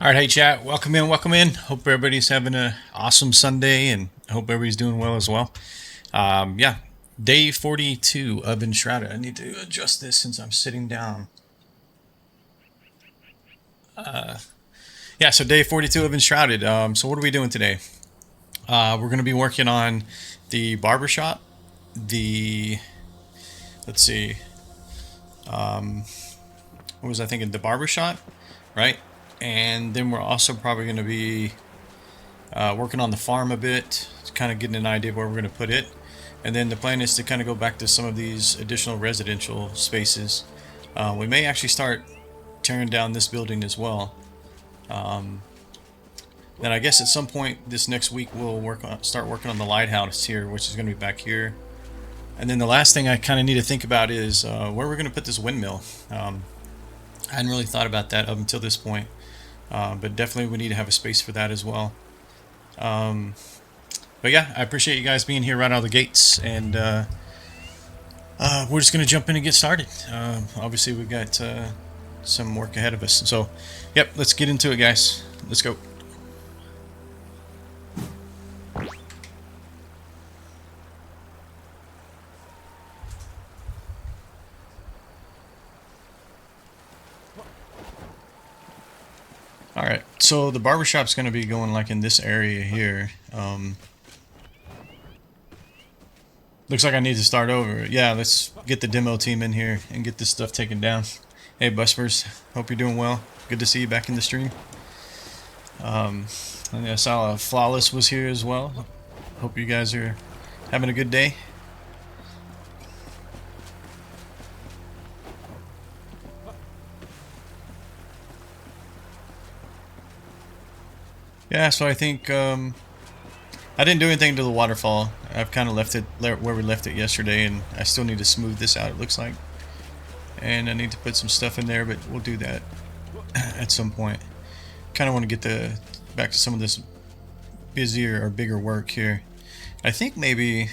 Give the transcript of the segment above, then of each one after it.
All right, hey chat, welcome in, welcome in. Hope everybody's having an awesome Sunday, and hope everybody's doing well as well. Yeah, day 42 of Enshrouded. I need to adjust this since I'm sitting down. Yeah, so day 42 of Enshrouded. So what are we doing today? We're going to be working on the barbershop. The let's see, what was I thinking? The barbershop, right? And then we're also probably going to be working on the farm a bit, kind of getting an idea of where we're going to put it. And then the plan is to kind of go back to some of these additional residential spaces. We may actually start tearing down this building as well. Then I guess at some point this next week we'll start working on the lighthouse here, which is going to be back here. And then the last thing I kind of need to think about is where we're going to put this windmill. I hadn't really thought about that up until this point, but definitely we need to have a space for that as well. But yeah, I appreciate you guys being here right out of the gates, and we're just gonna jump in and get started. Obviously, we've got some work ahead of us, so yep, let's get into it, guys. Let's go. All right, so the barbershop's gonna be going like in this area here. Looks like I need to start over. Yeah, let's get the demo team in here and get this stuff taken down. Hey, Buspers, hope you're doing well. Good to see you back in the stream. And I saw Flawless was here as well. Hope you guys are having a good day. Yeah, so I think I didn't do anything to the waterfall. I've kind of left it where we left it yesterday, and I still need to smooth this out, it looks like. And I need to put some stuff in there, but we'll do that at some point. Kind of want to get back to some of this busier or bigger work here. I think maybe...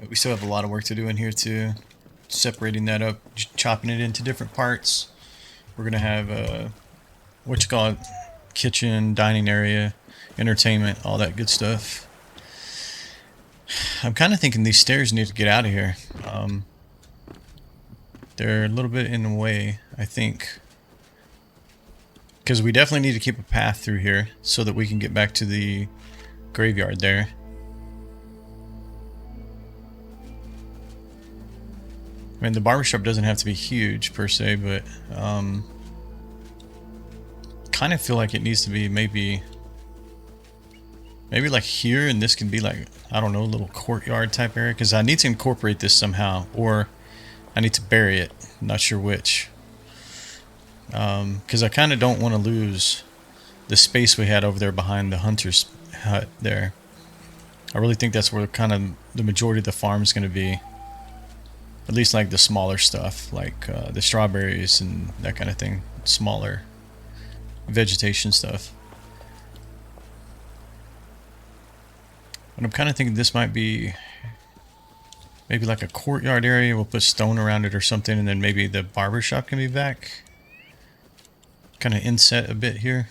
We still have a lot of work to do in here too. Separating that up, chopping it into different parts. We're gonna have what you call it, kitchen, dining area, entertainment, all that good stuff. I'm kind of thinking these stairs need to get out of here. They're a little bit in the way, I think, because we definitely need to keep a path through here so that we can get back to the graveyard there. I mean, the barbershop doesn't have to be huge per se, but kind of feel like it needs to be maybe like here, and this can be like, I don't know, a little courtyard type area, because I need to incorporate this somehow, or I need to bury it. I'm not sure which, because I kind of don't want to lose the space we had over there behind the hunter's hut there. I really think that's where kind of the majority of the farm is going to be. At least like the smaller stuff, like the strawberries and that kind of thing. Smaller vegetation stuff. And I'm kind of thinking this might be maybe like a courtyard area. We'll put stone around it or something, and then maybe the barber shop can be back. Kind of inset a bit here.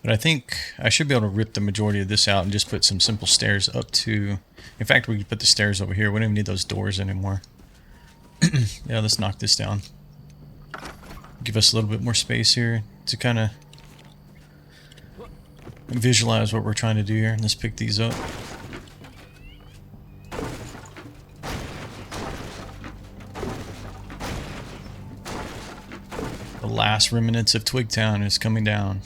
But I think I should be able to rip the majority of this out and just put some simple stairs up to... In fact, we could put the stairs over here. We don't even need those doors anymore. Yeah, let's knock this down. Give us a little bit more space here to kind of visualize what we're trying to do here. Let's pick these up. The last remnants of Twigtown is coming down.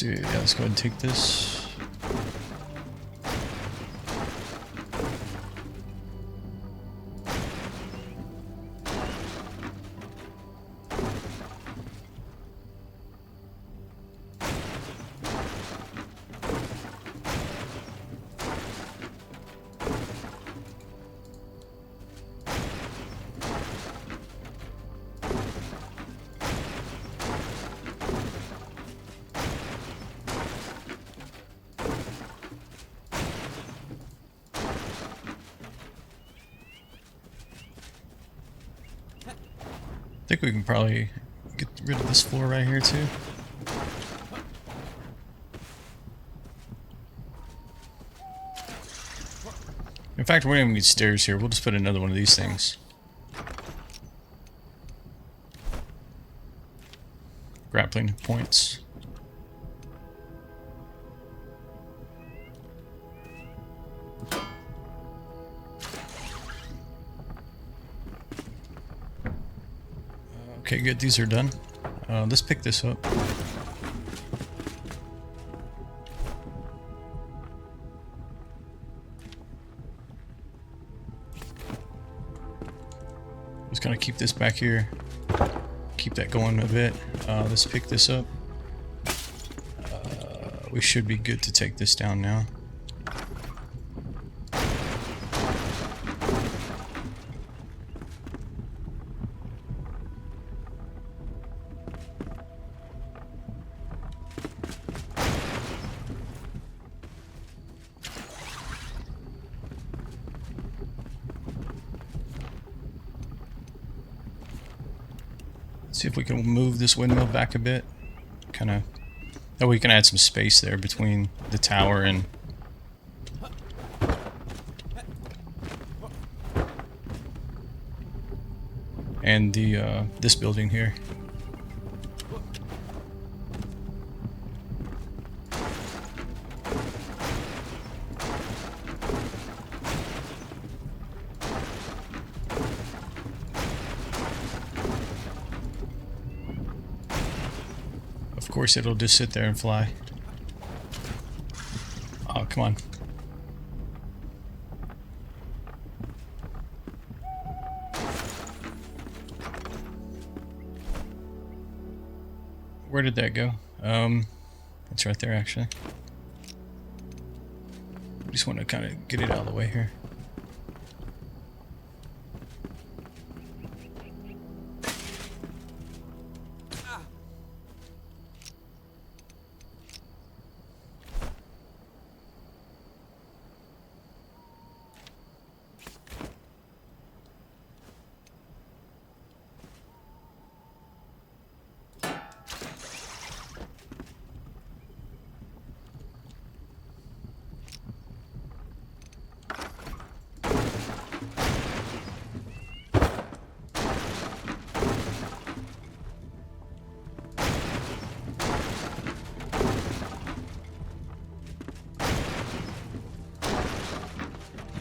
Yeah, let's go ahead and take this. think we can probably get rid of this floor right here too. In fact, we're not even get stairs here. We'll just put another one of these things. Grappling points. Okay, good. These are done. Let's pick this up. Just gonna keep this back here. Keep that going a bit. Let's pick this up. We should be good to take this down now. See if we can move this windmill back a bit. Kind of. Oh, we can add some space there between the tower and the this building here. Of course, it'll just sit there and fly. Oh, come on. Where did that go? It's right there, actually. I just want to kind of get it out of the way here.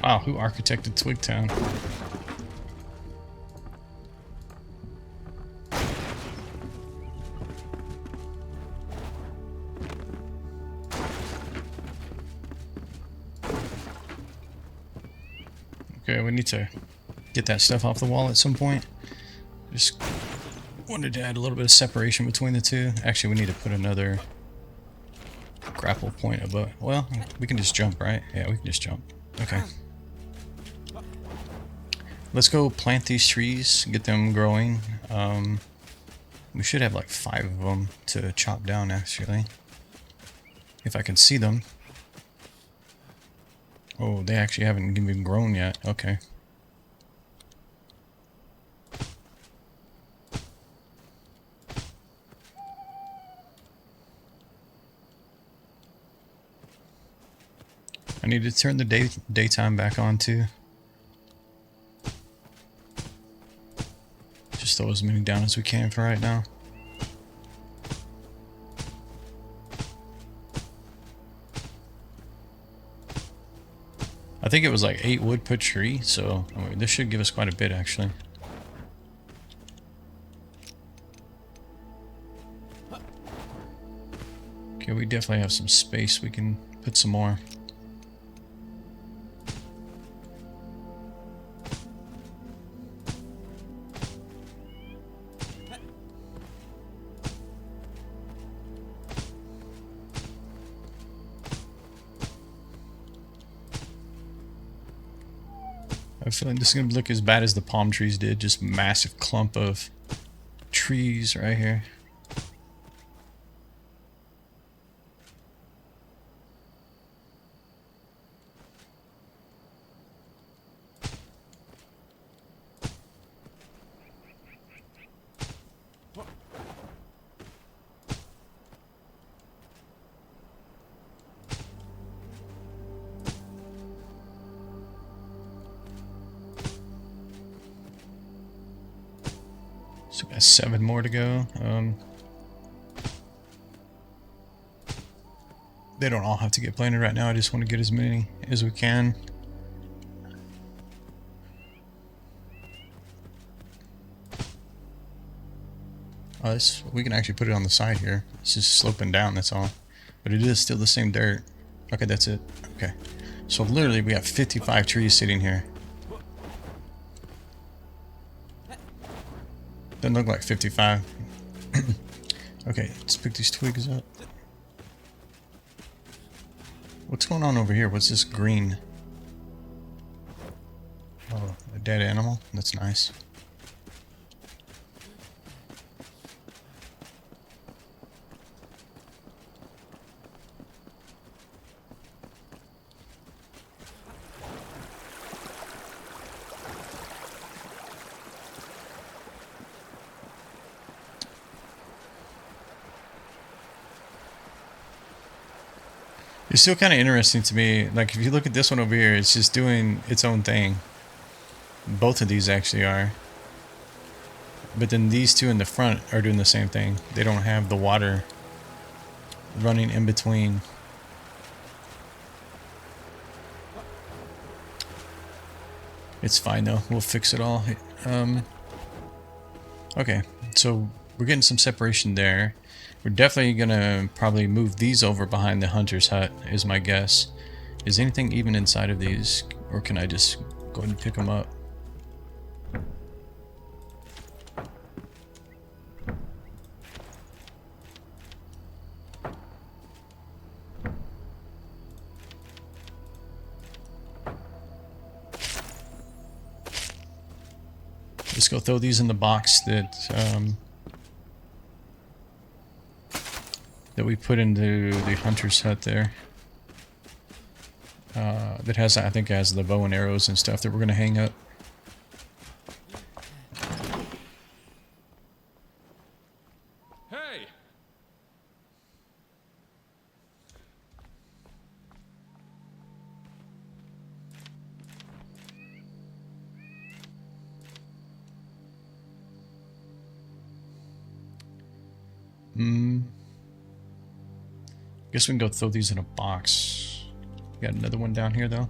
Wow, who architected Twigtown? Okay, we need to get that stuff off the wall at some point. Just wanted to add a little bit of separation between the two. Actually, we need to put another grapple point above. Well, we can just jump, right? Yeah, we can just jump. Okay. Let's go plant these trees, get them growing. We should have like 5 of them to chop down, actually. If I can see them. Oh, they actually haven't even grown yet. Okay. I need to turn the daytime back on too. Just throw as many down as we can for right now. I think it was like 8 wood per tree, so I mean, this should give us quite a bit actually. Okay, we definitely have some space. We can put some more. I feel like this is going to look as bad as the palm trees did. Just massive clump of trees right here. So we got 7 more to go. They don't all have to get planted right now. I just want to get as many as we can. Oh, this, we can actually put it on the side here. It's just sloping down, that's all. But it is still the same dirt. Okay, that's it. Okay. So literally we have 55 trees sitting here. Doesn't look like 55. Okay, let's pick these twigs up. What's going on over here? What's this green? Oh, a dead animal? That's nice. It's still kind of interesting to me. Like, if you look at this one over here, it's just doing its own thing. Both of these actually are. But then these two in the front are doing the same thing. They don't have the water running in between. It's fine though. We'll fix it all. Okay, so we're getting some separation there. We're definitely gonna probably move these over behind the hunter's hut, is my guess. Is anything even inside of these, or can I just go ahead and pick them up? Let's go throw these in the box that that we put into the hunter's hut there. That has, I think, has the bow and arrows and stuff that we're gonna hang up. Hey! Guess we can go throw these in a box. Got another one down here though.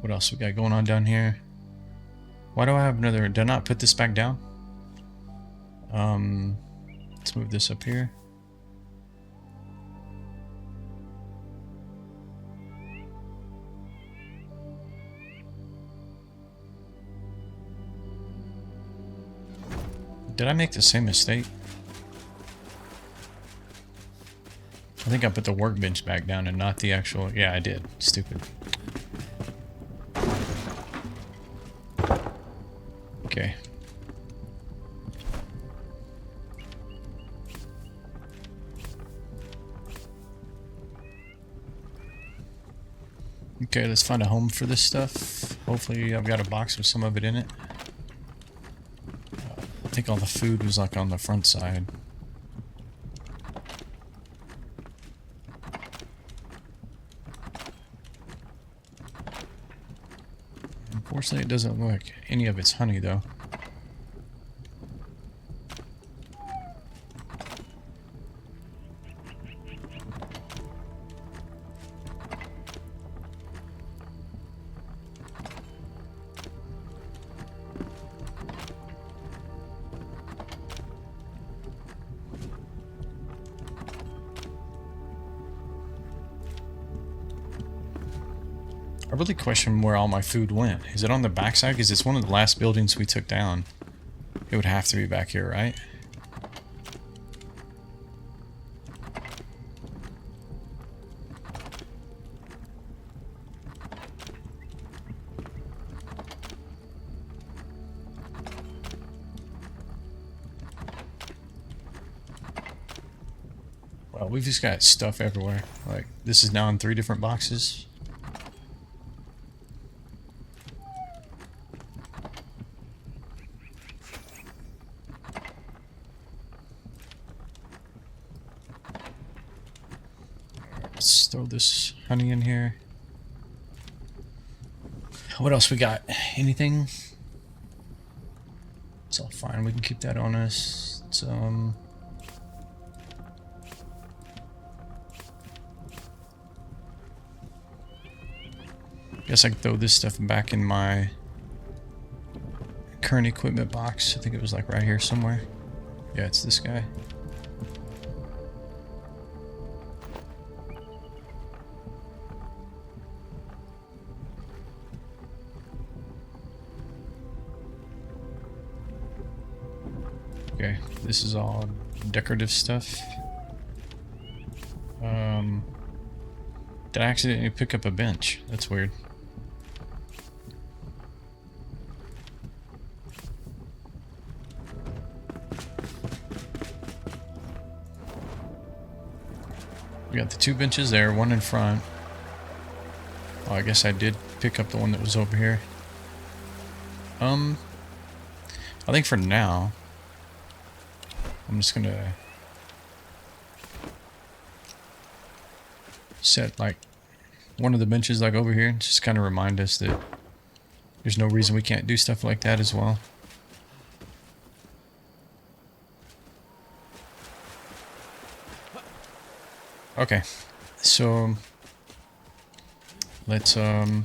What else we got going on down here? Why do I have another? Did I not put this back down? Let's move this up here. Did I make the same mistake? I think I put the workbench back down and not the actual... Yeah, I did. Stupid. Okay. Okay, let's find a home for this stuff. Hopefully I've got a box with some of it in it. I think all the food was like on the front side. Unfortunately, it doesn't look like any of it's honey, though. I really question where all my food went. Is it on the backside? Because it's one of the last buildings we took down. It would have to be back here, right? Well, we've just got stuff everywhere. Like, this is now in 3 different boxes. Let's throw this honey in here. What else we got? Anything? It's all fine. We can keep that on us. It's, guess I can throw this stuff back in my current equipment box. I think it was like right here somewhere. Yeah, it's this guy. Okay, this is all decorative stuff. Did I accidentally pick up a bench? That's weird. We got the 2 benches there, one in front. Oh, I guess I did pick up the one that was over here. I think for now, I'm just gonna set like one of the benches like over here, just kind of remind us that there's no reason we can't do stuff like that as well. Okay, so let's go ahead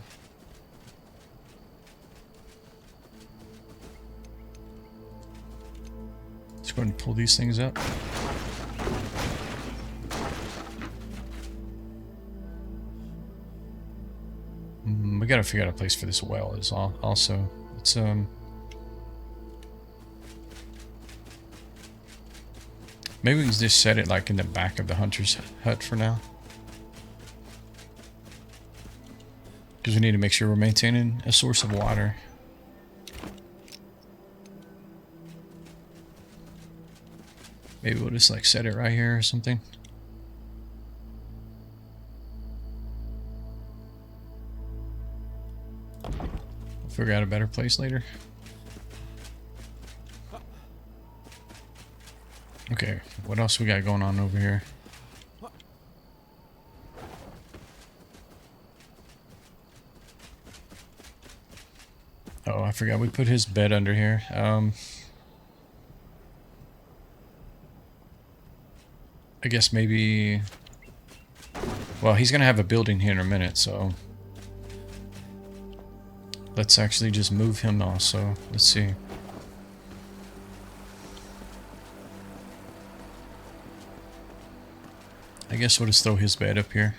and pull these things up. We gotta figure out a place for this well is all. Also, it's maybe we can just set it like in the back of the hunter's hut for now, because we need to make sure we're maintaining a source of water. Maybe we'll just like set it right here or something. Figure out a better place later. Okay, what else we got going on over here? Oh, I forgot we put his bed under here. I guess maybe... Well, he's gonna have a building here in a minute, so... Let's actually just move him also. Let's see. I guess we'll just throw his bed up here.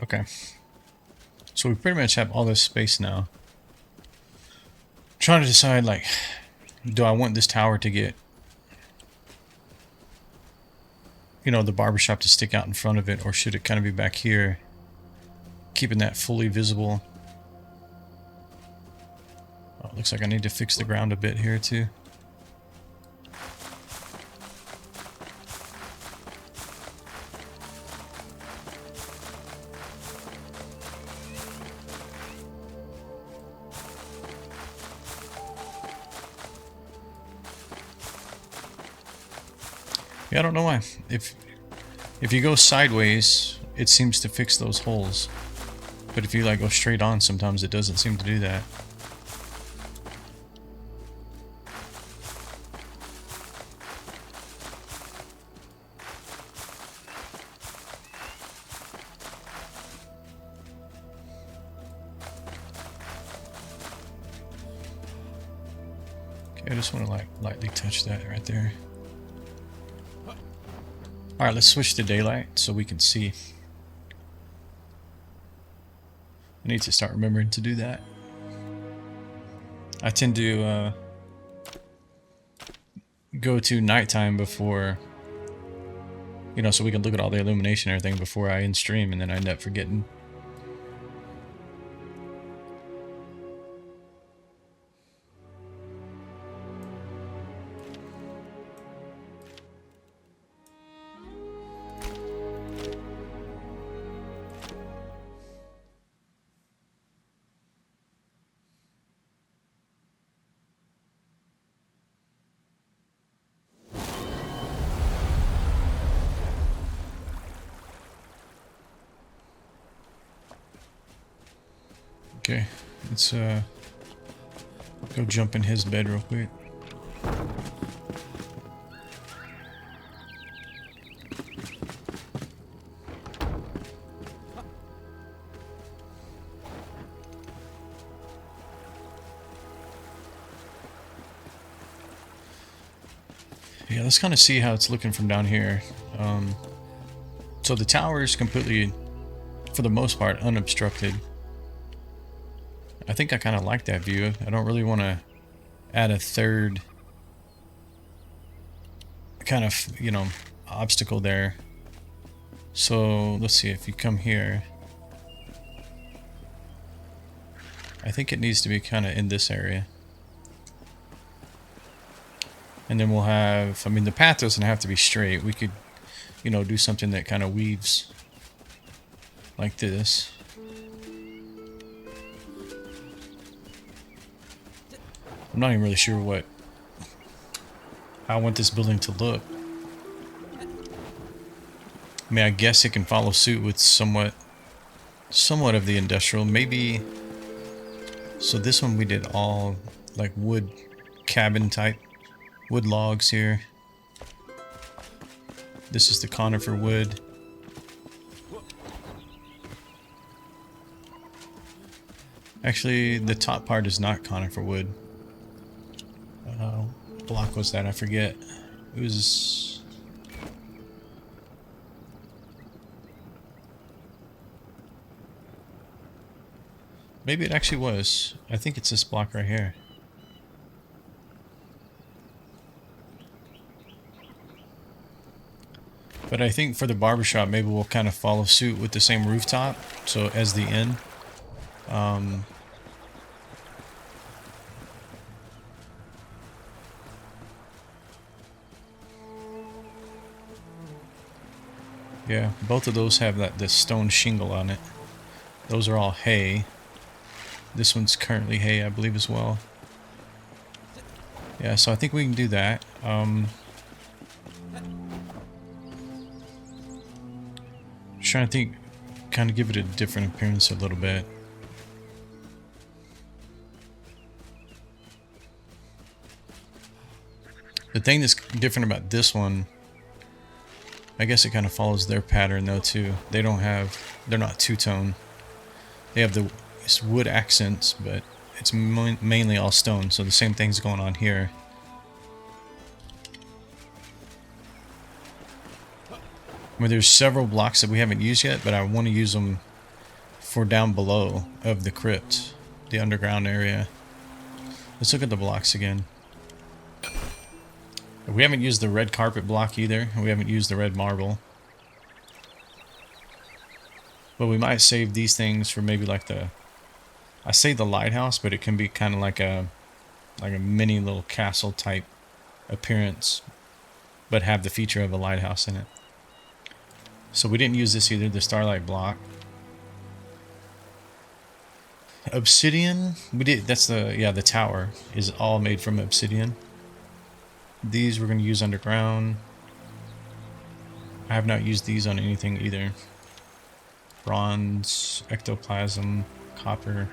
Okay. So we pretty much have all this space now. I'm trying to decide, like, do I want this tower to get, you know, the barbershop to stick out in front of it, or should it kind of be back here, keeping that fully visible? Oh, looks like I need to fix the ground a bit here too. Yeah, I don't know why. If you go sideways, it seems to fix those holes. But if you like go straight on, sometimes it doesn't seem to do that. Okay, I just want to like lightly touch that right there. Alright, let's switch to daylight so we can see. I need to start remembering to do that. I tend to go to nighttime before, you know, so we can look at all the illumination and everything before I end stream, and then I end up forgetting. Okay, let's go jump in his bed real quick. Yeah, let's kind of see how it's looking from down here. So the tower is completely, for the most part, unobstructed. I think I kind of like that view. I don't really want to add a third kind of, you know, obstacle there. So let's see, if you come here, I think it needs to be kind of in this area. And then we'll have, I mean, the path doesn't have to be straight. We could, you know, do something that kind of weaves like this. I'm not even really sure how I want this building to look. I mean, I guess it can follow suit with somewhat of the industrial. Maybe, so this one we did all like wood cabin type, wood logs here. This is the conifer wood. Actually, the top part is not conifer wood. Block was that? I forget. It was... Maybe it actually was. I think it's this block right here. But I think for the barbershop, maybe we'll kind of follow suit with the same rooftop. So as the inn. Yeah, both of those have this stone shingle on it. Those are all hay. This one's currently hay, I believe, as well. Yeah, so I think we can do that. Trying to think, kind of give it a different appearance a little bit. The thing that's different about this one, I guess it kind of follows their pattern though too. They're not two-tone. They have it's wood accents, but it's mainly all stone. So the same thing's going on here. I mean, there's several blocks that we haven't used yet, but I want to use them for down below of the crypt, the underground area. Let's look at the blocks again. We haven't used the red carpet block either. We haven't used the red marble. But we might save these things for maybe like I say the lighthouse, but it can be kind of like a mini little castle type appearance, but have the feature of a lighthouse in it. So we didn't use this either, the starlight block. Obsidian, we did, that's the tower is all made from obsidian. These we're going to use underground. I have not used these on anything either. Bronze, ectoplasm, copper.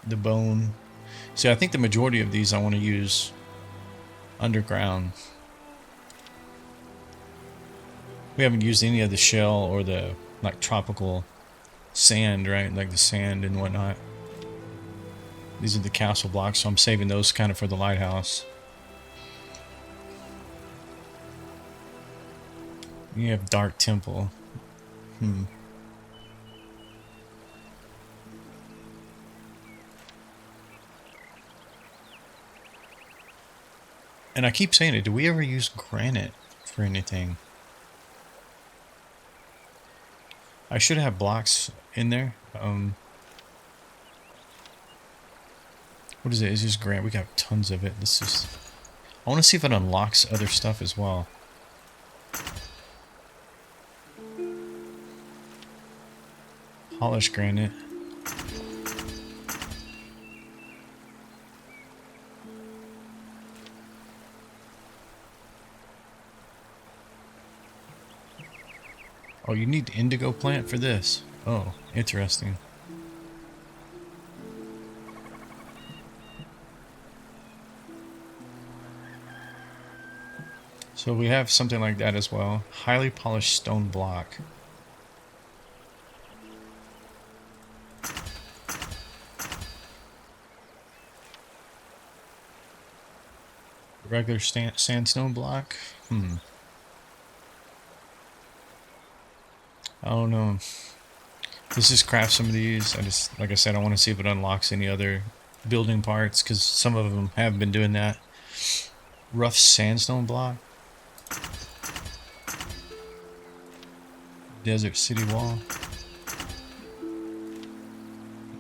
The bone. See, I think the majority of these I want to use underground. We haven't used any of the shell or the like tropical sand, right? Like the sand and whatnot. These are the castle blocks, so I'm saving those kind of for the lighthouse. You have Dark Temple. And I keep saying it, do we ever use granite for anything? I should have blocks in there. What is it? It's just granite. We got tons of it. This is... I want to see if it unlocks other stuff as well. Polished granite. Oh, you need indigo plant for this. Oh, interesting. So we have something like that as well. Highly polished stone block. Regular sandstone block? I don't know. Let's just craft some of these. Like I said, I want to see if it unlocks any other building parts, because some of them have been doing that. Rough sandstone block. Desert city wall.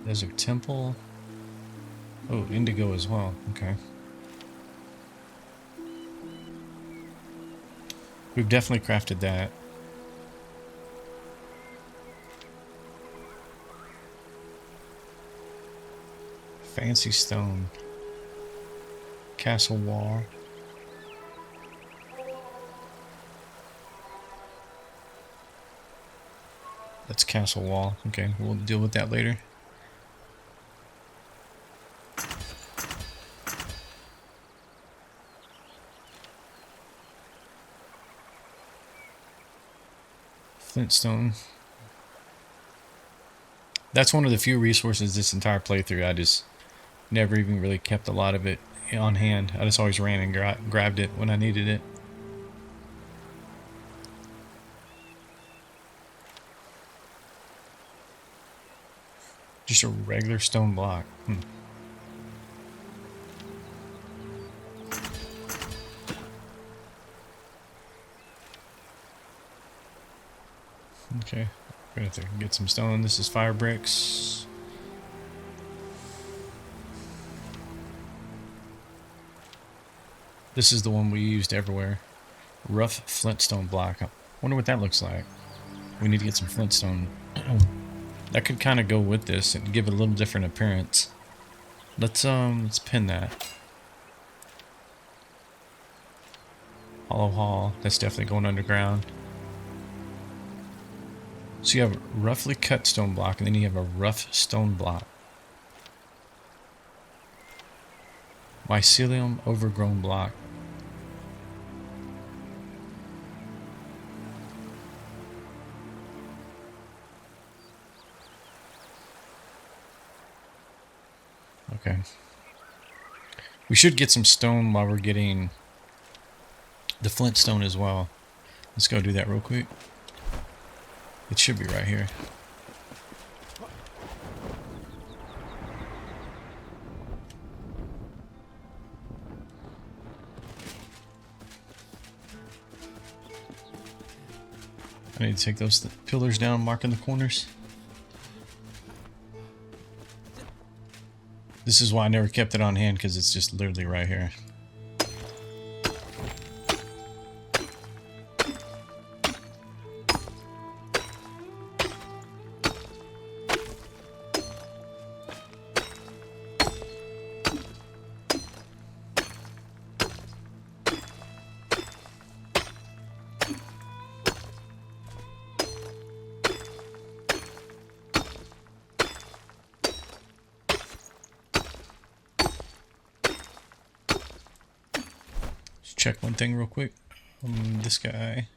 Desert temple. Oh, indigo as well. Okay. We've definitely crafted that. Fancy stone. Castle wall. That's castle wall. Okay, we'll deal with that later. Flintstone. That's one of the few resources this entire playthrough I just never even really kept a lot of it on hand. I just always ran and grabbed it when I needed it. Just a regular stone block. Okay, we're gonna have to get some stone. This is fire bricks. This is the one we used everywhere. Rough flintstone block. I wonder what that looks like. We need to get some flintstone. That could kind of go with this and give it a little different appearance. Let's pin that. Hollow Hall. That's definitely going underground. So you have a roughly cut stone block, and then you have a rough stone block. Mycelium overgrown block. Okay. We should get some stone while we're getting the flintstone as well. Let's go do that real quick. It should be right here. I need to take those pillars down, marking the corners. This is why I never kept it on hand, because it's just literally right here. Check one thing real quick. This guy.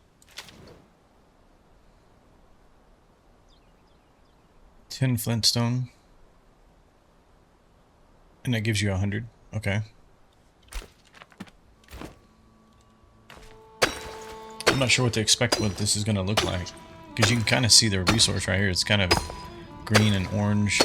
10 flintstone. And that gives you 100. Okay. I'm not sure what to expect what this is going to look like. Because you can kind of see the resource right here. It's kind of green and orange.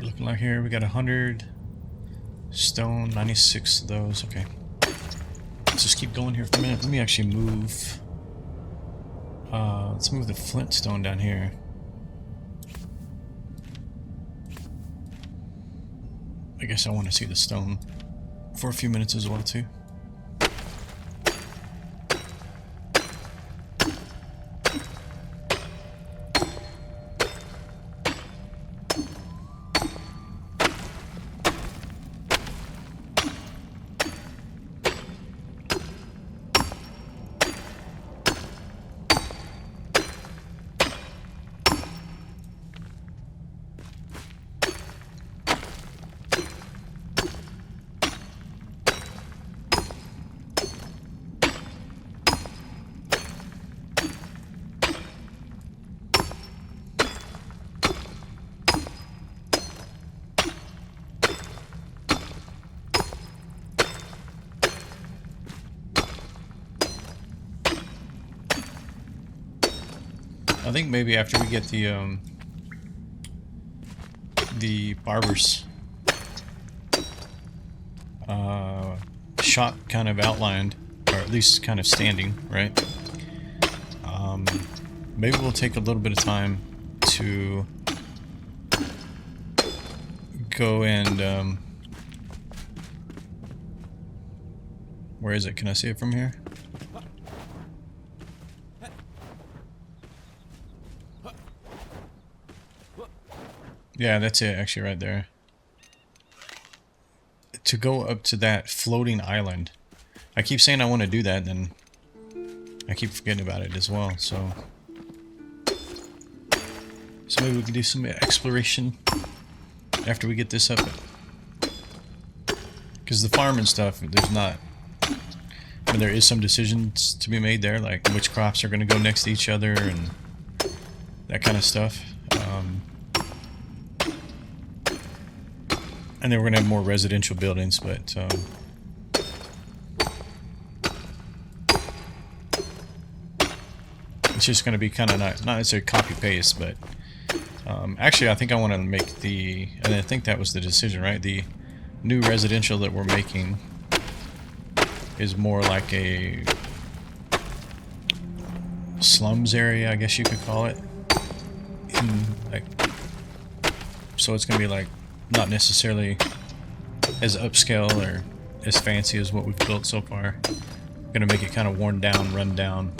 Looking like here, we got 100 stone, 96 of those. Okay. Let's just keep going here for a minute. Let me actually move. Let's move the flint stone down here. I guess I want to see the stone for a few minutes as well, too. I think maybe after we get the barber's shop kind of outlined, or at least kind of standing, right? Maybe we'll take a little bit of time to go and where is it? Can I see it from here? Yeah, that's it, actually, right there. To go up to that floating island. I keep saying I want to do that, then I keep forgetting about it as well, so maybe we can do some exploration after we get this up. Because the farm and stuff, there's not... I mean, there is some decisions to be made there, like which crops are going to go next to each other and that kind of stuff. And then we're going to have more residential buildings, but it's just going to be kind of not necessarily copy-paste, but actually I think I want to make the, and I think that was the decision, right? The new residential that we're making is more like a slums area, I guess you could call it. So it's going to be like not necessarily as upscale or as fancy as what we've built so far. Gonna make it kind of worn down, run down.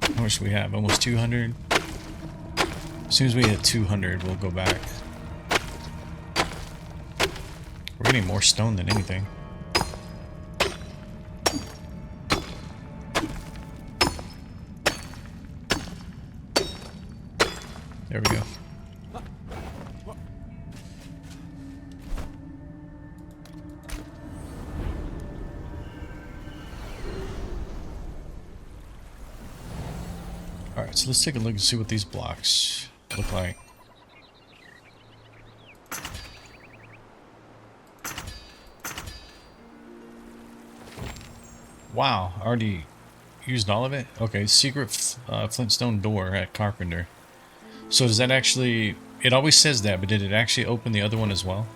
How much do we have? Almost 200. As soon as we hit 200, we'll go back. We're getting more stone than anything. There we go. Alright, so let's take a look and see what these blocks look like. Wow, already used all of it? Okay, secret flintstone door at Carpenter. So does that actually... It always says that, but did it actually open the other one as well?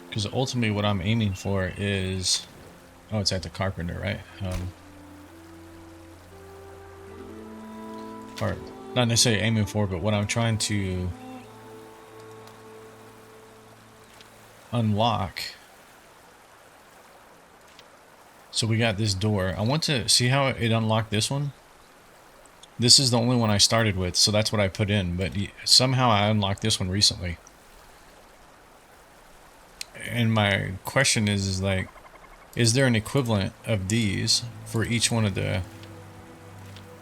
Because ultimately what I'm aiming for is... Oh, it's at the Carpenter, right? Or not necessarily aiming for, but what I'm trying to unlock. So we got this door. I want to see how it unlocked this one. This is the only one I started with, so that's what I put in. But somehow I unlocked this one recently. And my question is like, is there an equivalent of these for each one of the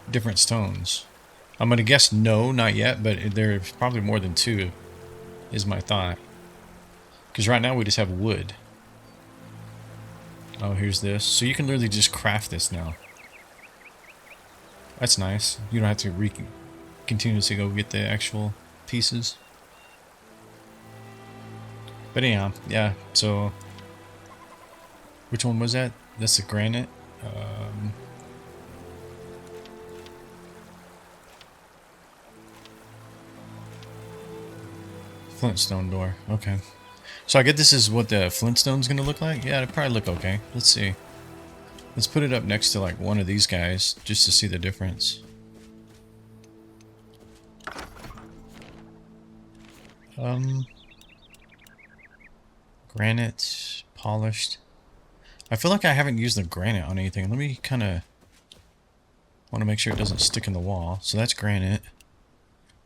different stones? I'm going to guess no, not yet, but there's probably more than two, is my thought. Because right now we just have wood. Oh, here's this. So you can literally just craft this now. That's nice. You don't have to continuously go get the actual pieces. But anyhow, yeah, so... Which one was that? That's the granite. Flintstone door. Okay. So I get this is what the Flintstone's gonna look like? Yeah, it'd probably look okay. Let's see. Let's put it up next to like one of these guys just to see the difference. Granite, polished. I feel like I haven't used the granite on anything. Let me kind of want to make sure it doesn't stick in the wall. So that's granite.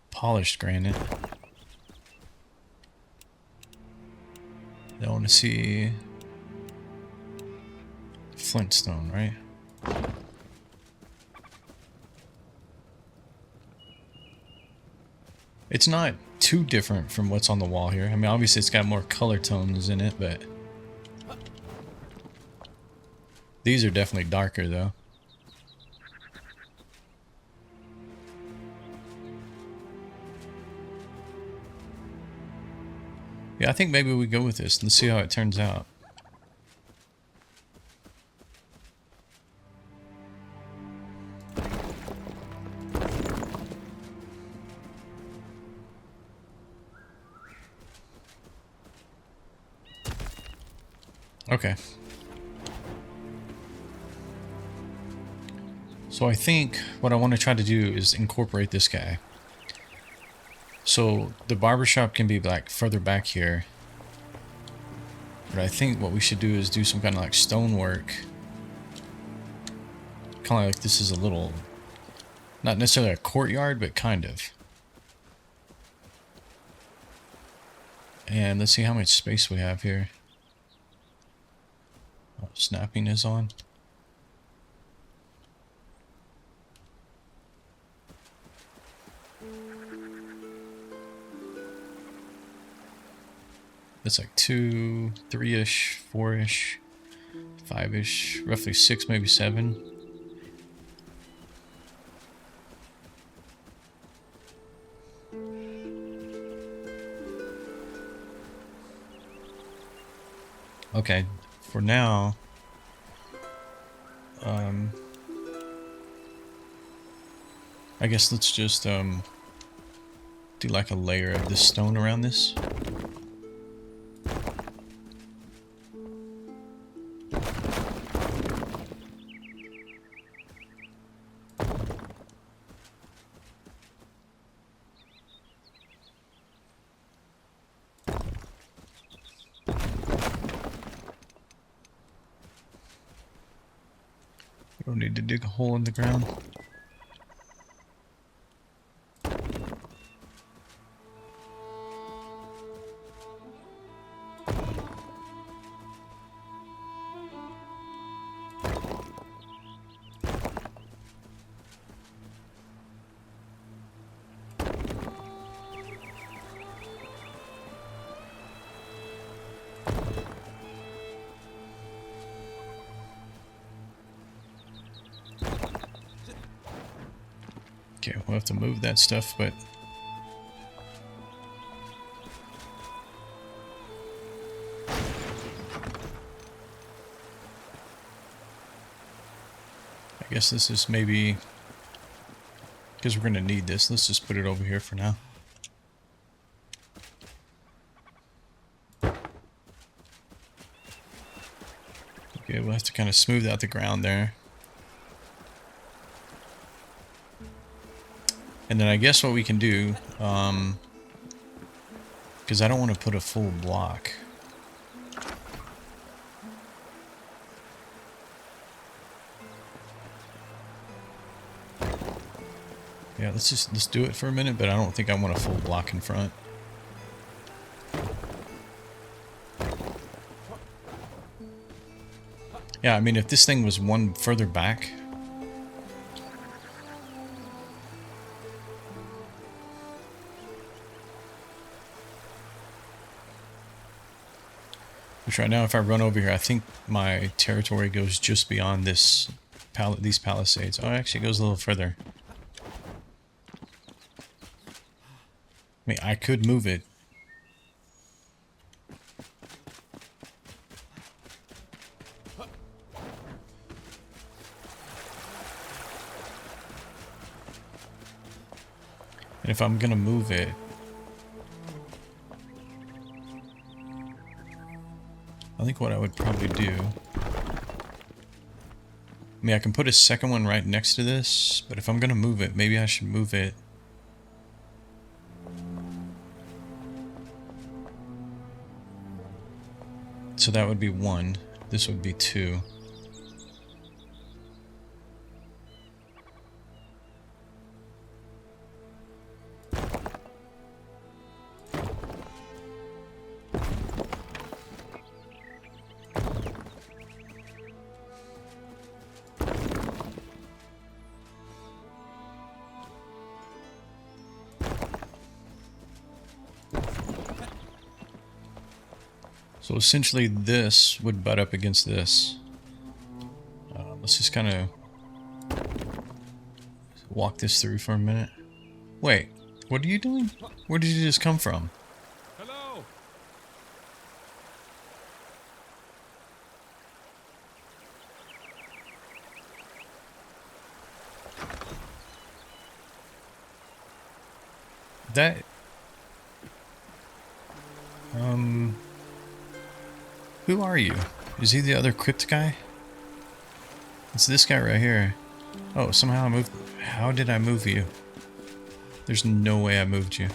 Polished granite. I want to see Flintstone, right? It's not too different from what's on the wall here. I mean, obviously it's got more color tones in it, but these are definitely darker though. Yeah, I think maybe we go with this and see how it turns out. Okay. So I think what I want to try to do is incorporate this guy. So the barbershop can be like further back here. But I think what we should do is do some kind of like stonework. Kind of like this is a little, not necessarily a courtyard, but kind of. And let's see how much space we have here. Oh, snapping is on. That's like 2, 3-ish, 4-ish, 5-ish, roughly 6, maybe 7. Okay, for now, I guess let's just do like a layer of this stone around this. We don't need to dig a hole in the ground. Okay, we'll have to move that stuff, but I guess this is maybe because we're going to need this. Let's just put it over here for now. Okay, we'll have to kind of smooth out the ground there. And then I guess what we can do, because I don't want to put a full block. Yeah, let's do it for a minute, but I don't think I want a full block in front. Yeah, I mean, if this thing was one further back, which right now, if I run over here, I think my territory goes just beyond this these palisades. Oh, it actually goes a little further. I mean, I could move it. And if I'm gonna move it, I think what I would probably do... I mean, I can put a second one right next to this, but if I'm going to move it, maybe I should move it... So that would be 1. This would be 2. So essentially this would butt up against this. Let's just kind of walk this through for a minute. Wait, what are you doing? Where did you just come from? Hello. That... Who are you? Is he the other crypt guy? It's this guy right here. Oh, somehow I moved... How did I move you? There's no way I moved you.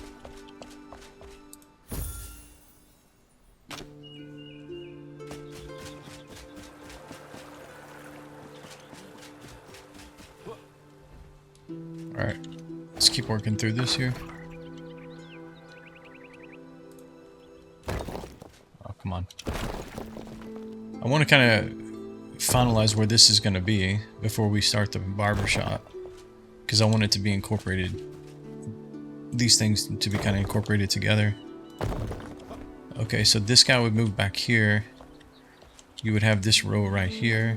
Alright. Let's keep working through this here. Oh, come on. I want to kind of finalize where this is going to be before we start the barber shop, because I want it to be incorporated, these things to be kind of incorporated together. Okay, so this guy would move back here. You would have this row right here,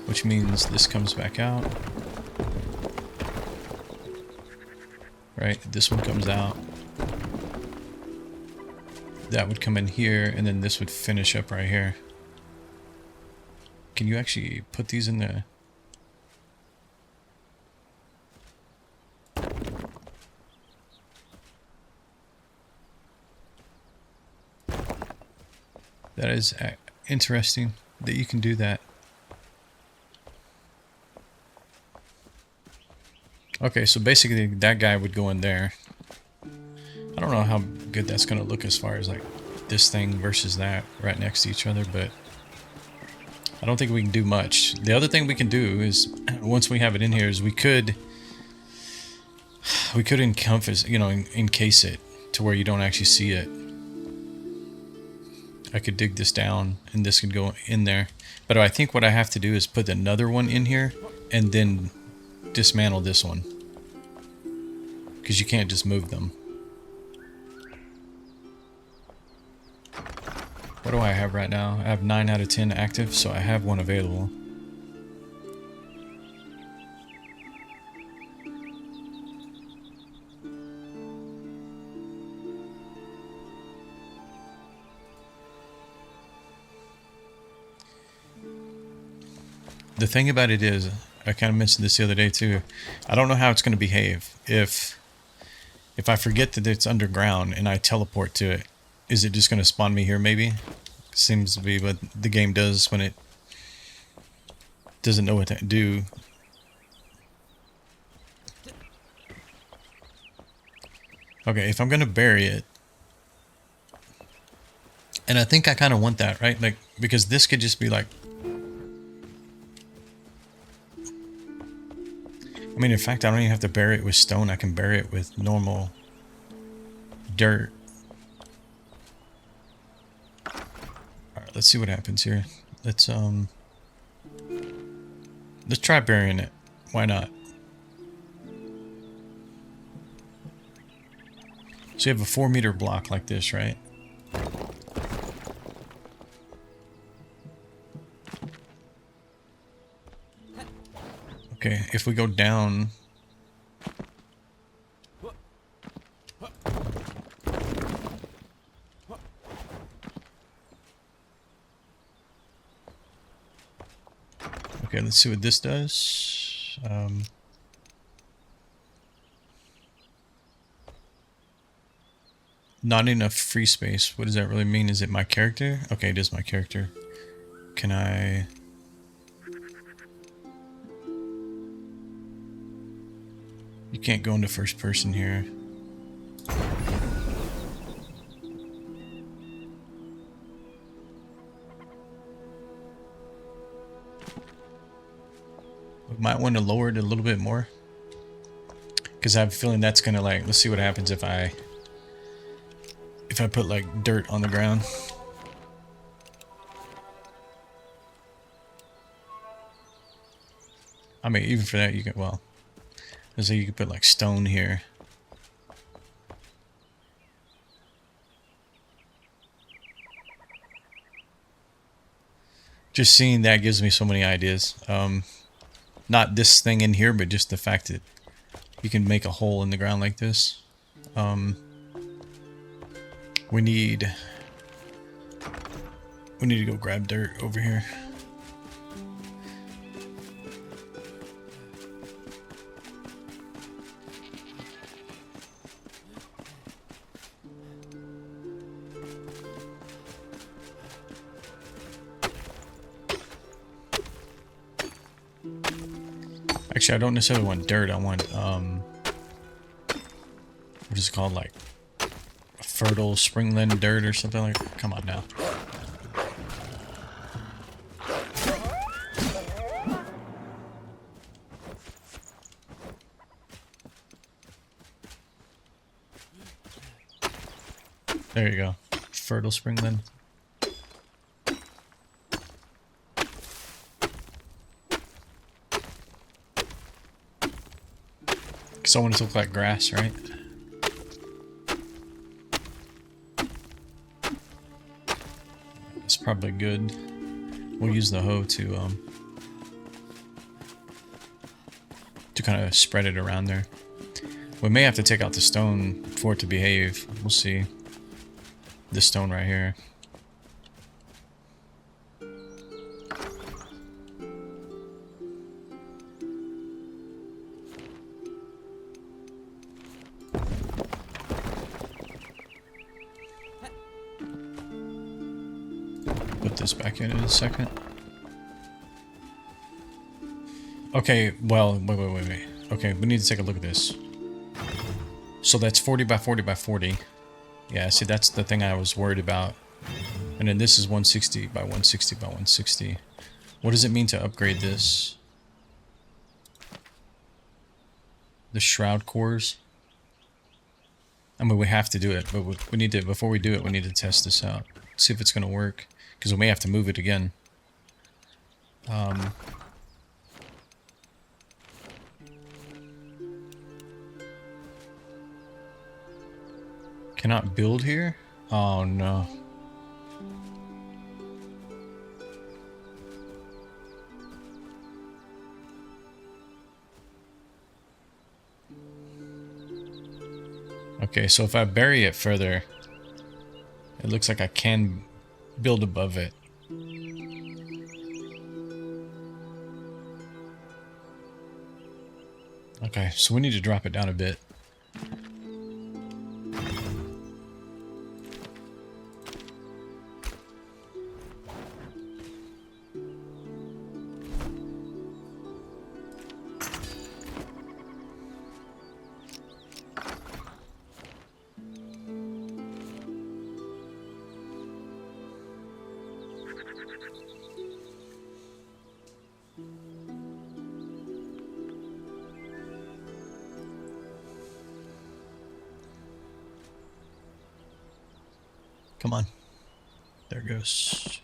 which means this comes back out. Right, this one comes out. That would come in here, and then this would finish up right here. Can you actually put these in the... That is interesting that you can do that. Okay, so basically that guy would go in there. I don't know how good that's going to look as far as like this thing versus that right next to each other, but I don't think we can do much. The other thing we can do is, once we have it in here, is we could encompass, you know, encase it to where you don't actually see it. I could dig this down and this could go in there. But I think what I have to do is put another one in here and then dismantle this one, because you can't just move them. What do I have right now? I have 9 out of 10 active, so I have one available. The thing about it is, I kind of mentioned this the other day too, I don't know how it's going to behave. If I forget that it's underground and I teleport to it, is it just going to spawn me here maybe? Seems to be what the game does when it doesn't know what to do. Okay, if I'm going to bury it, and I think I kind of want that, right? Like, because this could just be like, I mean, in fact, I don't even have to bury it with stone. I can bury it with normal dirt. Alright, let's see what happens here. Let's try burying it. Why not? So you have a 4-meter block like this, right? Okay, if we go down... Okay, let's see what this does. Not enough free space. What does that really mean? Is it my character? Okay, it is my character. Can I... You can't go into first person here. We might want to lower it a little bit more. Because I have a feeling that's going to like... Let's see what happens if I put like dirt on the ground. I mean, even for that you can... Well, let's say you could put like stone here. Just seeing that gives me so many ideas. Not this thing in here, but just the fact that you can make a hole in the ground like this. We need to go grab dirt over here. Actually, I don't necessarily want dirt. I want what is it called, like fertile springland dirt or something like that. Come on now. There you go. Fertile springland. Because I want it to look like grass, right? It's probably good. We'll use the hoe to kind of spread it around there. We may have to take out the stone for it to behave. We'll see. This stone right here. Put this back in a second. Okay, well, wait. Okay, we need to take a look at this. So that's 40 by 40 by 40. Yeah, see, that's the thing I was worried about. And then this is 160 by 160 by 160. What does it mean to upgrade this? The shroud cores? I mean, we have to do it, but we need to, before we do it, we need to test this out. See if it's going to work. Because we may have to move it again. Cannot build here? Oh no. Okay, so if I bury it further, it looks like I can build above it. Okay, so we need to drop it down a bit. Come on. There it goes.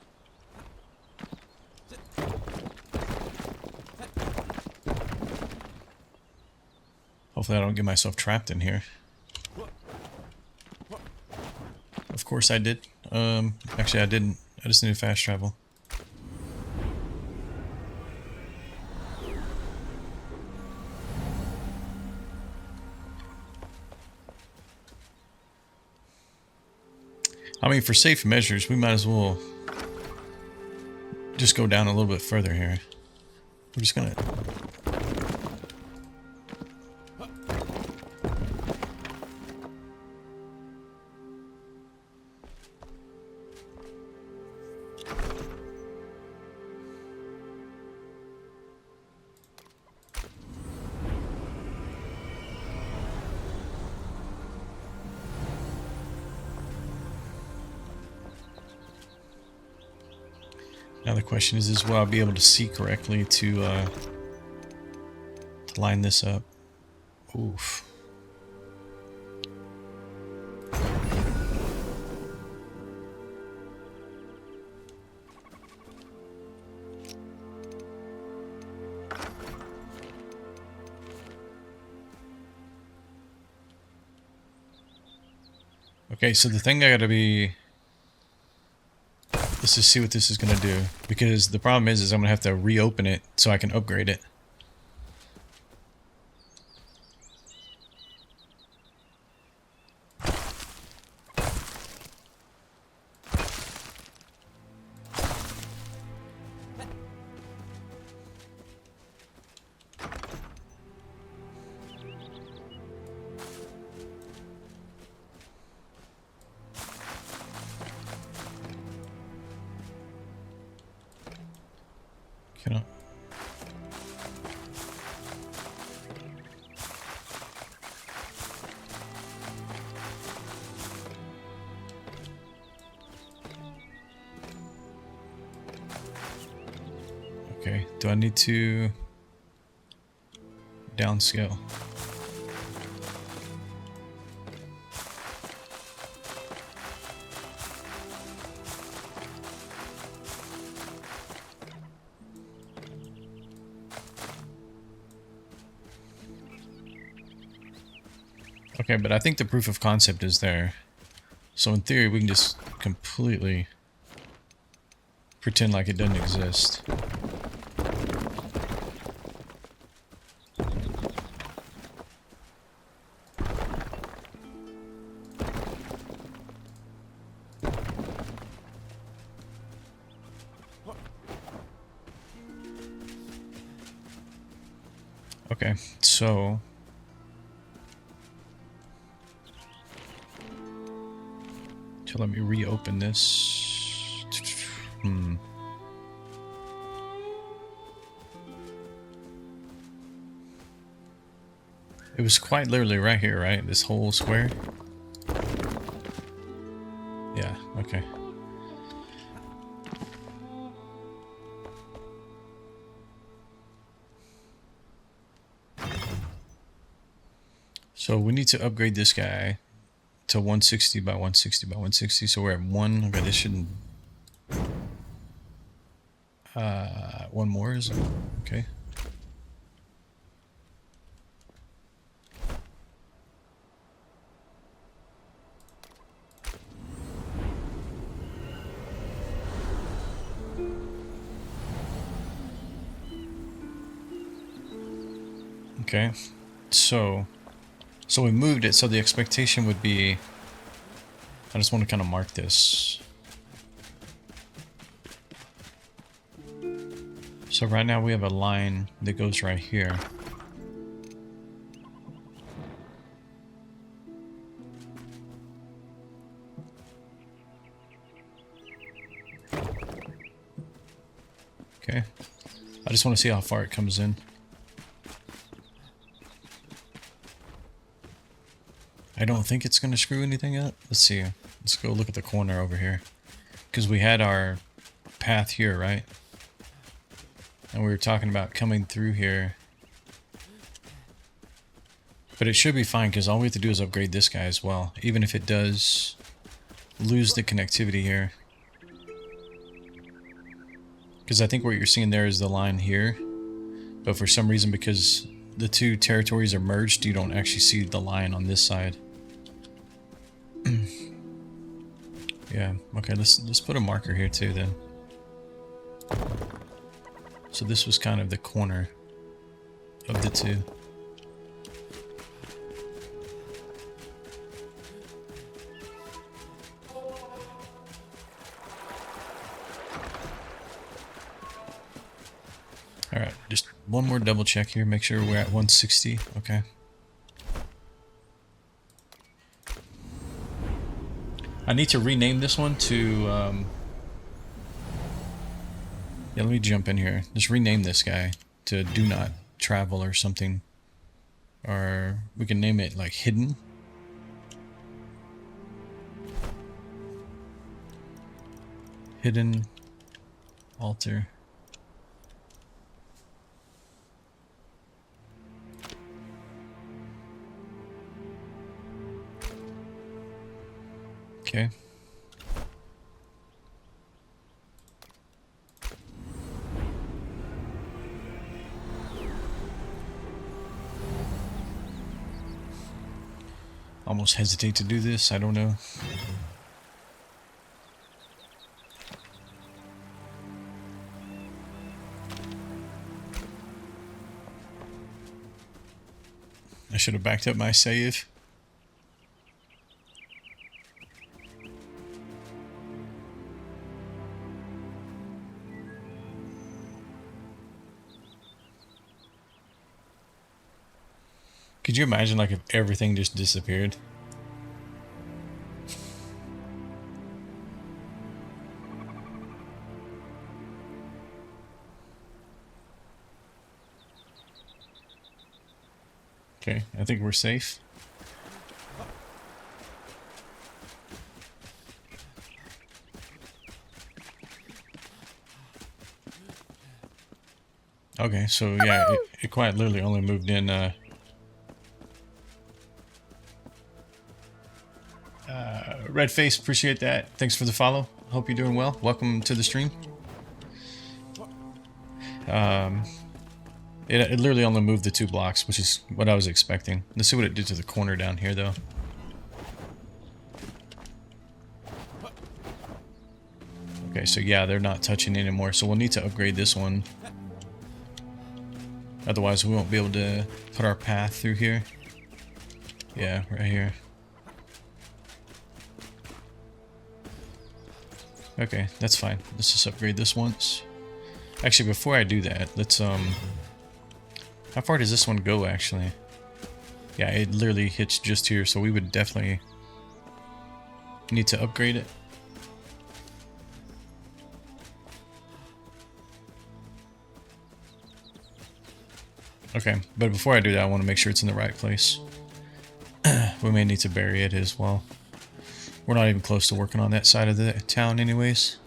Hopefully I don't get myself trapped in here. Of course I did. Actually I didn't. I just needed fast travel. I mean, for safe measures, we might as well just go down a little bit further here. We're just gonna... Now the question is will I be able to see correctly to line this up? Oof. Okay, so the thing I gotta be... Let's just see what this is gonna do. Because the problem is I'm gonna have to reopen it so I can upgrade it. Can I... Okay, do I need to downscale? Okay, but I think the proof of concept is there. So in theory, we can just completely pretend like it doesn't exist. Okay, so... So let me reopen this. It was quite literally right here, right? This whole square? Yeah, okay. So we need to upgrade this guy to 160 by 160 by 160. So we're at 1. Okay, this shouldn't... one more is... Okay. Okay, so we moved it, so the expectation would be, I just want to kind of mark this. So right now we have a line that goes right here. Okay, I just want to see how far it comes in. I don't think it's going to screw anything up. Let's see. Let's go look at the corner over here. Because we had our path here, right? And we were talking about coming through here. But it should be fine because all we have to do is upgrade this guy as well. Even if it does lose the connectivity here. Because I think what you're seeing there is the line here. But for some reason, because the two territories are merged, you don't actually see the line on this side. Yeah, okay, let's put a marker here too then. So this was kind of the corner of the two. Alright, just one more double check here, make sure we're at 160, okay. I need to rename this one to, yeah, let me jump in here. Just rename this guy to Do Not Travel or something. Or we can name it like Hidden. Hidden Altar. Okay. Almost hesitate to do this. I don't know. I should have backed up my save. Could you imagine like if everything just disappeared? Okay, I think we're safe. Okay, so yeah, it quite literally only moved in Red Face, appreciate that. Thanks for the follow. Hope you're doing well. Welcome to the stream. It literally only moved the 2 blocks, which is what I was expecting. Let's see what it did to the corner down here, though. Okay, so yeah, they're not touching anymore, so we'll need to upgrade this one. Otherwise, we won't be able to put our path through here. Yeah, right here. Okay, that's fine. Let's just upgrade this once. Actually, before I do that, let's, how far does this one go, actually? Yeah, it literally hits just here, so we would definitely need to upgrade it. Okay, but before I do that, I want to make sure it's in the right place. We may need to bury it as well. We're not even close to working on that side of the town anyways.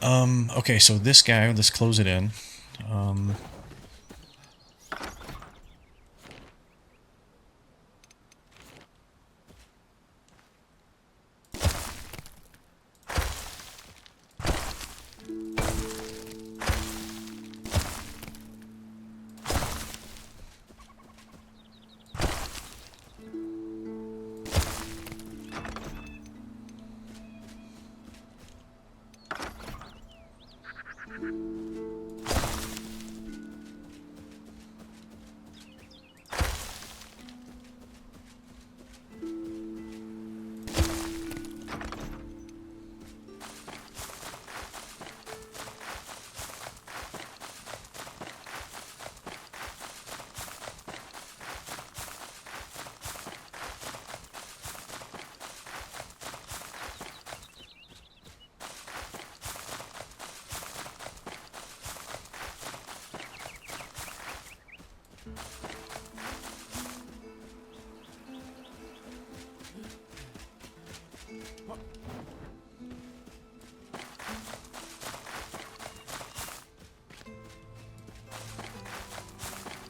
Okay, so this guy, let's close it in.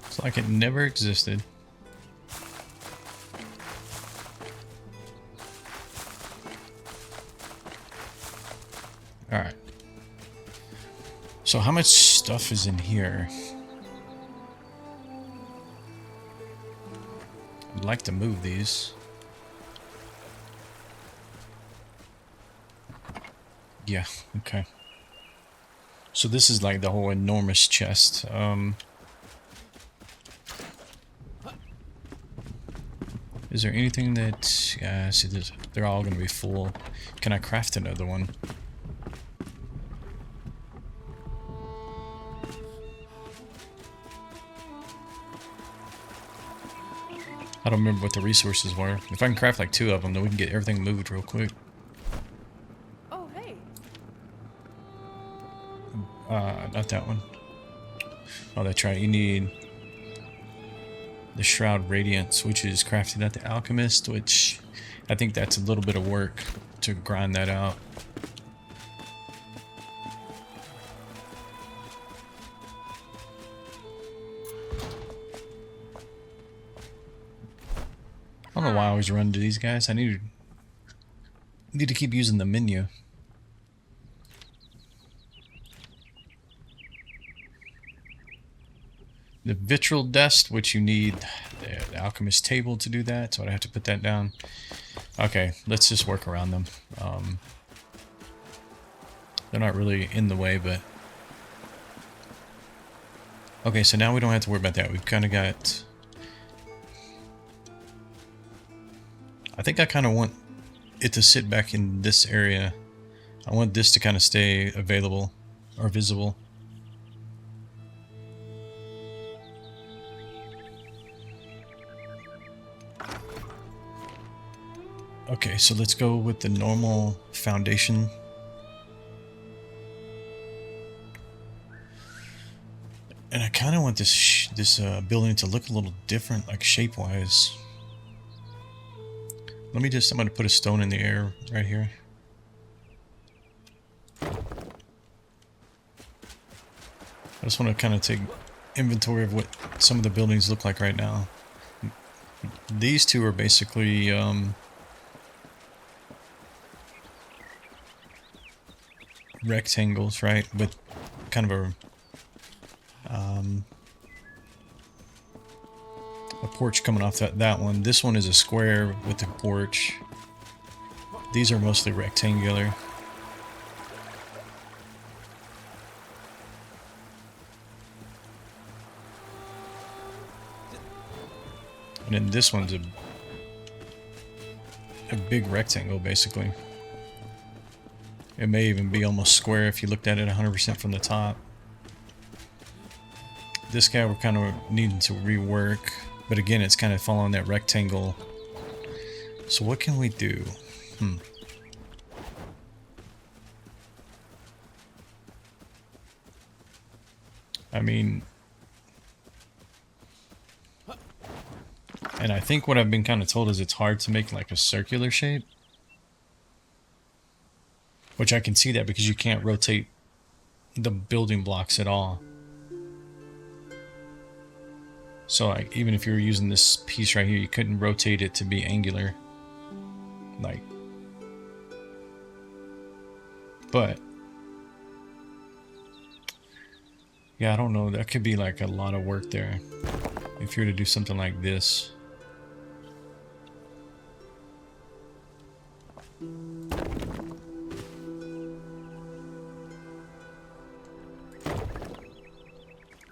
It's like it never existed. Alright. So how much stuff is in here? I'd like to move these. Yeah, okay. So this is like the whole enormous chest. Is there anything that... Yeah, see, they're all going to be full. Can I craft another one? I don't remember what the resources were. If I can craft like 2 of them, then we can get everything moved real quick. Oh, hey. Not that one. Oh, that's right. You need the Shroud Radiance, which is crafted at the Alchemist, which I think that's a little bit of work to grind that out. don't know why I always run to these guys. I need to keep using the menu. The vitriol dust, which you need the alchemist table to do that, so I have to put that down. Okay, let's just work around them. They're not really in the way, but... Okay, so now we don't have to worry about that. We've kind of got... I think I kind of want it to sit back in this area. I want this to kind of stay available or visible. Okay, so let's go with the normal foundation. And I kind of want this building to look a little different, like shape-wise. I'm going to put a stone in the air right here. I just want to kind of take inventory of what some of the buildings look like right now. These two are basically rectangles, right? With kind of a porch coming off that one. This one is a square with a porch. These are mostly rectangular. And then this one's a big rectangle, basically. It may even be almost square if you looked at it 100% from the top. This guy we're kind of needing to rework, but again, it's kind of following that rectangle. So what can we do? I mean, and I think what I've been kind of told is it's hard to make like a circular shape. Which I can see that because you can't rotate the building blocks at all. So like, even if you were using this piece right here, you couldn't rotate it to be angular. Like, but yeah, I don't know. That could be like a lot of work there if you were to do something like this.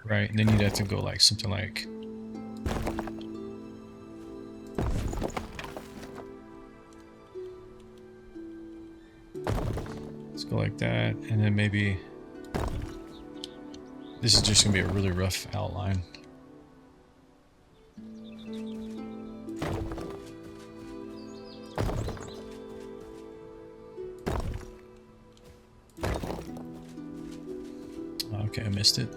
Right, and then you'd have to go like something like let's go like that, and then maybe this is just gonna be a really rough outline. Okay, I missed it.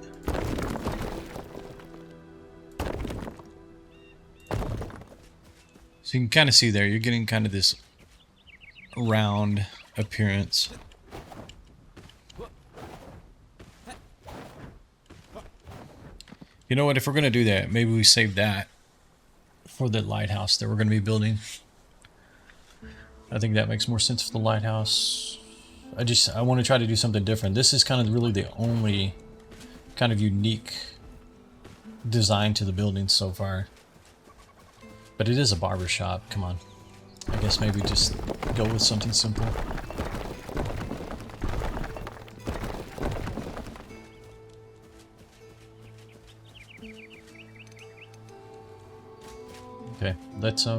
So you can kind of see there, you're getting kind of this round appearance. You know what, if we're going to do that, maybe we save that for the lighthouse that we're going to be building. I think that makes more sense for the lighthouse. I want to try to do something different. This is kind of really the only kind of unique design to the building so far. But it is a barber shop, come on. I guess maybe just go with something simple. Okay, let's just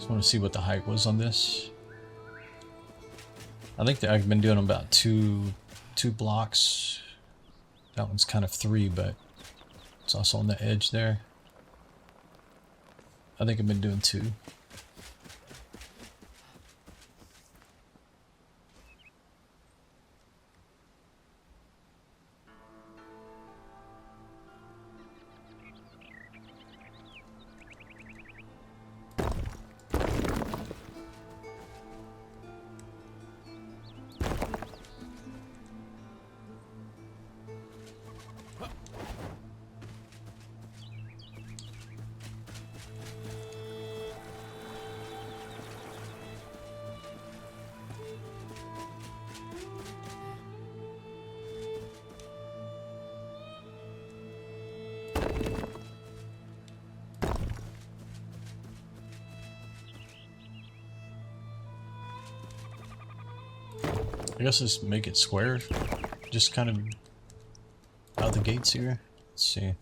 want to see what the height was on this. I think that I've been doing about two blocks. That one's kind of 3, but it's also on the edge there. I think I've been doing 2. I guess let's make it square. Just kind of out the gates here. Let's see.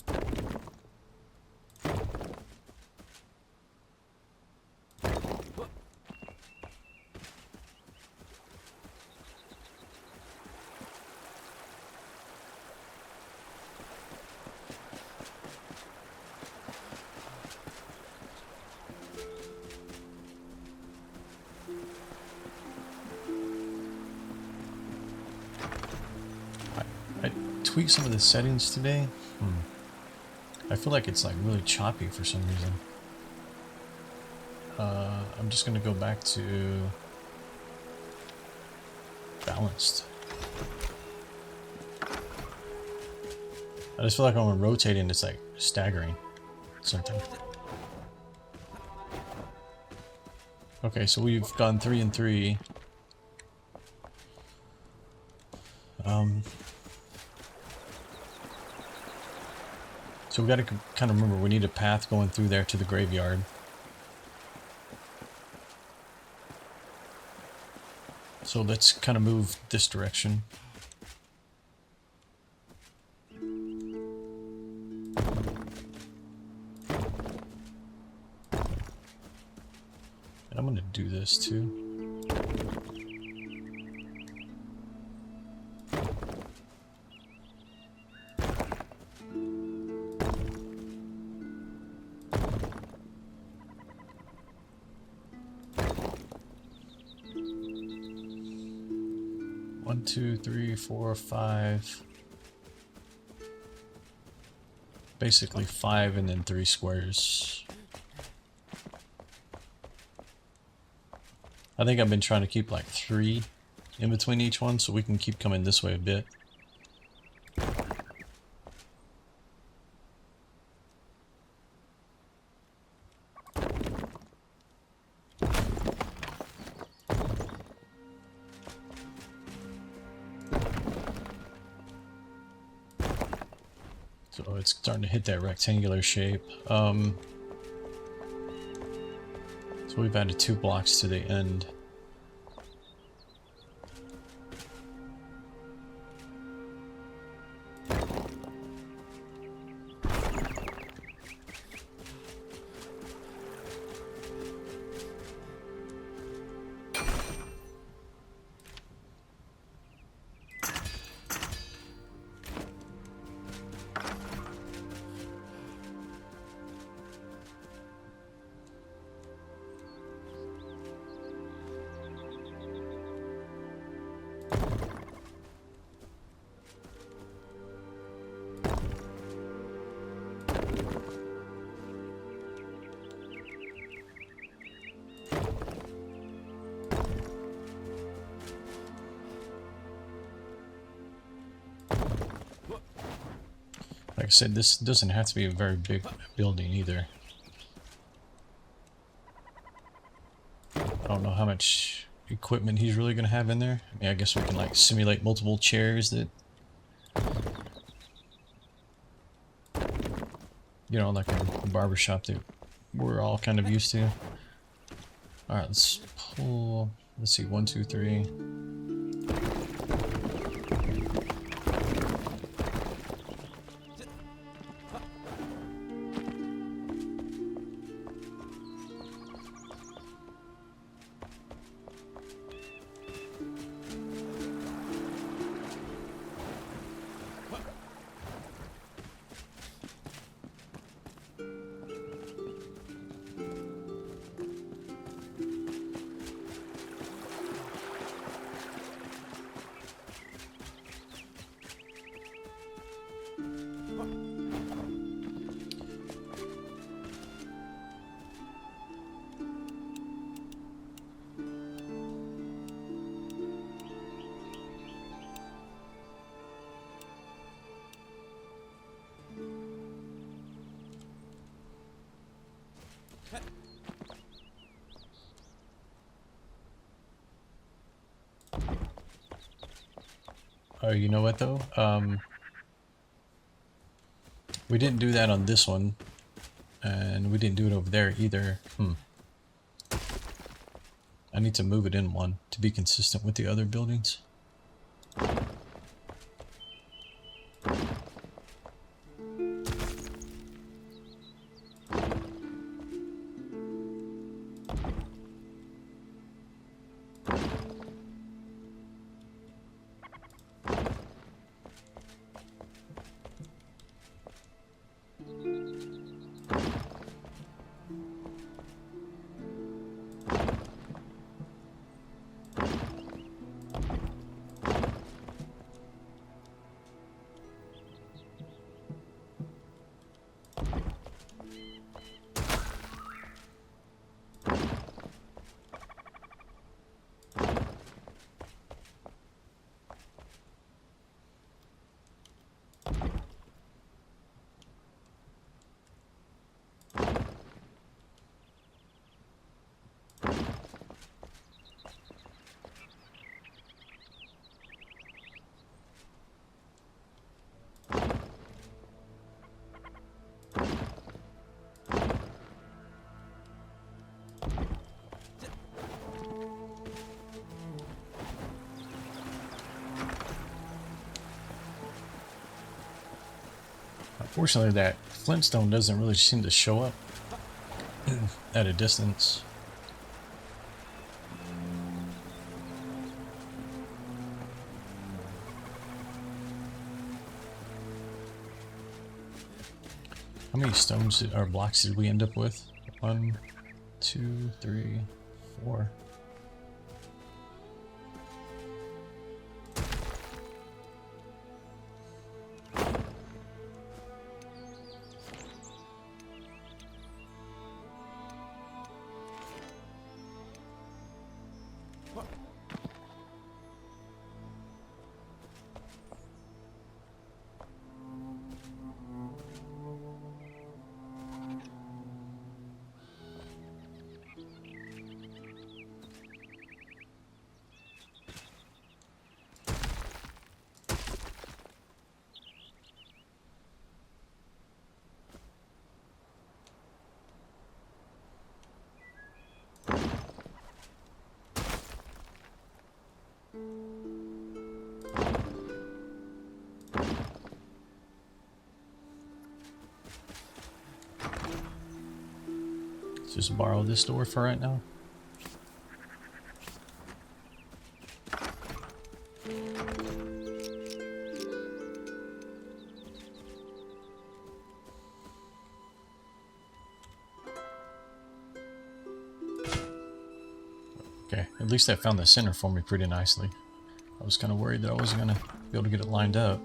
I tweaked some of the settings today. I feel like it's like really choppy for some reason. I'm just gonna go back to balanced. I just feel like when I'm rotating, it's like staggering something. Okay, so we've gone 3 and 3. So we got to kind of remember we need a path going through there to the graveyard. So let's kind of move this direction. And I'm going to do this too. One, two, three, four, 5. Basically 5 and then 3 squares. I think I've been trying to keep like 3 in between each one so we can keep coming this way a bit. So it's starting to hit that rectangular shape. So we've added 2 blocks to the end. Like I said, this doesn't have to be a very big building either. I don't know how much equipment he's really going to have in there. I mean, I guess we can like simulate multiple chairs that, you know, like a barbershop that we're all kind of used to. Alright, let's pull, let's see, 1, 2, 3. Oh, you know what though? We didn't do that on this one, and we didn't do it over there either. I need to move it in one to be consistent with the other buildings. Unfortunately, that flintstone doesn't really seem to show up at a distance. How many stones or blocks did we end up with? 1, 2, 3, 4. Let's just borrow this door for right now. Okay, at least I found the center for me pretty nicely. I was kind of worried that I wasn't going to be able to get it lined up.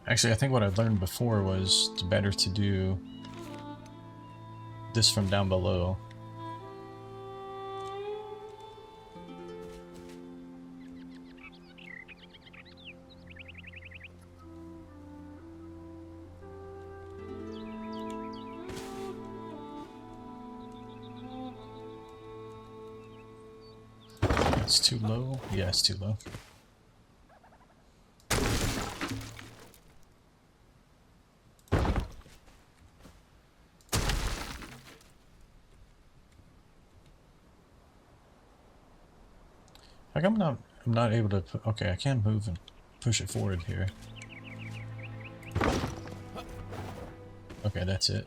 Actually, I think what I learned before was it's better to do this from down below. It's too low? Yeah, it's too low. How come I'm not able to okay, I can move and push it forward here. Okay, that's it.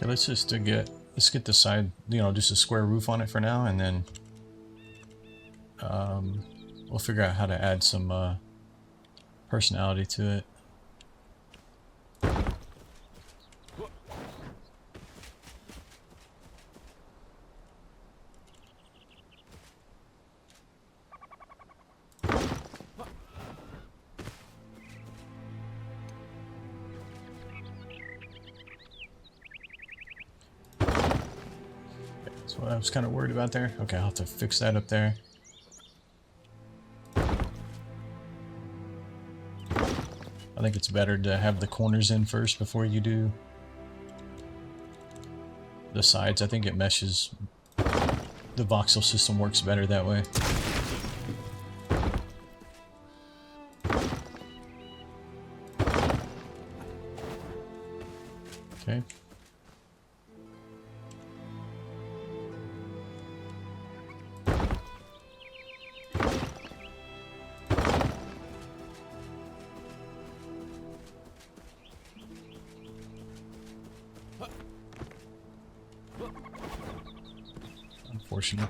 Okay, let's just let's get the side, just a square roof on it for now, and then we'll figure out how to add some personality to it. That's what I was kind of worried about there. Okay, I'll have to fix that up there. I think it's better to have the corners in first before you do the sides. I think it meshes. The voxel system works better that way. Okay. Unfortunate.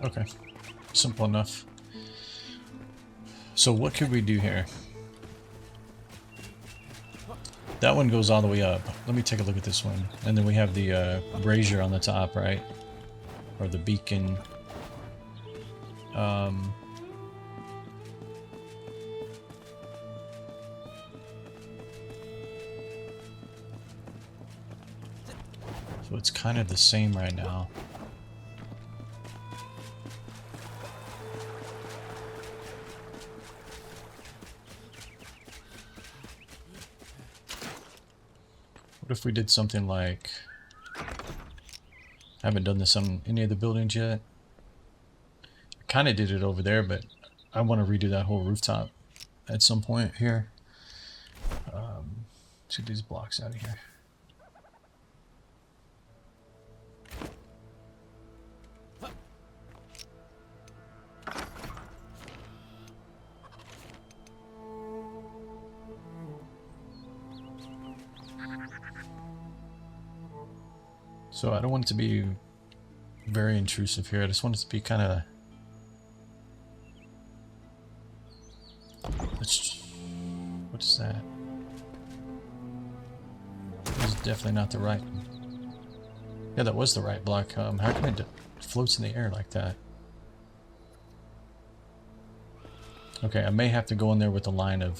Okay, simple enough. So what could we do here? That one goes all the way up. Let me take a look at this one. And then we have the brazier on the top, right? Or the beacon. So it's kind of the same right now. What if we did something like... I haven't done this on any of the buildings yet. I kind of did it over there, but I want to redo that whole rooftop at some point here. Let's get these blocks out of here. So I don't want it to be very intrusive here. I just want it to be kind of... What is that? This is definitely not the right... Yeah, that was the right block. How come it floats in the air like that? Okay, I may have to go in there with the line of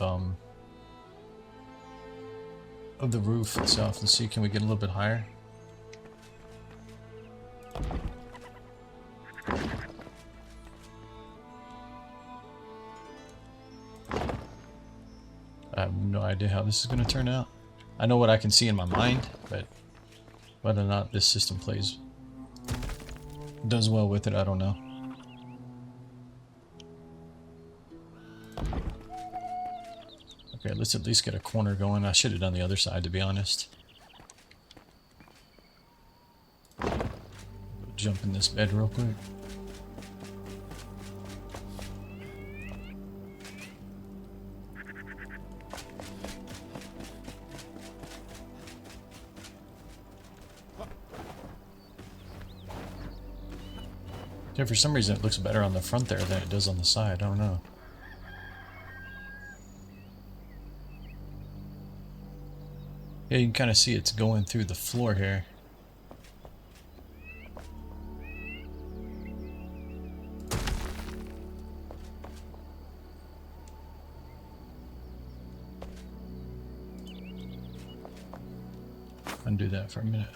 the roof itself. Let's see, can we get a little bit higher? I have no idea how this is going to turn out. I know what I can see in my mind, but whether or not this system does well with it, I don't know. Okay, let's at least get a corner going. I should have done the other side, to be honest. Jump in this bed real quick. Yeah, for some reason it looks better on the front there than it does on the side. I don't know. Yeah, you can kind of see it's going through the floor here. Undo that for a minute.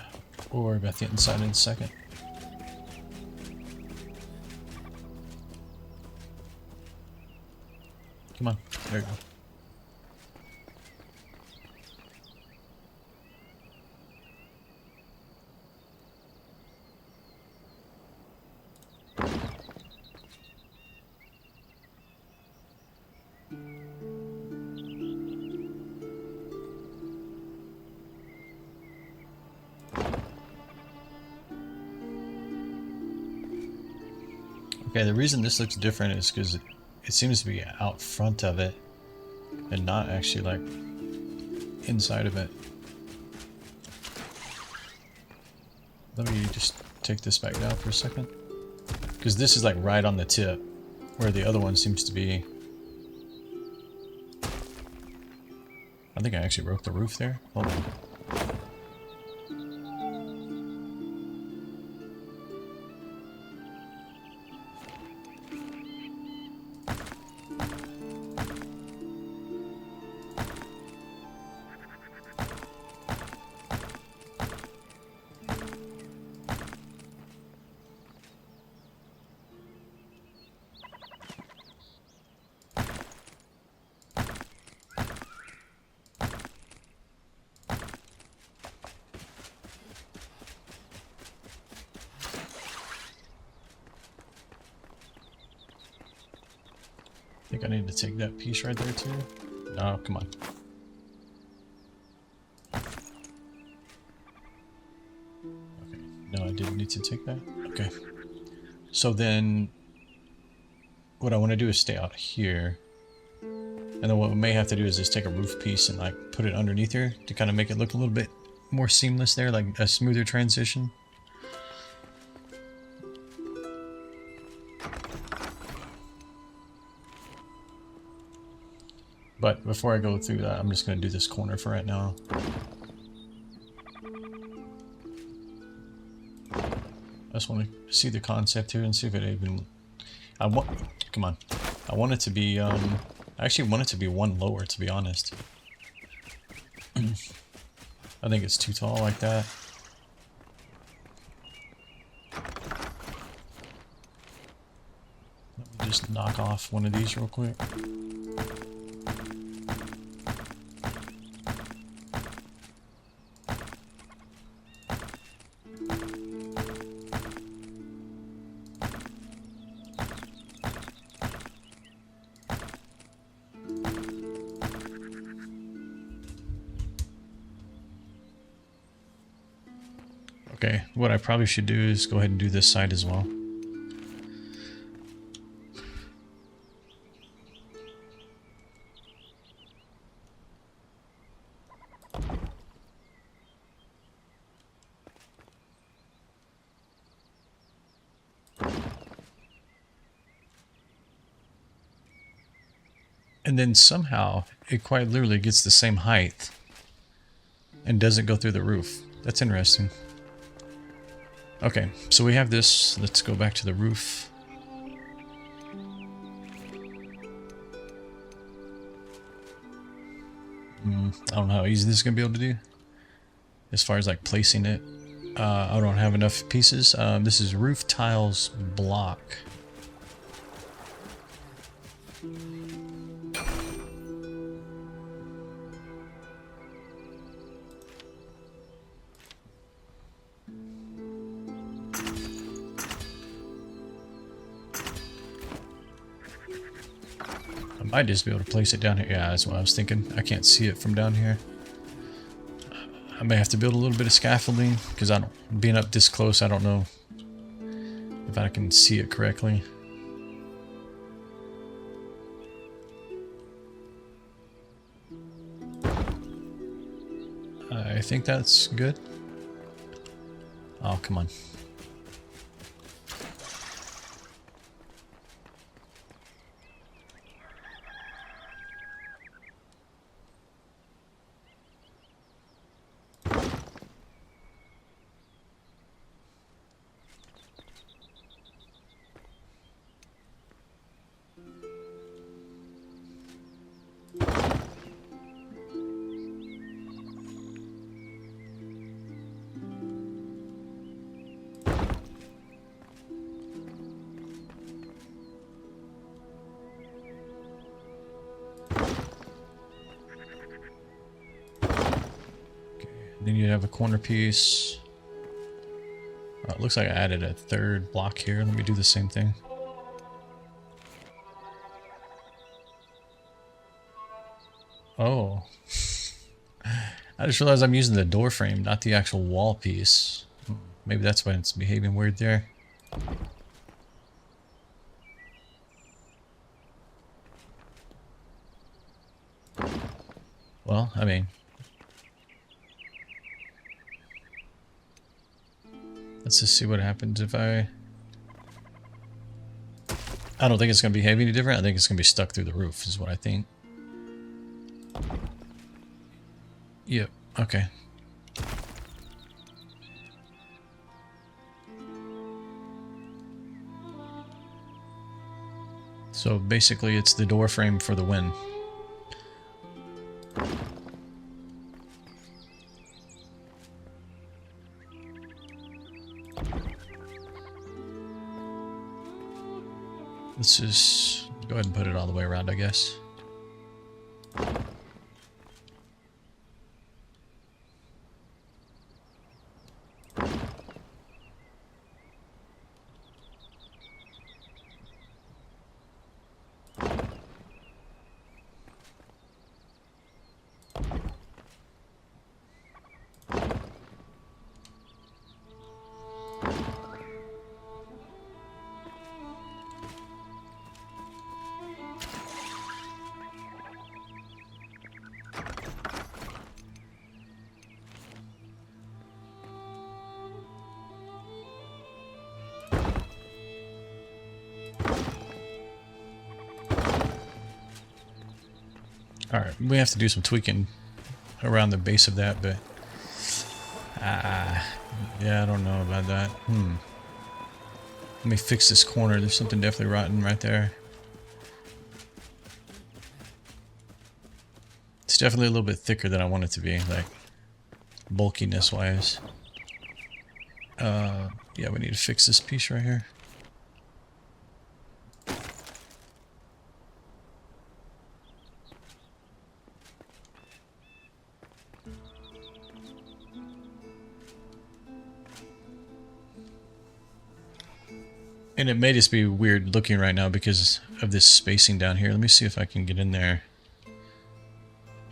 We'll worry about the inside in a second. Come on, there you go. Okay, the reason this looks different is because it seems to be out front of it and not actually like inside of it. Let me just take this back down for a second, because this is like right on the tip where the other one seems to be. I think I actually broke the roof there. Hold on. I think I need to take that piece right there too. No, come on. Okay, no, I didn't need to take that. Okay. So then, what I want to do is stay out here. And then what we may have to do is just take a roof piece and like put it underneath here to kind of make it look a little bit more seamless there, like a smoother transition. But before I go through that, I'm just going to do this corner for right now. I just want to see the concept here and see if it even... Come on. I want it to be, I actually want it to be one lower, to be honest. I think it's too tall like that. Let me just knock off one of these real quick. Okay, what I probably should do is go ahead and do this side as well. And then somehow it quite literally gets the same height and doesn't go through the roof. That's interesting. Okay, so we have this. Let's go back to the roof. I don't know how easy this is going to be able to do. As far as like placing it. I don't have enough pieces. This is roof tiles block. I might just be able to place it down here. Yeah, that's what I was thinking. I can't see it from down here. I may have to build a little bit of scaffolding because being up this close, I don't know if I can see it correctly. I think that's good. Oh, come on. Then you have a corner piece. Oh, it looks like I added a third block here. Let me do the same thing. Oh. I just realized I'm using the door frame, not the actual wall piece. Maybe that's why it's behaving weird there. Well, I mean... let's just see what happens if I don't think it's going to behave any different. I think it's going to be stuck through the roof is what I think. Yep, okay. So basically it's the door frame for the win. Let's just go ahead and put it all the way around, I guess. Alright, we have to do some tweaking around the base of that, but yeah, I don't know about that. Let me fix this corner. There's something definitely rotten right there. It's definitely a little bit thicker than I want it to be, like bulkiness wise. Yeah, we need to fix this piece right here. And it may just be weird looking right now because of this spacing down here. Let me see if I can get in there.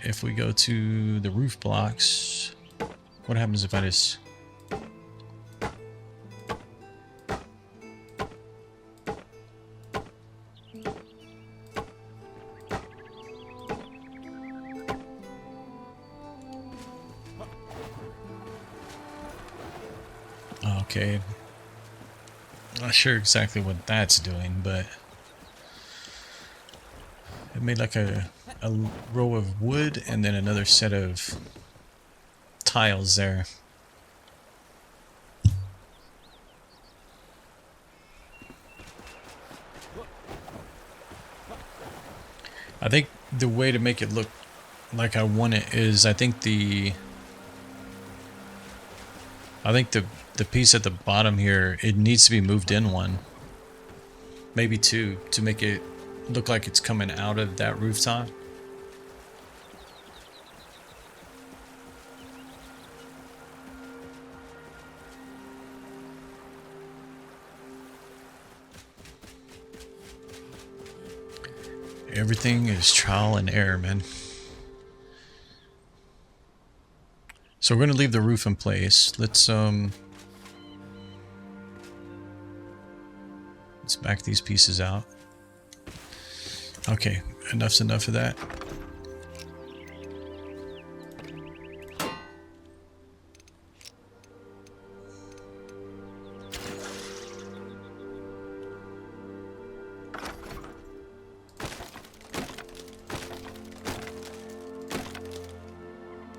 If we go to the roof blocks, what happens if I just... Okay. Not sure exactly what that's doing, but it made like a row of wood and then another set of tiles there. I think the way to make it look like I want it is I think the piece at the bottom here, it needs to be moved in one, maybe two, to make it look like it's coming out of that rooftop. Everything is trial and error, man. So we're going to leave the roof in place. Let's back these pieces out. Okay, enough's enough of that.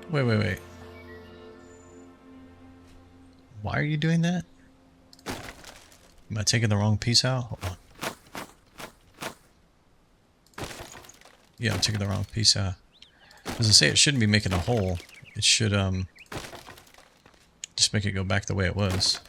Wait. Why are you doing that? Am I taking the wrong piece out? Hold on. Yeah, I'm taking the wrong piece out. As I say, it shouldn't be making a hole. It should just make it go back the way it was.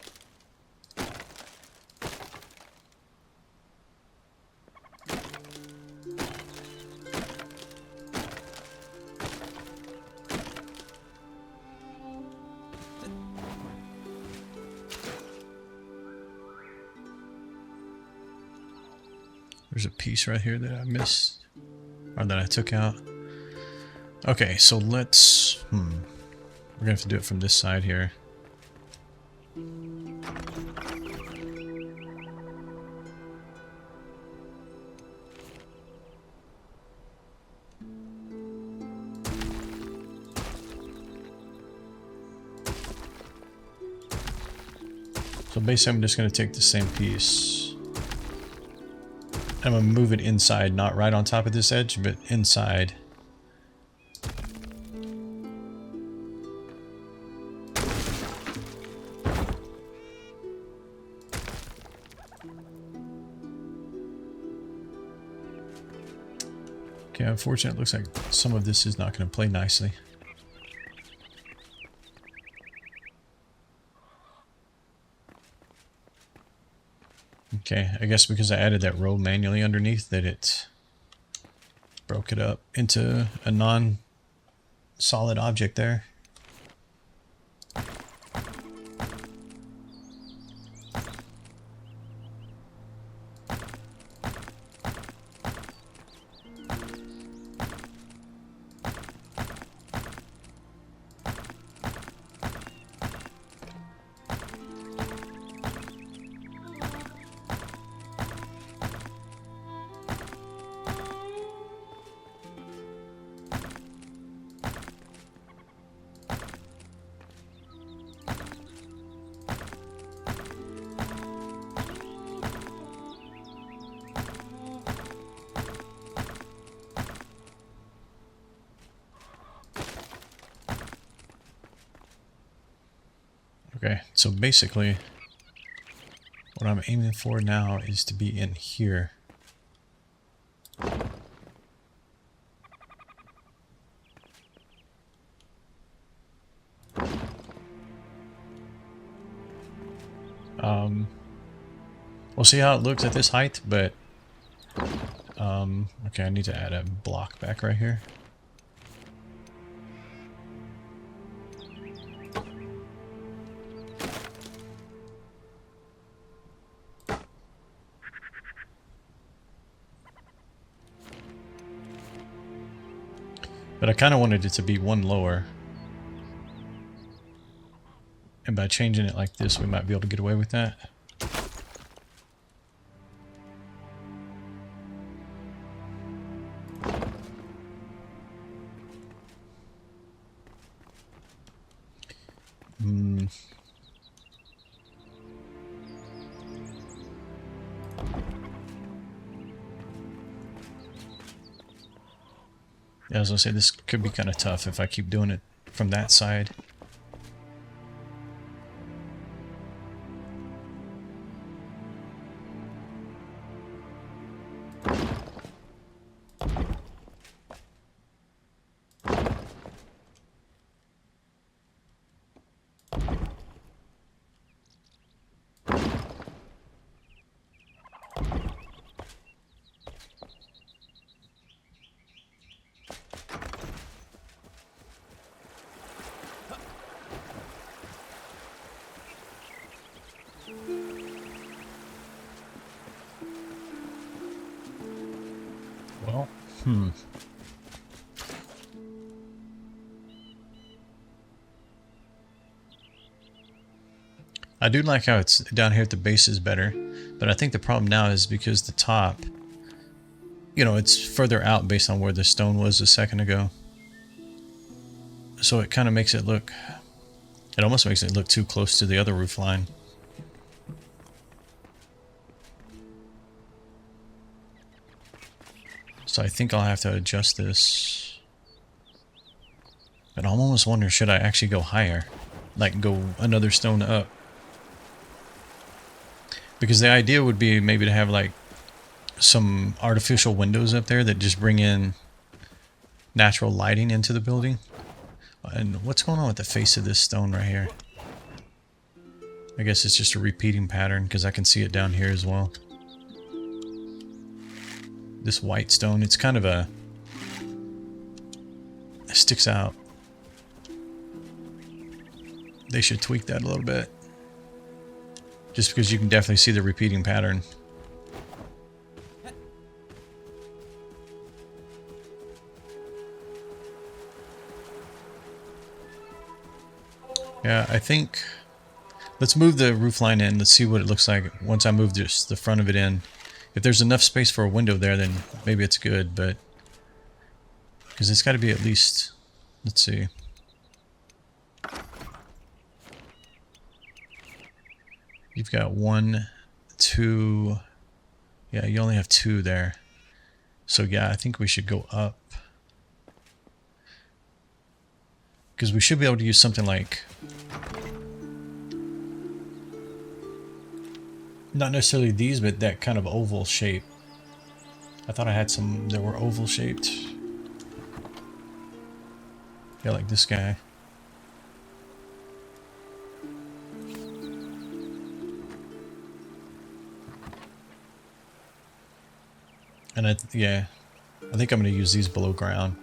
There's a piece right here that I missed, or that I took out. Okay, so let's, we're gonna have to do it from this side here. So basically I'm just gonna take the same piece. I'm gonna move it inside, not right on top of this edge, but inside. Okay, unfortunately, it looks like some of this is not going to play nicely. Okay, I guess because I added that row manually underneath that it broke it up into a non-solid object there. Okay, so basically what I'm aiming for now is to be in here. We'll see how it looks at this height, but okay, I need to add a block back right here. But I kind of wanted it to be one lower. And by changing it like this, we might be able to get away with that. Yeah, I was gonna say this could be kind of tough if I keep doing it from that side. Well, I do like how it's down here at the base is better, but I think the problem now is because the top, you know, it's further out based on where the stone was a second ago. So it kind of makes it look, it almost makes it look too close to the other roof line. So I think I'll have to adjust this. But I'm almost wondering, should I actually go higher? Like go another stone up? Because the idea would be maybe to have like some artificial windows up there that just bring in natural lighting into the building. And what's going on with the face of this stone right here? I guess it's just a repeating pattern because I can see it down here as well. This white stone, it's kind of it sticks out. They should tweak that a little bit. Just because you can definitely see the repeating pattern. Yeah, I think let's move the roof line in. Let's see what it looks like once I move just the front of it in. If there's enough space for a window there, then maybe it's good, but because it's got to be at least, let's see. You've got 1, 2, yeah, you only have 2 there. So yeah, I think we should go up. Because we should be able to use something like, not necessarily these, but that kind of oval shape. I thought I had some that were oval shaped. Yeah, like this guy. And I think I'm going to use these below ground.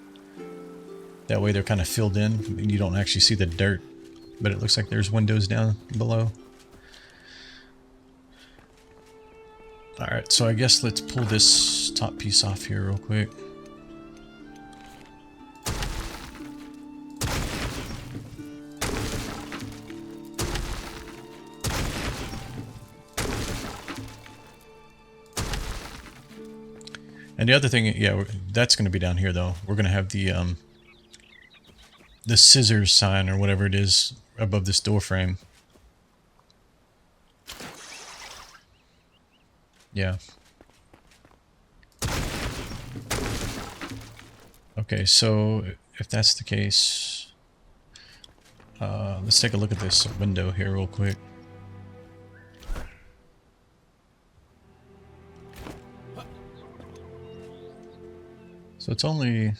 That way they're kind of filled in and you don't actually see the dirt. But it looks like there's windows down below. Alright, so I guess let's pull this top piece off here real quick. And the other thing, yeah, that's going to be down here though. We're going to have the scissors sign or whatever it is above this door frame. Yeah. Okay, so if that's the case, Let's take a look at this window here real quick. So it's only...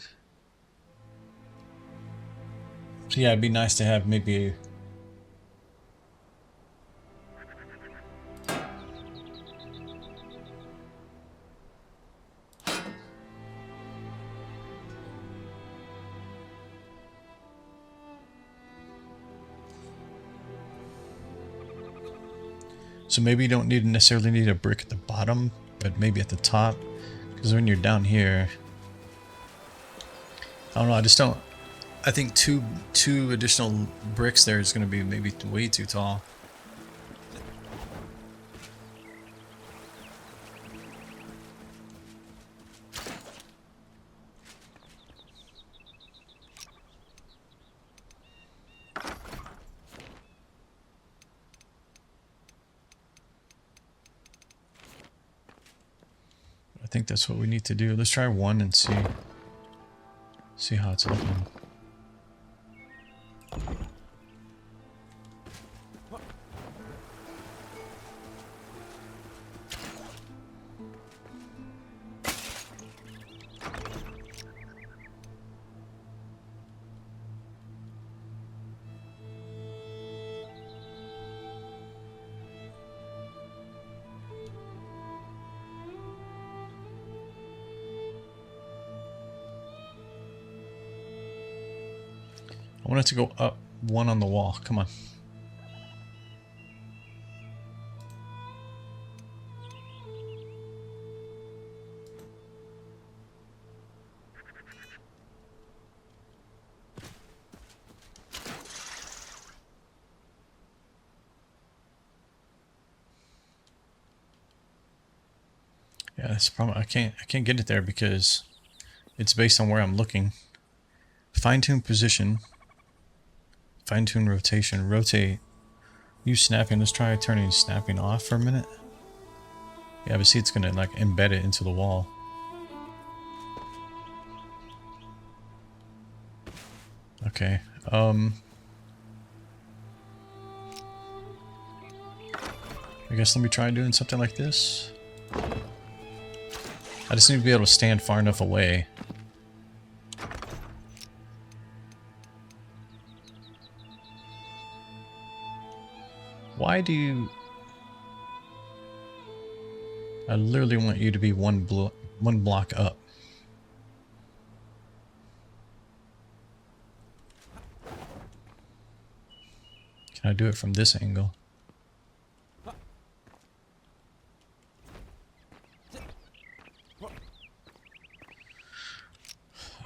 So yeah, it'd be nice to have maybe... So maybe you don't necessarily need a brick at the bottom, but maybe at the top. Because when you're down here... I don't know, I just don't... I think two additional bricks there is going to be maybe way too tall. I think that's what we need to do. Let's try one and see how it's looking. I want it to go up one on the wall. Come on. Yeah, that's probably I can't get it there because it's based on where I'm looking. Fine-tune position. Fine-tune rotation. Rotate. Use snapping. Let's try turning snapping off for a minute. Yeah, but see, it's gonna like embed it into the wall. Okay. I guess let me try doing something like this. I just need to be able to stand far enough away. Why do you... I literally want you to be one block up. Can I do it from this angle?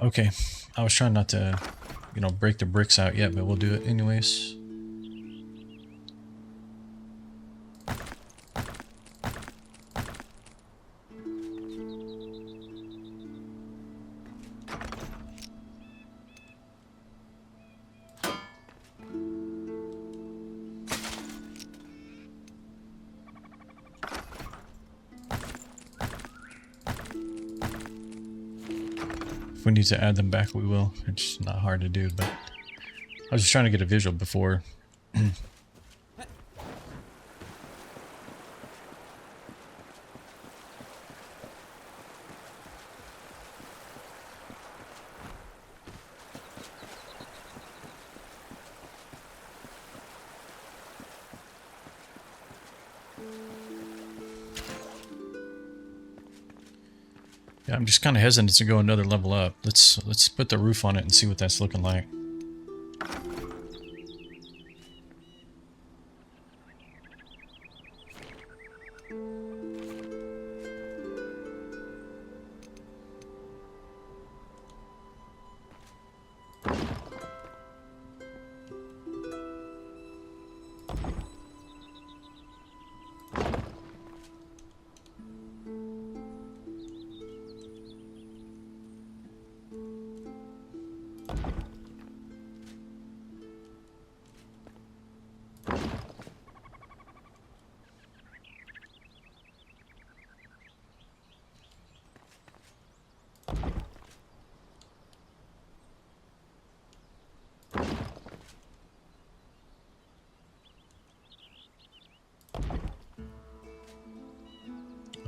Okay, I was trying not to, you know, break the bricks out yet, but we'll do it anyways. If we need to add them back, we will. It's not hard to do, but I was just trying to get a visual before. Yeah, I'm just kind of hesitant to go another level up. Let's put the roof on it and see what that's looking like.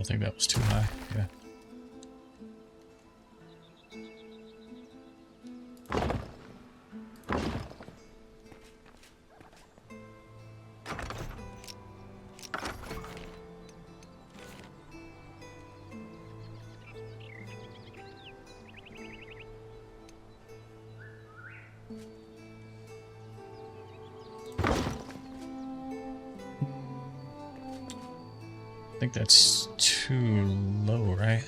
I think that was too high. Yeah. I think that's too low, right?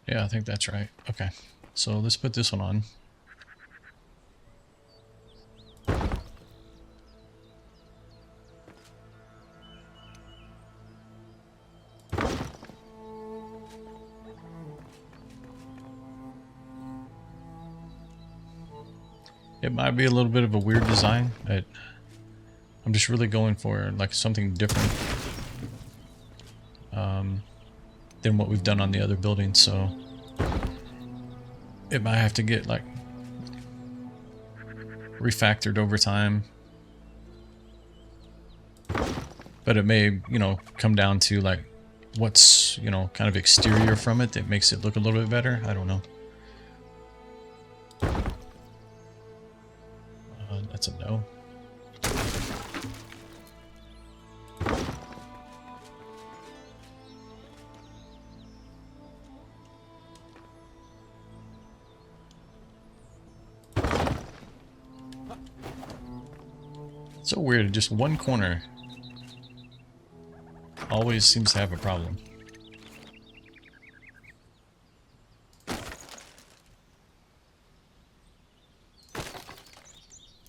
Yeah, I think that's right. Okay, so let's put this one on. It might be a little bit of a weird design, but I'm just really going for like something different than what we've done on the other buildings, so it might have to get like refactored over time. But it may, you know, come down to like what's, you know, kind of exterior from it that makes it look a little bit better. I don't know. That's a no. So weird, just one corner always seems to have a problem.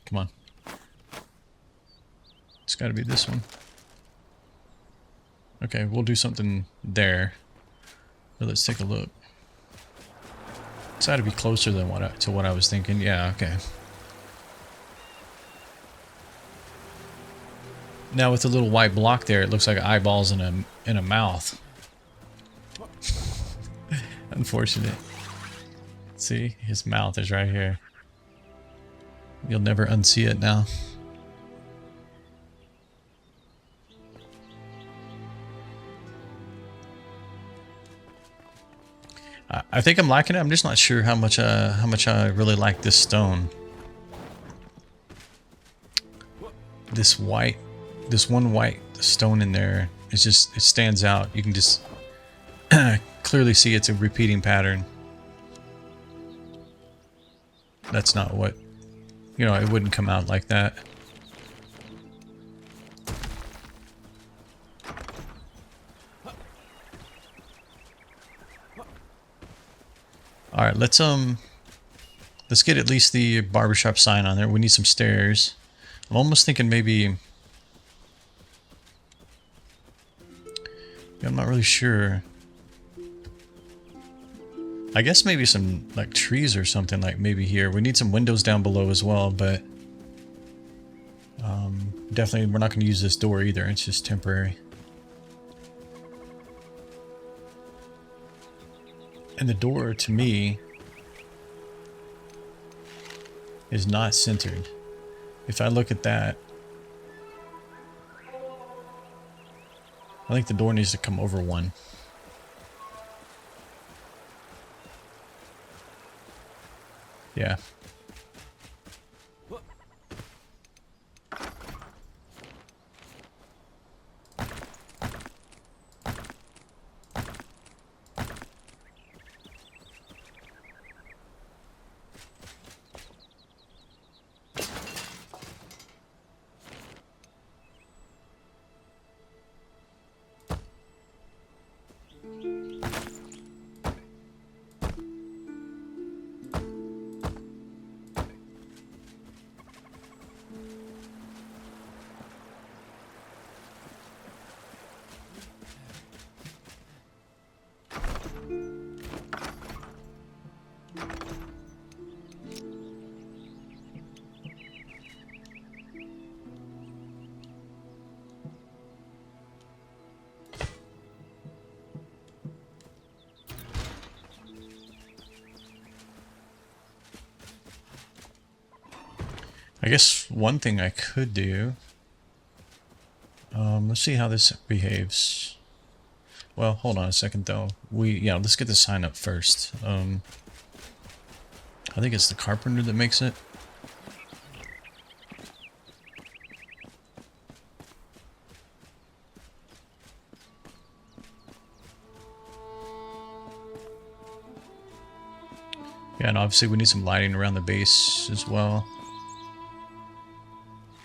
Come on. It's got to be this one. Okay, we'll do something there. But let's take a look. It's got to be closer than what I was thinking. Yeah, okay. Now with the little white block there, it looks like eyeballs in a mouth. Unfortunate. See, his mouth is right here. You'll never unsee it now. I think I'm liking it. I'm just not sure how much I really like this stone. This one white stone in there, it stands out. You can just clearly see it's a repeating pattern. That's not what, you know, it wouldn't come out like that. All right, let's get at least the barbershop sign on there. We need some stairs. I'm almost thinking maybe, I'm not really sure. I guess maybe some like trees or something, like maybe here. We need some windows down below as well, but definitely we're not going to use this door either. It's just temporary. And the door, to me, is not centered. If I look at that, I think the door needs to come over one. Yeah. I guess one thing I could do. Let's see how this behaves. Well, hold on a second though. Let's get the sign up first. I think it's the carpenter that makes it. Yeah, and obviously we need some lighting around the base as well.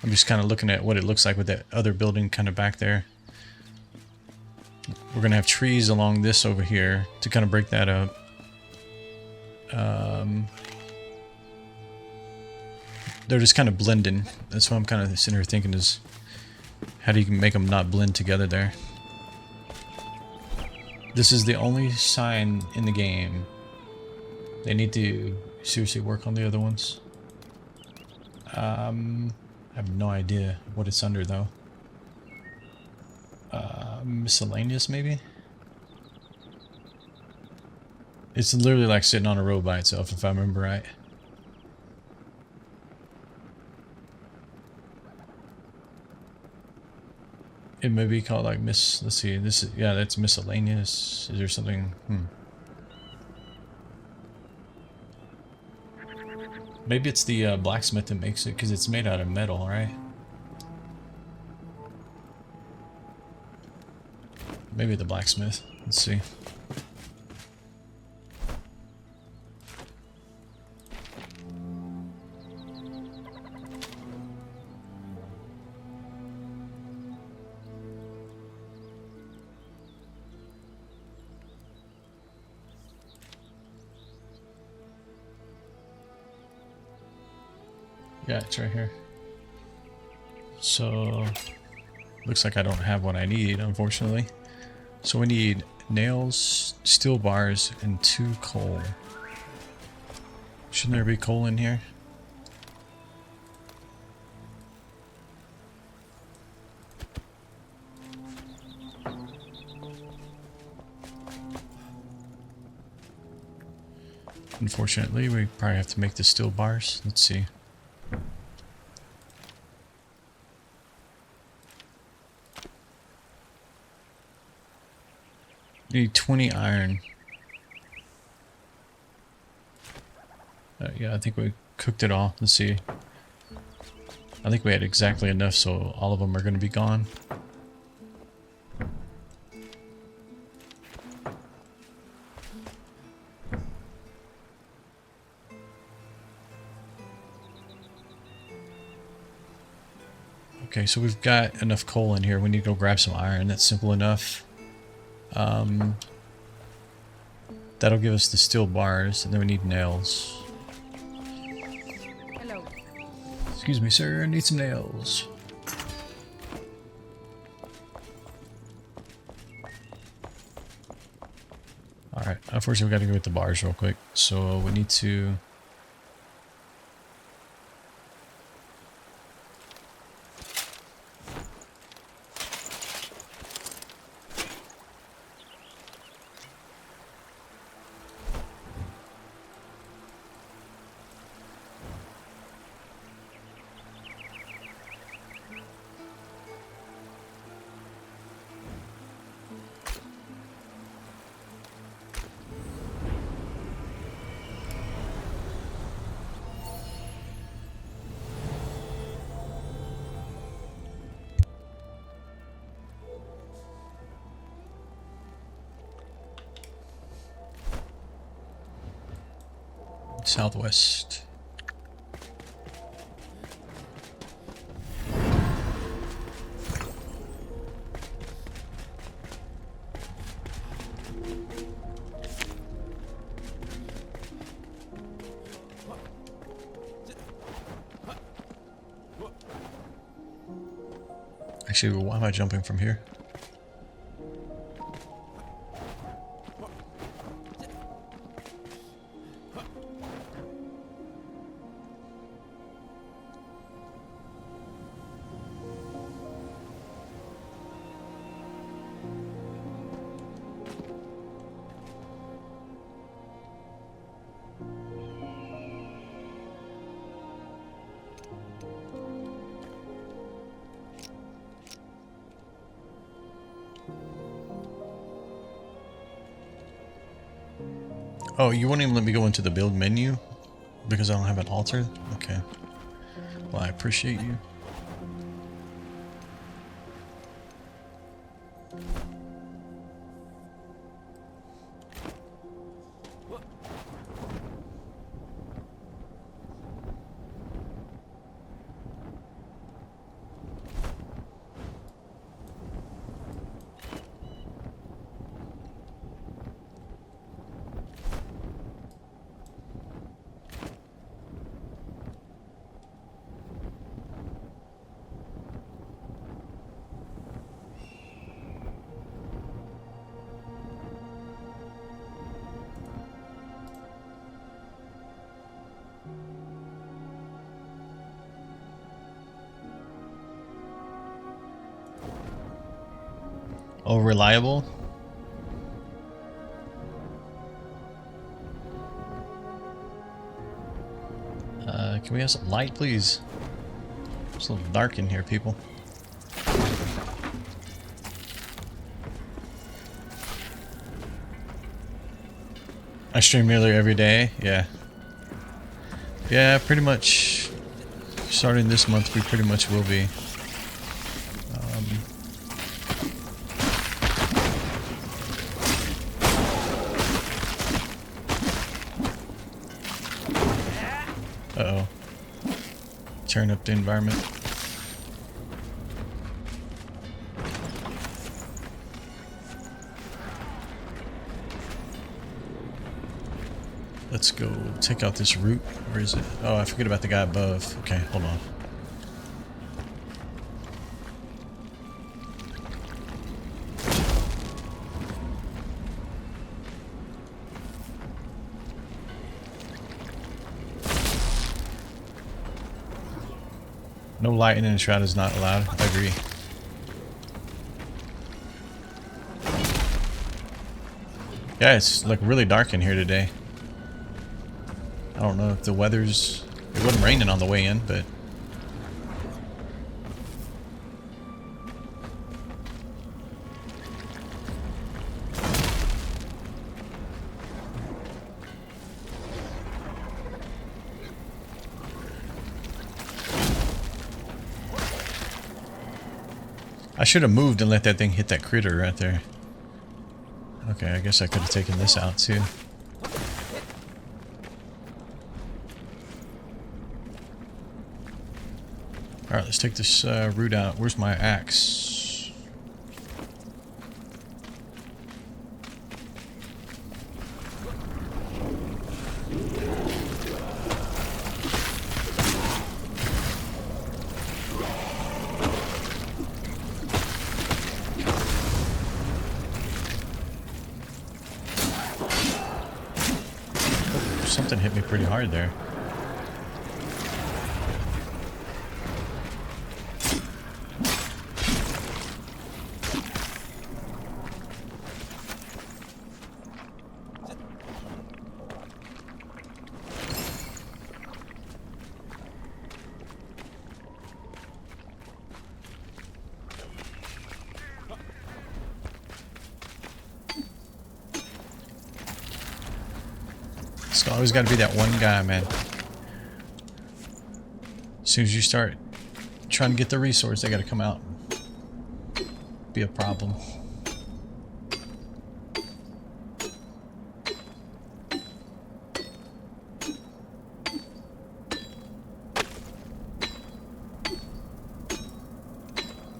I'm just kind of looking at what it looks like with that other building kind of back there. We're going to have trees along this over here to kind of break that up. They're just kind of blending. That's what I'm kind of sitting here thinking is, how do you make them not blend together there? This is the only sign in the game. They need to seriously work on the other ones. I have no idea what it's under though. Miscellaneous maybe? It's literally like sitting on a row by itself if I remember right. It may be called like let's see, this is, yeah, that's miscellaneous. Is there something, Maybe it's the blacksmith that makes it, because it's made out of metal, right? Maybe the blacksmith. Let's see. Yeah, it's right here. So, looks like I don't have what I need, unfortunately. So we need nails, steel bars, and 2 coal. Shouldn't there be coal in here? Unfortunately, we probably have to make the steel bars. Let's see. Need 20 iron. Yeah, I think we cooked it all. Let's see. I think we had exactly enough, so all of them are going to be gone. Okay, so we've got enough coal in here. We need to go grab some iron. That's simple enough. That'll give us the steel bars, and then we need nails. Hello. Excuse me, sir. I need some nails. Alright, unfortunately we gotta go with the bars real quick. So we need to... Southwest. Actually, why am I jumping from here? Oh, you won't even let me go into the build menu because I don't have an altar? Okay. Well, I appreciate you. Oh, reliable? Can we have some light, please? It's a little dark in here, people. I stream nearly every day. Yeah. Yeah, pretty much. Starting this month, we pretty much will be. Uh-oh. Turn up the environment. Let's go take out this root. Where is it? Oh, I forget about the guy above. Okay, hold on. No lighting in Enshrouded is not allowed. I agree. Yeah, it's like really dark in here today. I don't know if the weather's... It wasn't raining on the way in, but... I should have moved and let that thing hit that critter right there. Okay, I guess I could have taken this out too. Alright, let's take this root out. Where's my axe? Something hit me pretty hard there. It's always got to be that one guy, man. As soon as you start trying to get the resource, they got to come out. Be a problem.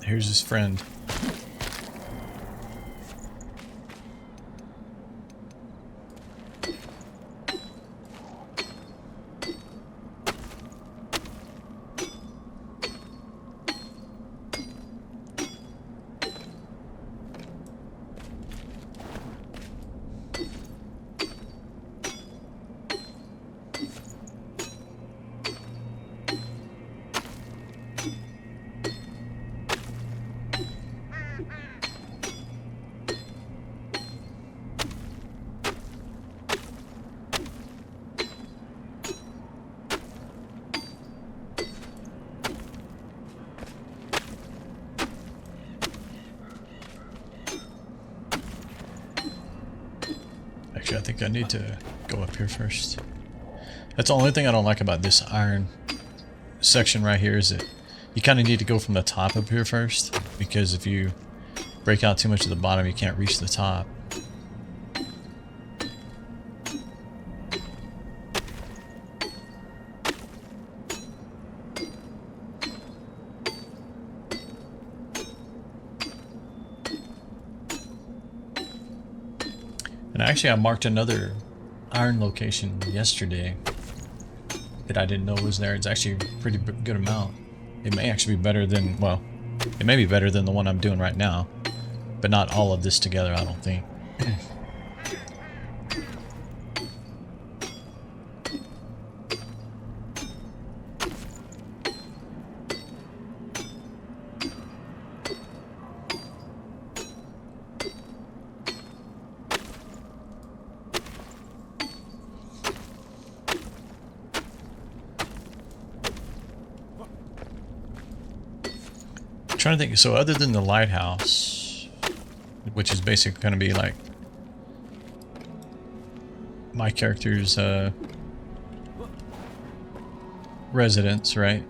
Here's his friend. Actually, I think I need to go up here first. That's the only thing I don't like about this iron section right here, is that you kind of need to go from the top up here first, because if you break out too much at the bottom, you can't reach the top. And actually I marked another iron location yesterday that I didn't know was there. It's actually a pretty good amount. It may actually be better than, well, it may be better than the one I'm doing right now, but not all of this together, I don't think. Trying to think. So other than the lighthouse, which is basically going to be like my character's residence, right?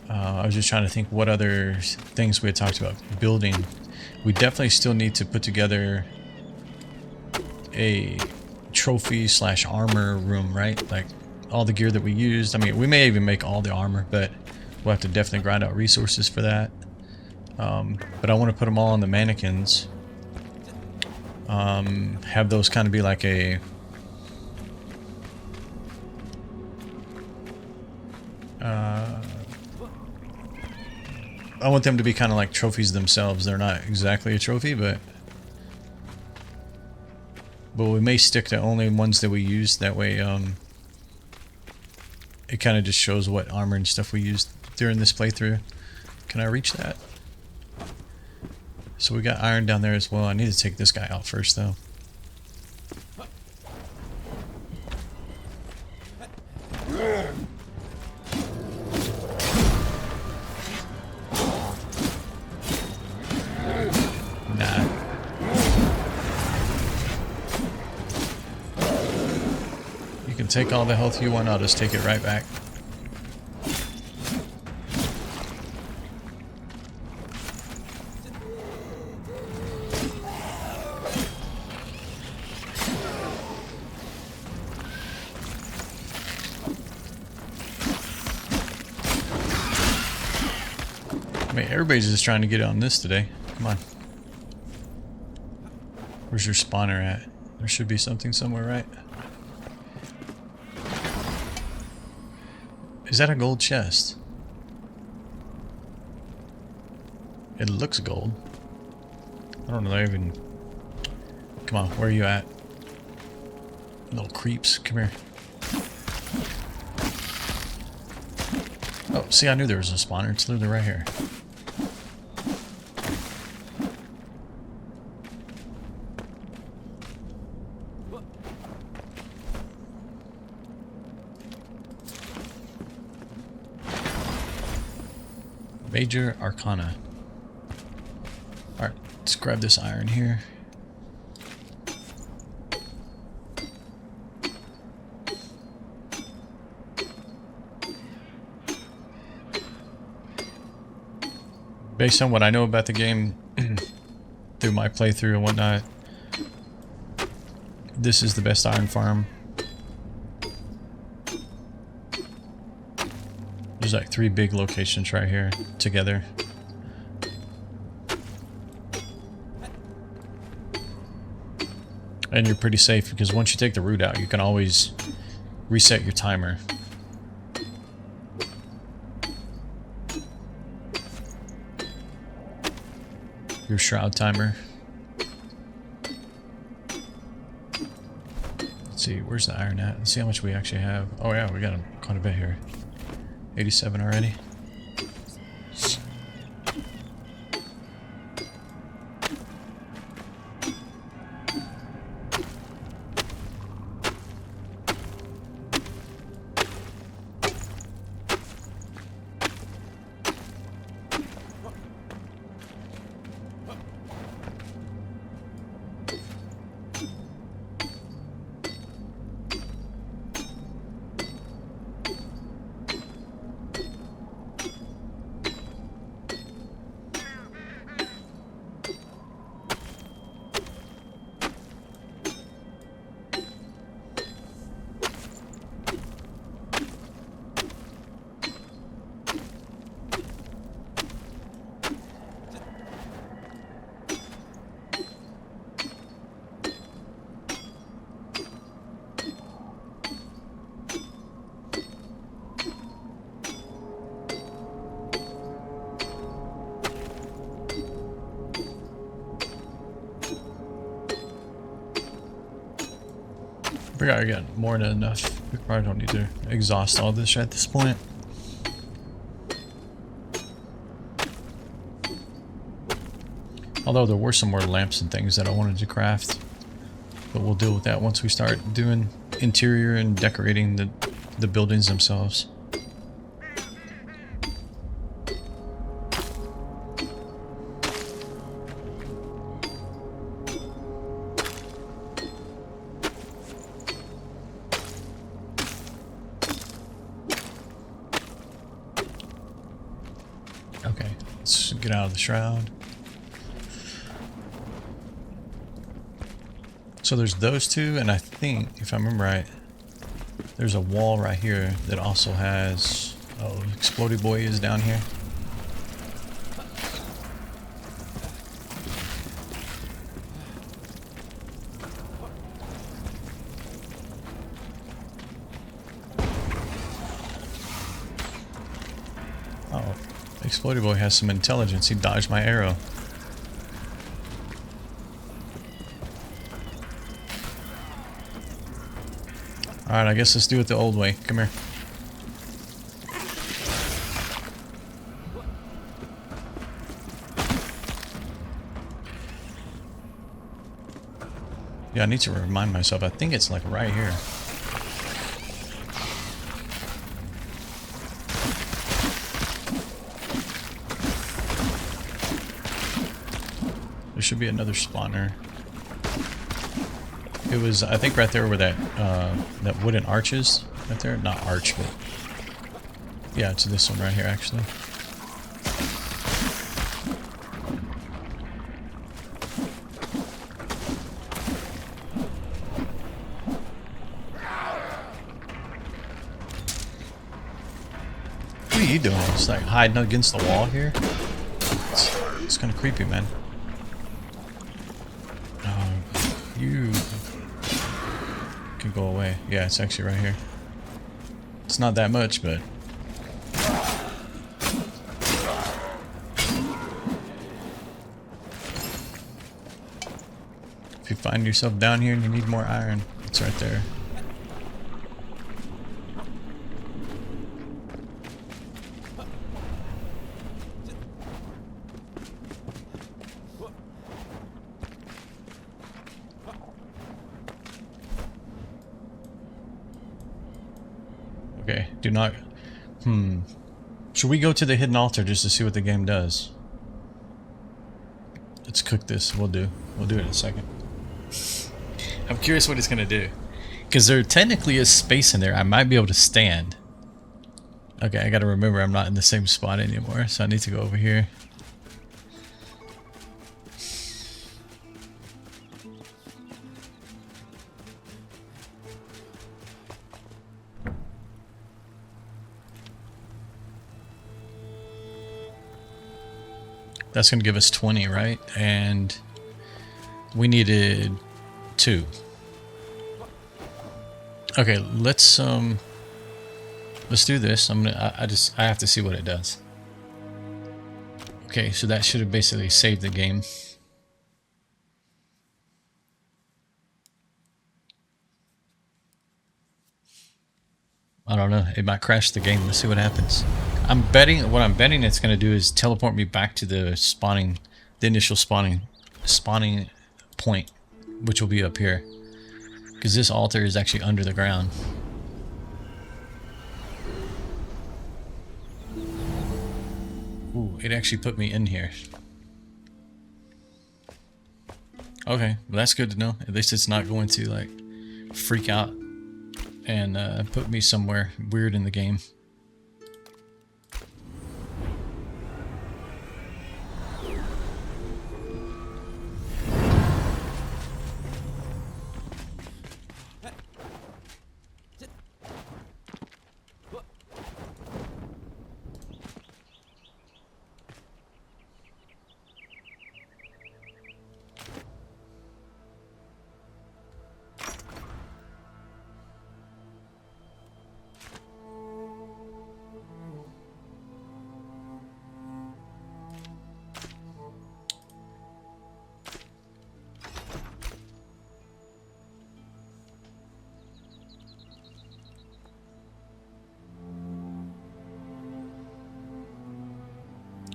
I was just trying to think what other things we had talked about building. We definitely still need to put together a trophy / armor room, right? Like all the gear that we used. I mean, we may even make all the armor, but we'll have to definitely grind out resources for that. But I want to put them all on the mannequins. Have those kind of be like a I want them to be kind of like trophies themselves. They're not exactly a trophy, but we may stick to only ones that we use. That way, it kind of just shows what armor and stuff we used during this playthrough. Can I reach that? So we got iron down there as well. I need to take this guy out first, though. Nah. You can take all the health you want. I'll just take it right back. I mean, everybody's just trying to get on this today. Come on. Where's your spawner at? There should be something somewhere, right? Is that a gold chest? It looks gold. I don't know even... Come on, where are you at? Little creeps, come here. Oh, see, I knew there was a spawner. It's literally right here. Major Arcana. Alright, let's grab this iron here. Based on what I know about the game through my playthrough and whatnot, this is the best iron farm. There's like 3 big locations right here together. And you're pretty safe because once you take the root out, you can always reset your timer. Your shroud timer. Let's see, where's the iron at? Let's see how much we actually have. Oh yeah, we got quite a bit here. 87 already. We gotta get more than enough. We probably don't need to exhaust all this at this point. Although there were some more lamps and things that I wanted to craft. But we'll deal with that once we start doing interior and decorating the buildings themselves. Okay, let's get out of the shroud. So there's those two, and I think, if I remember right, there's a wall right here that also has... Oh, Explodey Boy is down here. Oh, Explodey Boy has some intelligence. He dodged my arrow. Alright, I guess let's do it the old way. Come here. Yeah, I need to remind myself. I think it's like right here. There should be another spawner. It was, I think, right there where that wooden arch is. Right there? Not arch, but... Yeah, it's this one right here, actually. What are you doing? It's like hiding against the wall here? It's kind of creepy, man. You... can go away. Yeah, it's actually right here. It's not that much, but... If you find yourself down here and you need more iron, it's right there. Okay, do not... Should we go to the hidden altar just to see what the game does? Let's cook this. We'll do it in a second. I'm curious what it's gonna do. Because there technically is space in there. I might be able to stand. Okay, I gotta remember I'm not in the same spot anymore, so I need to go over here. That's going to give us 20, right? And we needed 2. Okay, let's do this. I have to see what it does. Okay, so that should have basically saved the game. I don't know. It might crash the game. Let's see what happens. What I'm betting it's going to do is teleport me back to the initial spawning point, which will be up here. Because this altar is actually under the ground. Ooh, it actually put me in here. Okay, well that's good to know. At least it's not going to like freak out and put me somewhere weird in the game.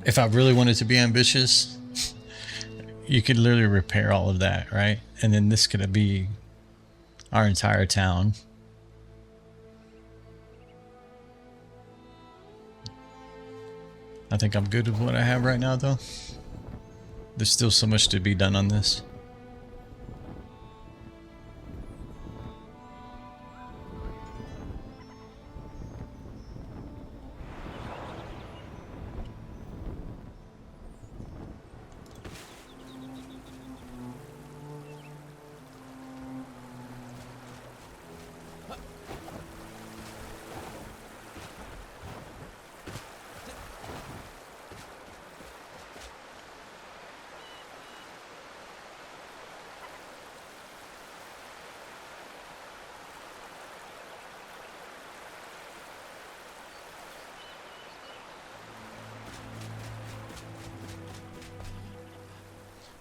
If I really wanted to be ambitious, you could literally repair all of that, right? And then this could be our entire town. I think I'm good with what I have right now, though. There's still so much to be done on this.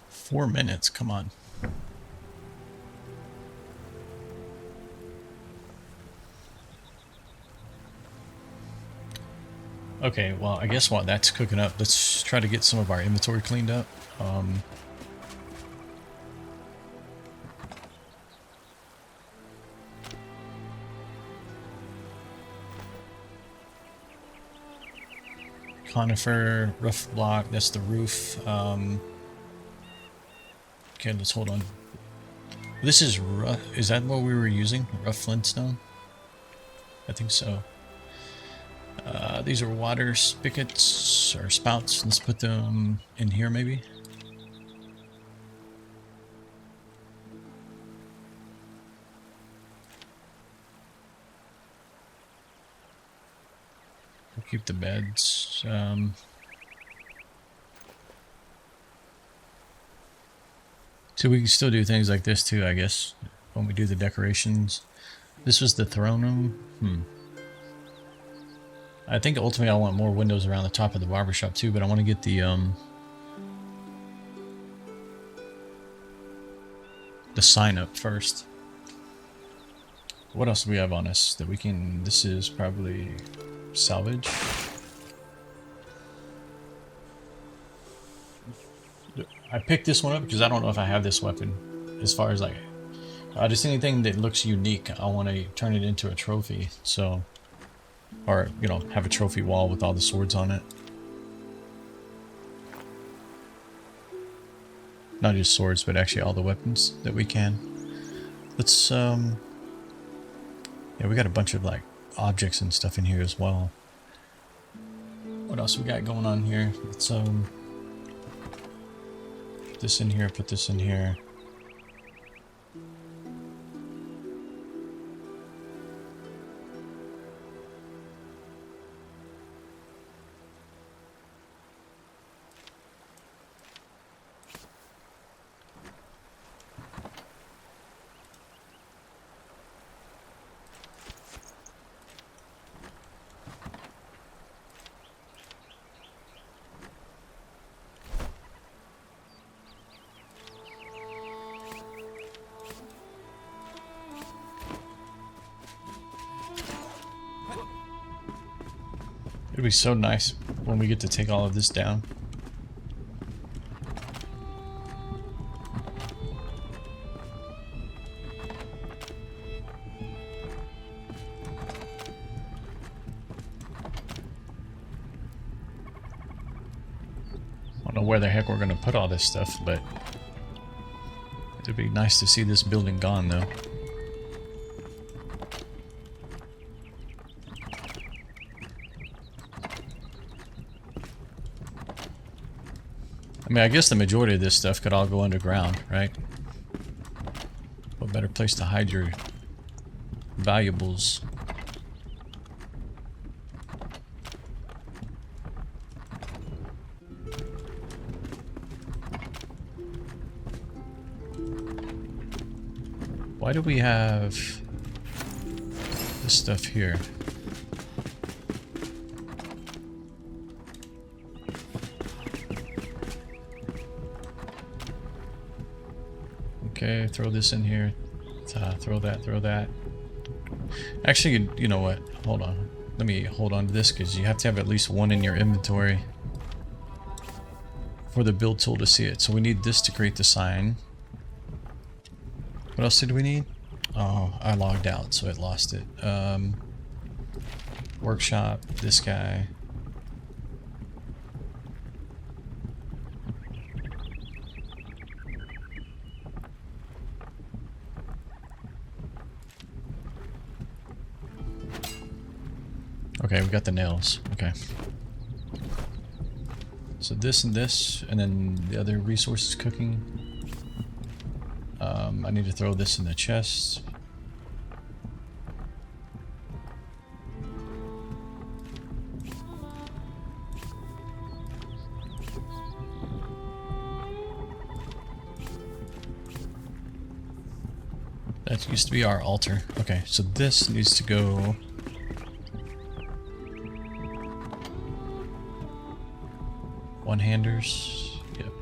Four minutes, come on. Okay, well, I guess while that's cooking up, let's try to get some of our inventory cleaned up. Conifer, rough block, that's the roof. Okay, let's hold on. This is rough. Is that what we were using? Rough flintstone? I think so. These are water spigots or spouts. Let's put them in here maybe. We'll keep the beds. So we can still do things like this too, I guess, when we do the decorations. This was the throne room. I think ultimately I want more windows around the top of the barbershop too, but I want to get the sign up first. What else do we have on us that we can... This is probably salvage. I picked this one up because I don't know if I have this weapon. As far as like, just anything that looks unique, I want to turn it into a trophy. So, or you know, have a trophy wall with all the swords on it. Not just swords, but actually all the weapons that we can. Let's yeah, we got a bunch of like objects and stuff in here as well. What else we got going on here? Let's put this in here, put this in here. It'd be so nice when we get to take all of this down. I don't know where the heck we're gonna put all this stuff, but it'd be nice to see this building gone though. I mean, I guess the majority of this stuff could all go underground, right? What better place to hide your valuables? Why do we have this stuff here? Okay, throw this in here. Throw that, throw that. Actually, you know what? Hold on. Let me hold on to this because you have to have at least one in your inventory. for the build tool to see it. So we need this to create the sign. What else did we need? Oh, I logged out, so it lost it. Workshop, this guy. Okay, we got the nails. Okay. So this and this, and then the other resources cooking. I need to throw this in the chest. That used to be our altar. Okay, so this needs to go... One-handers. Yep.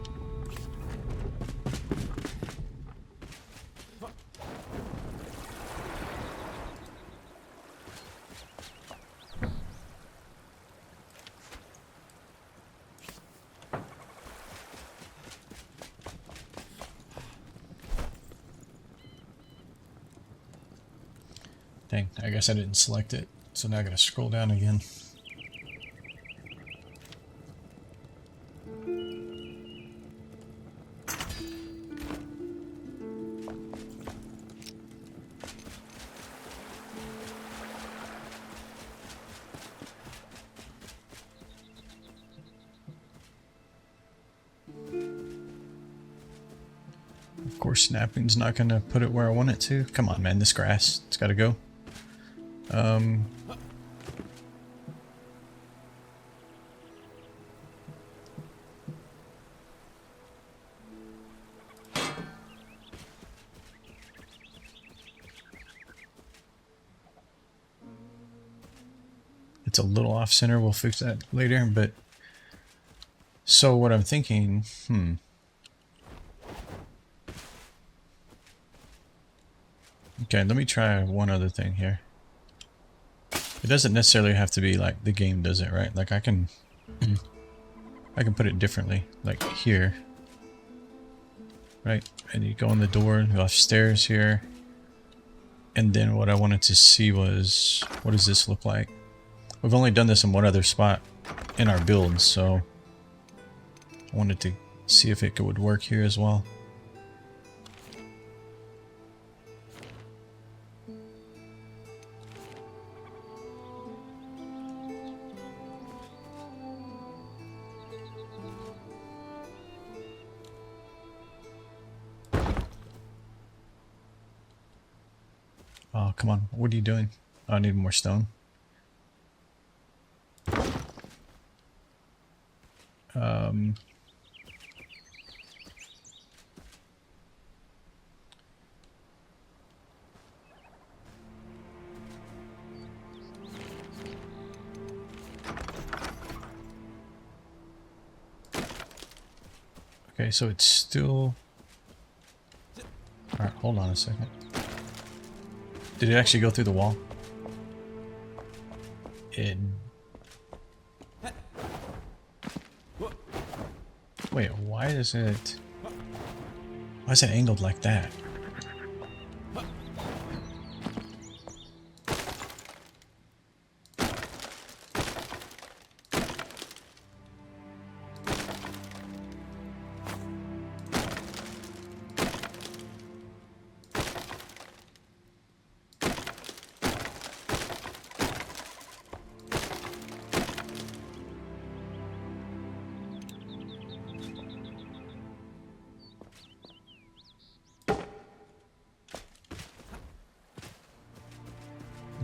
Dang, I guess I didn't select it, so now I gotta scroll down again. Of course, snapping's not gonna put it where I want it to. Come on, man, this grass, it's gotta go. It's a little off center, we'll fix that later, but so what I'm thinking, okay, let me try one other thing here. It doesn't necessarily have to be like the game does it, right? Like I can put it differently, like here, right? And you go in the door, go upstairs here. And then what I wanted to see was, what does this look like? We've only done this in one other spot in our build, so I wanted to see if it would work here as well. Oh, come on. What are you doing? Oh, I need more stone. Okay, so it's still... Alright, hold on a second. Did it actually go through the wall? Wait, why is it... Why is it angled like that?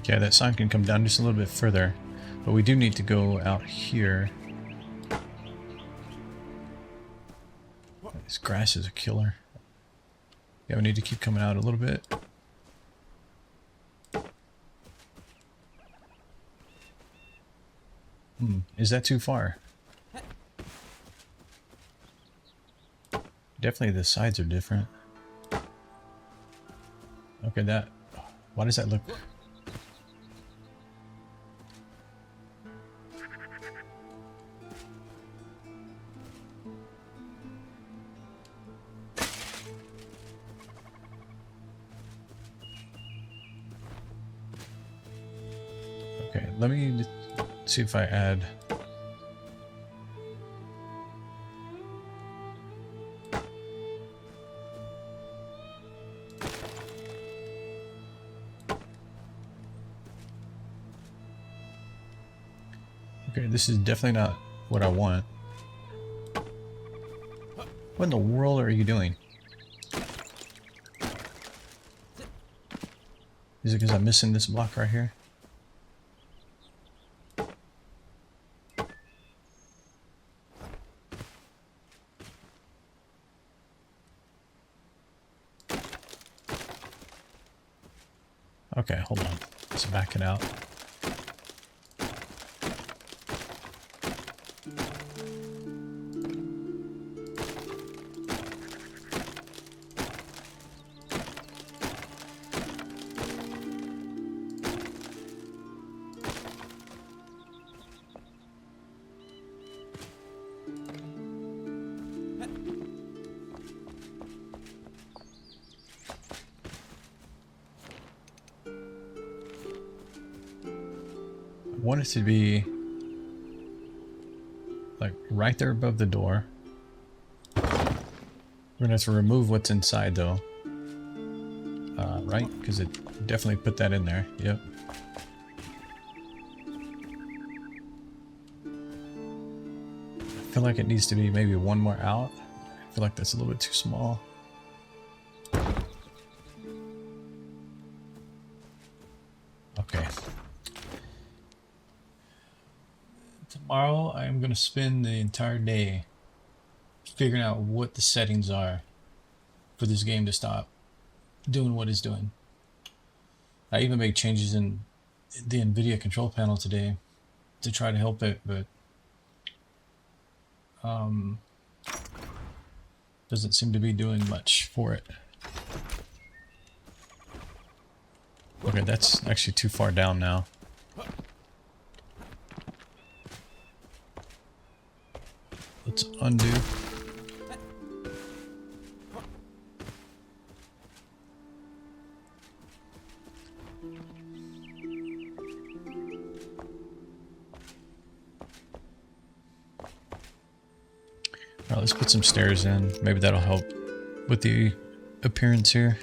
Okay, that sign can come down just a little bit further, but we do need to go out here. This grass is a killer. Yeah, we need to keep coming out a little bit. Is that too far? Definitely the sides are different. Okay, that... Why does that look... Okay, let me see if I add. Okay, this is definitely not what I want. What in the world are you doing? Is it because I'm missing this block right here? Okay, hold on. Let's back it out. I want it to be like right there above the door. We're gonna have to remove what's inside though. Right? Because it definitely put that in there. Yep. I feel like it needs to be maybe one more out. I feel like that's a little bit too small. Okay. Tomorrow I am going to spend the entire day figuring out what the settings are for this game to stop doing what it's doing. I even made changes in the NVIDIA control panel today to try to help it, but doesn't seem to be doing much for it. Okay, that's actually too far down now. Let's undo. Alright, let's put some stairs in. Maybe that'll help with the appearance here.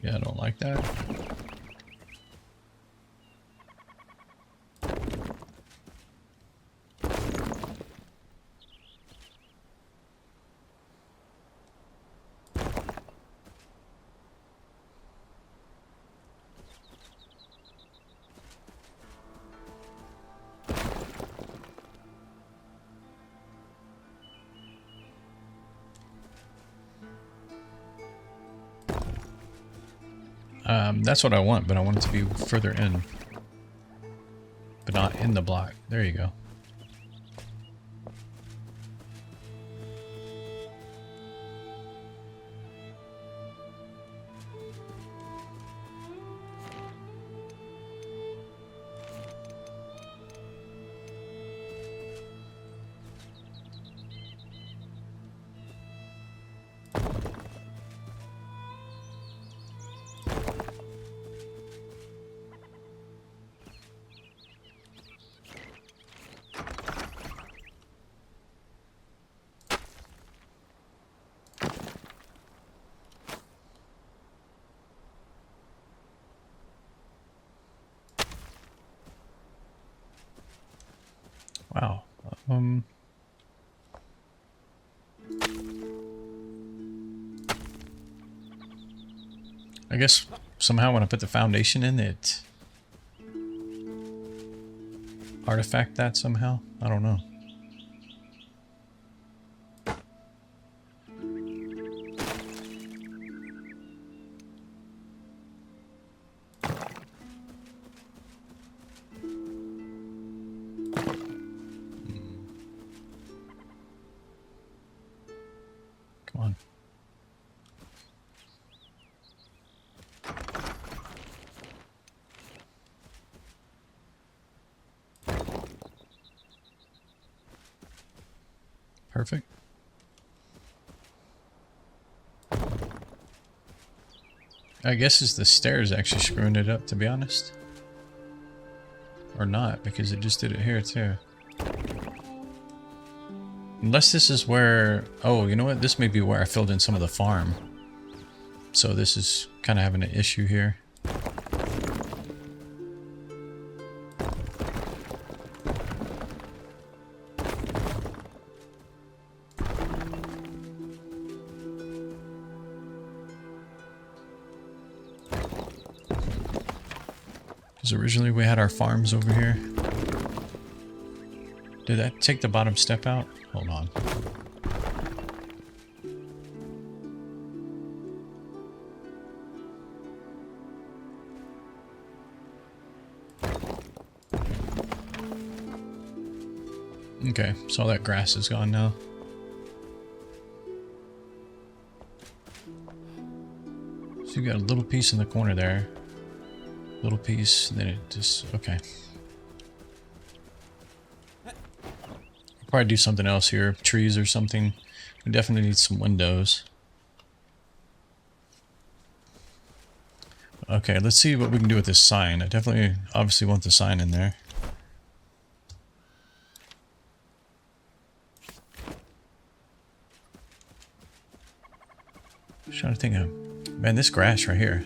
Yeah, I don't like that. That's what I want, but I want it to be further in. But not in the block. There you go. Wow. I guess somehow when I put the foundation in it, artifact that somehow. I don't know. Come on. Perfect. I guess it's the stairs actually screwing it up, to be honest. Or not, because it just did it here too. Unless this is where... Oh, you know what? This may be where I filled in some of the farm. So this is kind of having an issue here. Because originally we had our farms over here. Did that take the bottom step out? Hold on. Okay, so all that grass is gone now. So you got a little piece in the corner there. Little piece, and then it just... Okay. Probably do something else here. Trees or something. We definitely need some windows. Okay, let's see what we can do with this sign. I definitely, obviously want the sign in there. Just trying to think of... Man, this grass right here.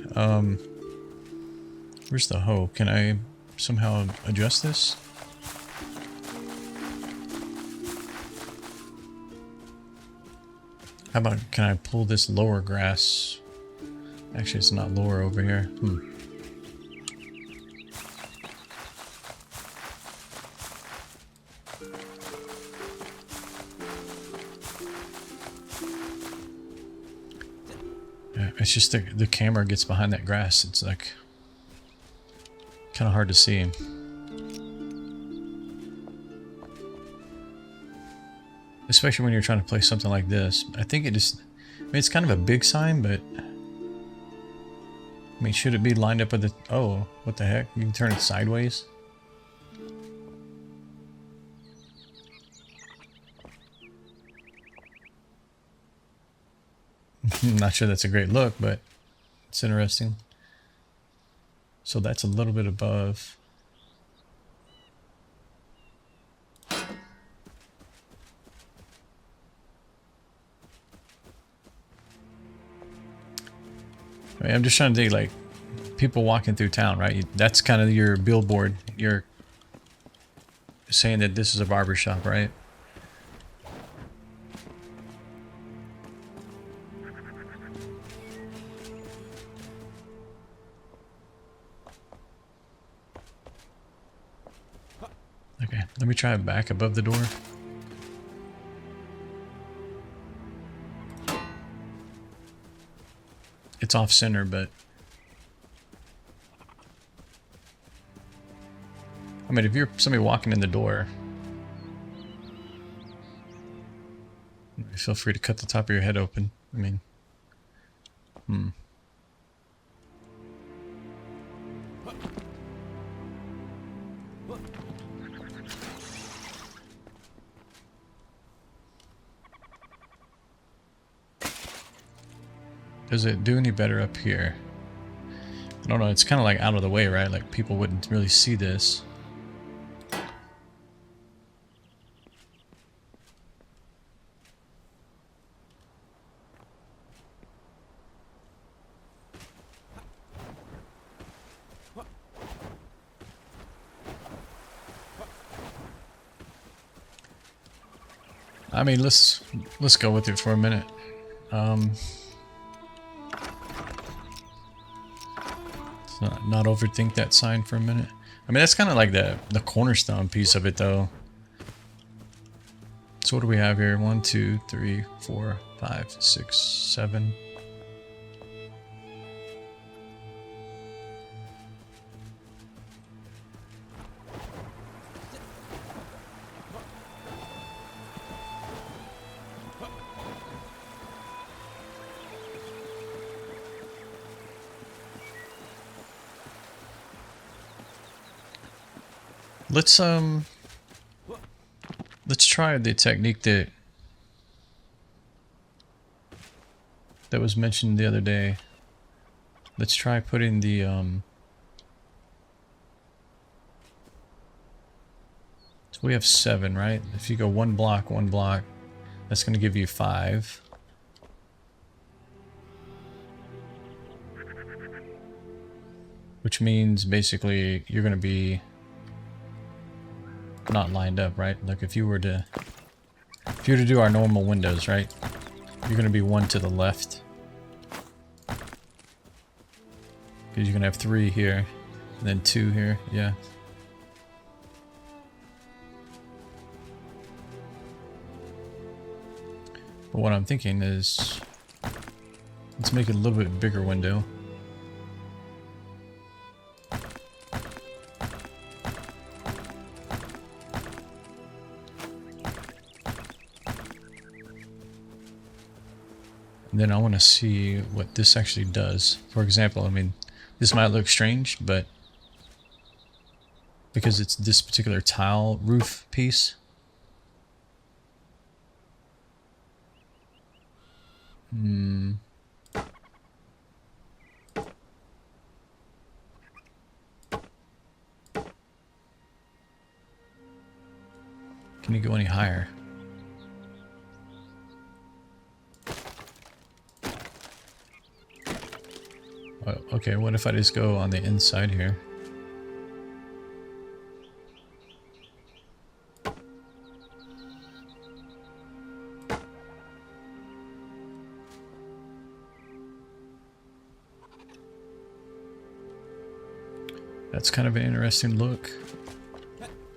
Where's the hoe? Can I somehow adjust this? How about, can I pull this lower grass? Actually, it's not lower over here. Yeah, it's just the camera gets behind that grass. It's like kind of hard to see. Especially when you're trying to play something like this. I think it just... I mean, it's kind of a big sign, but... I mean, should it be lined up with the... Oh, what the heck? You can turn it sideways? I'm not sure that's a great look, but it's interesting. So that's a little bit above. I mean, I'm just trying to think, like, people walking through town, right? That's kind of your billboard. You're saying that this is a barber shop, right? Okay, let me try it back above the door. It's off center, but I mean, if you're somebody walking in the door, feel free to cut the top of your head open. I mean, Does it do any better up here? I don't know, it's kind of like out of the way, right? Like people wouldn't really see this. I mean, let's go with it for a minute. Not overthink that sign for a minute. I mean, that's kind of like the cornerstone piece of it, though. So what do we have here? 1, 2, 3, 4, 5, 6, 7. Let's try the technique that that was mentioned the other day. Let's try putting the so we have 7, right? If you go one block, that's going to give you 5. Which means basically you're going to be not lined up, right? Like if you were to do our normal windows, right? You're going to be 1 to the left. Because you're going to have 3 here, and then 2 here, yeah. But what I'm thinking is, let's make it a little bit bigger window. And then I want to see what this actually does. For example, I mean, this might look strange, but because it's this particular tile roof piece. Can you go any higher? Oh, okay, what if I just go on the inside here? That's kind of an interesting look.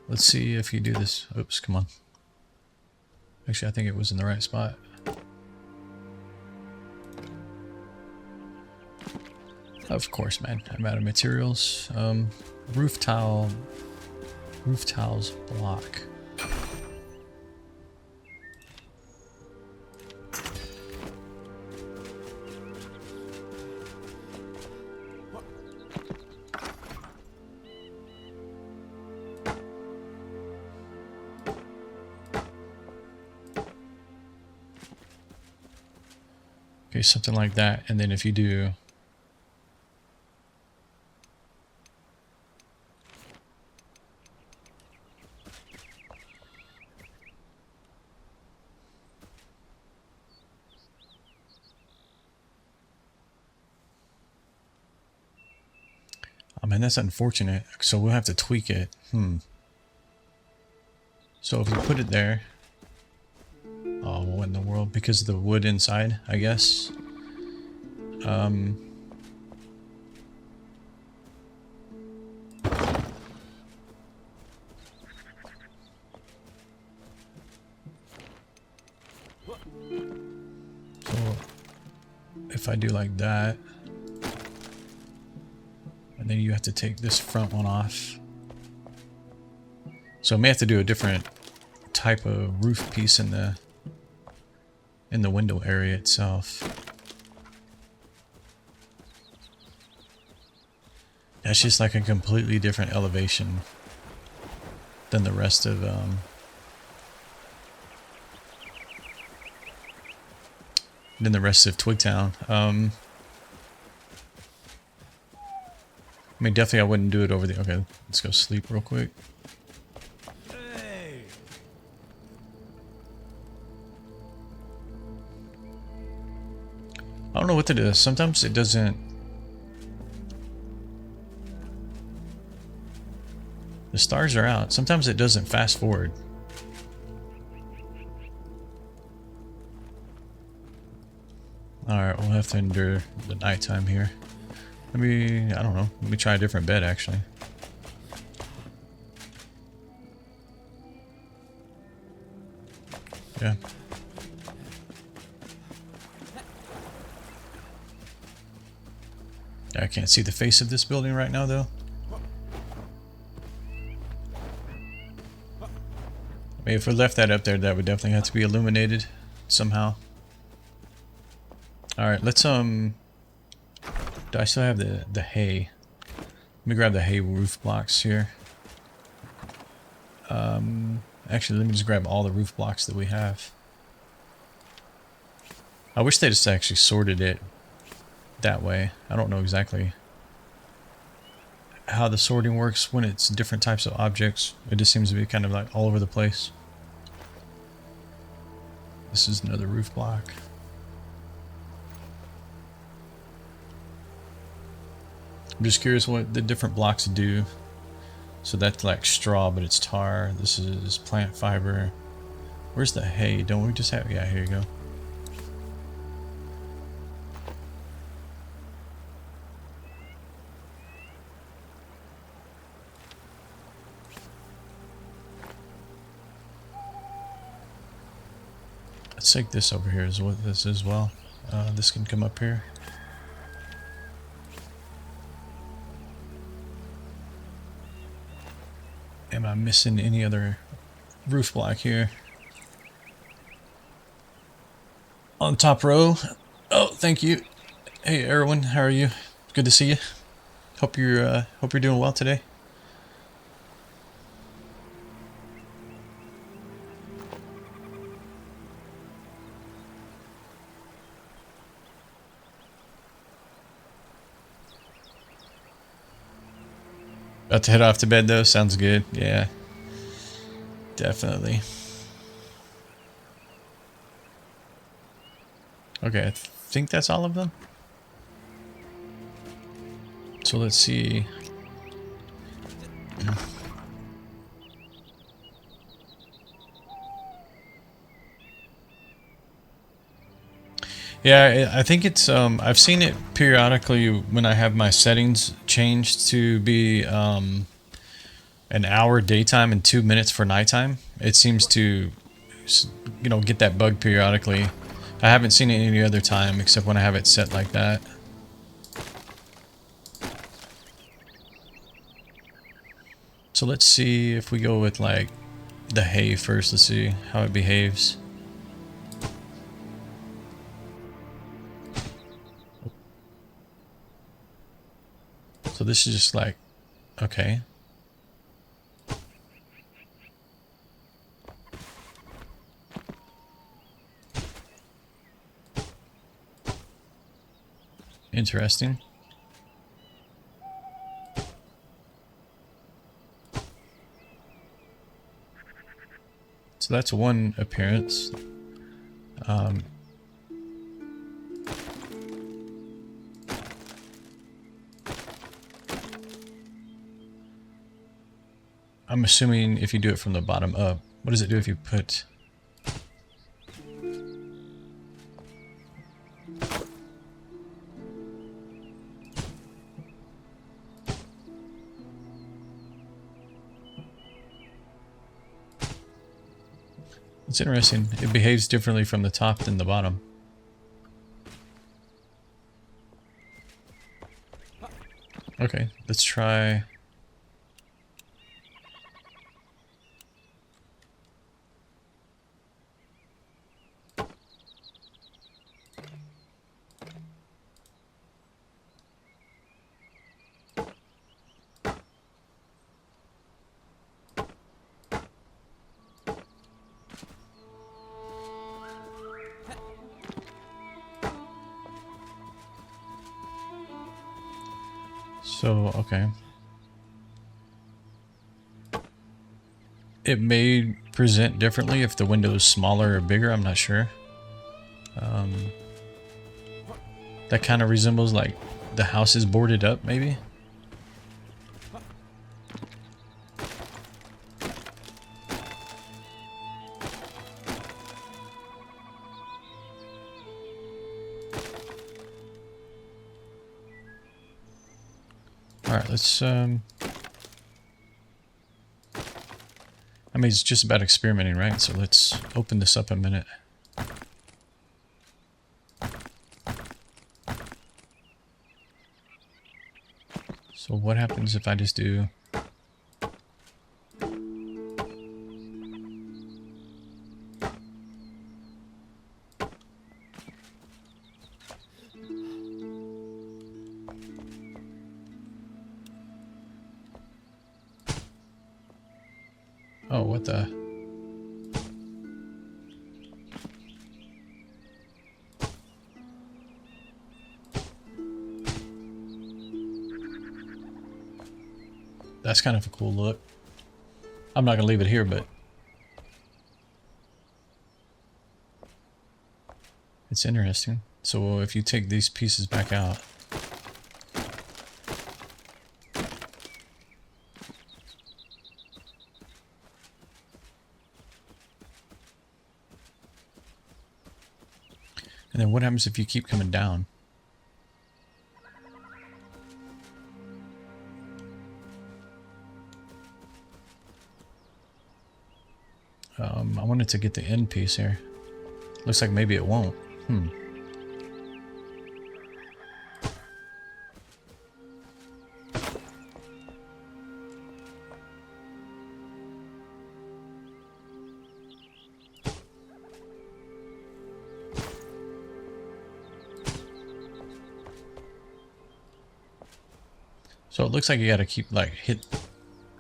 Let's see if you do this. Oops, come on. Actually, I think it was in the right spot. Of course, man. I'm out of materials. Roof tiles block. Okay, something like that. And then if you do oh man, that's unfortunate. So we'll have to tweak it. So if we put it there, oh, what in the world? Because of the wood inside, I guess. So if I do like that, and then you have to take this front one off. So I may have to do a different type of roof piece in the window area itself. That's just like a completely different elevation than the rest of Twigtown. I mean, definitely I wouldn't do it over the... Okay, let's go sleep real quick. Hey. I don't know what to do. Sometimes it doesn't... The stars are out. Sometimes it doesn't fast forward. Alright, we'll have to endure the nighttime here. Maybe, I don't know. Let me try a different bed, actually. Yeah. I can't see the face of this building right now, though. I mean, if we left that up there, that would definitely have to be illuminated somehow. Alright, let's, do I still have the hay? Let me grab the hay roof blocks here. Actually, let me just grab all the roof blocks that we have. I wish they just actually sorted it that way. I don't know exactly how the sorting works when it's different types of objects. It just seems to be kind of like all over the place. This is another roof block. I'm just curious what the different blocks do. So that's like straw, but it's tar. This is plant fiber. Where's the hay? Don't we just have... Yeah, here you go. Let's take this over here is what this is as well. This can come up here. Am I missing any other roof block here? On the top row. Oh, thank you. Hey, Erwin, how are you? Good to see you. Hope you're doing well today. About to head off to bed though. Sounds good. Yeah, definitely. Okay, I think that's all of them. So let's see. Yeah, I think it's I've seen it periodically when I have my settings changed to be an hour daytime and 2 minutes for nighttime. It seems to, you know, get that bug periodically. I haven't seen it any other time except when I have it set like that. So let's see if we go with like the hay first. Let's see how it behaves. So this is just like, okay. Interesting. So that's one appearance. I'm assuming if you do it from the bottom up, what does it do if you put... It's interesting. It behaves differently from the top than the bottom. Okay, let's try... So, okay. It may present differently if the window is smaller or bigger, I'm not sure. That kind of resembles like the house is boarded up, maybe? Alright, let's I mean, it's just about experimenting, right? So let's open this up a minute. So what happens if I just do... Oh, what the... That's kind of a cool look. I'm not gonna leave it here, but it's interesting. So if you take these pieces back out, and then what happens if you keep coming down? I wanted to get the end piece here. Looks like maybe it won't. So it looks like you gotta keep like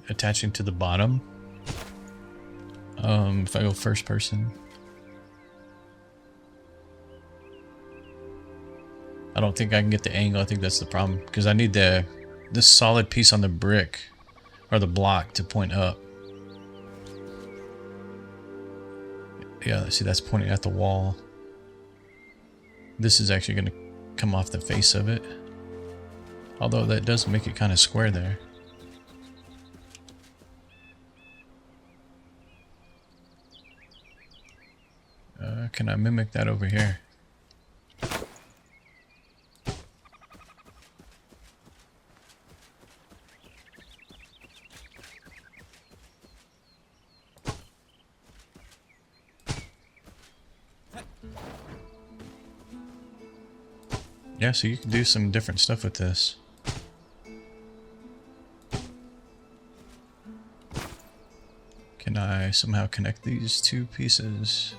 attaching to the bottom. If I go first person, I don't think I can get the angle. I think that's the problem because I need this solid piece on the brick or the block to point up. Yeah, see, that's pointing at the wall. This is actually going to come off the face of it, although that does make it kind of square there. Can I mimic that over here? Yeah, so you can do some different stuff with this. Can I somehow connect these two pieces?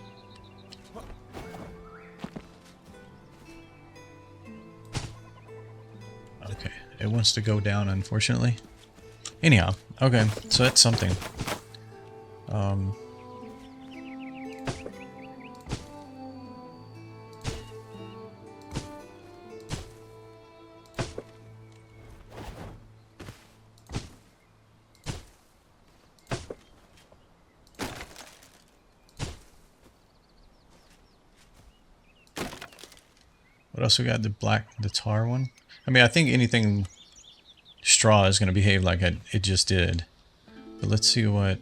Okay, it wants to go down, unfortunately. Anyhow, okay, so that's something. What else we got? The tar one. I mean, I think anything straw is going to behave like it just did. But let's see what...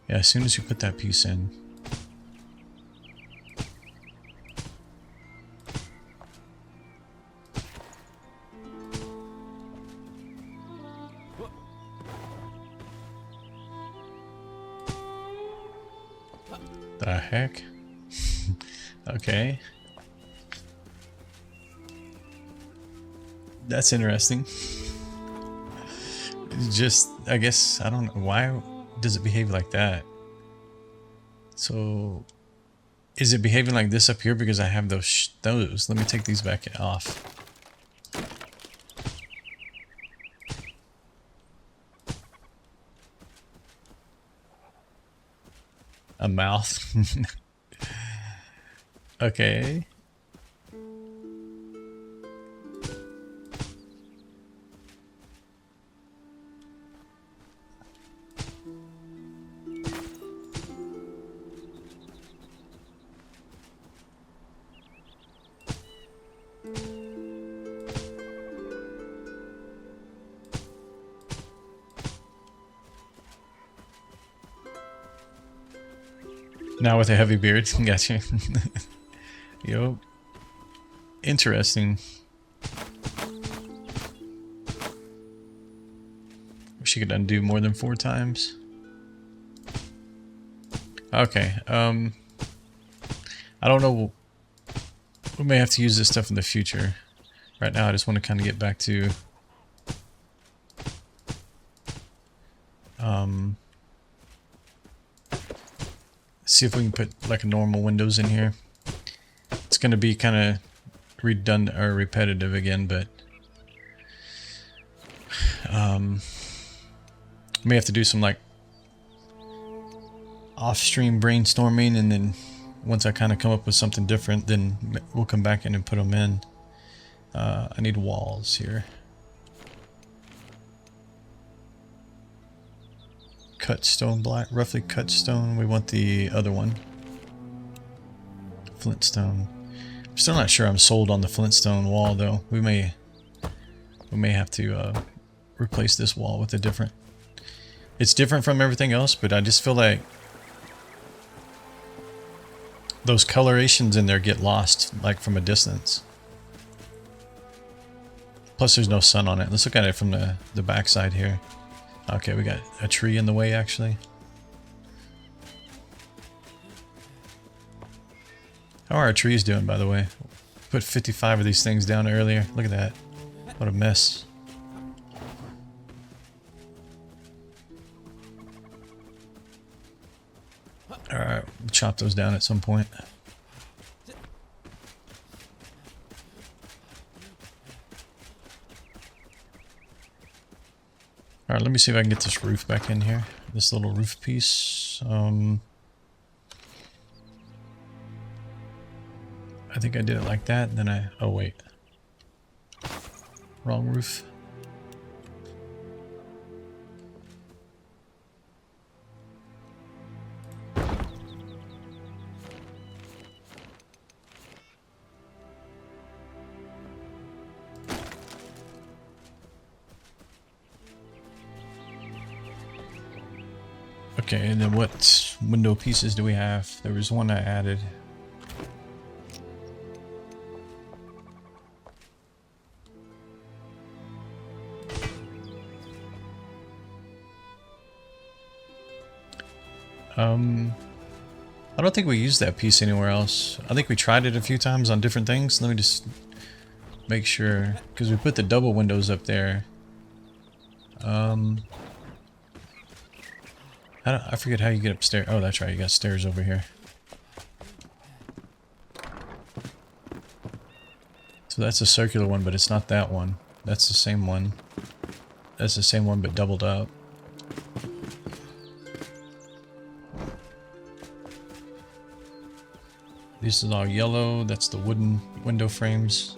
Yeah, as soon as you put that piece in. The heck? Okay. That's interesting. It's just, I guess, I don't know, why does it behave like that? So, is it behaving like this up here because I have those? Let me take these back off. A mouth. Okay. Now with a heavy beard. Gotcha. Yo. Interesting. Wish you could undo more than 4 times. Okay. I don't know. We may have to use this stuff in the future. Right now I just want to kind of get back to see if we can put like a normal windows in here. It's going to be kind of redundant or repetitive again, but may have to do some like off-stream brainstorming, and then once I kind of come up with something different, then we'll come back in and put them in. I need walls here. Cut stone block, roughly cut stone. We want the other one. Flintstone. I'm still not sure I'm sold on the flintstone wall though. We may have to replace this wall with a different. It's different from everything else, but I just feel like those colorations in there get lost like from a distance. Plus there's no sun on it. Let's look at it from the back side here. Okay, we got a tree in the way actually. How are our trees doing, by the way? Put 55 of these things down earlier. Look at that. What a mess. Alright, we'll chop those down at some point. Alright, let me see if I can get this roof back in here. This little roof piece. I think I did it like that, and then oh wait. Wrong roof. Okay, and then what window pieces do we have? There was one I added. I don't think we used that piece anywhere else. I think we tried it a few times on different things. Let me just make sure, because we put the double windows up there. I forget how you get upstairs. Oh, that's right. You got stairs over here. So that's a circular one, but it's not that one. That's the same one. That's the same one, but doubled up. This is all yellow. That's the wooden window frames.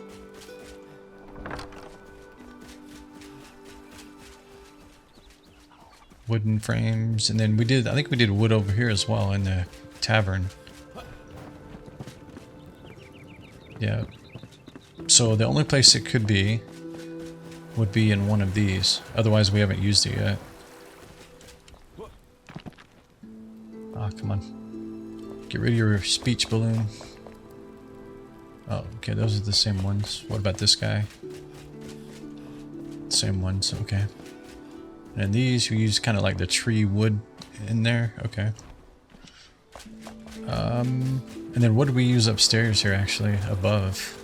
Wooden frames, and then I think we did wood over here as well in the tavern. Yeah. So the only place it could be would be in one of these. Otherwise we haven't used it yet. Ah, come on. Get rid of your speech balloon. Oh, okay, those are the same ones. What about this guy? Same ones, okay. And these, we use kind of like the tree wood in there. Okay. And then what do we use upstairs here, actually, above?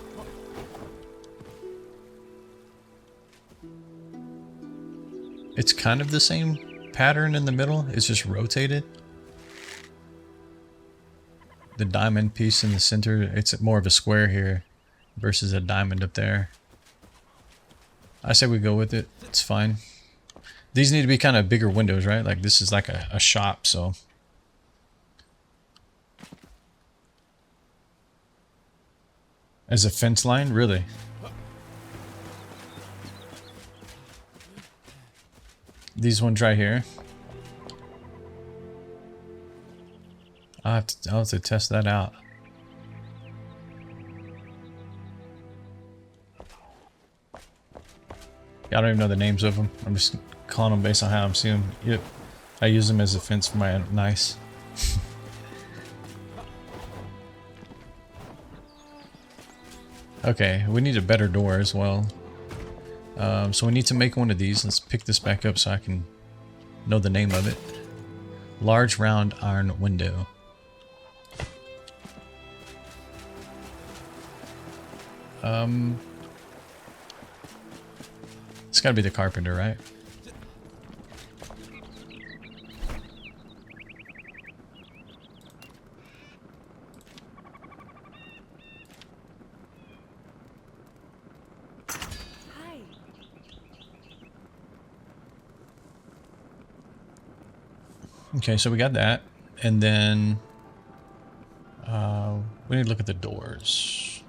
It's kind of the same pattern in the middle. It's just rotated. The diamond piece in the center, it's more of a square here versus a diamond up there. I say we go with it. It's fine. These need to be kind of bigger windows, right? Like this is like a shop, so. As a fence line, really? These ones right here. I'll have to test that out. Yeah, I don't even know the names of them. I'm just calling them based on how I'm seeing them. Yep. I use them as a fence for my nice. Okay, we need a better door as well. So we need to make one of these. Let's pick this back up so I can know the name of it. Large round iron window. It's gotta be the carpenter, right? Hi. Okay, so we got that. And then we need to look at the doors.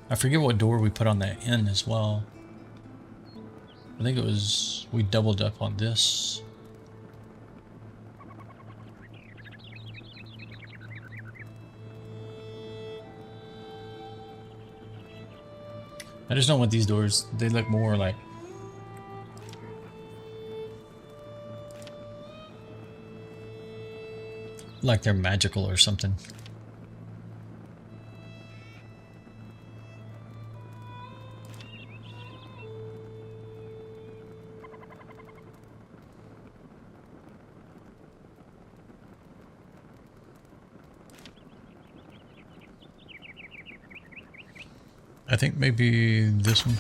I forget what door we put on that end as well. I think it was, we doubled up on this. I just don't want these doors. They look more like they're magical or something. I think maybe this one.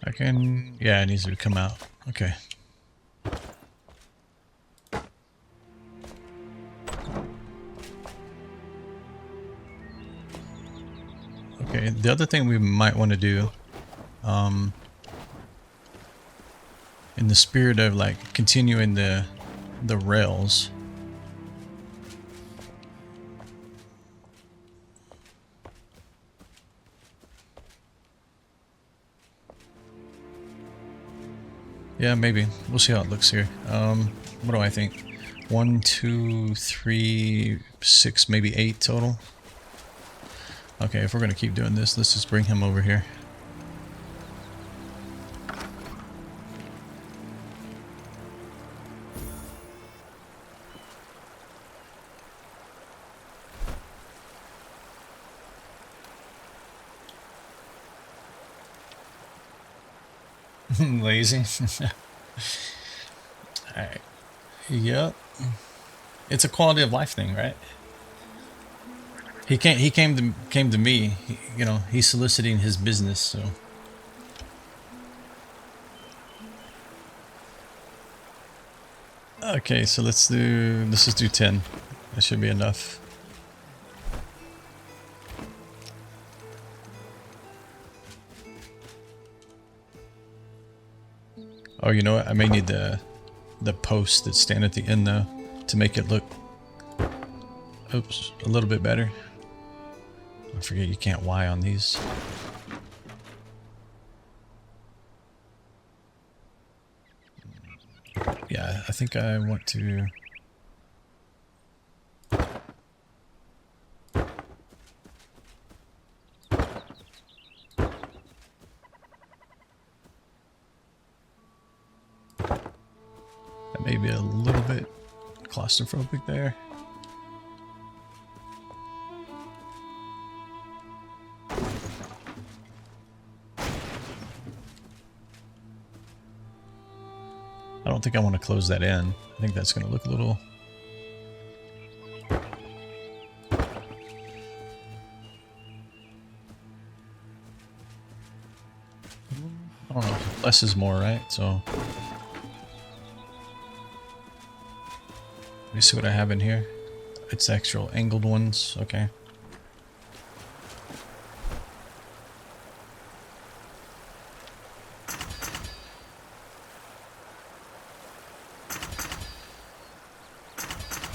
I can, yeah, it needs to come out. Okay. Okay, the other thing we might want to do, in the spirit of like continuing the rails, yeah, maybe. We'll see how it looks here. What do I think? 1, 2, 3, 6, maybe 8 total. Okay, if we're gonna keep doing this, let's just bring him over here. Lazy. Alright. Yep. It's a quality of life thing, right? He came to me, you know, he's soliciting his business, so. Okay, so let's just do 10. That should be enough. Oh, you know what? I may need the posts that stand at the end though to make it look, oops, a little bit better. I forget you can't Y on these. Yeah, I think I want to. That may be a little bit claustrophobic there. I don't think I want to close that in. I think that's going to look a little... I don't know. Less is more, right? So... Let me see what I have in here. It's actual angled ones. Okay.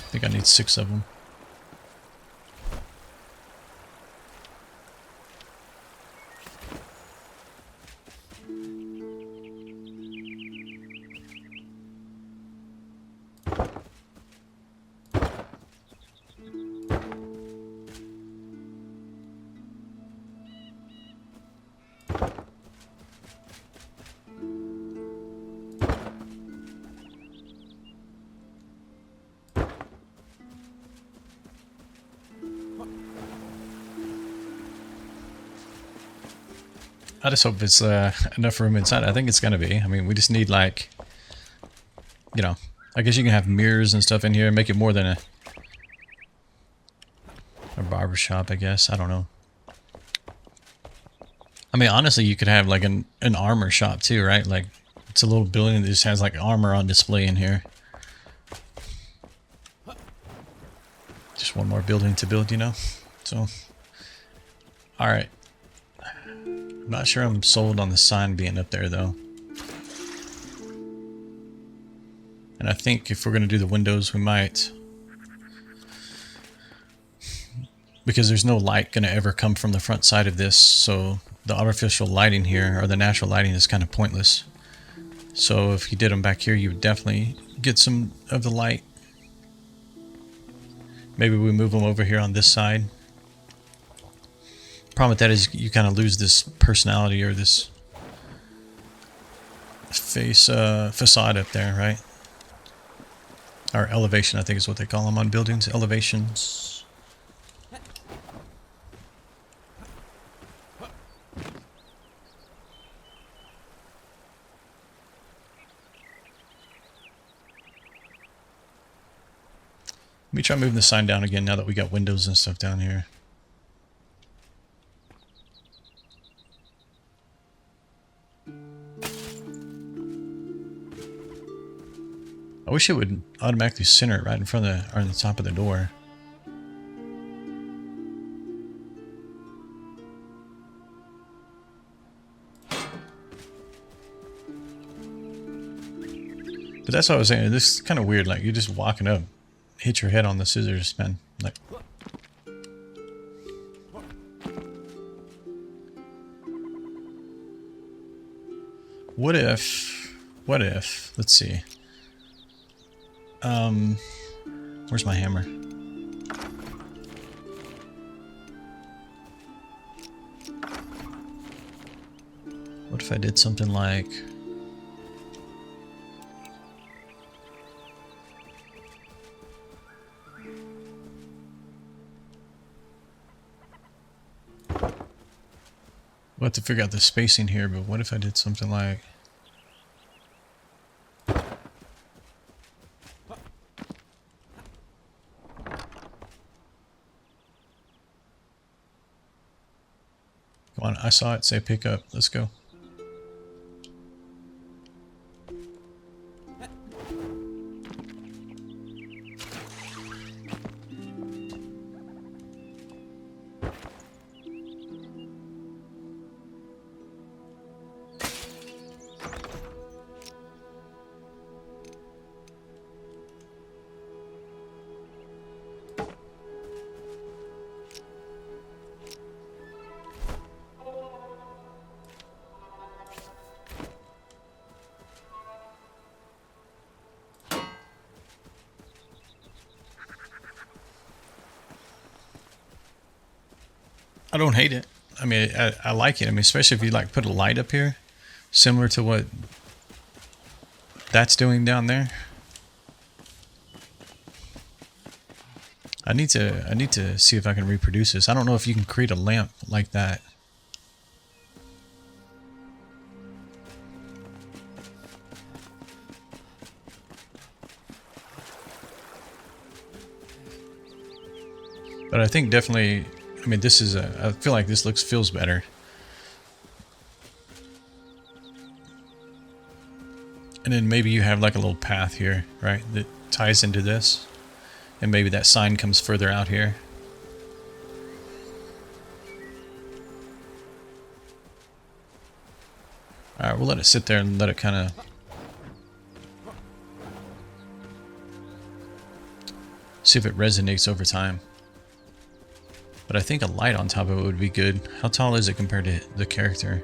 I think I need 6 of them. I just hope it's enough room inside. I think it's gonna be. I mean, we just need like, you know, I guess you can have mirrors and stuff in here and make it more than a barber shop, I guess. I don't know. I mean, honestly, you could have like an armor shop too, right? Like, it's a little building that just has like armor on display in here. Just one more building to build, you know? So, alright. I'm not sure I'm sold on the sign being up there, though. And I think if we're going to do the windows, we might. Because there's no light going to ever come from the front side of this, so the artificial lighting here, or the natural lighting, is kind of pointless. So if you did them back here, you would definitely get some of the light. Maybe we move them over here on this side. Problem with that is you kind of lose this personality, or this face facade up there, right? Or elevation, I think is what they call them on buildings. Elevations. Let me try moving the sign down again now that we got windows and stuff down here. I wish it would automatically center it right in front of the, or on the top of the door. But that's what I was saying. This is kind of weird. Like, you're just walking up, hit your head on the scissors, man. Like, what if, let's see. Where's my hammer? What if I did something like... We'll have to figure out the spacing here, but what if I did something like... Come on, I saw it say pick up. Let's go. I don't hate it. I mean, I like it. I mean, especially if you like put a light up here, similar to what that's doing down there. I need to see if I can reproduce this. I don't know if you can create a lamp like that. But I think definitely, I mean, this is I feel like this feels better. And then maybe you have like a little path here, right, that ties into this. And maybe that sign comes further out here. Alright, we'll let it sit there and let it kind of... see if it resonates over time. But I think a light on top of it would be good. How tall is it compared to the character?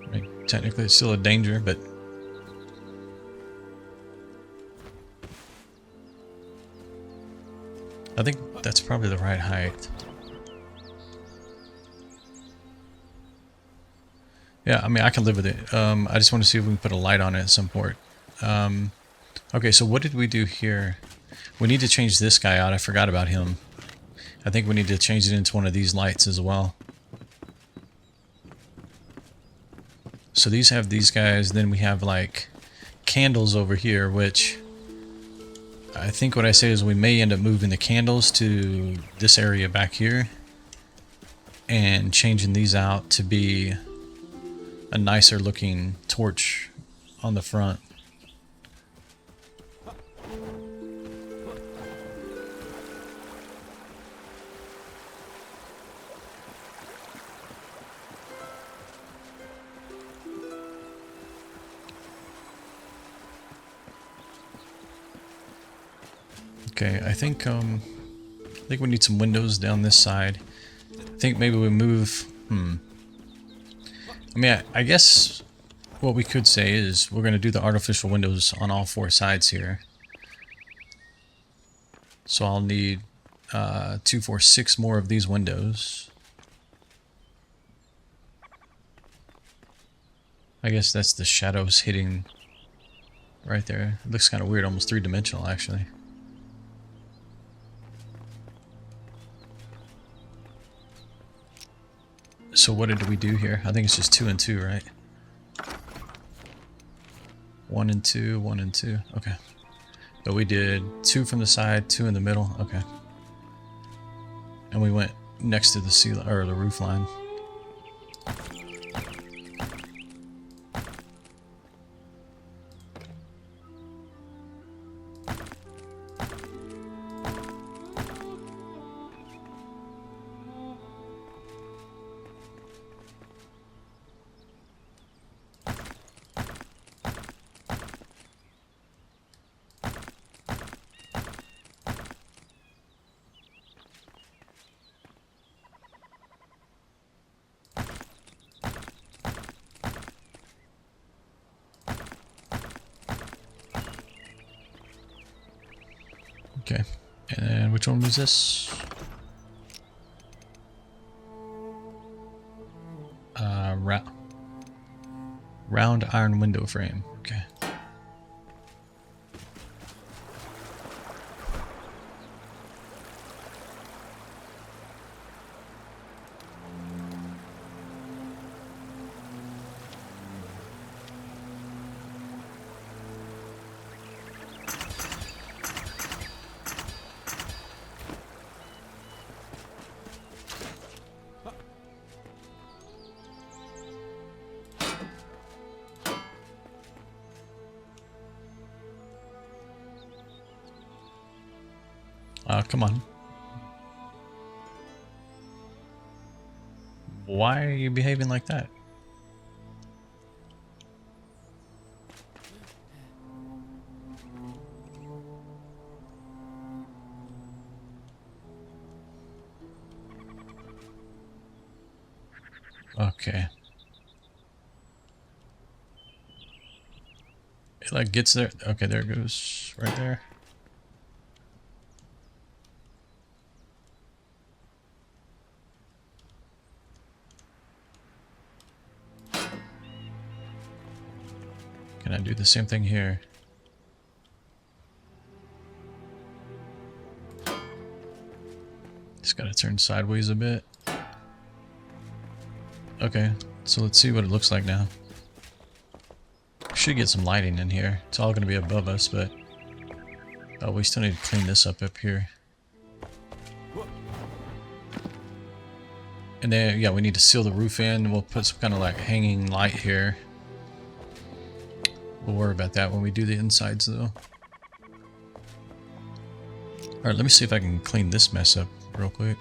I mean, technically it's still a danger, but... I think that's probably the right height. Yeah, I mean, I can live with it. I just want to see if we can put a light on it at some point. Okay, so what did we do here? We need to change this guy out. I forgot about him. I think we need to change it into one of these lights as well. So these have these guys. Then we have like candles over here, which I think what I say is we may end up moving the candles to this area back here and changing these out to be a nicer looking torch on the front. Okay, I think we need some windows down this side. I think maybe we move. I mean, I guess what we could say is we're going to do the artificial windows on all 4 sides here. So I'll need 2, 4, 6 more of these windows. I guess that's the shadows hitting right there. It looks kind of weird, almost 3-dimensional actually. So what did we do here? I think it's just 2 and 2, right? 1 and 2, 1 and 2. Okay. But we did 2 from the side, 2 in the middle. Okay. And we went next to the ceiling or the roof line. Okay, and then which one was this? Round iron window frame. Okay. Come on. Why are you behaving like that? Okay. It like gets there. Okay, there it goes. Right there. Can I do the same thing here? Just gotta turn sideways a bit. Okay, so let's see what it looks like now. Should get some lighting in here. It's all gonna be above us, but oh, we still need to clean this up here. And then, yeah, we need to seal the roof in. We'll put some kind of like hanging light here. We'll worry about that when we do the insides, though. Alright, let me see if I can clean this mess up real quick.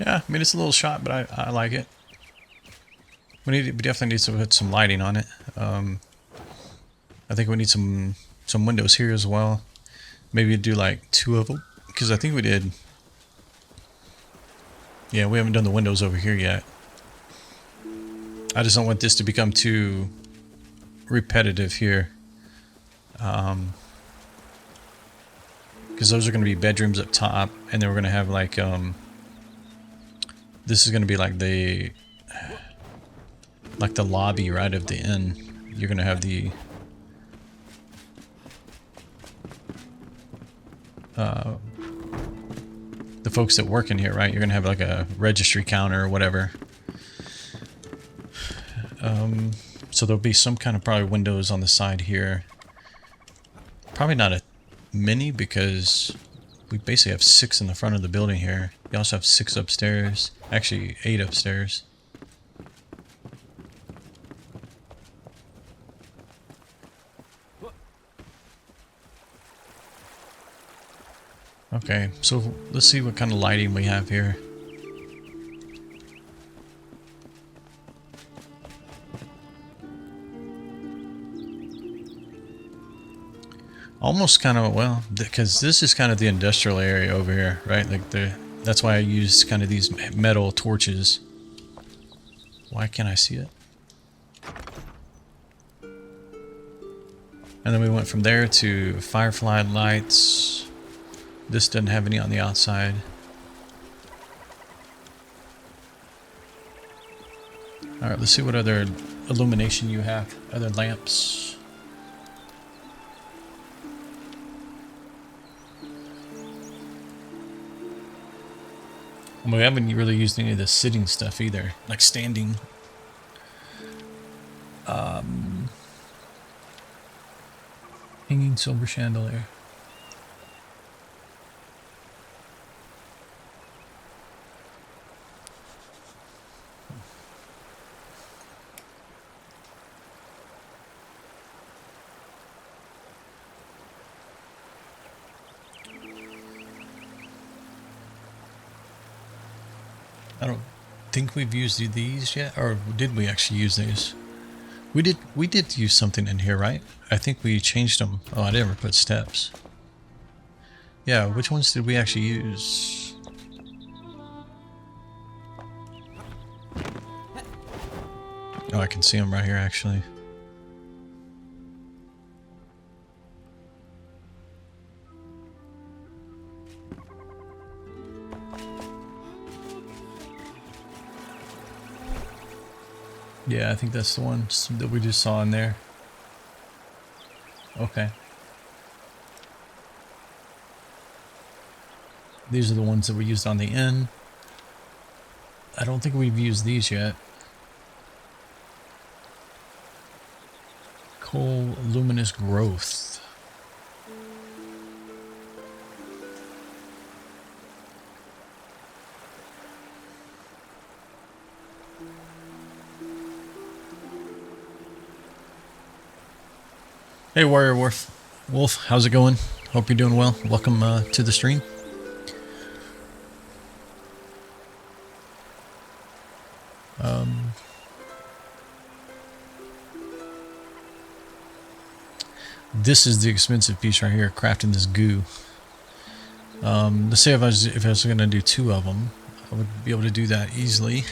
Yeah, I mean it's a little shot, but I like it. We definitely need to put some lighting on it. I think we need some windows here as well. Maybe do like 2 of them, because I think we did. Yeah, we haven't done the windows over here yet. I just don't want this to become too repetitive here. Because those are going to be bedrooms up top, and then we're going to have like this is going to be like the lobby, right, of the inn. You're going to have the folks that work in here, right? You're going to have like a registry counter or whatever. So there'll be some kind of probably windows on the side here. Probably not a many, because we basically have 6 in the front of the building here. You also have 6 upstairs. Actually, 8 upstairs. Okay, so let's see what kind of lighting we have here. Almost kind of, well, because this is kind of the industrial area over here, right? Like that's why I use kind of these metal torches. Why can't I see it? And then we went from there to firefly lights. This doesn't have any on the outside. Alright, let's see what other illumination you have. Other lamps. And we haven't really used any of the sitting stuff either. Like standing. Hanging silver chandelier. I don't think we've used these yet, or did we actually use these? We did use something in here, right? I think we changed them. Oh, I never put steps. Yeah, which ones did we actually use? Oh, I can see them right here, actually. Yeah, I think that's the ones that we just saw in there. Okay. These are the ones that we used on the inn. I don't think we've used these yet. Coal luminous growth. Hey Warrior Wolf, how's it going? Hope you're doing well. Welcome to the stream. This is the expensive piece right here, crafting this goo. Let's say if I was going to do 2 of them, I would be able to do that easily.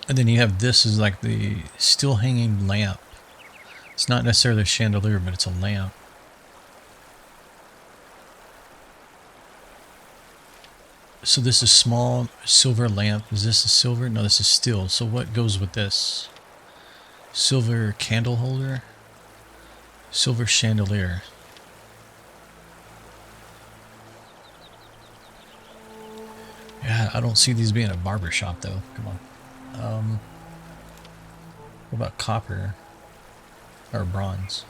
And then you have this is like the still hanging lamp. It's not necessarily a chandelier, but it's a lamp. So this is small silver lamp. Is this a silver? No, this is steel. So what goes with this? Silver candle holder. Silver chandelier. Yeah, I don't see these being a barber shop though. Come on. What about copper or bronze?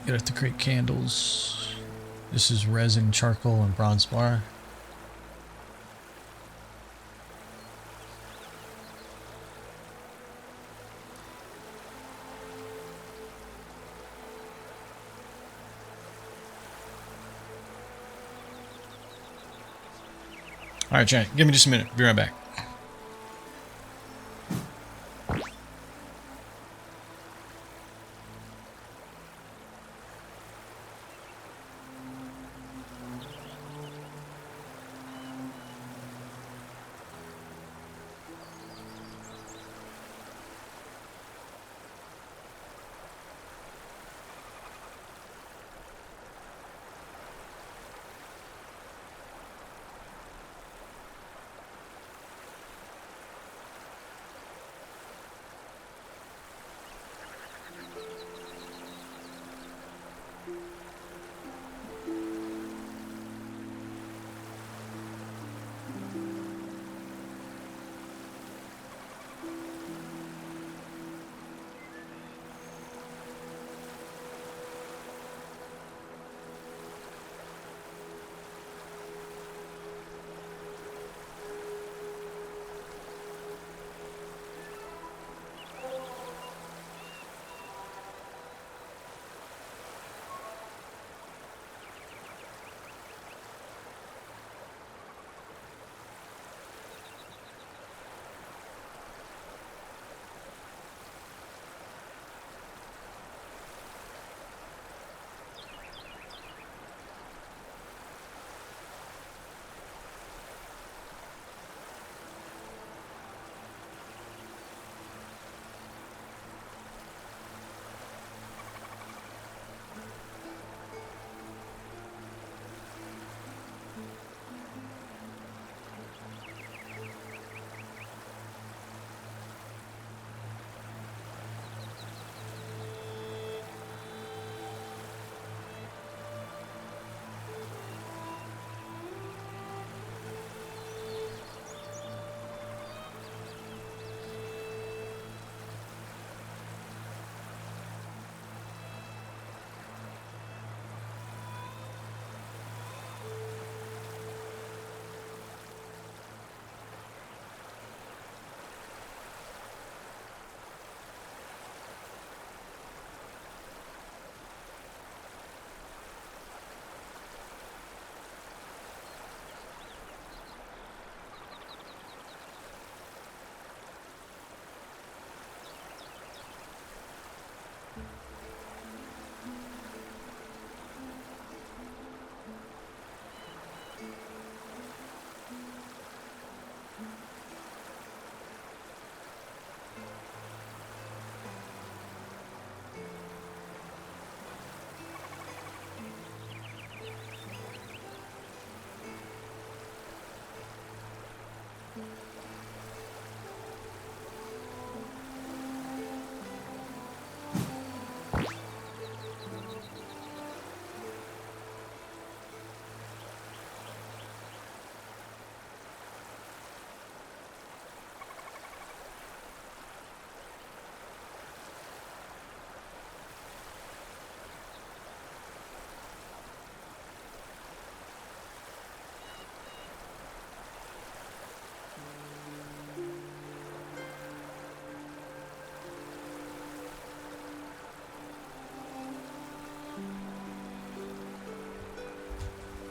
You have to create candles. This is resin, charcoal, and bronze bar. Alright, chat. Give me just a minute. Be right back.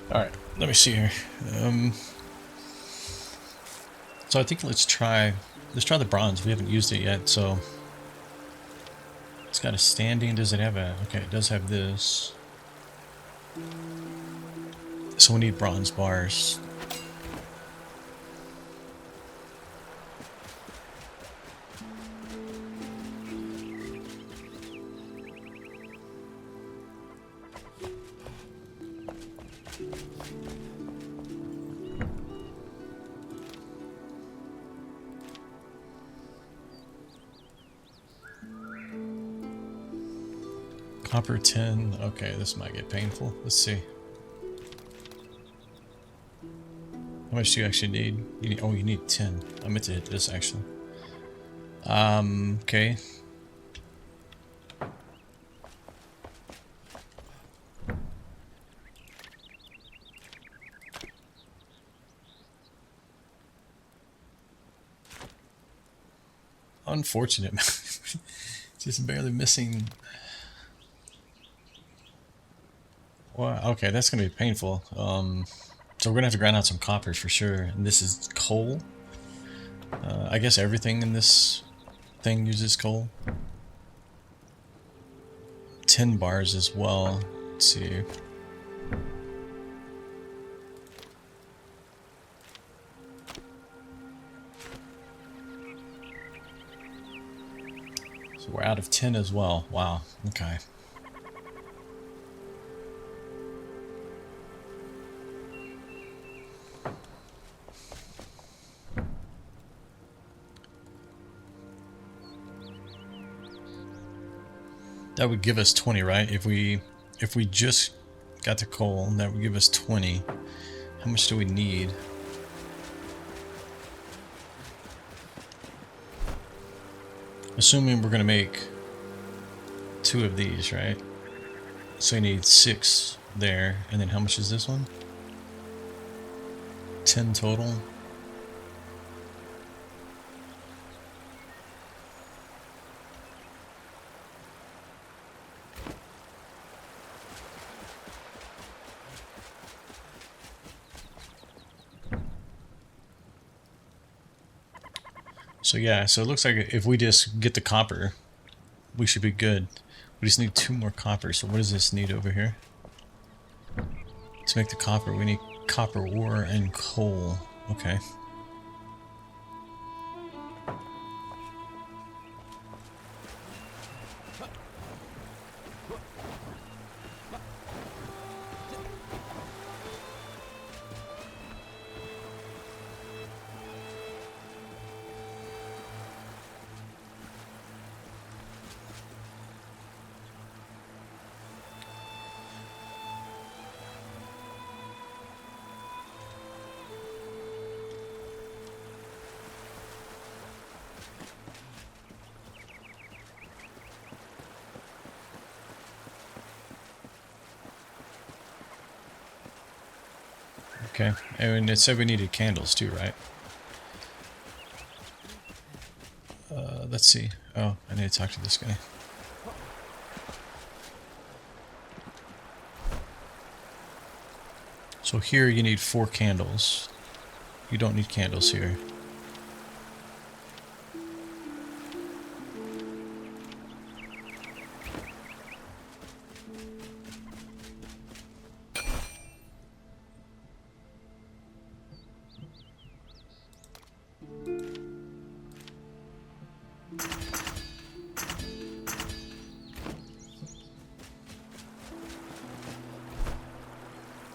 Alright, let me see here. So I think let's try the bronze. We haven't used it yet, so it's got a standing. Does it have a... Okay, it does have this. So we need bronze bars. Copper 10. Okay, this might get painful. Let's see. How much do you actually need? Oh, you need 10. I meant to hit this actually. Okay. Unfortunate. Just barely missing. Well, okay, that's gonna be painful. So we're gonna have to grind out some coppers for sure. And this is coal. I guess everything in this thing uses coal. 10 bars as well. Let's see. So we're out of 10 as well. Wow. Okay. That would give us 20, right? If we just got the coal, that would give us 20. How much do we need? Assuming we're gonna make 2 of these, right? So you need 6 there, and then how much is this one? 10 total. So yeah, so it looks like if we just get the copper, we should be good. We just need 2 more copper. So what does this need over here? To make the copper, we need copper ore and coal. Okay. Okay, and it said we needed candles too, right? Let's see. Oh, I need to talk to this guy. So here you need 4 candles. You don't need candles here.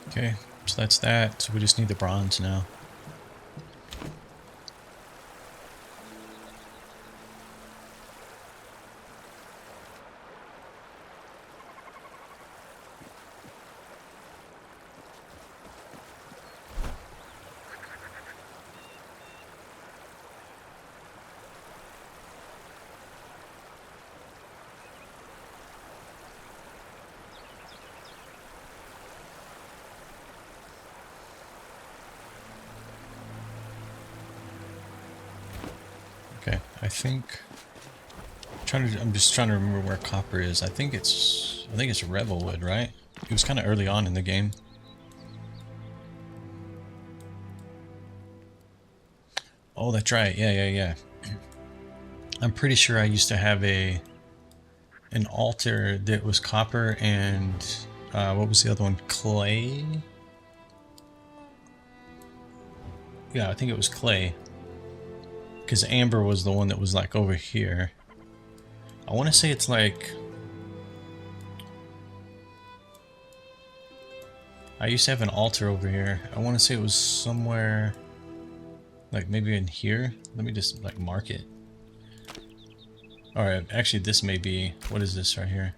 Okay, so that's that. So we just need the bronze now. Okay, I think I'm just trying to remember where copper is. I think it's Revelwood, right? It was kind of early on in the game. Oh, that's right. Yeah. I'm pretty sure I used to have an altar that was copper and what was the other one? Clay? Yeah, I think it was clay. Because amber was the one that was like over here. I want to say it's like... I used to have an altar over here. I want to say it was somewhere... like maybe in here. Let me just like mark it. Alright, actually this may be... what is this right here?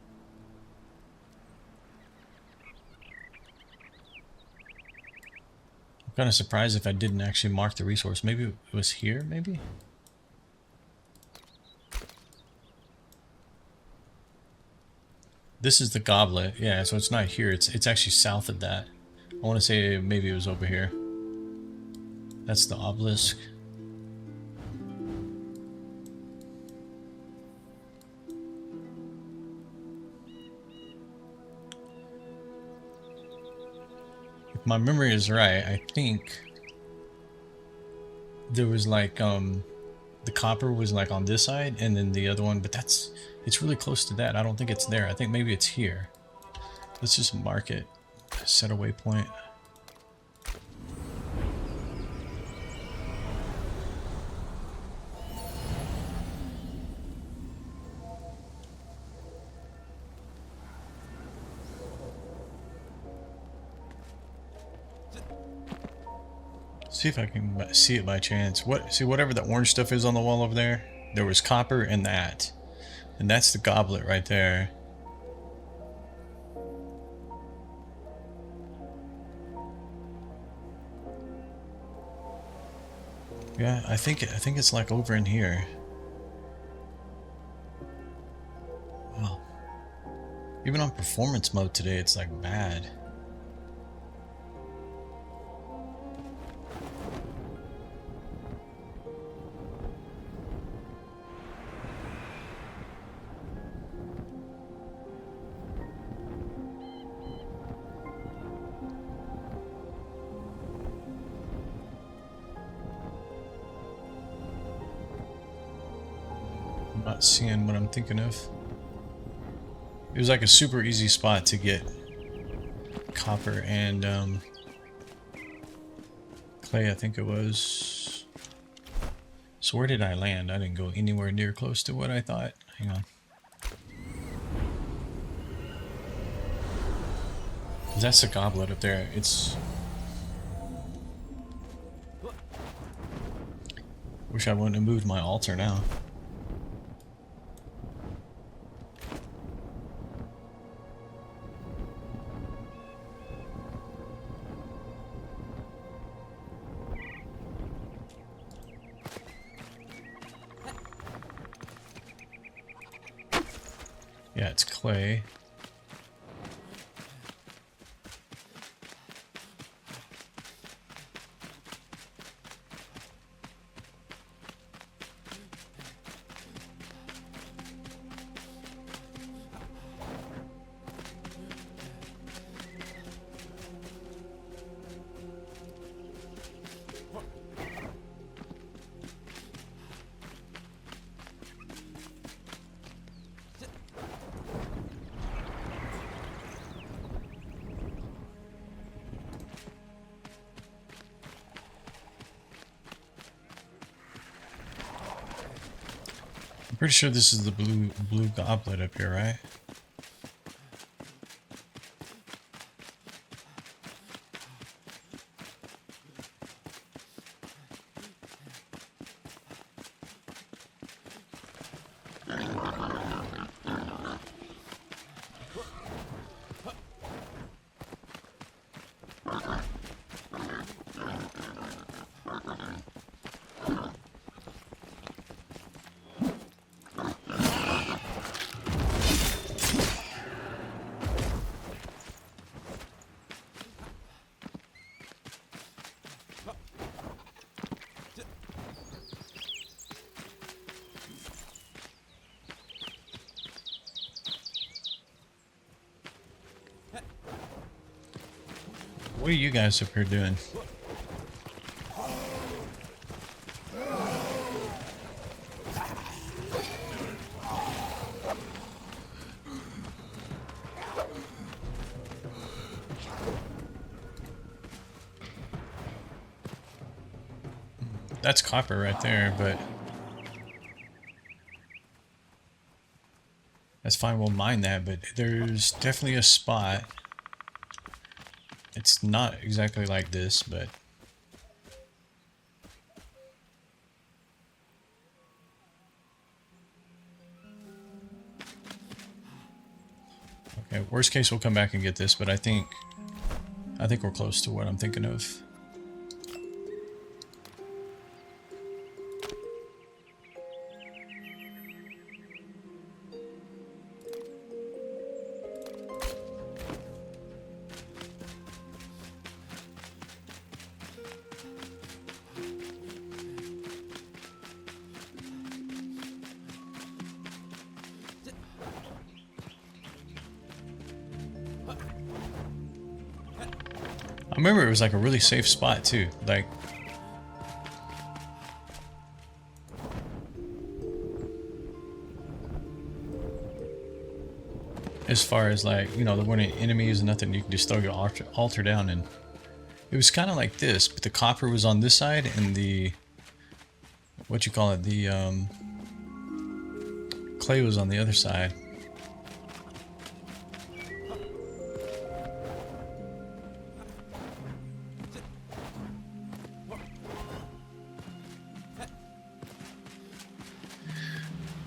I'm kind of surprised if I didn't actually mark the resource. Maybe it was here, maybe? This is the goblet. Yeah, so it's not here. It's actually south of that. I want to say maybe it was over here. That's the obelisk. my memory is right, I think there was like the copper was like on this side and then the other one, but it's really close to that. I don't think it's there. I think maybe it's here. Let's just mark it. Set a waypoint. See if I can see it by chance. See whatever the orange stuff is on the wall over there? There was copper and that. And that's the goblet right there. Yeah, I think it's like over in here. Wow. Even on performance mode today, it's like bad. I'm not seeing what I'm thinking of. It was like a super easy spot to get copper and clay, I think it was. So where did I land? I didn't go anywhere near close to what I thought. Hang on. That's the goblet up there. It's... Wish I wouldn't have moved my altar now. Yeah, it's clay. I'm pretty sure this is the blue goblet up here, right? What are you guys up here doing? That's copper right there, but that's fine, we'll mine that, but there's definitely a spot. It's not exactly like this, but okay, worst case we'll come back and get this, but I think we're close to what I'm thinking of. I remember it was like a really safe spot too. Like, as far as like, you know, there weren't any enemies and nothing. You could just throw your altar down, and it was kind of like this, but the copper was on this side and the, what you call it, the clay was on the other side.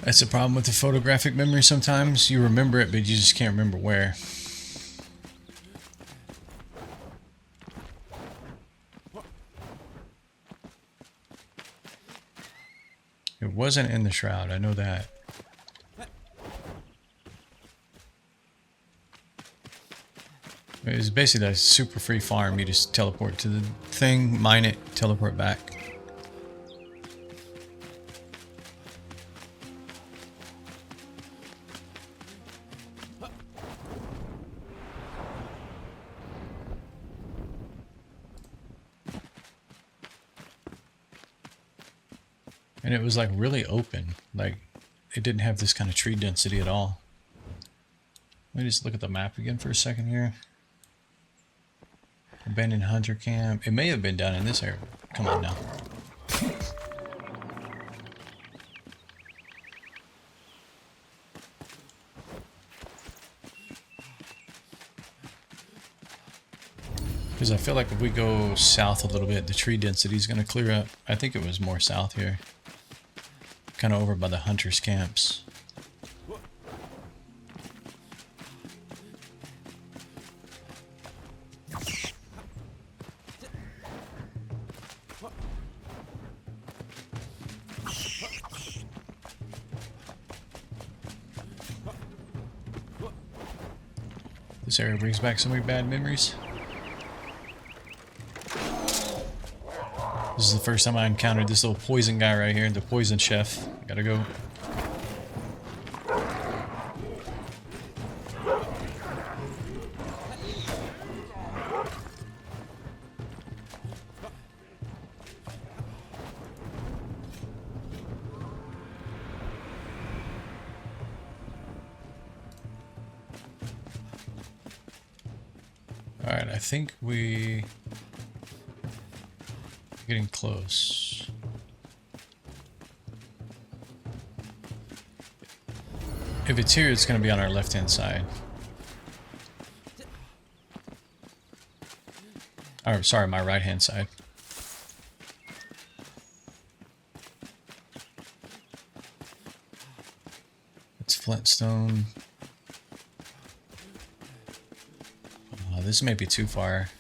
That's the problem with the photographic memory sometimes. You remember it, but you just can't remember where. It wasn't in the shroud, I know that. It was basically a super free farm. You just teleport to the thing, mine it, teleport back. And it was like really open. Like it didn't have this kind of tree density at all. Let me just look at the map again for a second here. Abandoned hunter camp. It may have been down in this area. Come on now. Because I feel like if we go south a little bit, the tree density is going to clear up. I think it was more south here. Kind of over by the hunters' camps. This area brings back so many bad memories. This is the first time I encountered this little poison guy right here, the poison chef. Gotta go. Alright, I think we're getting close. If it's here, it's going to be on our left-hand side. Or, sorry, my right-hand side. It's Flintstone. Oh, this may be too far.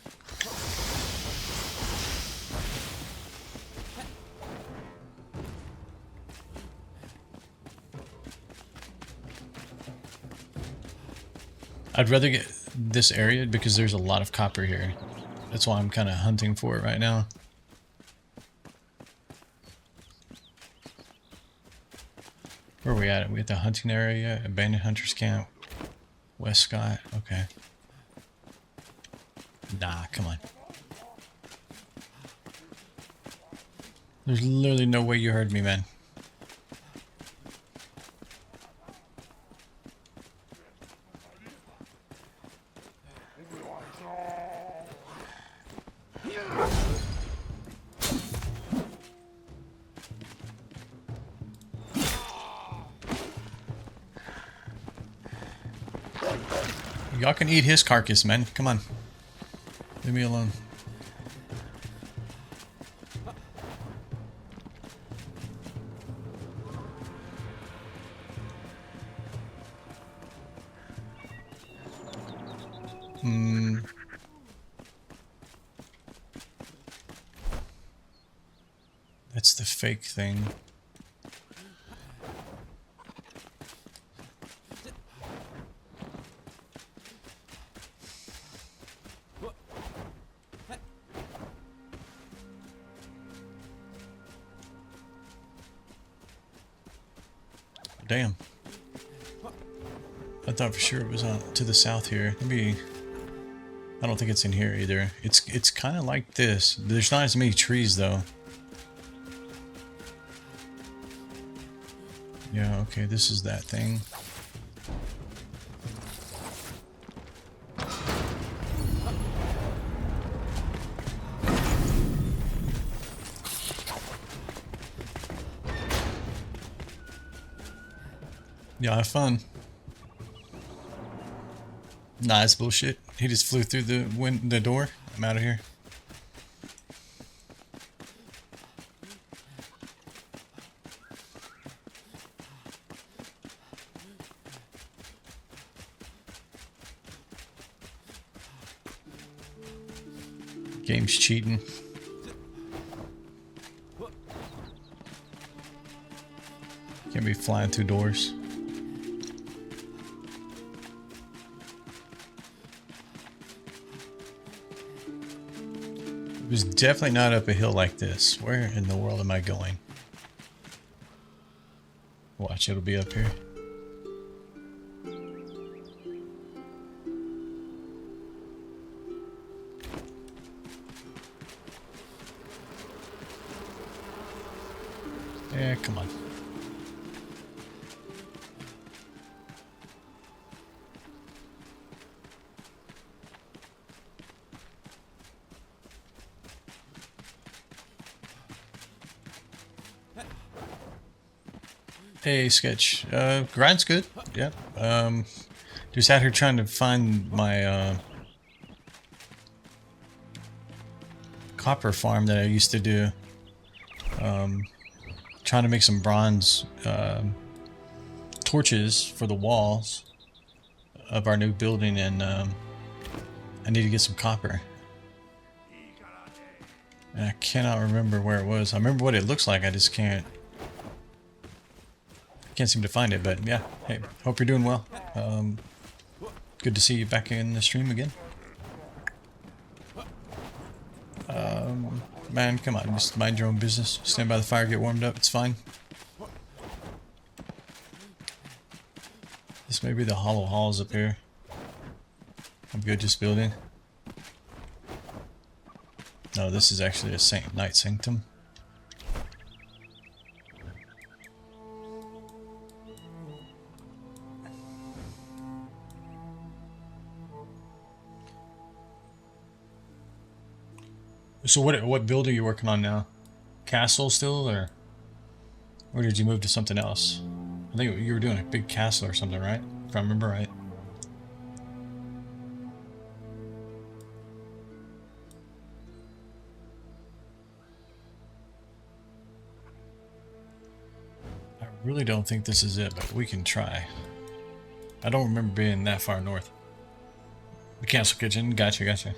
I'd rather get this area because there's a lot of copper here. That's why I'm kind of hunting for it right now. Where are we at? Are we at the hunting area? Abandoned hunters camp. West Scott. Okay. Nah, come on. There's literally no way you heard me, man. Y'all can eat his carcass, man. Come on. Leave me alone. That's the fake thing. Damn. I thought for sure it was on to the south here. Let me I don't think it's in here either. It's kind of like this. There's not as many trees though. Yeah, okay, this is that thing. Yeah, have fun. Nah, it's bullshit. He just flew through the door. I'm out of here. Game's cheating. Can't be flying through doors. It was definitely not up a hill like this. Where in the world am I going? Watch, it'll be up here. Yeah, come on. Hey, Sketch. Grind's good. Yeah. Just out here trying to find my copper farm that I used to do. Trying to make some bronze torches for the walls of our new building, and I need to get some copper. And I cannot remember where it was. I remember what it looks like. I just can't seem to find it. But yeah, hey, hope you're doing well. Good to see you back in the stream again. Man, come on, just mind your own business. Stand by the fire, get warmed up, it's fine. This may be the hollow halls up here. I'm good just building. No, this is actually a night sanctum. So what build are you working on now? Castle still, or did you move to something else? I think you were doing a big castle or something, right? If I remember right. I really don't think this is it, but we can try. I don't remember being that far north. The castle kitchen, gotcha. Yeah.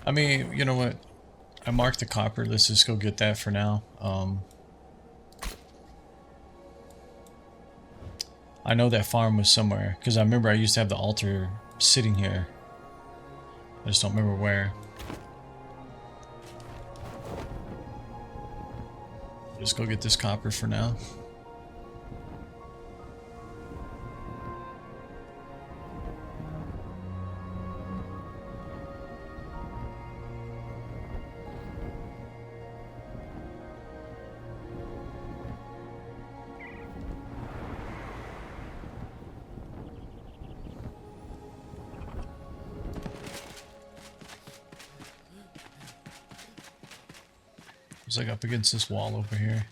I mean, you know what? I marked the copper. Let's just go get that for now. I know that farm was somewhere, because I remember I used to have the altar sitting here. I just don't remember where. Just go get this copper for now. It's like up against this wall over here.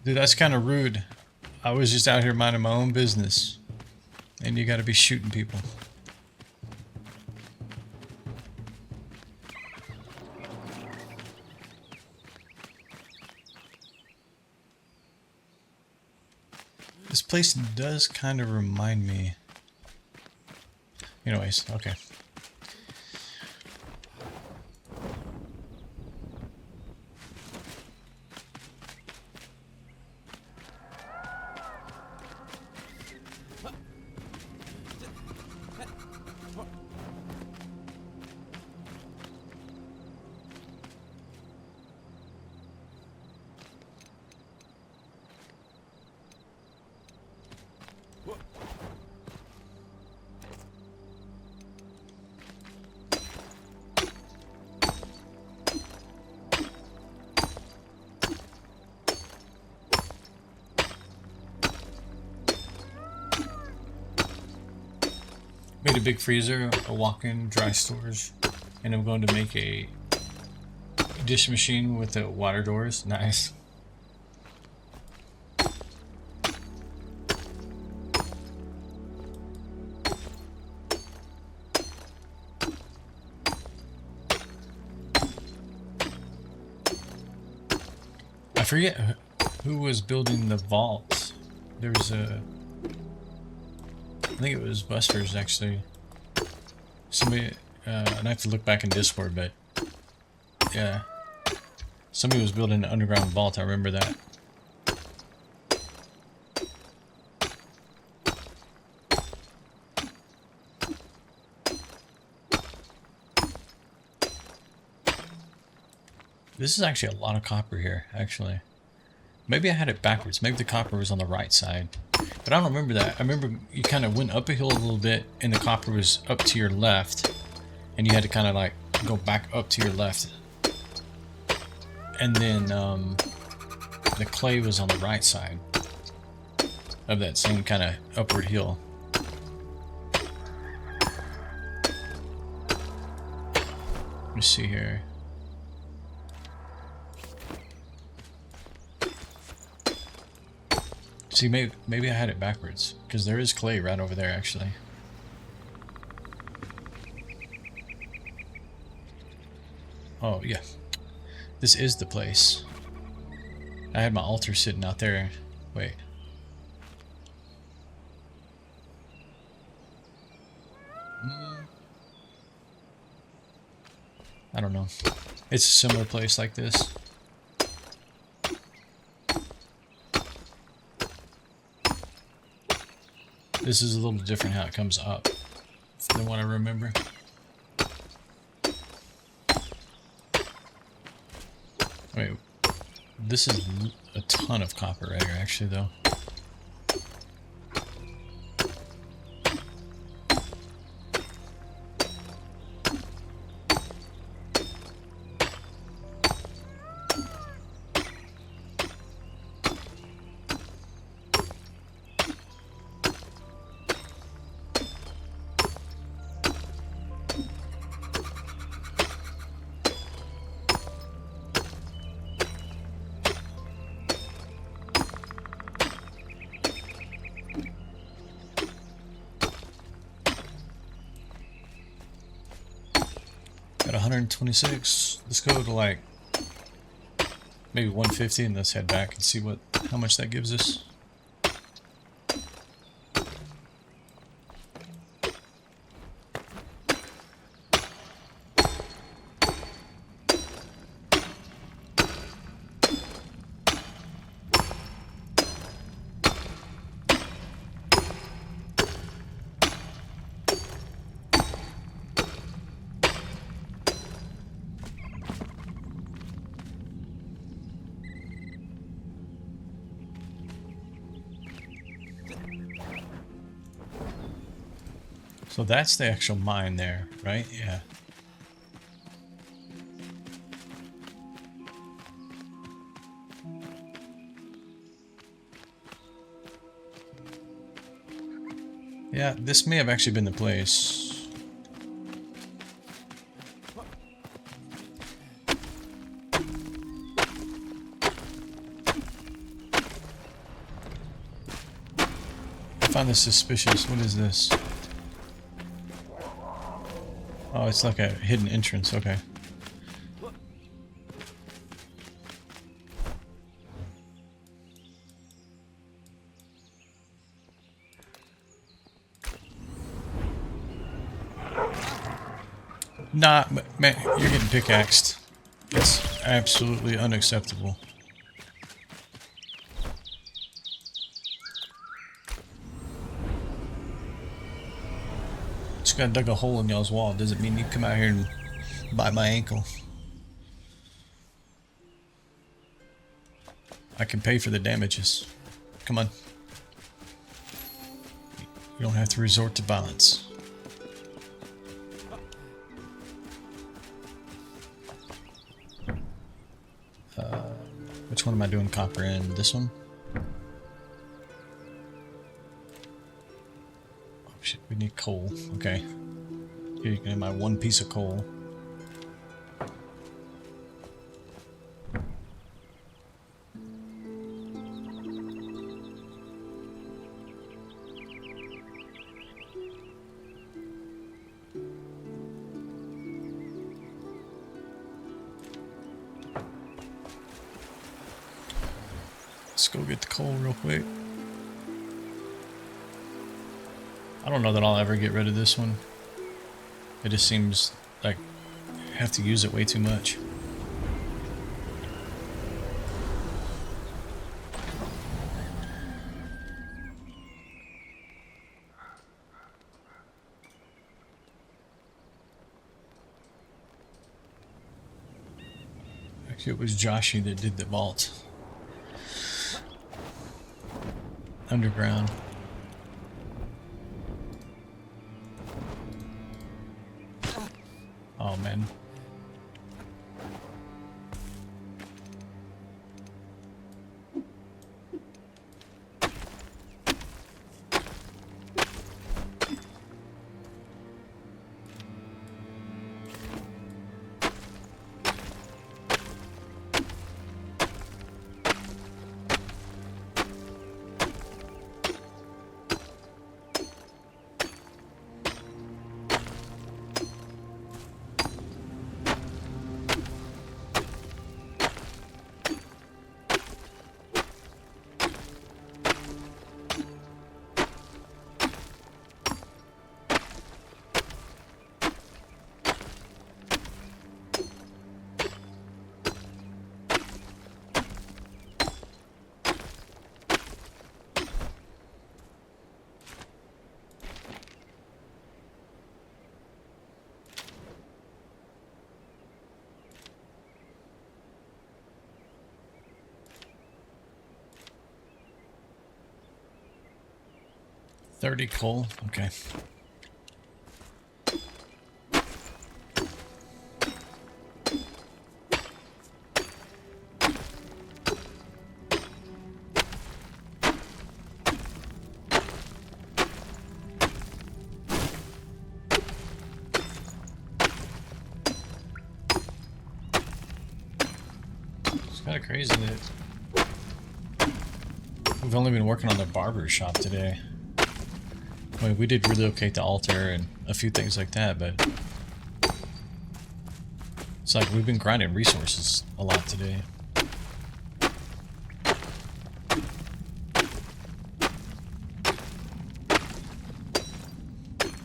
Dude, that's kind of rude. I was just out here minding my own business. And you gotta be shooting people. This place does kind of remind me. Anyways, okay. Made a big freezer, a walk-in dry storage, and I'm going to make a dish machine with the water doors. Nice. I forget who was building the vault. There was a... I think it was Buster's actually. Somebody, I'd have to look back in Discord, but yeah, somebody was building an underground vault. I remember that. This is actually a lot of copper here, actually. Maybe I had it backwards. Maybe the copper was on the right side. But I don't remember that. I remember you kind of went up a hill a little bit and the copper was up to your left. And you had to kind of like go back up to your left. And then the clay was on the right side of that same kind of upward hill. Let me see here. See, maybe I had it backwards, because there is clay right over there, actually. Oh, yeah. This is the place. I had my altar sitting out there. Wait. I don't know. It's a similar place like this. This is a little different how it comes up than what I remember. Wait, this is a ton of copper right here, actually, though. Got 126. Let's go to like maybe 150 and let's head back and see how much that gives us. So that's the actual mine there, right? Yeah. Yeah, this may have actually been the place. I found this suspicious. What is this? Oh, it's like a hidden entrance, okay. Nah, man, you're getting pickaxed. It's absolutely unacceptable. Just got dug a hole in y'all's wall. Doesn't mean you come out here and bite my ankle. I can pay for the damages. Come on. You don't have to resort to violence. Which one am I doing copper in? This one? Oh shit, we need coal. Okay. Here you can have my one piece of coal. Let's go get the coal real quick. I don't know that I'll ever get rid of this one. It just seems like I have to use it way too much. Actually, it was Joshy that did the vault. Underground. Oh man. $30 coal, okay. It's kind of crazy that we've only been working on the barber shop today. I mean, we did relocate the altar and a few things like that, but it's like we've been grinding resources a lot today.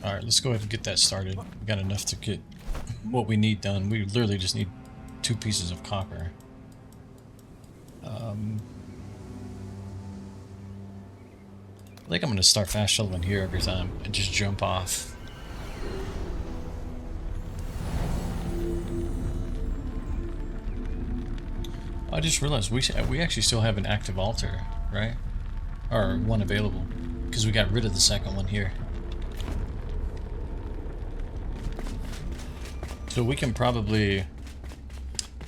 Alright, let's go ahead and get that started. We got enough to get what we need done. We literally just need 2 pieces of copper. I think I'm going to start fast shoveling here every time and just jump off. I just realized we actually still have an active altar, right? Or one available, because we got rid of the second one here. So we can probably...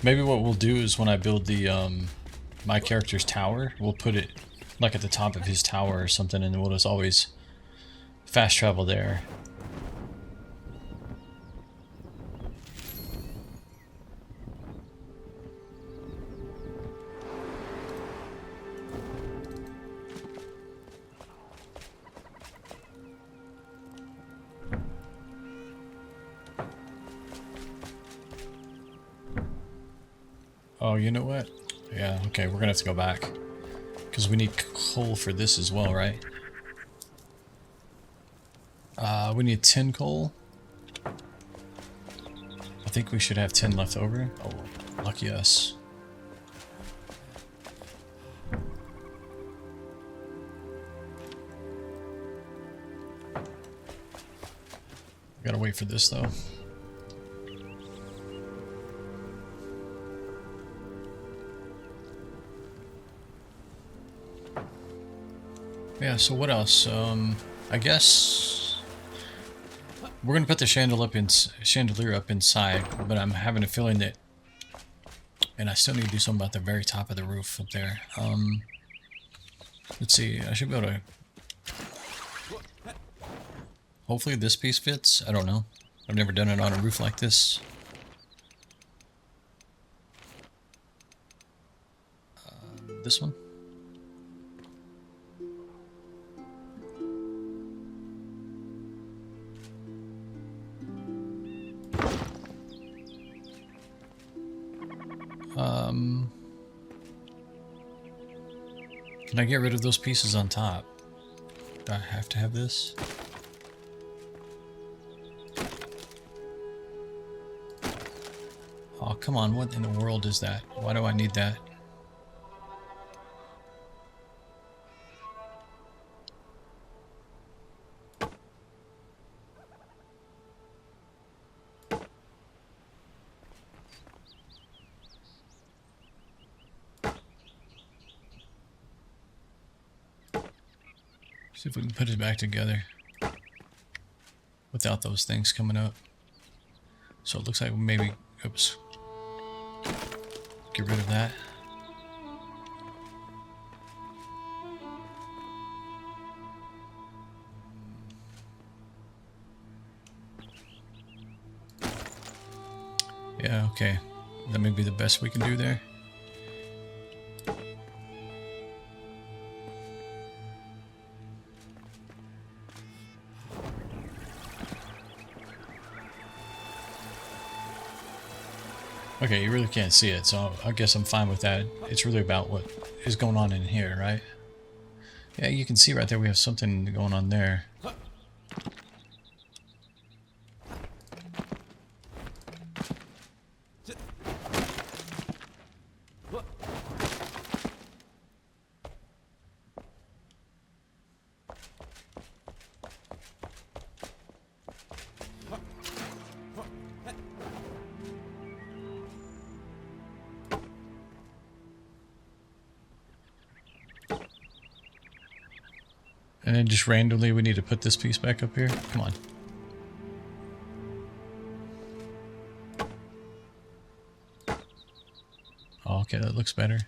Maybe what we'll do is when I build the my character's tower, we'll put it like at the top of his tower or something, and we'll just always fast travel there. Oh, you know what? Yeah, okay, we're gonna have to go back. Because we need coal for this as well, right? We need 10 coal. think we should have 10 left over. Oh, lucky us. Gotta wait for this though. Yeah, so what else? I guess we're gonna put the chandelier up inside, but I'm having a feeling that, and I still need to do something about the very top of the roof up there. Let's see. I should be able to. Hopefully this piece fits. I don't know. I've never done it on a roof like this. This one. Can I get rid of those pieces on top? Do I have to have this? Oh, come on. What in the world is that? Why do I need that? See if we can put it back together without those things coming up. So it looks like maybe, oops, get rid of that. Yeah, okay. That may be the best we can do there. Okay, you really can't see it, so I guess I'm fine with that. It's really about what is going on in here, right? Yeah, you can see right there we have something going on there. And then just randomly we need to put this piece back up here. Come on. Oh, okay, that looks better.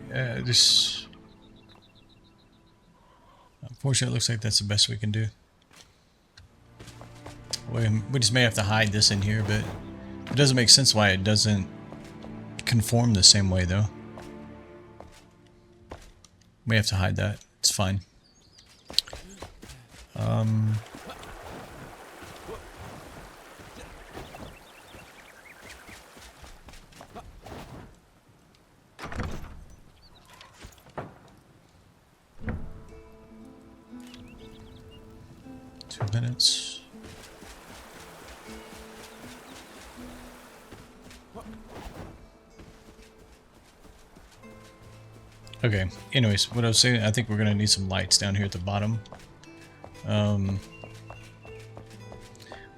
Yeah, just unfortunately it looks like that's the best we can do. We just may have to hide this in here, but it doesn't make sense why it doesn't conform the same way though. We have to hide that. It's fine. Minutes. Okay, anyways, what I was saying, I think we're gonna need some lights down here at the bottom.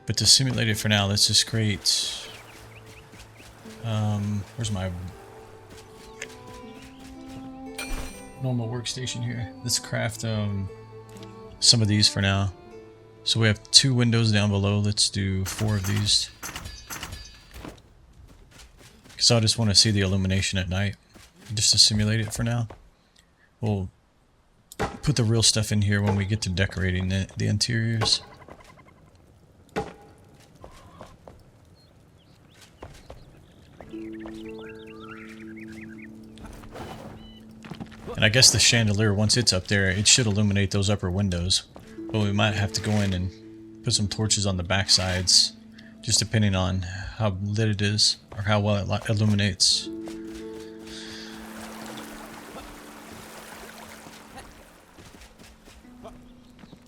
But to simulate it for now, let's just create where's my normal workstation here? Let's craft some of these for now. So we have 2 windows down below. Let's do 4 of these. Because I just want to see the illumination at night. Just to simulate it for now. We'll put the real stuff in here when we get to decorating the interiors. And I guess the chandelier, once it's up there, it should illuminate those upper windows. But we might have to go in and put some torches on the back sides, just depending on how lit it is or how well it illuminates.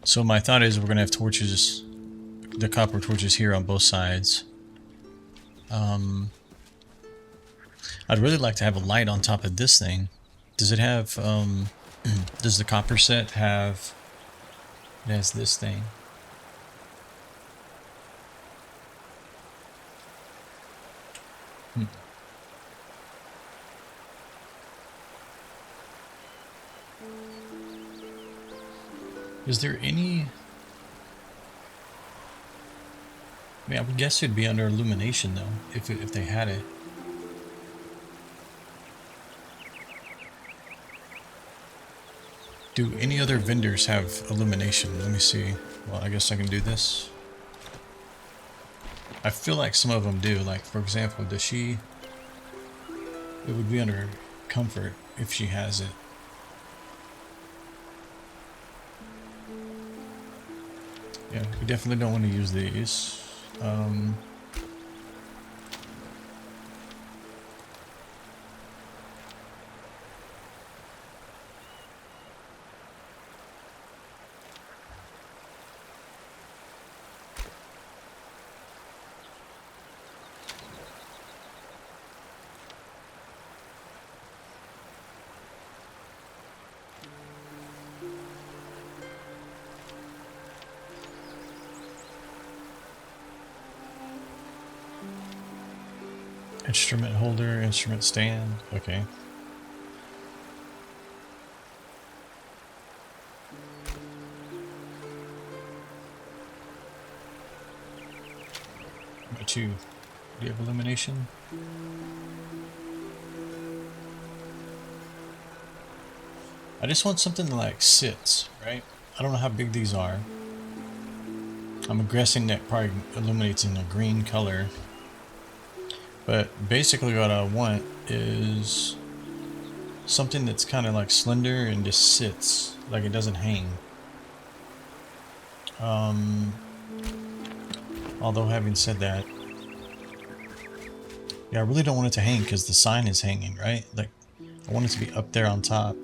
So my thought is we're going to have torches, the copper torches here on both sides. I'd really like to have a light on top of this thing. Does it have, does the copper set have, it has this thing. Is there any... I mean, I would guess it'd be under illumination though, if they had it. Do any other vendors have illumination? Let me see. Well, I guess I can do this. I feel like some of them do. Like, for example, does she... It would be under comfort if she has it. Yeah, we definitely don't want to use these. Instrument holder, instrument stand, okay. What about you? Do you have illumination? I just want something that like sits, right? I don't know how big these are. I'm guessing that probably illuminates in a green color. But basically what I want is something that's kind of like slender and just sits, like it doesn't hang. Although having said that, yeah, I really don't want it to hang because the sign is hanging, right? Like, I want it to be up there on top.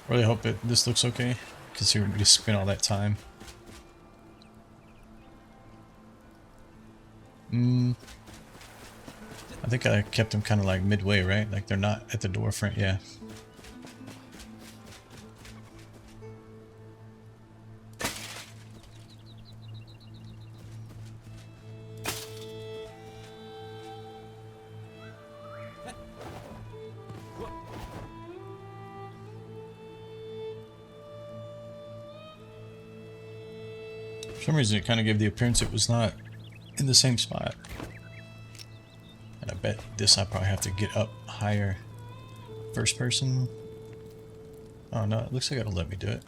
Really hope this looks okay, considering we just spent all that time. I think I kept them kind of like midway, right? Like they're not at the door front, yeah. For some reason it kind of gave the appearance it was not in the same spot. And I bet this I probably have to get up higher. First person. Oh no, it looks like it'll let me do it.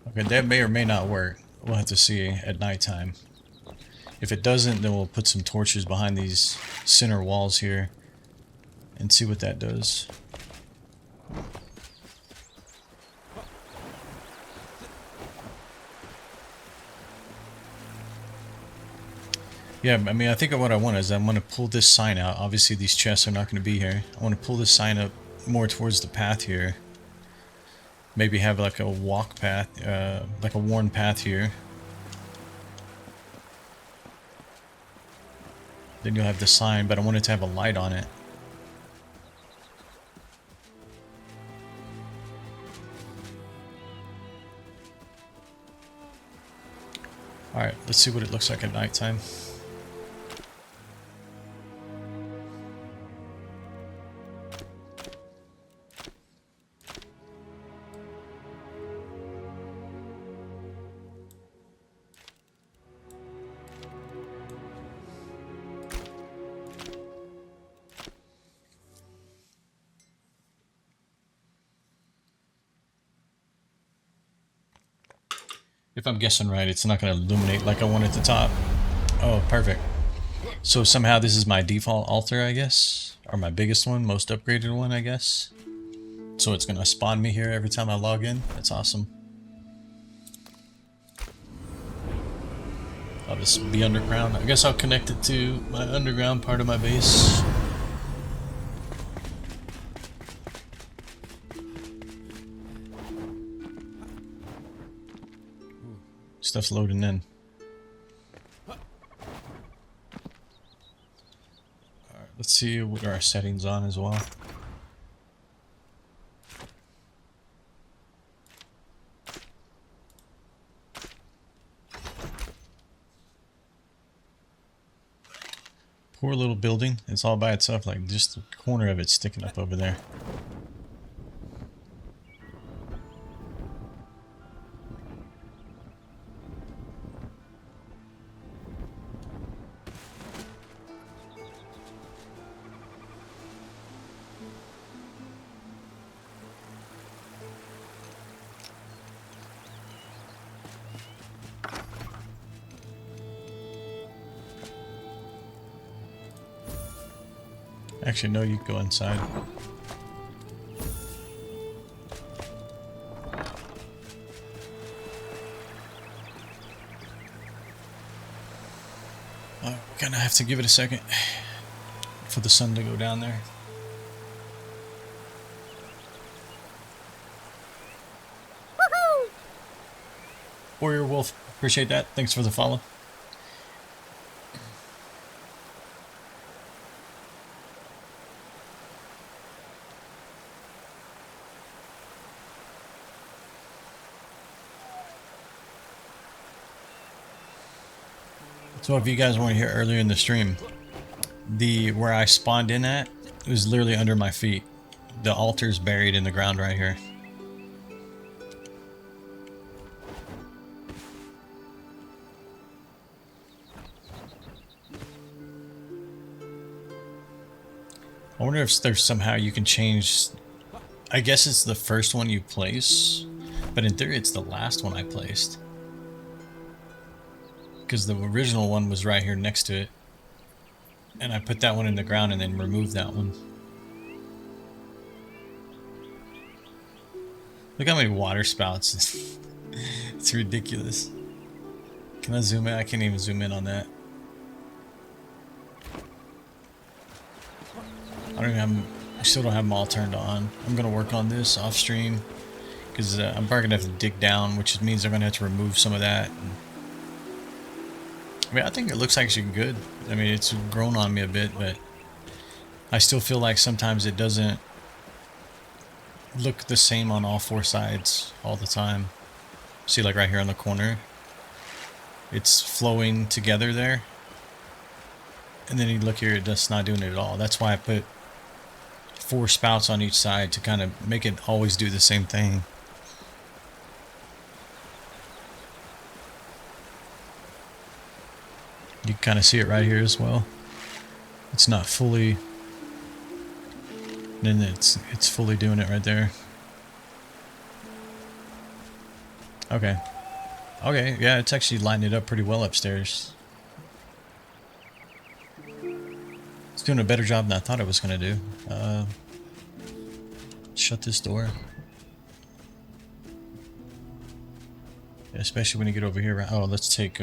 Okay, that may or may not work. We'll have to see at nighttime. If it doesn't, then we'll put some torches behind these center walls here and see what that does. Yeah, I mean, I think what I want is I want to pull this sign out. Obviously, these chests are not going to be here. I want to pull this sign up more towards the path here. Maybe have like a walk path, like a worn path here. Then you'll have the sign, but I want it to have a light on it. Alright, let's see what it looks like at nighttime. If I'm guessing right, it's not going to illuminate like I want at the top. Oh, perfect. So somehow this is my default altar, I guess. Or my biggest one, most upgraded one, I guess. So it's going to spawn me here every time I log in. That's awesome. I'll just be underground. I guess I'll connect it to my underground part of my base. Stuff's loading in. Alright, let's see what are our settings on as well. Poor little building. It's all by itself, like just the corner of it sticking up over there. Actually, no, you can go inside. We're gonna have to give it a second for the sun to go down there. Woohoo! Warrior Wolf, appreciate that. Thanks for the follow. So if you guys want to hear earlier in the stream, where I spawned in at, it was literally under my feet. The altar's buried in the ground right here. I wonder if there's somehow you can change. I guess it's the first one you place, but in theory it's the last one I placed. Because the original one was right here next to it. And I put that one in the ground and then removed that one. Look how many water spouts. It's ridiculous. Can I zoom in? I can't even zoom in on that. I still don't have them all turned on. I'm going to work on this off stream. Because I'm probably going to have to dig down, which means I'm going to have to remove some of that. I mean, I think it looks actually good. I mean, it's grown on me a bit, but I still feel like sometimes it doesn't look the same on all four sides all the time. See, like right here on the corner, it's flowing together there. And then you look here, it's not doing it at all. That's why I put 4 spouts on each side to kind of make it always do the same thing. You can kind of see it right here as well. It's not fully, then it's fully doing it right there. Okay. Okay, yeah, it's actually lining it up pretty well upstairs. It's doing a better job than I thought it was going to do. Shut this door. Especially when you get over here. Oh, let's take...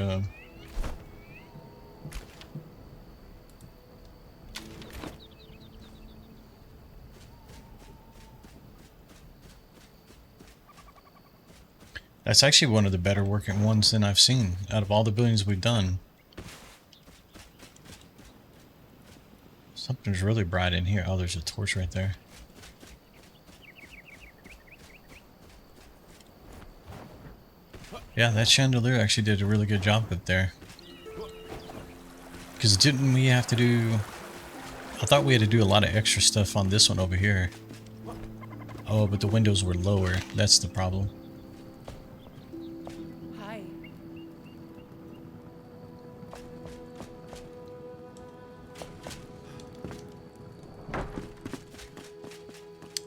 That's actually one of the better working ones than I've seen out of all the buildings we've done. Something's really bright in here. Oh, there's a torch right there. Yeah, that chandelier actually did a really good job up there. Because didn't we have to do... I thought we had to do a lot of extra stuff on this one over here. Oh, but the windows were lower. That's the problem. Hi.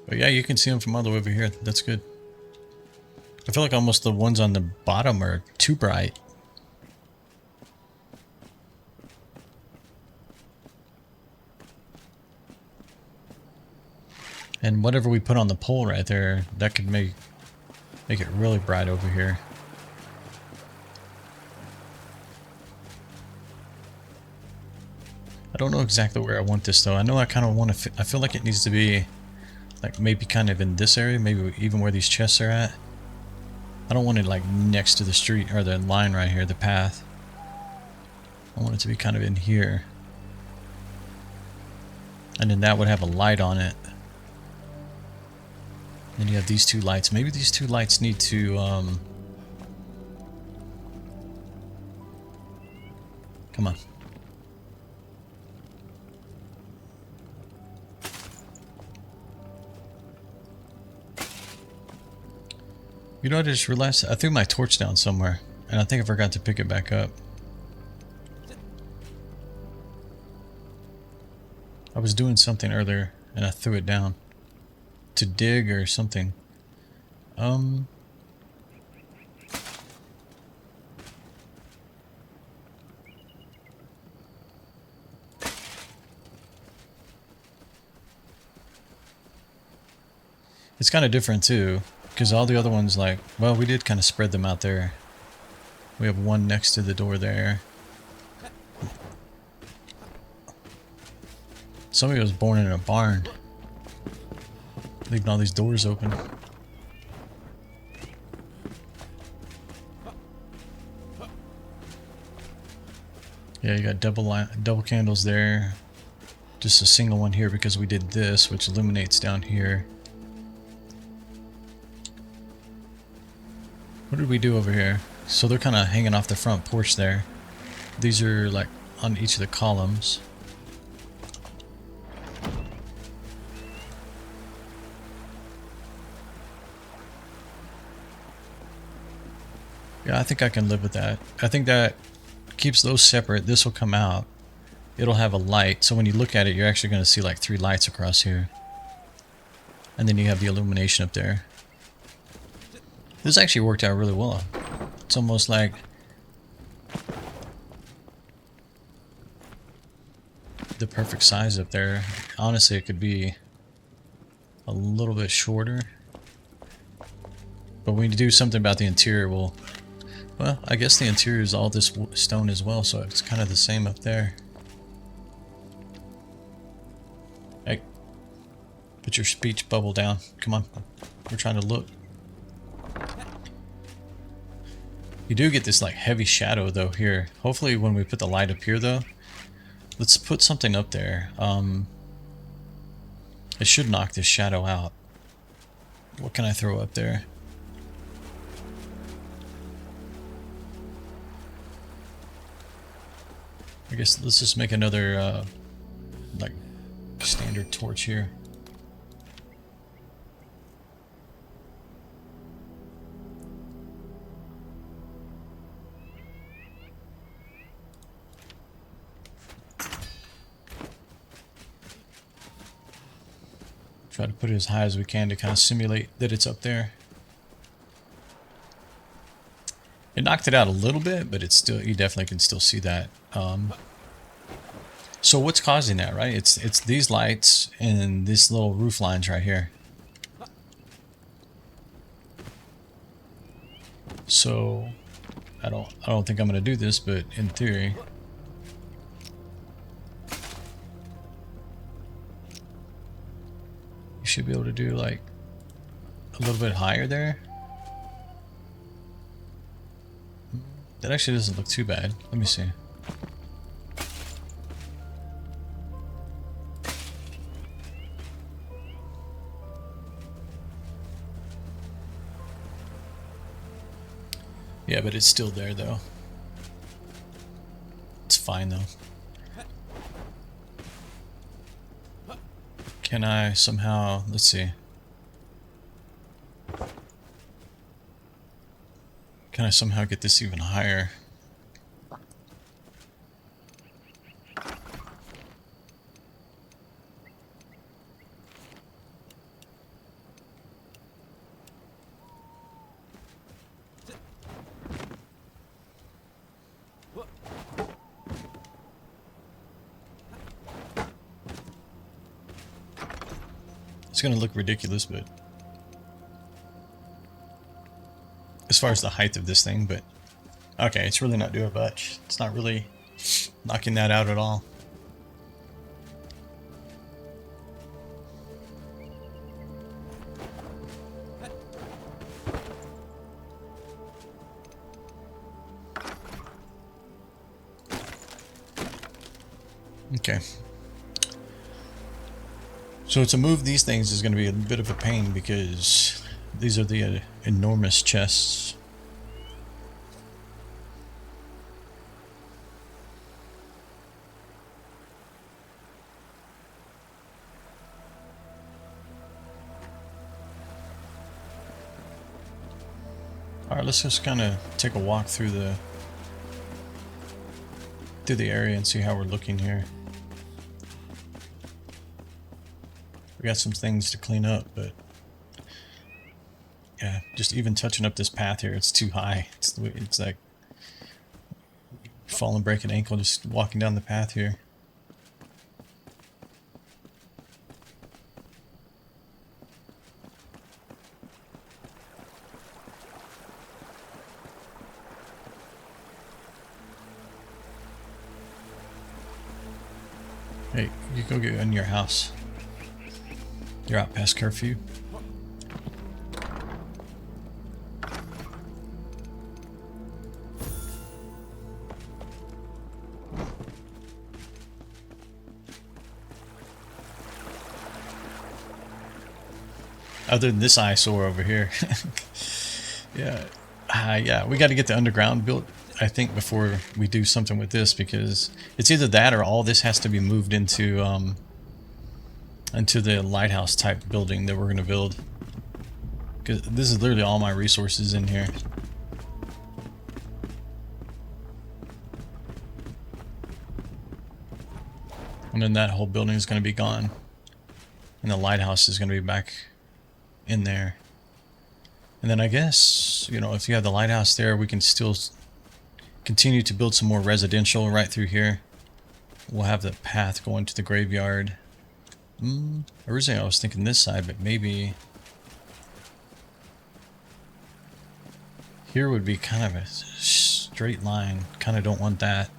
But yeah, you can see them from all the way over here. That's good. I feel like almost the ones on the bottom are too bright. And whatever we put on the pole right there, that could make it really bright over here. I don't know exactly where I want this though. I know I kind of want to, I feel like it needs to be like maybe kind of in this area, maybe even where these chests are at. I don't want it like next to the street or the line right here, the path. I want it to be kind of in here. And then that would have a light on it. Then you have these two lights. Maybe these two lights need to, come on. You know what I just realized? I threw my torch down somewhere, and I think I forgot to pick it back up. I was doing something earlier, and I threw it down. To dig or something. It's kind of different too, because all the other ones, like, well, we did kind of spread them out there. We have one next to the door there. Somebody was born in a barn, leaving all these doors open. Yeah, you got double candles there. Just a single one here because we did this, which illuminates down here. What did we do over here? So they're kind of hanging off the front porch there. These are like on each of the columns. Yeah, I think I can live with that. I think that keeps those separate. This will come out. It'll have a light. So when you look at it, you're actually going to see like 3 lights across here. And then you have the illumination up there. This actually worked out really well. It's almost like the perfect size up there. Honestly, it could be a little bit shorter. But when you do something about the interior, well, I guess the interior is all this stone as well, so it's kind of the same up there. Hey, put your speech bubble down. Come on, we're trying to look. You do get this like heavy shadow though here. Hopefully when we put the light up here though, let's put something up there. It should knock this shadow out. What can I throw up there? I guess let's just make another like standard torch here. Try to put it as high as we can to kind of simulate that it's up there. It knocked it out a little bit, but it's still, you definitely can still see that. So what's causing that, right? It's these lights and these little roof lines right here. So I don't think I'm gonna do this, but in theory. You should be able to do like a little bit higher there. That actually doesn't look too bad. Let me see. Yeah, but it's still there though. It's fine though. Can I somehow, let's see. Can I somehow get this even higher? It's going to look ridiculous, but as far as the height of this thing, but okay, it's really not doing much. It's not really knocking that out at all. Okay. So to move these things is going to be a bit of a pain because these are the enormous chests. Alright, let's just kind of take a walk through the area and see how we're looking here. We got some things to clean up, but yeah, just even touching up this path here, it's too high. It's like fall and break an ankle just walking down the path here. Hey, you go get in your house. You're out past curfew. Other than this eyesore over here. Yeah. Yeah, we got to get the underground built, I think, before we do something with this, because it's either that or all this has to be moved into the lighthouse type building that we're going to build. Because this is literally all my resources in here. And then that whole building is going to be gone. And the lighthouse is going to be back in there. And then I guess, you know, if you have the lighthouse there, we can still continue to build some more residential right through here. We'll have the path going to the graveyard. Originally I was thinking this side, but maybe here would be kind of a straight line. Kind of don't want that.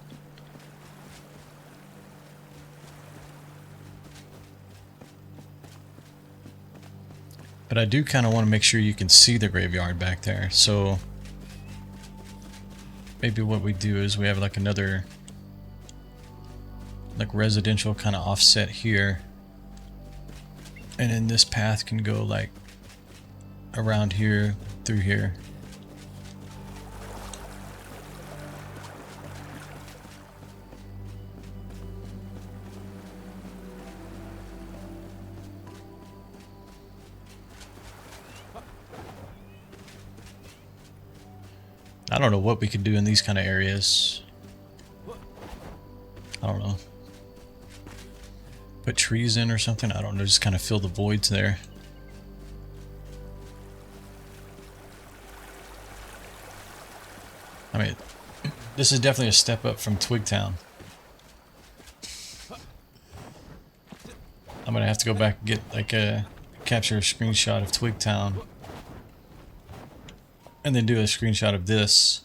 But I do kind of want to make sure you can see the graveyard back there. So maybe what we do is we have like another like residential kind of offset here. And then this path can go like around here through here. I don't know what we could do in these kind of areas. I don't know. Put trees in or something? I don't know, just kind of fill the voids there. I mean, this is definitely a step up from Twigtown. I'm gonna have to go back and get like capture a screenshot of Twigtown. And then do a screenshot of this.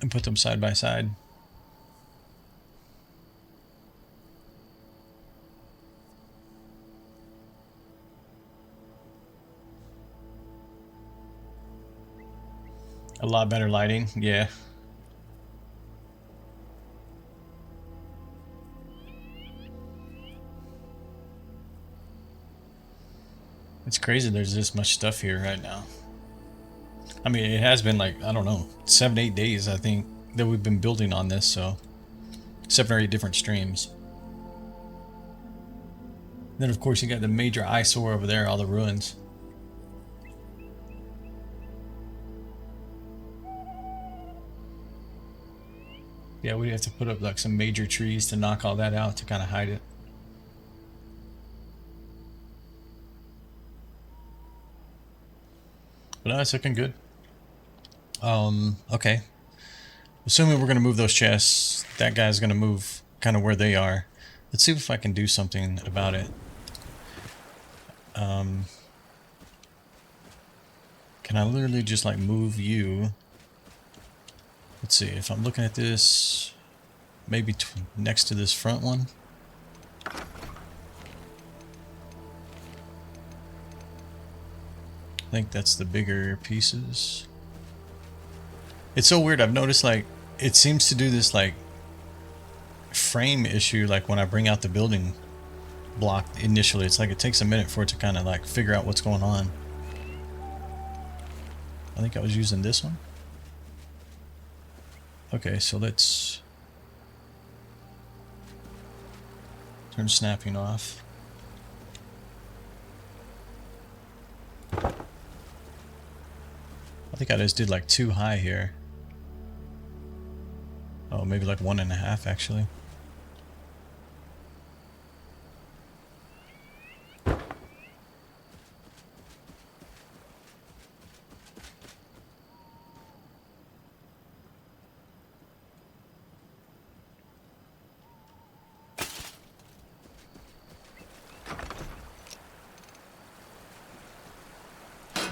And put them side by side. A lot better lighting, yeah. It's crazy there's this much stuff here right now. I mean, it has been like, I don't know, 7-8 days, I think, that we've been building on this, so 7 or 8 different streams. Then, of course, you got the major eyesore over there, all the ruins. Yeah, we have to put up like some major trees to knock all that out to kind of hide it. But no, it's looking good. Okay. Assuming we're going to move those chests, that guy's going to move kind of where they are. Let's see if I can do something about it. Can I literally just like move you? Let's see, if I'm looking at this, maybe next to this front one. I think that's the bigger pieces. It's so weird, I've noticed like, it seems to do this like frame issue like when I bring out the building block initially. It's like it takes a minute for it to kind of like figure out what's going on. I think I was using this one. Okay, so let's turn snapping off. I think I just did like too high here. Oh, maybe like 1.5 actually.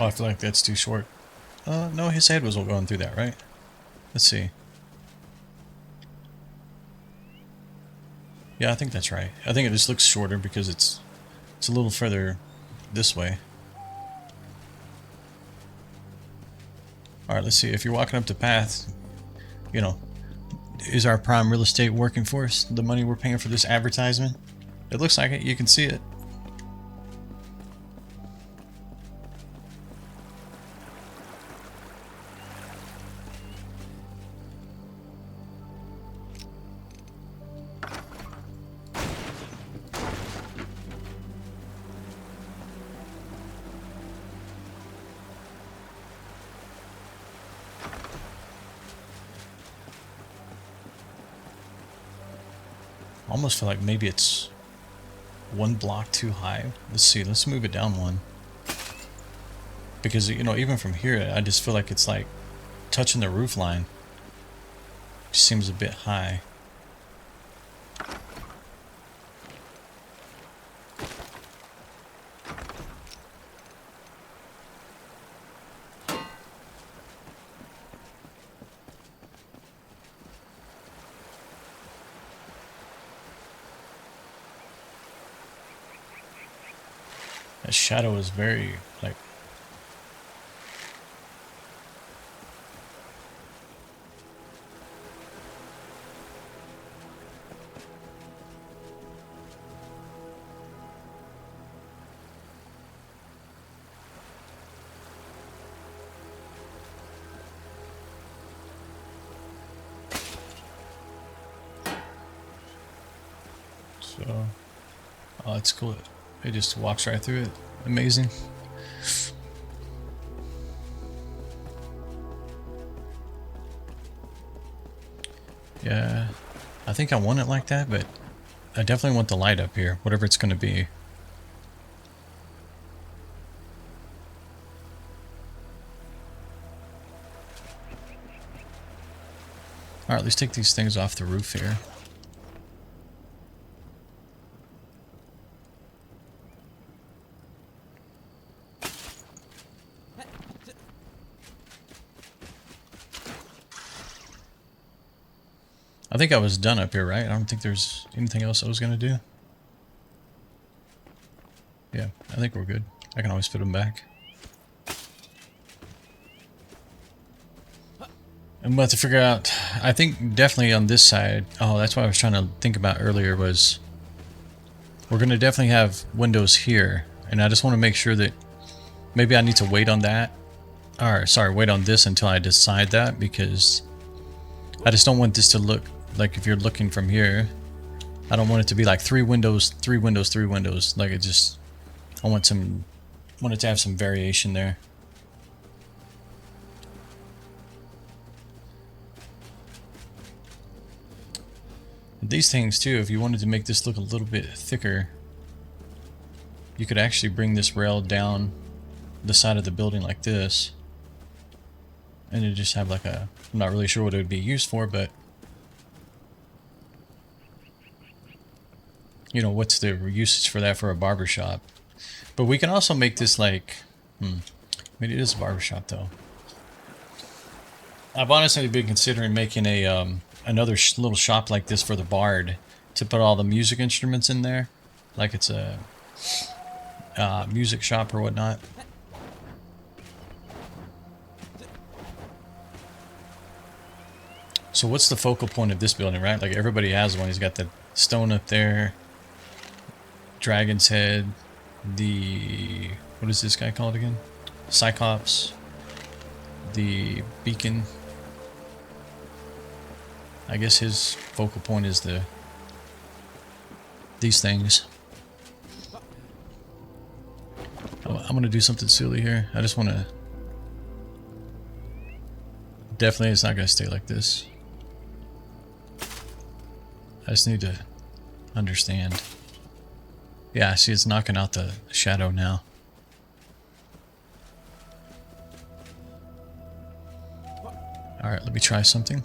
Oh, I feel like that's too short. No, his head was going through that, right? Let's see. Yeah, I think that's right. I think it just looks shorter because it's a little further this way. Alright, let's see. If you're walking up the path, you know, is our prime real estate working for us? The money we're paying for this advertisement? It looks like it. You can see it. I almost feel like maybe it's one block too high. Let's see, let's move it down one. Because, you know, even from here, I just feel like it's like touching the roof line. It seems a bit high. That shadow is very, like... So... Oh, that's cool. It just walks right through it. Amazing. Yeah, I think I want it like that, but I definitely want the light up here, whatever it's going to be. Alright, let's take these things off the roof here. I think I was done up here, right? I don't think there's anything else I was going to do. Yeah, I think we're good. I can always fit them back. I'm about to figure out, I think definitely on this side, oh, that's what I was trying to think about earlier was, we're going to definitely have windows here. And I just want to make sure that maybe I need to wait on that. Or, sorry, wait on this until I decide that, because I just don't want this to look like, if you're looking from here, I don't want it to be like 3 windows, 3 windows, 3 windows. Like it just, I want it to have some variation there. These things too, if you wanted to make this look a little bit thicker, you could actually bring this rail down the side of the building like this, and you just have like a, I'm not really sure what it would be used for, but you know, what's the usage for that for a barber shop? But we can also make this like, maybe it is a barbershop though. I've honestly been considering making a another little shop like this for the bard to put all the music instruments in there, like it's a music shop or whatnot. So what's the focal point of this building, right? Like everybody has one. He's got the stone up there, dragon's head, the, what is this guy called again? Cyclops, the beacon. I guess his focal point is these things. I'm gonna do something silly here. I just want to. Definitely, it's not gonna stay like this. I just need to understand. Yeah, see, it's knocking out the shadow now. All right, let me try something.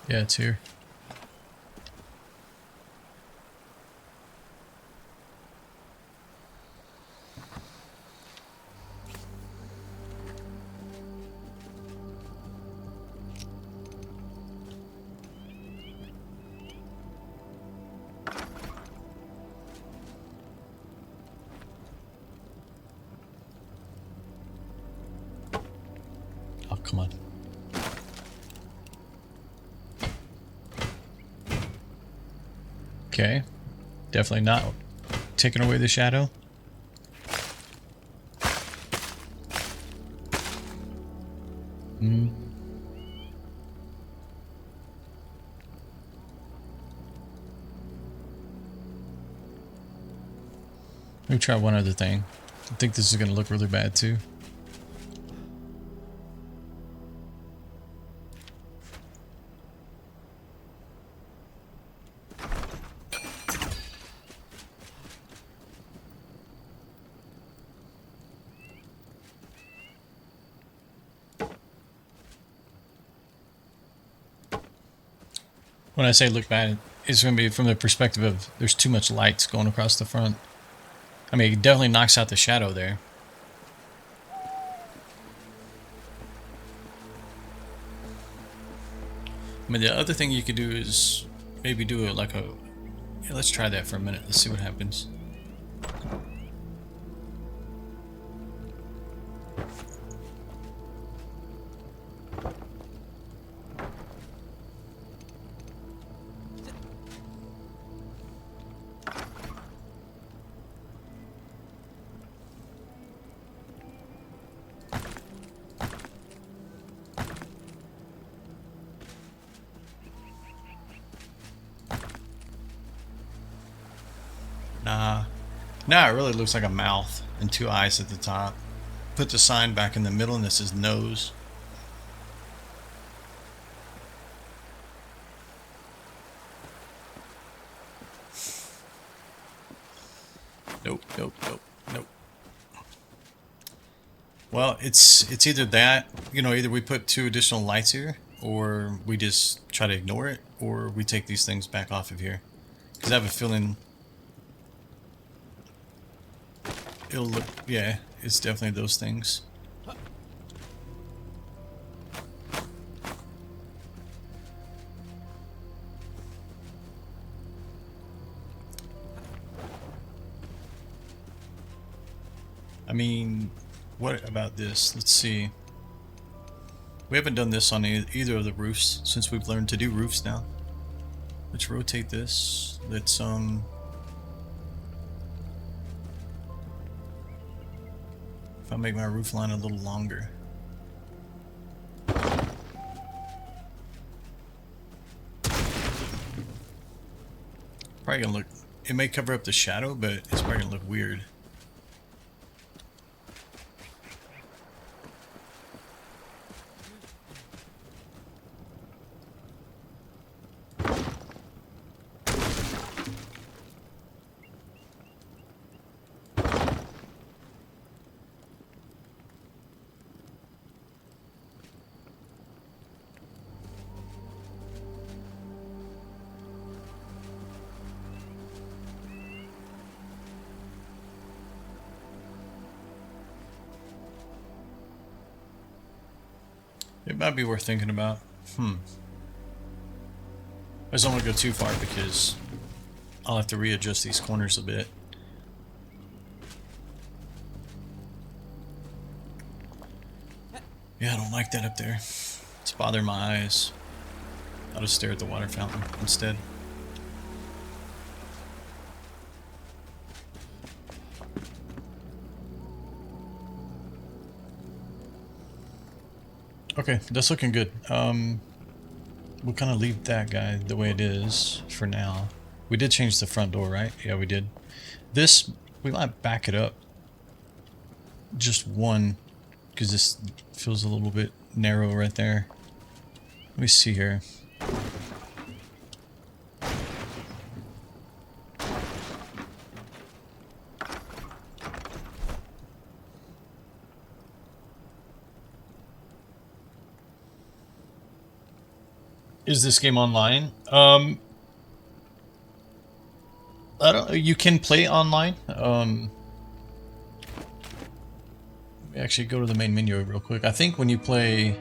Yeah, it's here. Oh, come on. Okay. Definitely not taking away the shadow. Let me try one other thing. I think this is going to look really bad too. When I say look bad, it's going to be from the perspective of there's too much lights going across the front. I mean, it definitely knocks out the shadow there. I mean, the other thing you could do is maybe do it like a... Yeah, let's try that for a minute. Let's see what happens. Now it really looks like a mouth and two eyes at the top. Put the sign back in the middle and this is nose. Nope, nope, nope, nope. Well, it's either that, you know, either we put 2 additional lights here, or we just try to ignore it, or we take these things back off of here. Because I have a feeling it'll look, yeah, it's definitely those things. I mean, what about this? Let's see. We haven't done this on either of the roofs since we've learned to do roofs now. Let's rotate this. Let's if I make my roof line a little longer. Probably gonna look, it may cover up the shadow, but it's probably gonna look weird. It might be worth thinking about. I just don't want to go too far because I'll have to readjust these corners a bit. Yeah, I don't like that up there. It's bothering my eyes. I'll just stare at the water fountain instead. Okay, that's looking good. We'll kind of leave that guy the way it is for now. We did change the front door, right? Yeah, we did. This, we might back it up. Just one, because this feels a little bit narrow right there. Let me see here. Is this game online? I don't. You can play online. Let me actually go to the main menu real quick. I think when you play,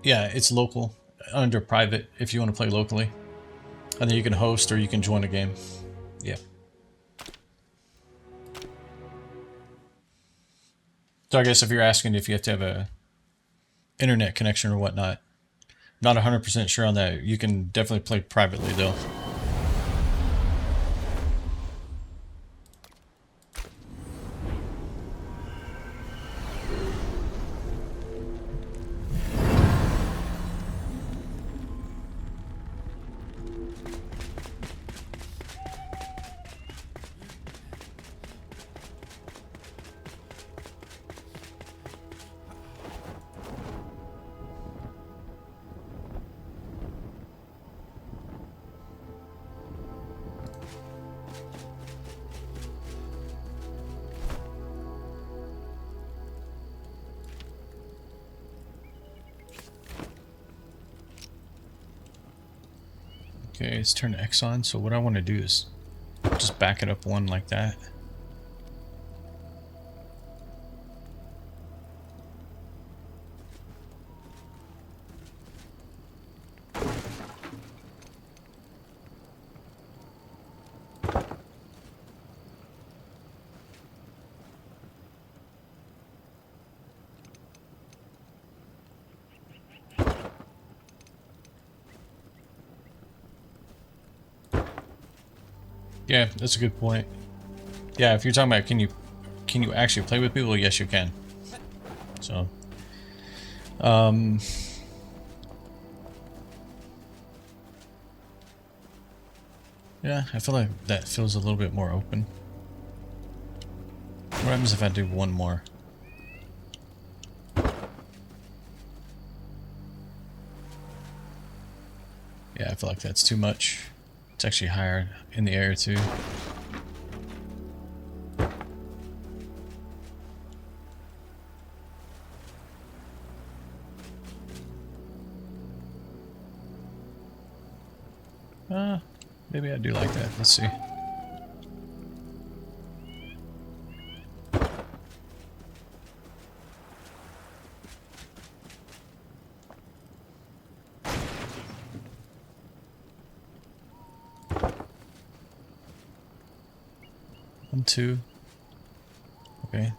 yeah, it's local under private if you want to play locally, and then you can host or you can join a game. Yeah. So I guess if you're asking if you have to have a internet connection or whatnot, not 100% sure on that. You can definitely play privately though. Okay, let's turn X on. So what I want to do is just back it up one like that. Yeah, that's a good point. Yeah, if you're talking about can you actually play with people? Yes, you can. So, yeah, I feel like that feels a little bit more open. What happens if I do one more? Yeah, I feel like that's too much. It's actually higher in the air too. Maybe I do like that. Let's see. One, two. Okay.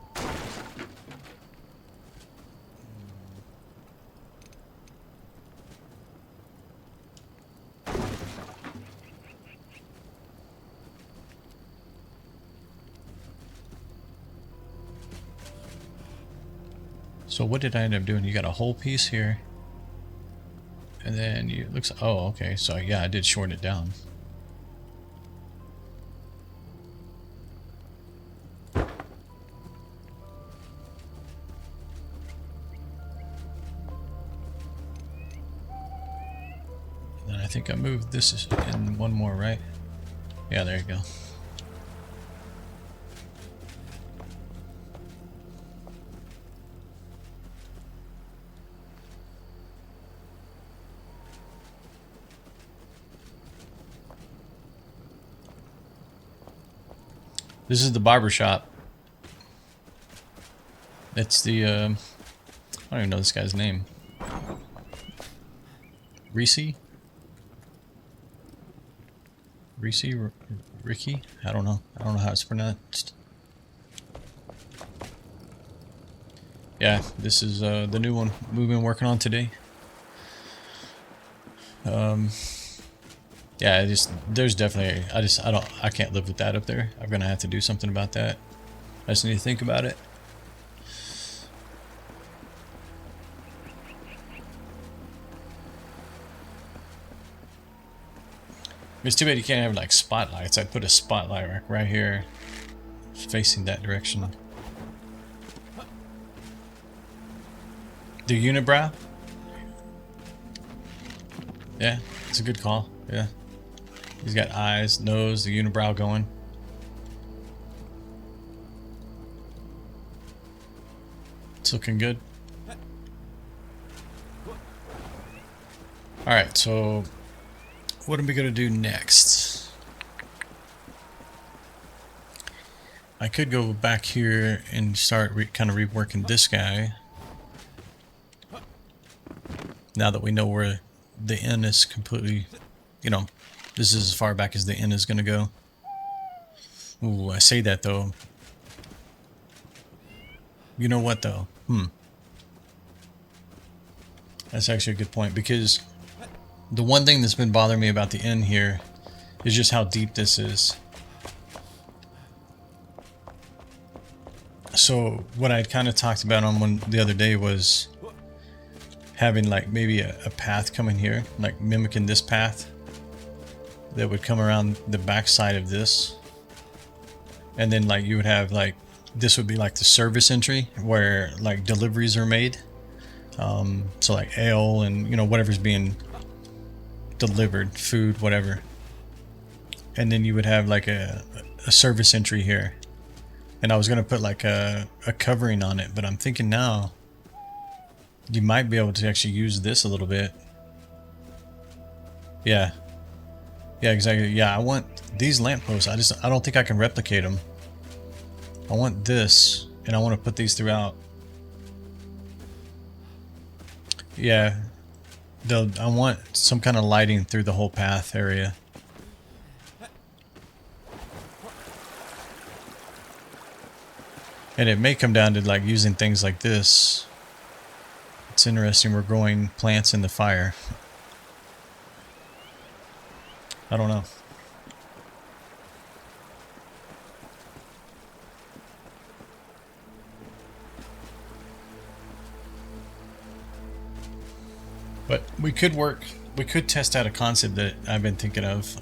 So what did I end up doing? You got a whole piece here. And then you looks, oh, okay. So yeah, I did shorten it down. And then I think I moved this in one more, right? Yeah, there you go. This is the barber shop. It's the I don't even know this guy's name. Reese? Reese? Ricky? I don't know. I don't know how it's pronounced. Yeah, this is the new one we've been working on today. Yeah, there's definitely, I can't live with that up there. I'm gonna have to do something about that. I just need to think about it. It's too bad you can't have like spotlights. I'd put a spotlight right here, facing that direction. The unibrow? Yeah, it's a good call. Yeah. He's got eyes, nose, the unibrow going. It's looking good. Alright, so what are we going to do next? I could go back here and start kind of reworking this guy. Now that we know where the inn is completely, you know, this is as far back as the inn is going to go. Ooh, I say that though. You know what though? That's actually a good point, because the one thing that's been bothering me about the inn here is just how deep this is. So what I'd kind of talked about on one the other day was having like maybe a path coming here, like mimicking this path that would come around the back side of this, and then like you would have like, this would be like the service entry where like deliveries are made, so like ale and, you know, whatever's being delivered, food, whatever, and then you would have like a service entry here, and I was gonna put like a covering on it, but I'm thinking now you might be able to actually use this a little bit. Yeah, exactly. Yeah, I want these lampposts. I don't think I can replicate them. I want this, and I want to put these throughout. Yeah, I want some kind of lighting through the whole path area. And it may come down to like using things like this. It's interesting, we're growing plants in the fire. I don't know. But we could test out a concept that I've been thinking of.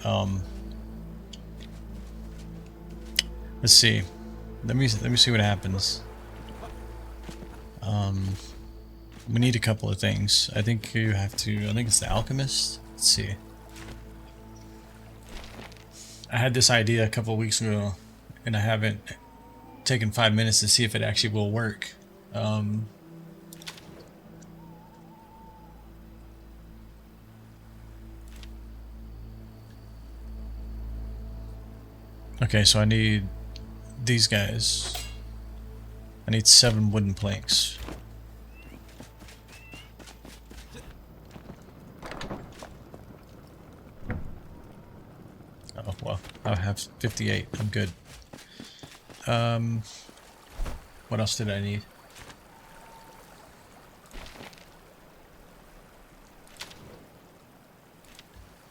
Let's see. Let me see what happens. We need a couple of things. I think you have to, I think it's the alchemist. Let's see. I had this idea a couple of weeks ago, and I haven't taken 5 minutes to see if it actually will work. Okay, so I need these guys. I need 7 wooden planks. Oh, well, I have 58. I'm good. What else did I need?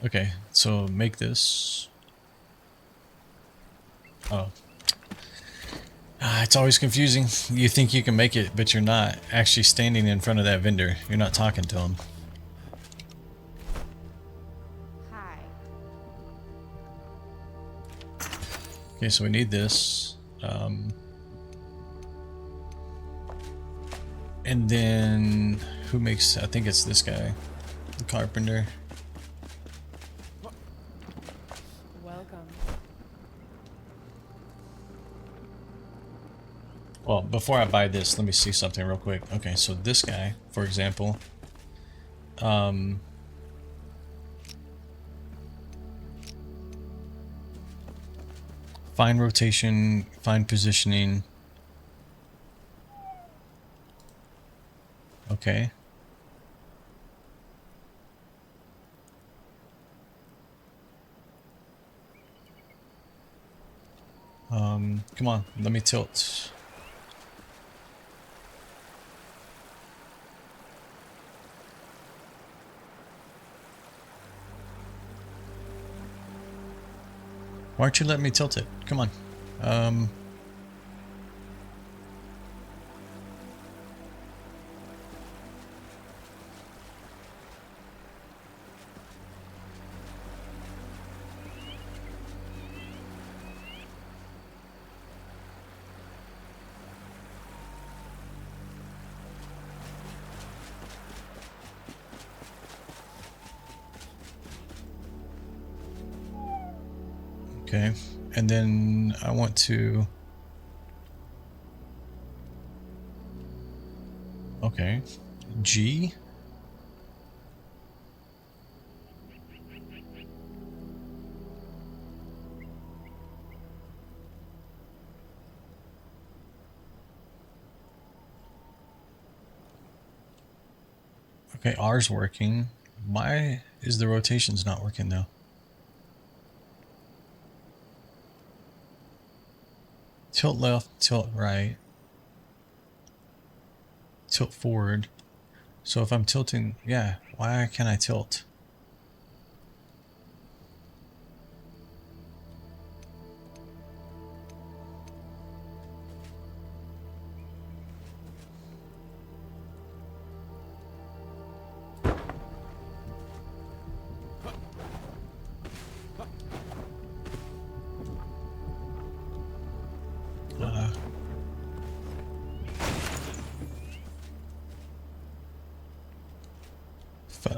Okay, so make this. Oh. It's always confusing. You think you can make it, but you're not actually standing in front of that vendor. You're not talking to him. Hi. Okay, so we need this. And then who makes, I think it's this guy, the carpenter. Welcome. Well, before I buy this, let me see something real quick. Okay, so this guy, for example, fine rotation, fine positioning. Okay. Come on, let me tilt. Why aren't you letting me tilt it? Come on. Okay, and then I want to... Okay, G. Okay, R's working. Why is the rotations not working though? Tilt left, tilt right, tilt forward. So if I'm tilting, yeah, why can't I tilt?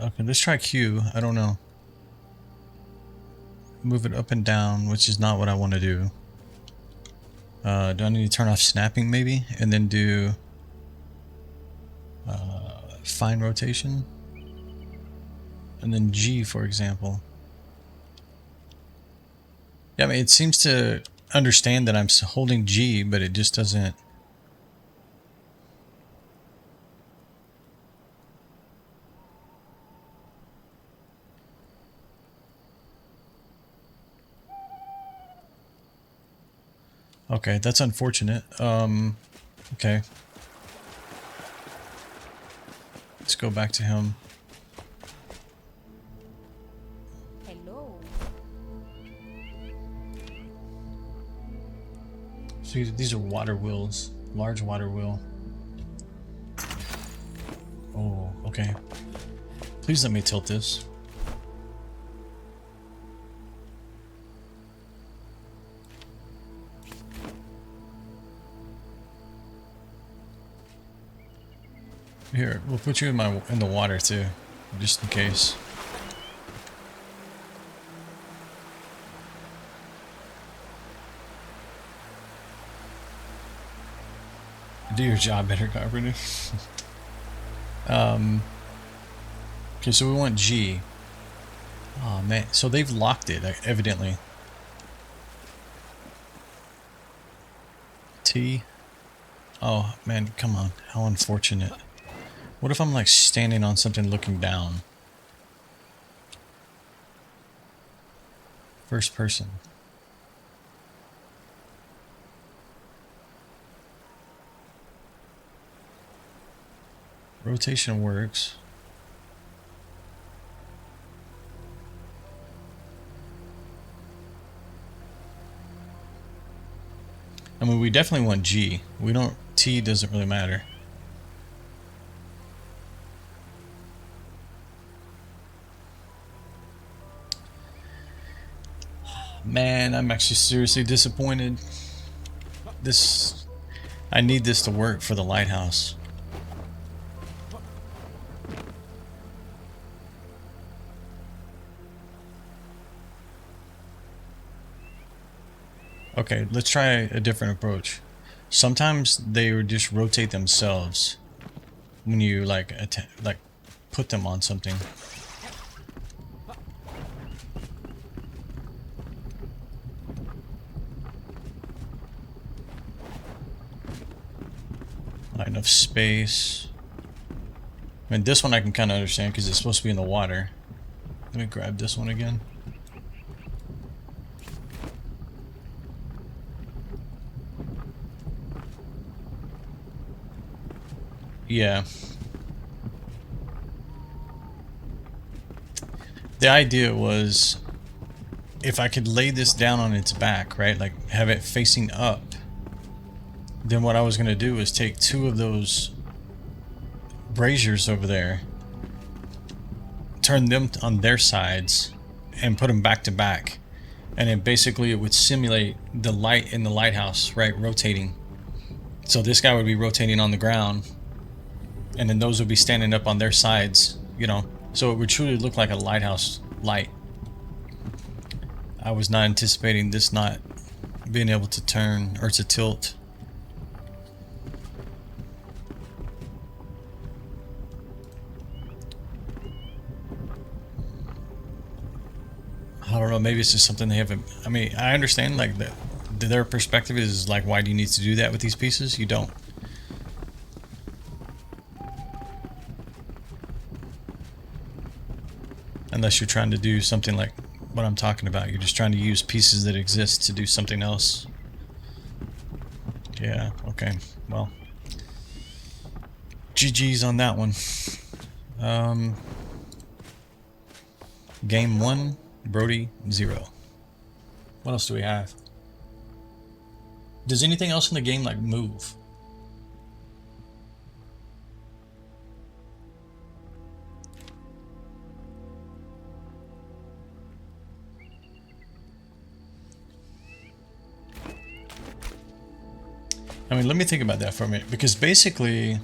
Okay, let's try Q. I don't know. Move it up and down, which is not what I want to do. Do I need to turn off snapping maybe? And then do fine rotation? And then G, for example. Yeah, I mean, it seems to understand that I'm holding G, but it just doesn't... Okay, that's unfortunate. Okay. Let's go back to him. Hello. So these are water wheels. Large water wheel. Oh, okay. Please let me tilt this. Here, we'll put you in the water too, just in case. Do your job better, Carpenter. Okay, so we want G. Oh man, so they've locked it, evidently. T. Oh man, come on, how unfortunate. What if I'm like standing on something looking down? First person. Rotation works. I mean, we definitely want G. We don't... T doesn't really matter. Man, I'm actually seriously disappointed. This... I need this to work for the lighthouse. Okay, let's try a different approach. Sometimes they would just rotate themselves when you like put them on something. Not enough space. I mean, this one I can kind of understand because it's supposed to be in the water. Let me grab this one again. Yeah. The idea was if I could lay this down on its back, right? Like have it facing up. Then what I was going to do is take two of those braziers over there, turn them on their sides, and put them back to back. And then basically it would simulate the light in the lighthouse, right? Rotating. So this guy would be rotating on the ground, and then those would be standing up on their sides, you know. So it would truly look like a lighthouse light. I was not anticipating this not being able to turn or to tilt. I don't know, maybe it's just something they haven't. I mean, I understand like their perspective is like, why do you need to do that with these pieces? You don't. Unless you're trying to do something like what I'm talking about. You're just trying to use pieces that exist to do something else. Yeah, okay. Well, GG's on that one. Game 1, Bryode 0. What else do we have? Does anything else in the game like move? I mean, let me think about that for a minute, because basically,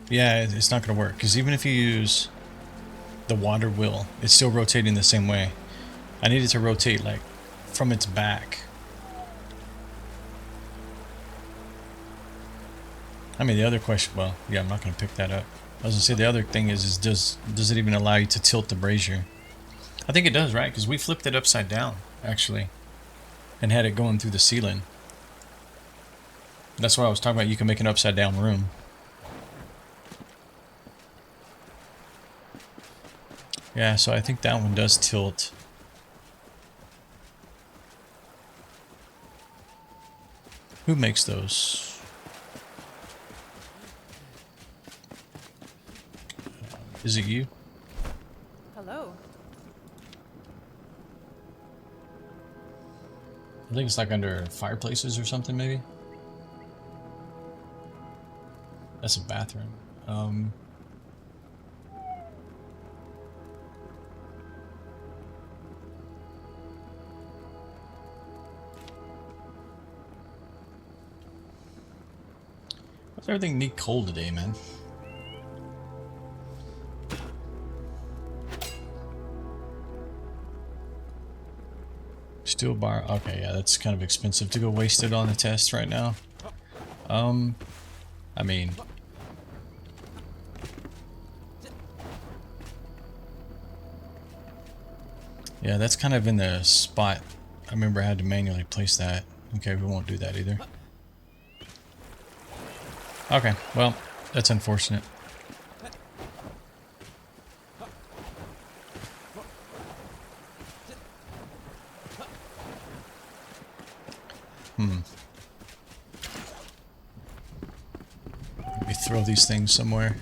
yeah, it's not going to work, because even if you use the water wheel, it's still rotating the same way. I need it to rotate like from its back. I mean, the other question, well, yeah, I'm not going to pick that up. I was going to say the other thing is does it even allow you to tilt the brazier? I think it does, right? Because we flipped it upside down, actually, and had it going through the ceiling. That's what I was talking about. You can make an upside down room. Yeah, so I think that one does tilt. Who makes those? Is it you? Hello. I think it's like under fireplaces or something, maybe. That's a bathroom. Why's everything need cold today, man? Steel bar. Okay, yeah, that's kind of expensive to go waste it on the test right now. I mean, yeah, that's kind of in the spot. I remember I had to manually place that. Okay, we won't do that either. Okay, well, that's unfortunate. Maybe throw these things somewhere.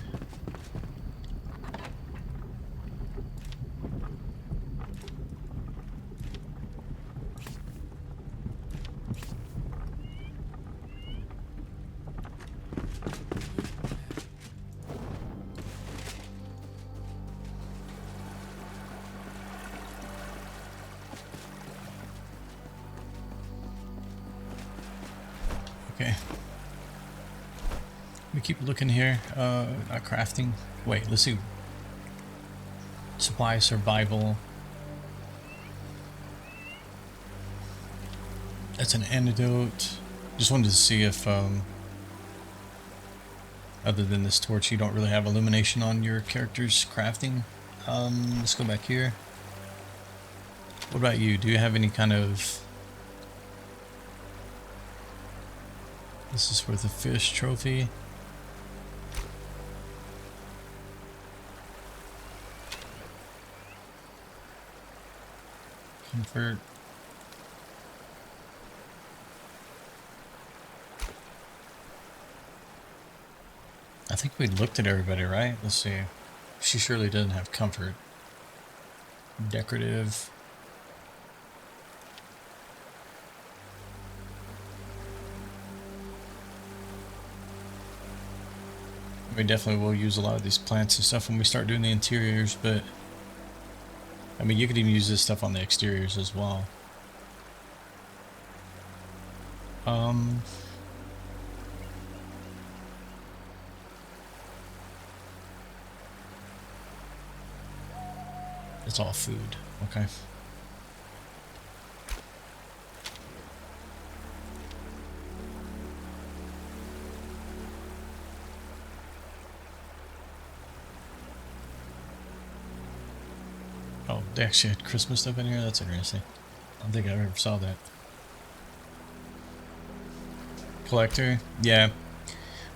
Okay. Let me keep looking here. Not crafting. Wait, let's see. Supply survival. That's an antidote. Just wanted to see if, other than this torch, you don't really have illumination on your character's crafting. Let's go back here. What about you? Do you have any kind of... This is for the fish trophy. Comfort. I think we looked at everybody, right? Let's see. She surely doesn't have comfort. Decorative. We definitely will use a lot of these plants and stuff when we start doing the interiors, but I mean, you could even use this stuff on the exteriors as well. It's all food. Okay. Oh, they actually had Christmas stuff in here? That's interesting. I don't think I ever saw that. Collector? Yeah.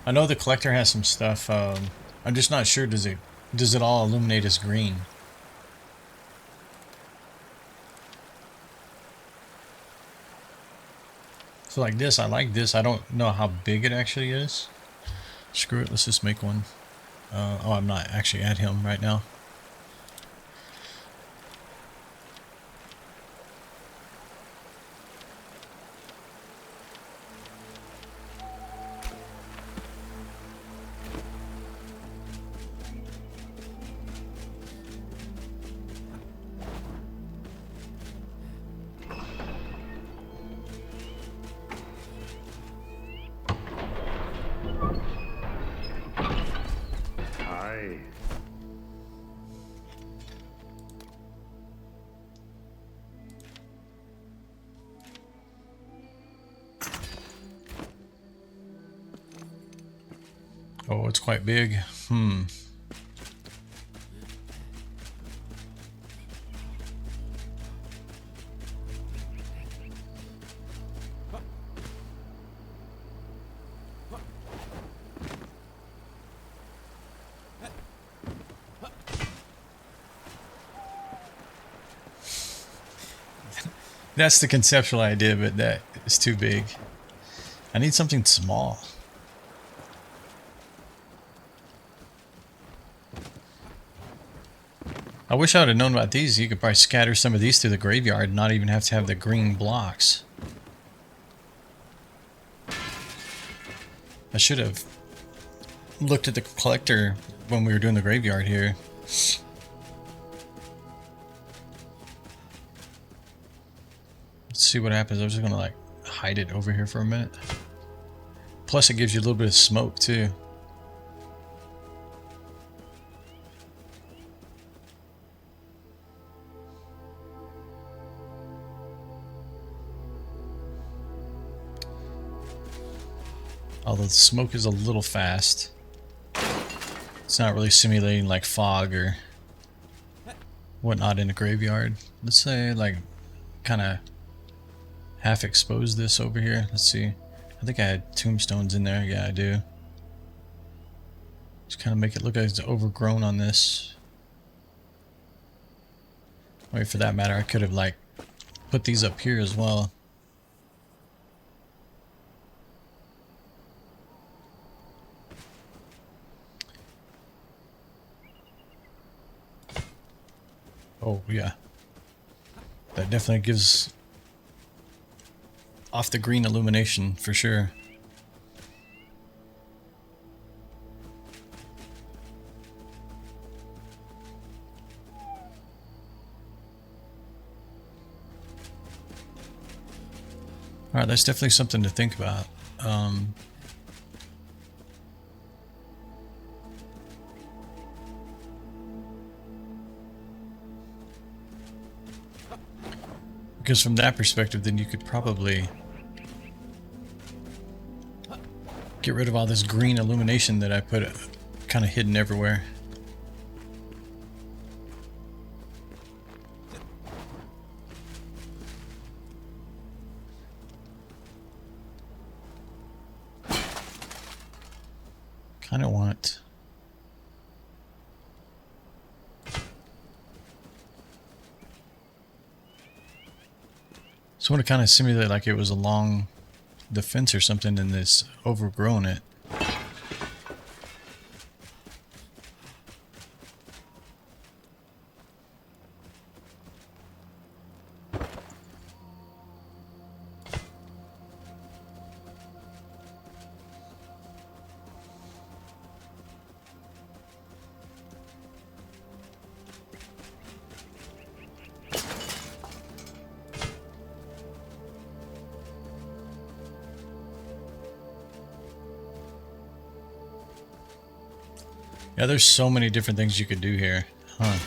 I know the collector has some stuff. I'm just not sure, does it all illuminate as green? So like this, I like this. I don't know how big it actually is. Screw it, let's just make one. Oh, I'm not actually at him right now. Hi. Oh, it's quite big. That's the conceptual idea, but that is too big. I need something small. I wish I would have known about these. You could probably scatter some of these through the graveyard and not even have to have the green blocks. I should have looked at the collector when we were doing the graveyard here. Let's see what happens. I'm just gonna like hide it over here for a minute. Plus it gives you a little bit of smoke too. Although the smoke is a little fast. It's not really simulating like fog or whatnot in a graveyard. Let's say like kind of half expose this over here. Let's see. I think I had tombstones in there. Yeah, I do. Just kind of make it look like it's overgrown on this. Wait, for that matter, I could have like put these up here as well. Oh, yeah. That definitely gives off the green illumination for sure. Alright, that's definitely something to think about. Because from that perspective, then you could probably get rid of all this green illumination that I put kind of hidden everywhere. Kind of want... So I want to kind of simulate like it was along the fence or something and it's overgrown it. Yeah, there's so many different things you could do here. Huh.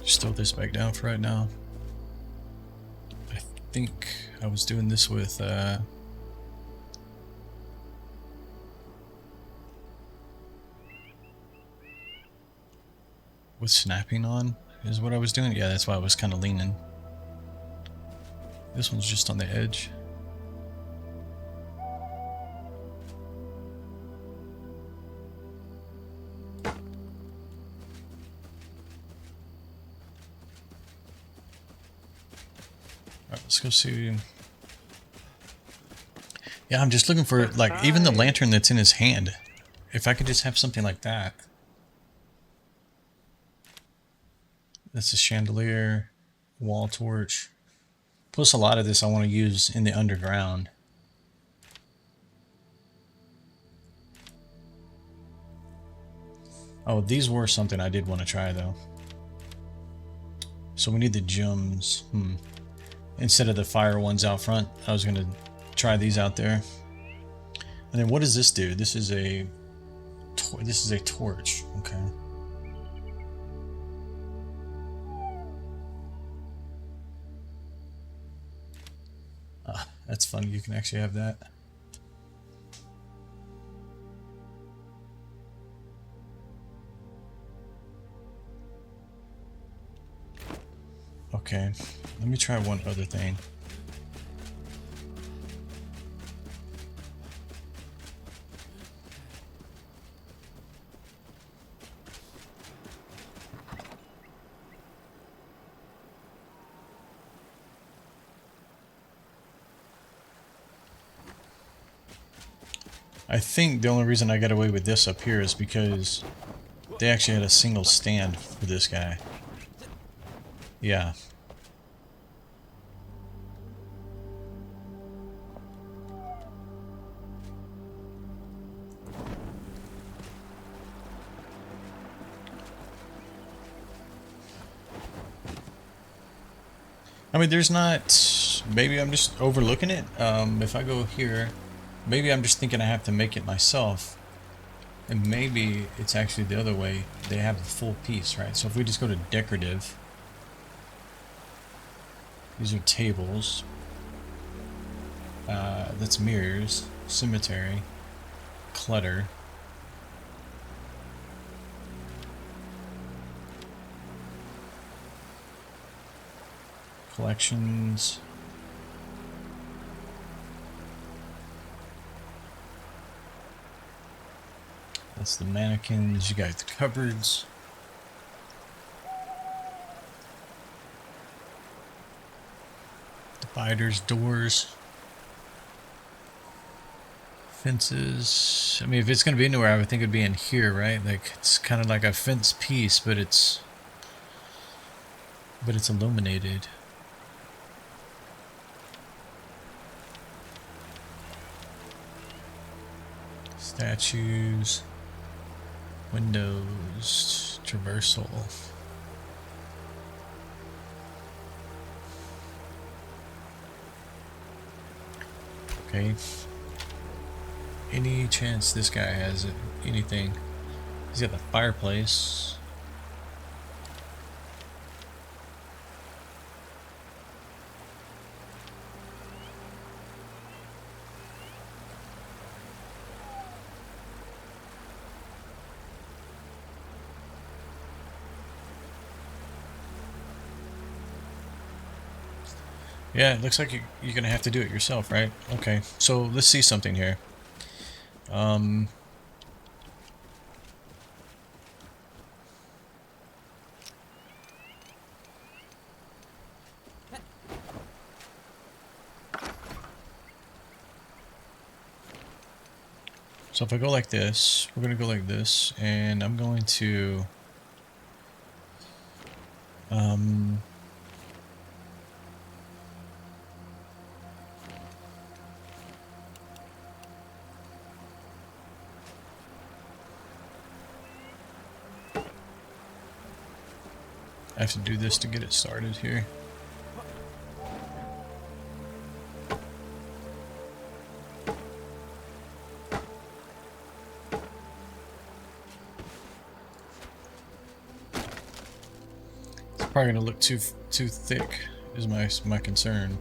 Just throw this back down for right now. I think I was doing this with snapping on is what I was doing. Yeah, that's why I was kind of leaning. This one's just on the edge. Alright, let's go see. Yeah, I'm just looking for, like, even the lantern that's in his hand. If I could just have something like that. That's a chandelier, wall torch. Plus a lot of this I want to use in the underground. Oh, these were something I did want to try though. So we need the gems. Instead of the fire ones out front, I was going to try these out there. And then what does this do? This is a torch. Okay. That's fun. You can actually have that. Okay. Let me try one other thing. I think the only reason I got away with this up here is because they actually had a single stand for this guy. Yeah. I mean, there's not... Maybe I'm just overlooking it. If I go here... Maybe I'm just thinking I have to make it myself. And maybe it's actually the other way. They have the full piece, right? So if we just go to decorative... These are tables. That's mirrors. Cemetery. Clutter. Collections. That's the mannequins. You got the cupboards. Dividers, doors. Fences. I mean, if it's going to be anywhere, I would think it'd be in here, right? Like, it's kind of like a fence piece, but it's illuminated. Statues. Windows. Traversal. Okay. Any chance this guy has anything? He's got the fireplace. Yeah, it looks like you're gonna have to do it yourself, right? Okay, so let's see something here. So if I go like this, we're going to go like this, and I'm going to I have to do this to get it started here. It's probably gonna look too thick, is my concern.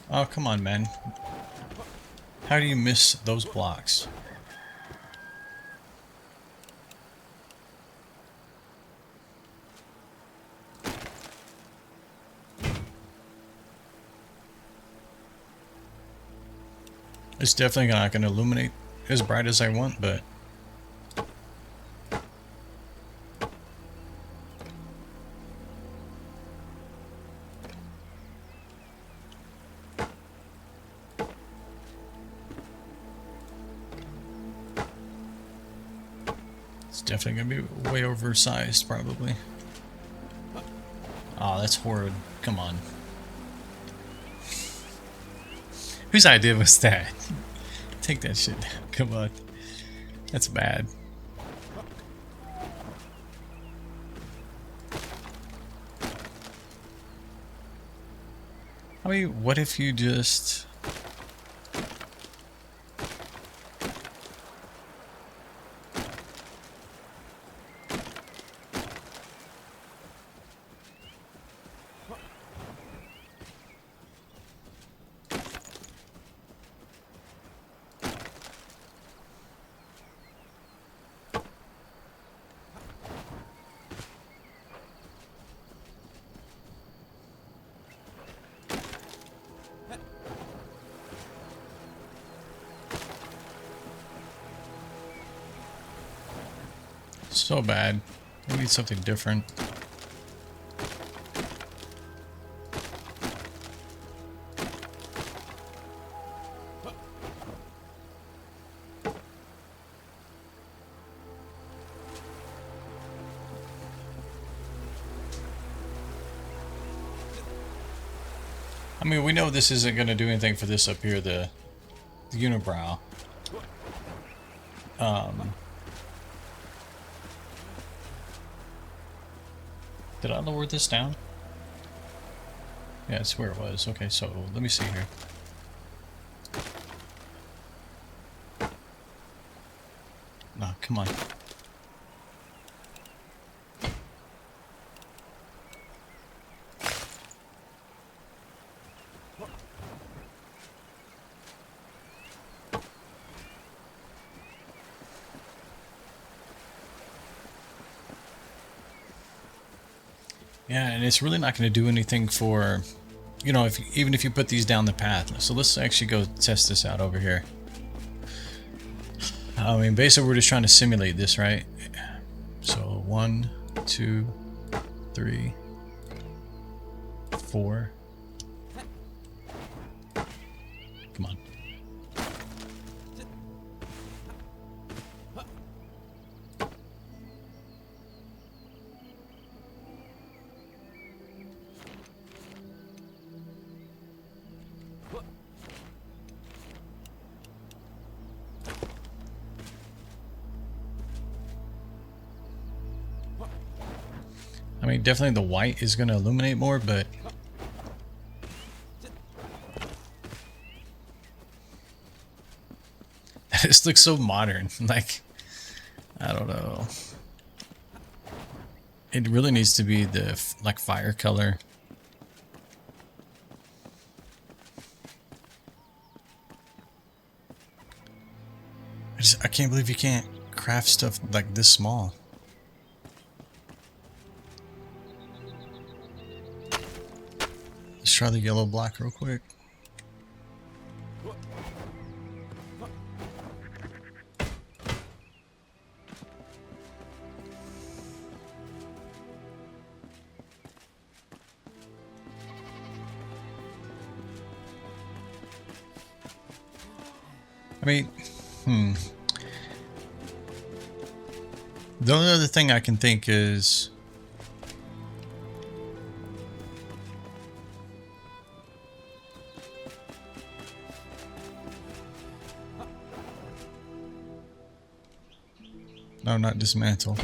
Oh, come on, man. How do you miss those blocks? It's definitely not going to illuminate as bright as I want, but it's definitely going to be way oversized, probably. Oh, that's horrid. Come on. Whose idea was that? Take that shit down. Come on. That's bad. I mean, what if you just... So bad. We need something different. I mean, we know this isn't going to do anything for this up here, the unibrow. Did I lower this down? Yeah, it's where it was. Okay, so let me see here. No, come on. Yeah, and it's really not going to do anything for, you know, even if you put these down the path. So let's actually go test this out over here. I mean, basically we're just trying to simulate this, right? So 1, 2, 3, 4. Come on. I mean, definitely the white is going to illuminate more, but this looks so modern. Like, I don't know. It really needs to be the like fire color. I can't believe you can't craft stuff like this small. Let's try the yellow black real quick. I mean, the only other thing I can think is no, not dismantle.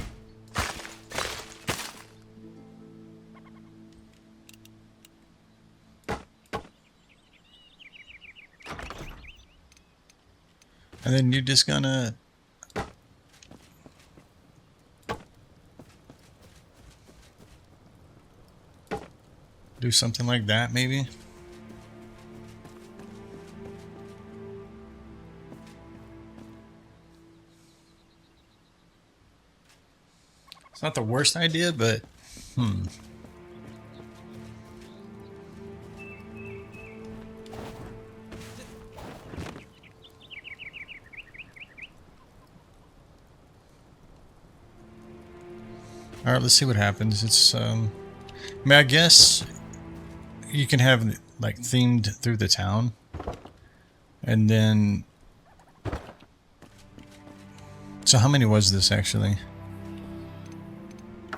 And then you're just gonna do something like that, maybe. It's not the worst idea, but all right, let's see what happens. It's I mean, I guess you can have like themed through the town, and then. So how many was this actually?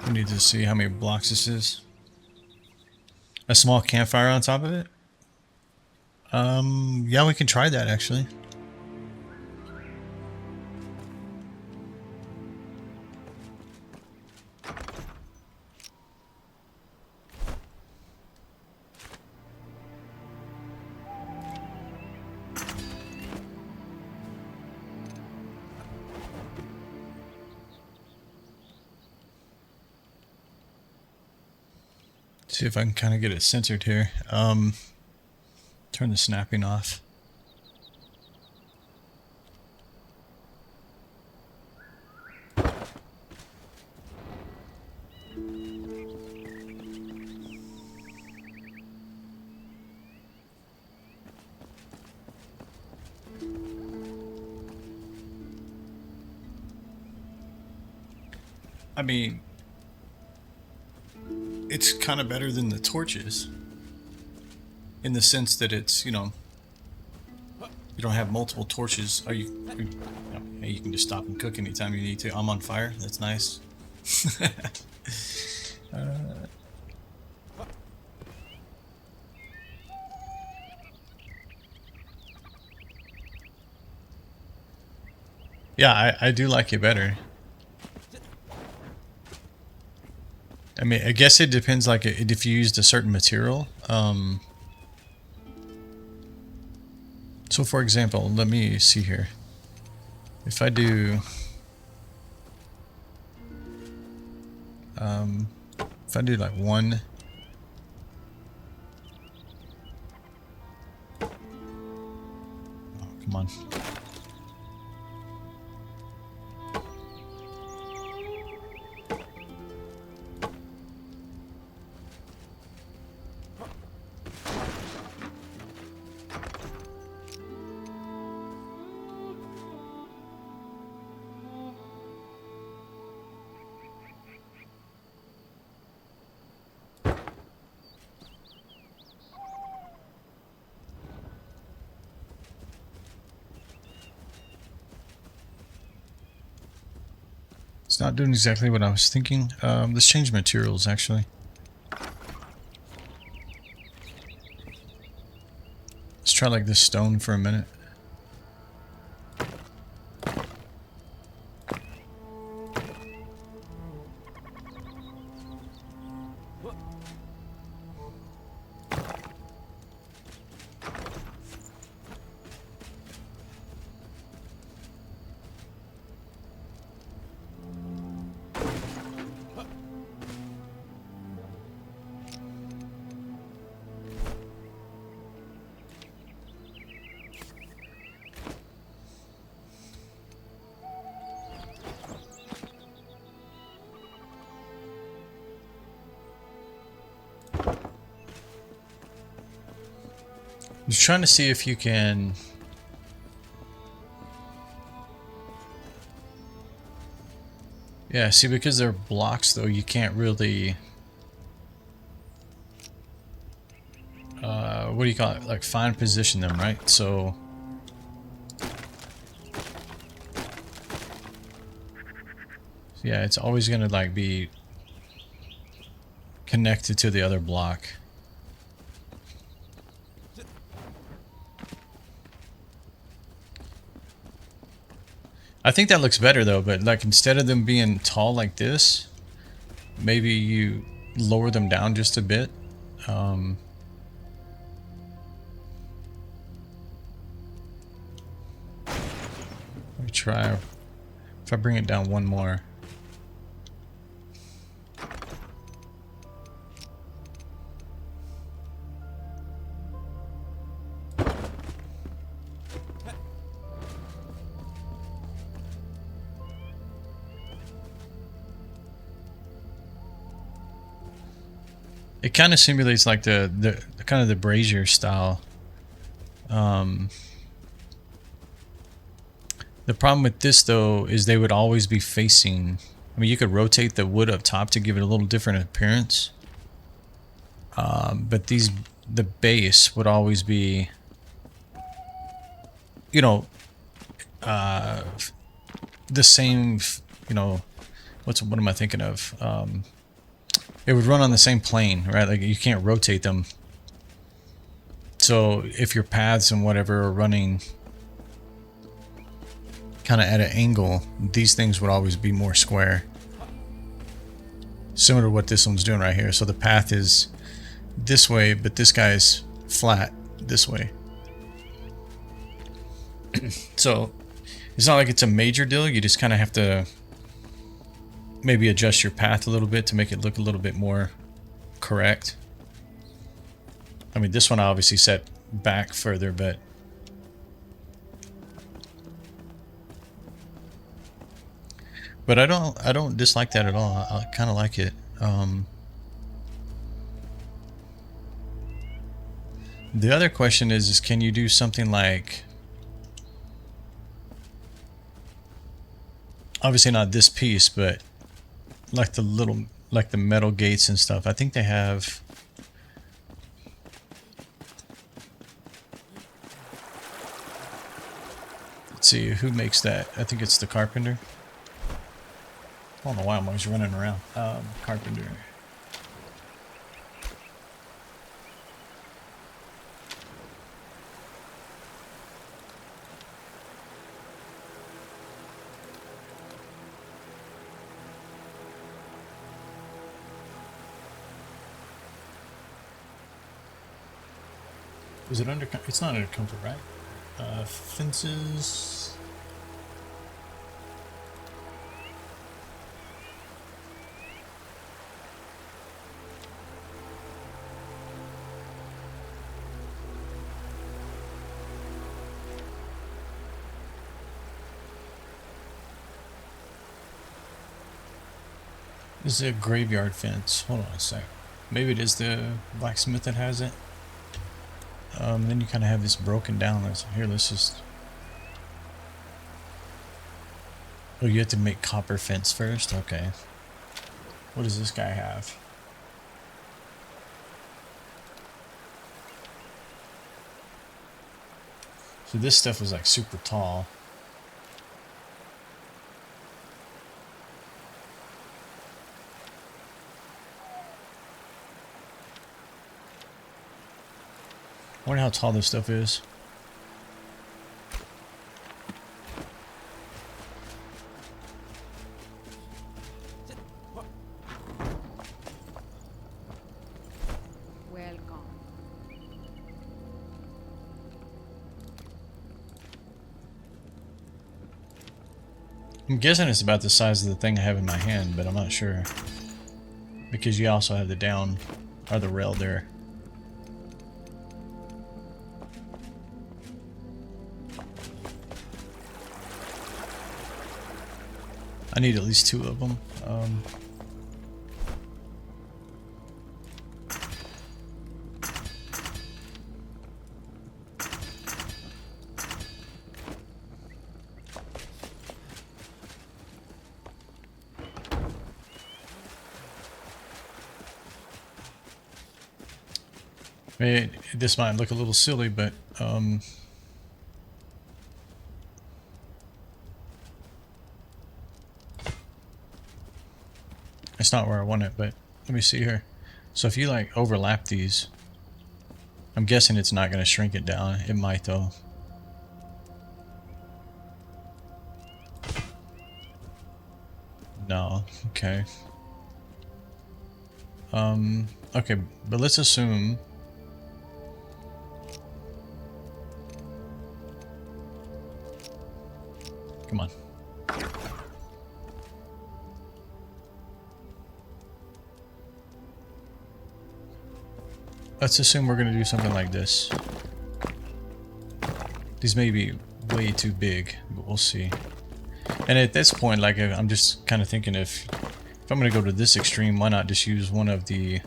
We need to see how many blocks this is. A small campfire on top of it? Yeah, we can try that actually. See if I can kind of get it centered here. Turn the snapping off. I mean, it's kind of better than the torches in the sense that it's, you know, you don't have multiple torches. Are hey, you can just stop and cook anytime you need to. I'm on fire. That's nice. Yeah, I do like it better. I mean, I guess it depends, like, if you used a certain material. So, for example, let me see here. If I do... if I do, like, one... Oh, come on. It's not doing exactly what I was thinking. Let's change materials, actually. Let's try like this stone for a minute. Just trying to see if you can. Yeah, see, because they're blocks though, you can't really. What do you call it? Like fine position them, right? So. Yeah, it's always gonna like be connected to the other block. I think that looks better though, but like instead of them being tall like this, maybe you lower them down just a bit. Let me try. If I bring it down one more. It kind of simulates like the kind of the brazier style. The problem with this though is they would always be facing. I mean, you could rotate the wood up top to give it a little different appearance. But the base would always be, you know, the same. You know, what am I thinking of? It would run on the same plane, right? Like you can't rotate them. So if your paths and whatever are running kind of at an angle, these things would always be more square. Similar to what this one's doing right here. So the path is this way, but this guy's flat this way. So it's not like it's a major deal. You just kind of have to maybe adjust your path a little bit to make it look a little bit more correct. I mean, this one I obviously set back further, but I don't dislike that at all. I kind of like it. The other question is can you do something like, obviously not this piece, but like the little, like the metal gates and stuff. I think they have. Let's see, who makes that? I think it's the carpenter. I don't know why I'm always running around. Carpenter. Is it under? It's not under comfort, right? Fences. This is a graveyard fence. Hold on a sec. Maybe it is the blacksmith that has it. Then you kind of have this broken down. Here, let's just. Oh, you have to make copper fence first? Okay. What does this guy have? So this stuff was like super tall. I wonder how tall this stuff is. Welcome. I'm guessing it's about the size of the thing I have in my hand, but I'm not sure. Because you also have the down, or the rail there. I need at least 2 of them. I mean, this might look a little silly, but it's not where I want it, but let me see here. So if you like overlap these, I'm guessing it's not going to shrink it down. It might though. No, okay. Okay, but let's assume come on. Let's assume we're going to do something like this. These may be way too big, but we'll see. And at this point, like, I'm just kind of thinking if I'm going to go to this extreme, why not just use one of the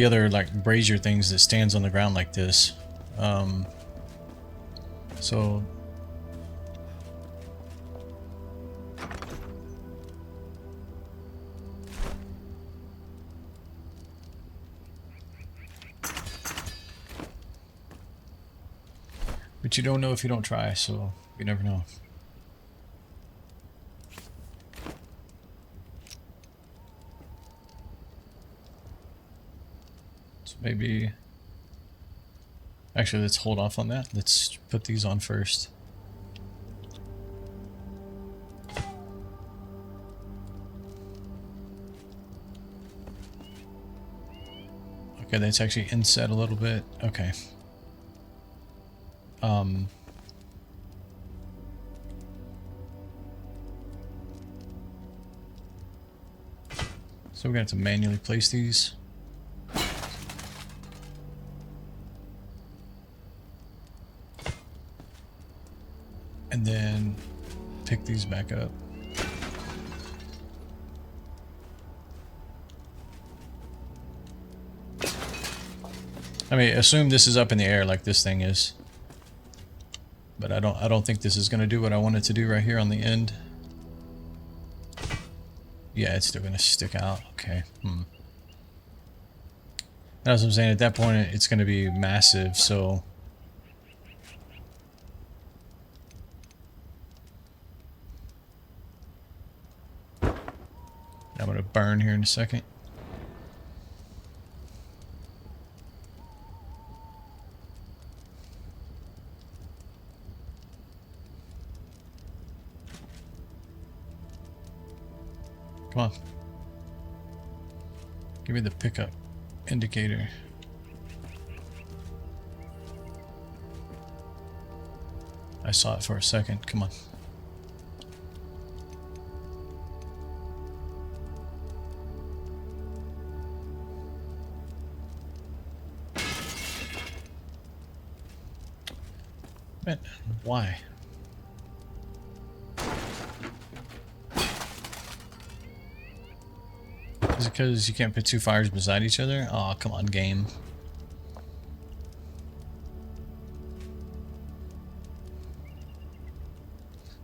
other, like, brazier things that stands on the ground like this. So... But you don't know if you don't try, so you never know. So maybe... Actually, let's hold off on that. Let's put these on first. Okay, that's actually inset a little bit. Okay. So we're gonna have to manually place these. And then pick these back up. I mean, assume this is up in the air like this thing is. But I don't think this is gonna do what I want it to do right here on the end. Yeah, it's still gonna stick out. Okay. That's what I'm saying. At that point, it's gonna be massive. So I'm gonna burn here in a second. Come on. Give me the pickup indicator. I saw it for a second. Come on. Man, why? Is it because you can't put two fires beside each other? Oh, come on, game.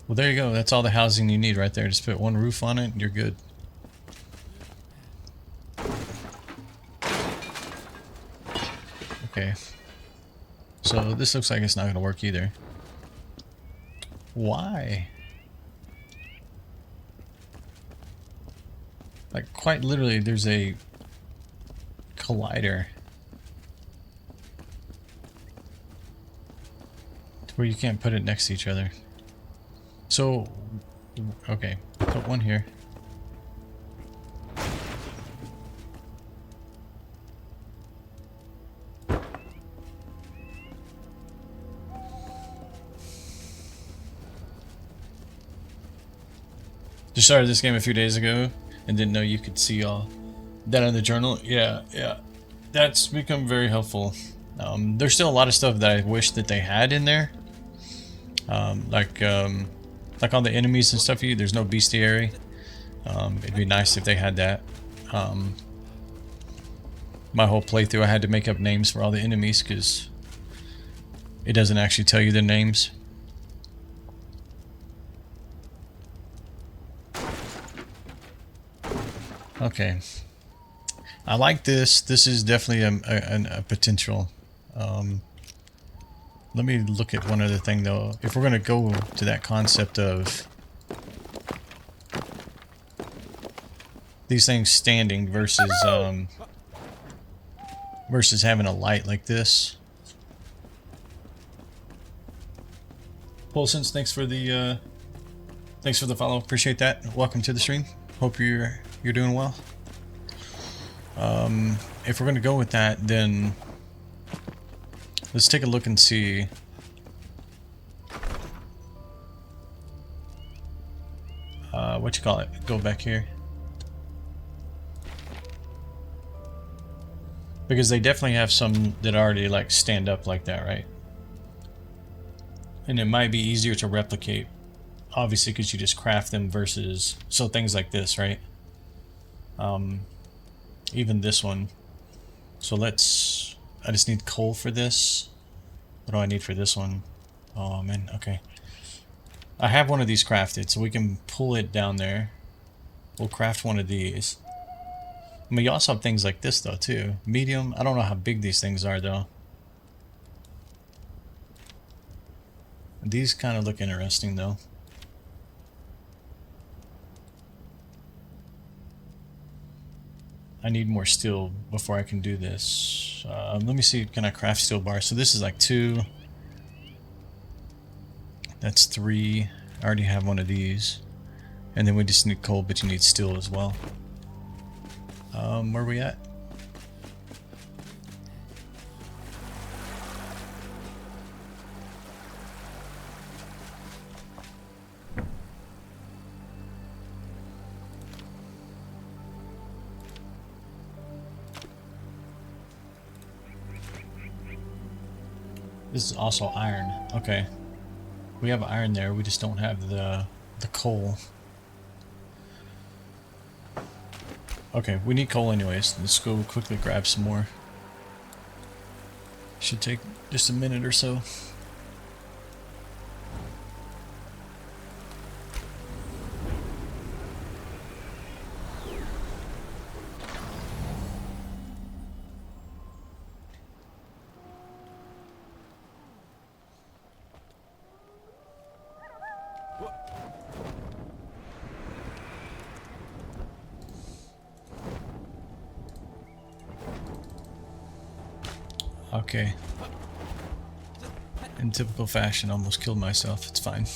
Well, there you go. That's all the housing you need right there. Just put one roof on it and you're good. Okay. So this looks like it's not going to work either. Why? Like, quite literally, there's a collider to where you can't put it next to each other. So, okay, put one here. Just started this game a few days ago and didn't know you could see all that in the journal. Yeah, that's become very helpful. There's still a lot of stuff that I wish that they had in there. Like on the enemies and stuff, there's no bestiary. It'd be nice if they had that. My whole playthrough, I had to make up names for all the enemies because it doesn't actually tell you their names. Okay. I like this. This is definitely a potential. Let me look at one other thing though. If we're gonna go to that concept of these things standing versus versus having a light like this. Paulsons, thanks for the follow. Appreciate that. Welcome to the stream. Hope you're doing well. If we're gonna go with that, then let's take a look and see. What you call it? Go back here. Because they definitely have some that already like stand up like that, right? And it might be easier to replicate, obviously, because you just craft them versus so things like this, right? Even this one. So let's. I just need coal for this. What do I need for this one? Oh man, okay. I have one of these crafted, so we can pull it down there. We'll craft one of these. I mean, you also have things like this, though, too. Medium. I don't know how big these things are, though. These kind of look interesting, though. I need more steel before I can do this. Let me see. Can I craft steel bars? So this is like 2. That's 3. I already have one of these. And then we just need coal, but you need steel as well. Where are we at? This is also iron. Okay. We have iron there, we just don't have the coal. Okay, we need coal anyways. Let's go quickly grab some more. Should take just a minute or so. Okay. In typical fashion, almost killed myself. It's fine.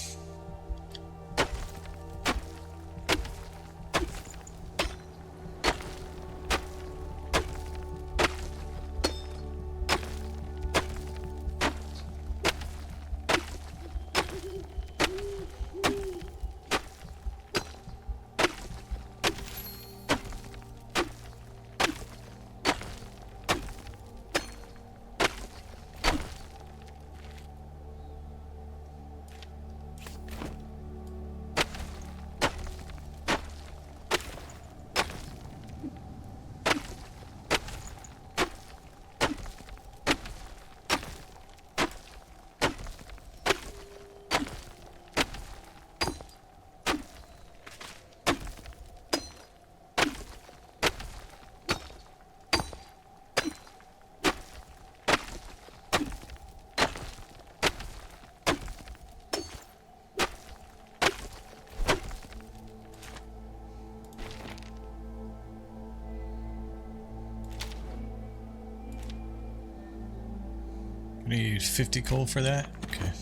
Need 50 coal for that? Okay.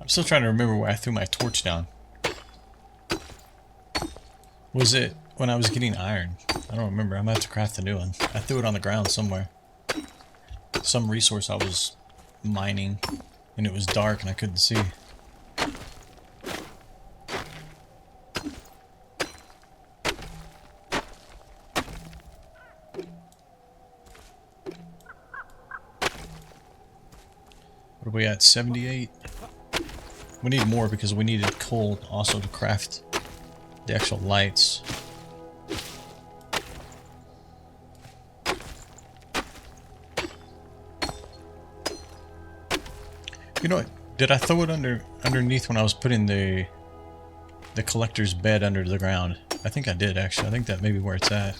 I'm still trying to remember where I threw my torch down. Was it when I was getting iron? I don't remember. I'm gonna have to craft a new one. I threw it on the ground somewhere. Some resource I was mining and it was dark and I couldn't see. What are we at? 78? We need more because we needed coal also to craft the actual lights. You know what? Did I throw it underneath when I was putting the collector's bed under the ground? I think I did actually. I think that may be where it's at.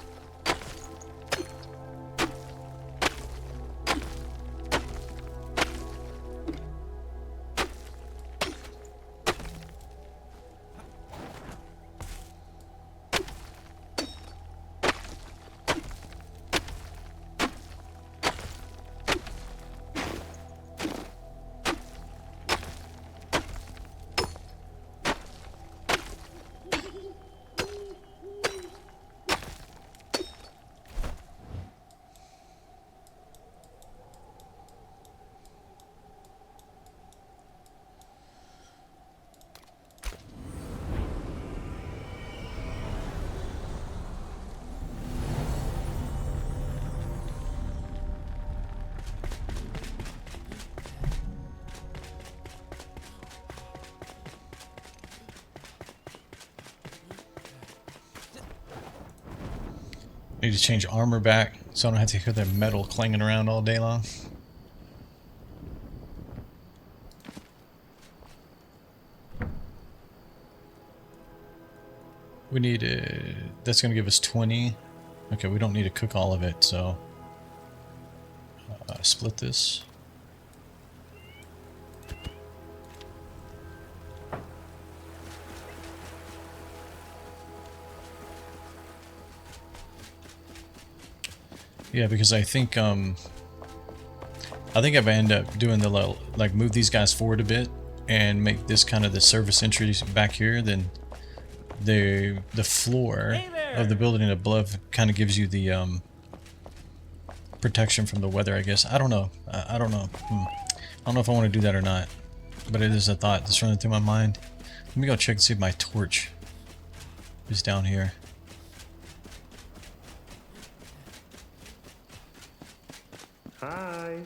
Need to change armor back so I don't have to hear that metal clanging around all day long. We need that's going to give us 20. Okay, we don't need to cook all of it, so split this. Yeah, because I think if I end up doing the like move these guys forward a bit and make this kind of the service entry back here, then the floor of the building above kind of gives you the protection from the weather, I guess. I don't know. I don't know. I don't know if I want to do that or not, but it is a thought that's running through my mind. Let me go check and see if my torch is down here. Hi.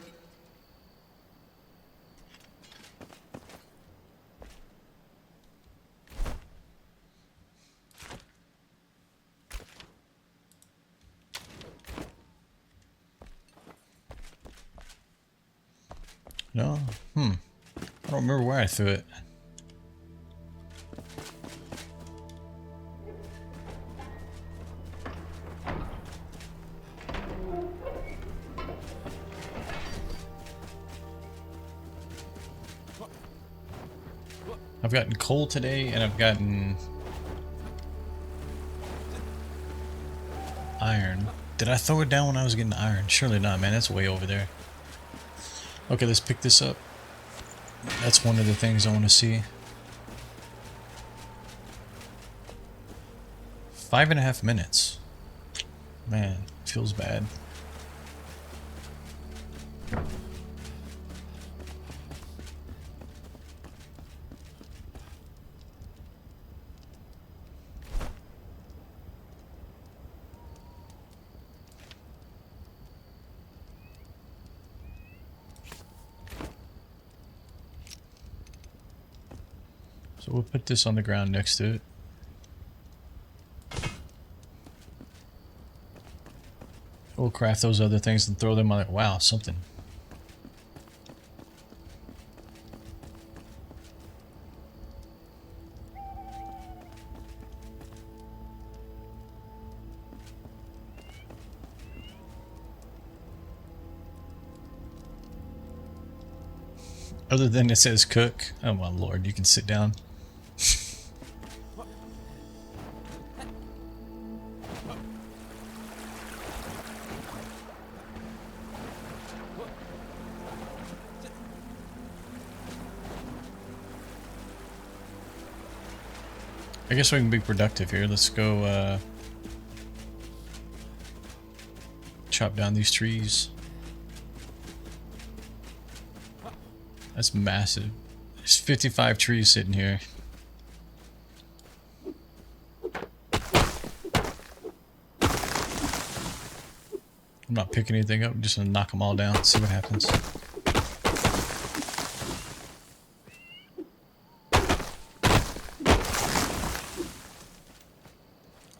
No? I don't remember where I threw it. I've gotten coal today, and I've gotten iron. Did I throw it down when I was getting iron? Surely not, man. That's way over there. Okay, let's pick this up. That's one of the things I want to see. 5.5 minutes. Man, feels bad. So we'll put this on the ground next to it. We'll craft those other things and throw them on it. Wow, something. Other than it says cook. Oh my lord, you can sit down. I guess we can be productive here. Let's go chop down these trees. That's massive. There's 55 trees sitting here. I'm not picking anything up. I'm just gonna knock them all down, see what happens.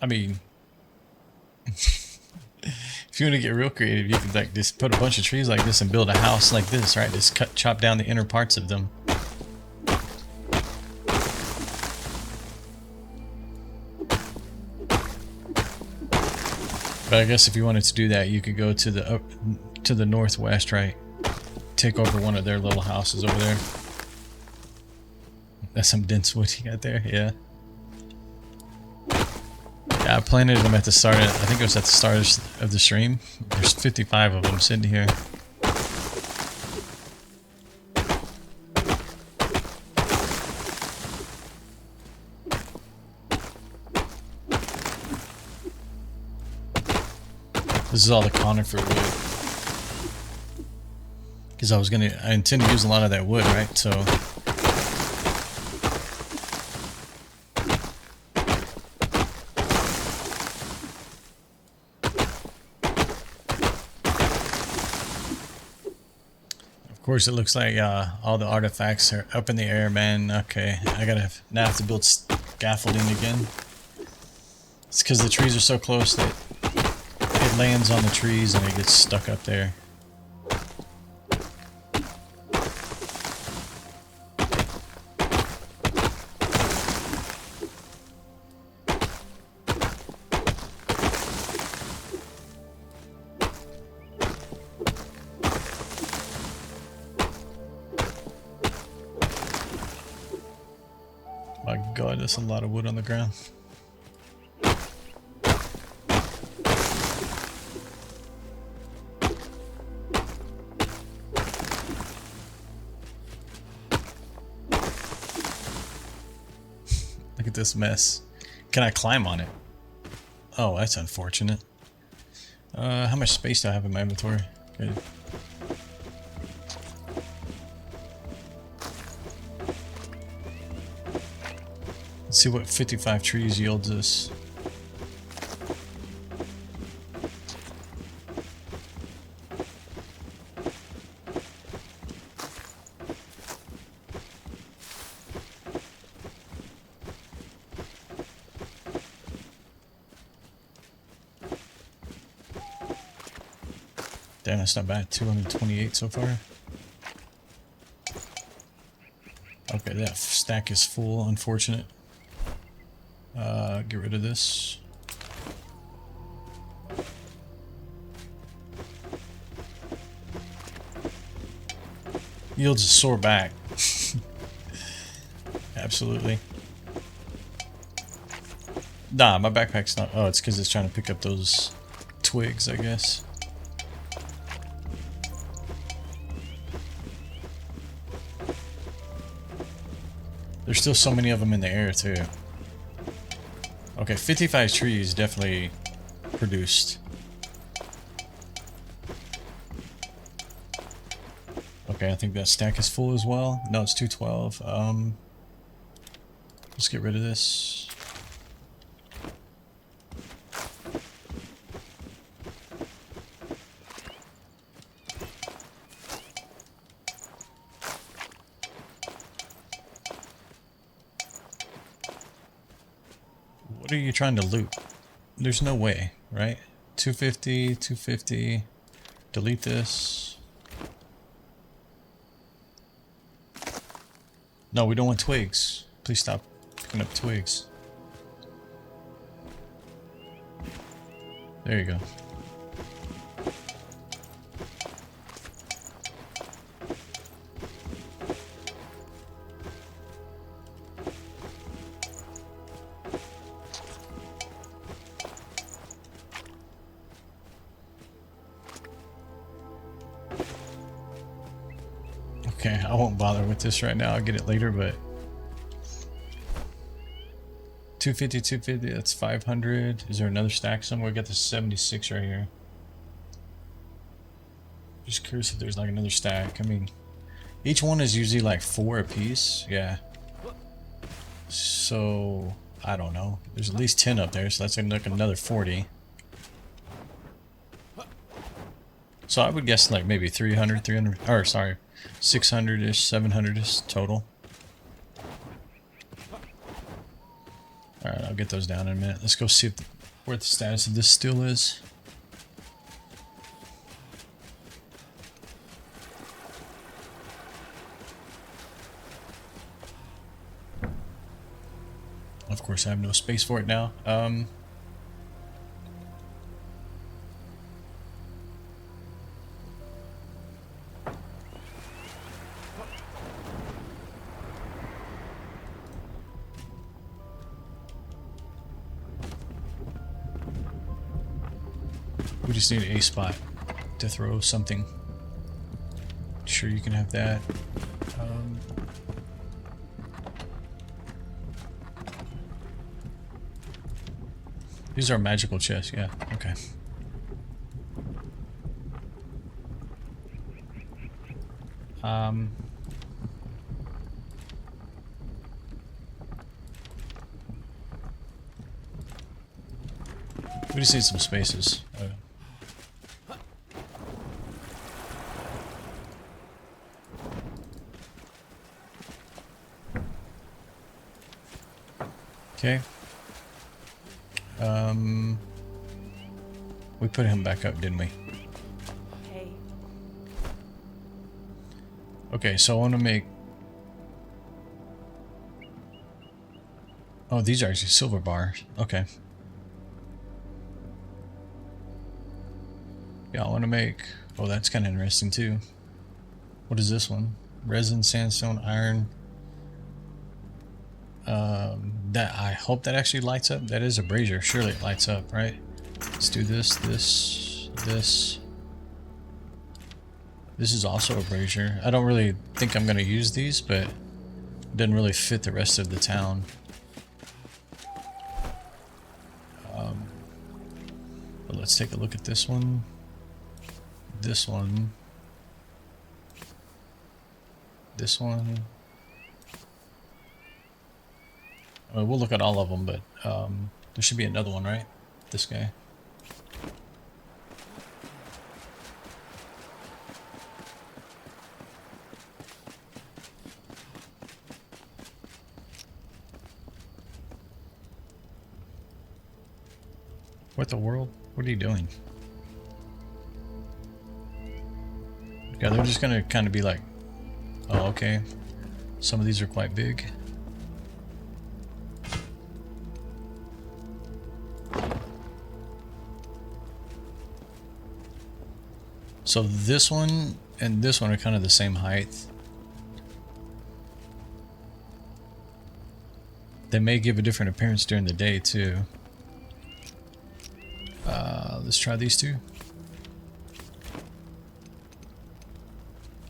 I mean, if you want to get real creative, you could like just put a bunch of trees like this and build a house like this, right? Just chop down the inner parts of them. But I guess if you wanted to do that, you could go to the northwest, right? Take over one of their little houses over there. That's some dense wood you got there, yeah. Yeah, I planted them at the start. I think it was at the start of the stream. There's 55 of them sitting here. This is all the conifer wood. Because I intend to use a lot of that wood, right? So of course it looks like all the artifacts are up in the air, man. Okay, I gotta now have to build scaffolding again. It's because the trees are so close that it lands on the trees and it gets stuck up there. My God, that's a lot of wood on the ground. Look at this mess. Can I climb on it? Oh, that's unfortunate. How much space do I have in my inventory? Good. Let's see what 55 trees yields us. Damn, that's not bad. 228 so far. Okay, that stack is full. Unfortunate. Get rid of this. Yields a sore back. Absolutely. Nah, my backpack's not. Oh, it's because it's trying to pick up those twigs, I guess. There's still so many of them in the air, too. Okay, 55 trees definitely produced. Okay, I think that stack is full as well. No, it's 212. Let's get rid of this. What are you trying to loot? There's no way, right? 250, 250. Delete this. No, we don't want twigs. Please stop picking up twigs. There you go. Okay, I won't bother with this right now. I'll get it later, but 250, 250, that's 500. Is there another stack somewhere? We got the 76 right here. Just curious if there's like another stack. I mean, each one is usually like 4 apiece. Yeah. So, I don't know. There's at least 10 up there, so that's like another 40. So I would guess like maybe 300, or sorry, 600-ish, 700-ish total. Alright, I'll get those down in a minute. Let's go see if where the status of this still is. Of course, I have no space for it now. We just need a spot to throw something. Sure, you can have that. These are magical chests, yeah, okay. We just need some spaces. Okay. We put him back up, didn't we? Hey. Okay, so I want to make... Oh, these are actually silver bars. Okay. Yeah, I want to make... Oh, that's kind of interesting too. What is this one? Resin, sandstone, iron. That I hope that actually lights up. That is a brazier. Surely it lights up, right? Let's do this, this, this. This is also a brazier. I don't really think I'm going to use these, but it doesn't really fit the rest of the town. But let's take a look at this one. This one. This one. We'll look at all of them, but there should be another one, right? This guy. What the world? What are you doing? Yeah, they're just gonna kind of be like, oh, okay. Some of these are quite big. So this one and this one are kind of the same height. They may give a different appearance during the day too. Let's try these two.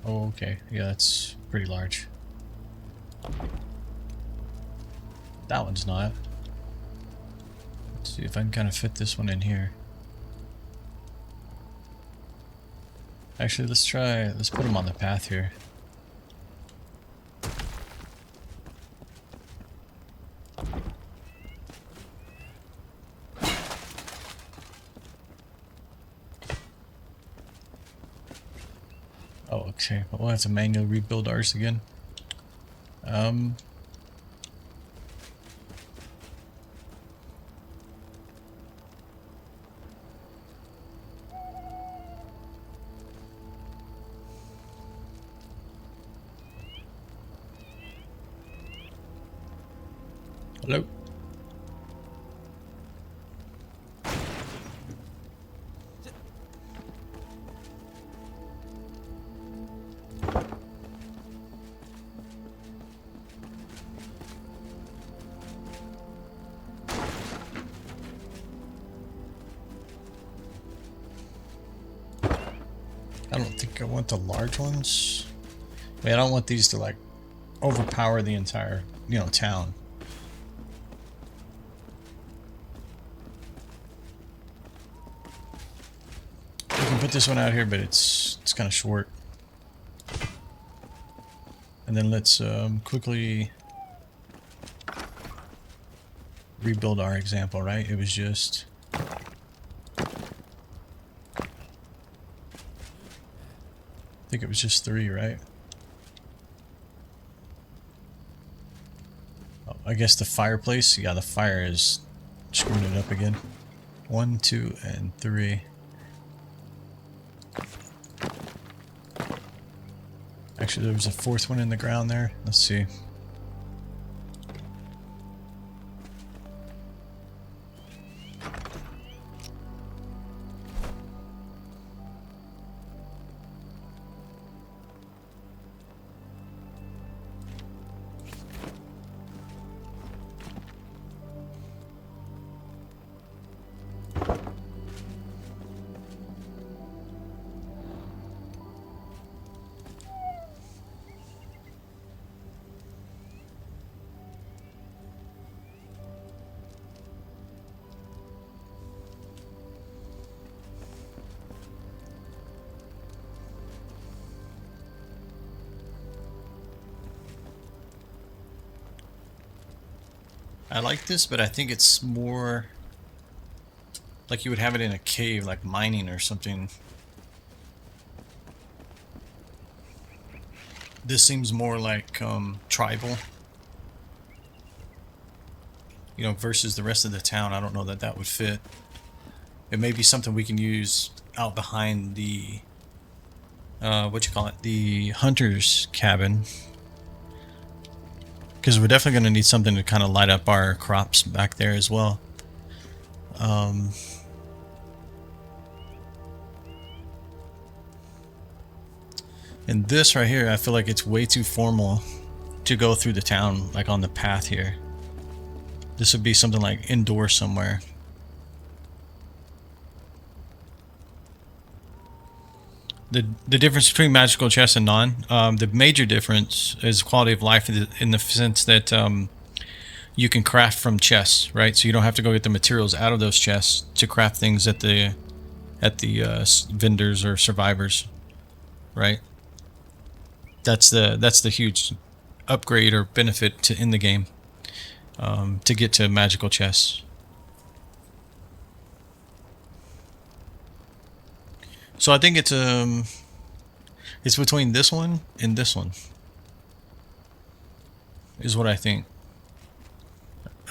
Oh, okay. Yeah, that's pretty large. That one's not. Let's see if I can kind of fit this one in here. Actually, let's put them on the path here. Oh, okay. We'll have to manually rebuild ours again. Hello? I don't think I want the large ones. I mean, I don't want these to like overpower the entire, town. We can put this one out here, but it's kind of short. And then let's quickly rebuild our example, right? It was just... I think it was just 3, right? Oh, I guess the fireplace. Yeah, the fire is screwing it up again. 1, 2, and 3. Actually, there was a 4th one in the ground there. Let's see. I like this, but I think it's more like you would have it in a cave, like mining or something. This seems more like tribal, you know, versus the rest of the town. I don't know that that would fit. It may be something we can use out behind the the hunter's cabin, because we're definitely going to need something to kind of light up our crops back there as well. And this right here, I feel like it's way too formal to go through the town, like on the path here. This would be something like indoors somewhere. The difference between magical chests and non, the major difference is quality of life in the sense that you can craft from chests, right? So you don't have to go get the materials out of those chests to craft things at the vendors or survivors, right? That's the huge upgrade or benefit to in the game, to get to magical chests. So I think it's between this one and this one, is what I think.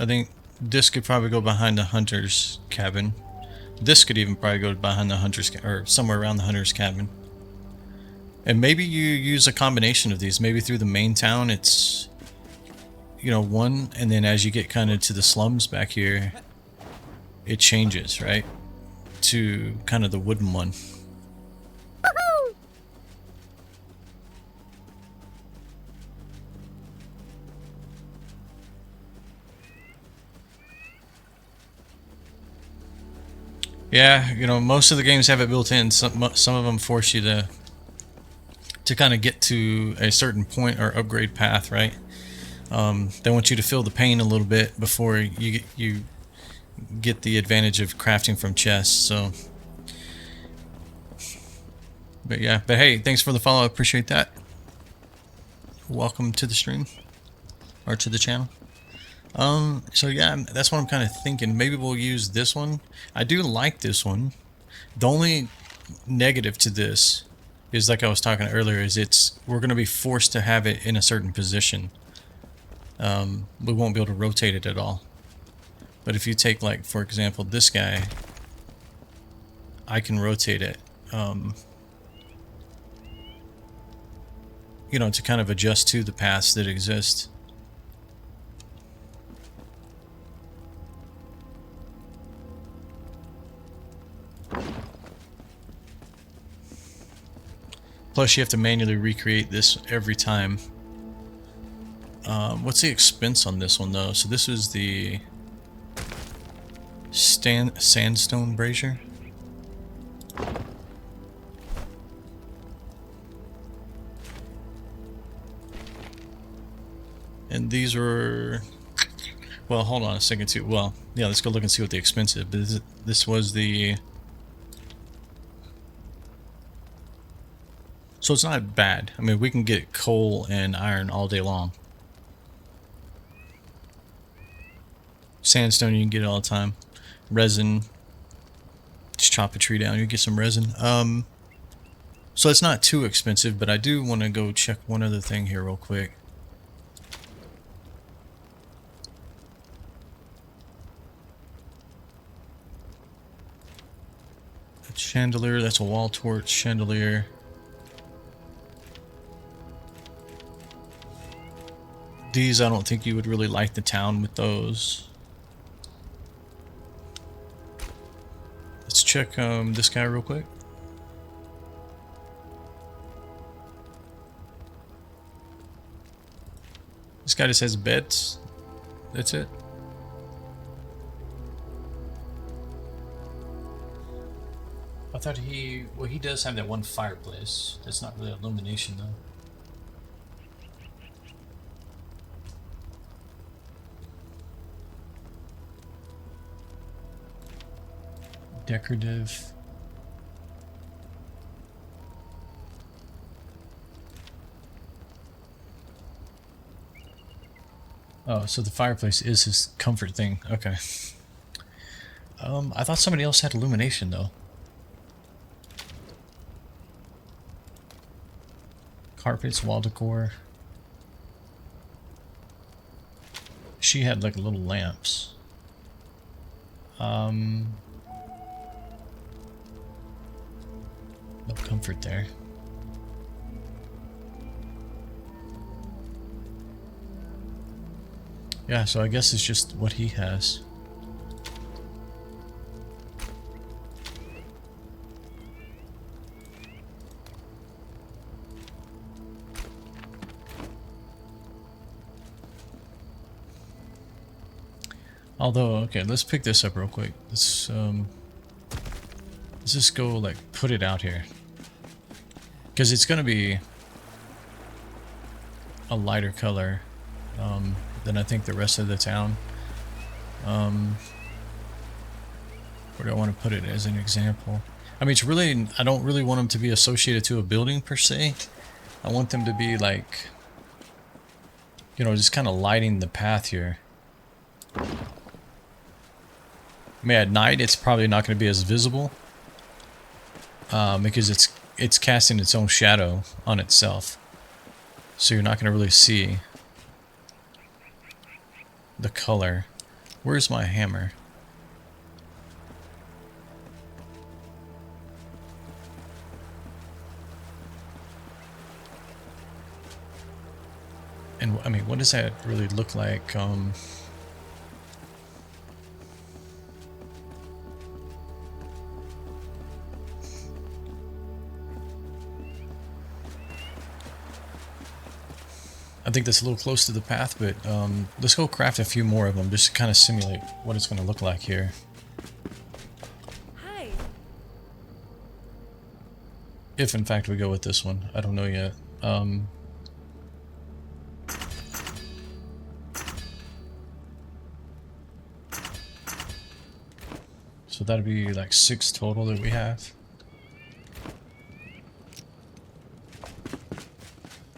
I think this could probably go behind the hunter's cabin. This could even probably go behind the hunter's or somewhere around the hunter's cabin. And maybe you use a combination of these. Maybe through the main town it's, you know, one, and then as you get kind of to the slums back here, it changes, right, to kind of the wooden one. Yeah, you know, most of the games have it built in. Some of them force you to kind of get to a certain point or upgrade path, right? They want you to feel the pain a little bit before you get the advantage of crafting from chests. So, but yeah, but hey, thanks for the follow. I appreciate that. Welcome to the stream or to the channel. So yeah, that's what I'm kind of thinking. Maybe we'll use this one. I do like this one. The only negative to this is, like I was talking earlier, is we're going to be forced to have it in a certain position. We won't be able to rotate it at all. But if you take, like, for example, this guy, I can rotate it, you know, to kind of adjust to the paths that exist. Plus, you have to manually recreate this every time. What's the expense on this one, though? So this is the sandstone brazier. And these were... Well, hold on a second, too. Well, yeah, let's go look and see what the expense is. But this was the... So it's not bad. I mean, we can get coal and iron all day long. Sandstone, you can get it all the time. Resin, just chop a tree down, you get some resin. So it's not too expensive, but I do want to go check one other thing here real quick. Chandelier, that's a wall torch. Chandelier. These, I don't think you would really light the town with those. Let's check this guy real quick. This guy just has beds. That's it. I thought he does have that one fireplace. That's not really illumination though. Decorative. Oh, so the fireplace is his comfort thing. Okay. I thought somebody else had illumination though. Carpets, wall decor. She had like little lamps. No comfort there. Yeah, so I guess it's just what he has. Although, okay, let's pick this up real quick. Let's just go like put it out here. Because it's gonna be a lighter color than I think the rest of the town. Where do I want to put it as an example? I mean, it's really, I don't really want them to be associated to a building per se. I want them to be like, you know, just kind of lighting the path here. I mean, at night it's probably not going to be as visible because it's casting its own shadow on itself, so you're not going to really see the color. Where's my hammer? And I mean, what does that really look like? I think that's a little close to the path, but let's go craft a few more of them just to kind of simulate what it's going to look like here. Hi. If in fact we go with this one, I don't know yet. So that'd be like 6 total that we have.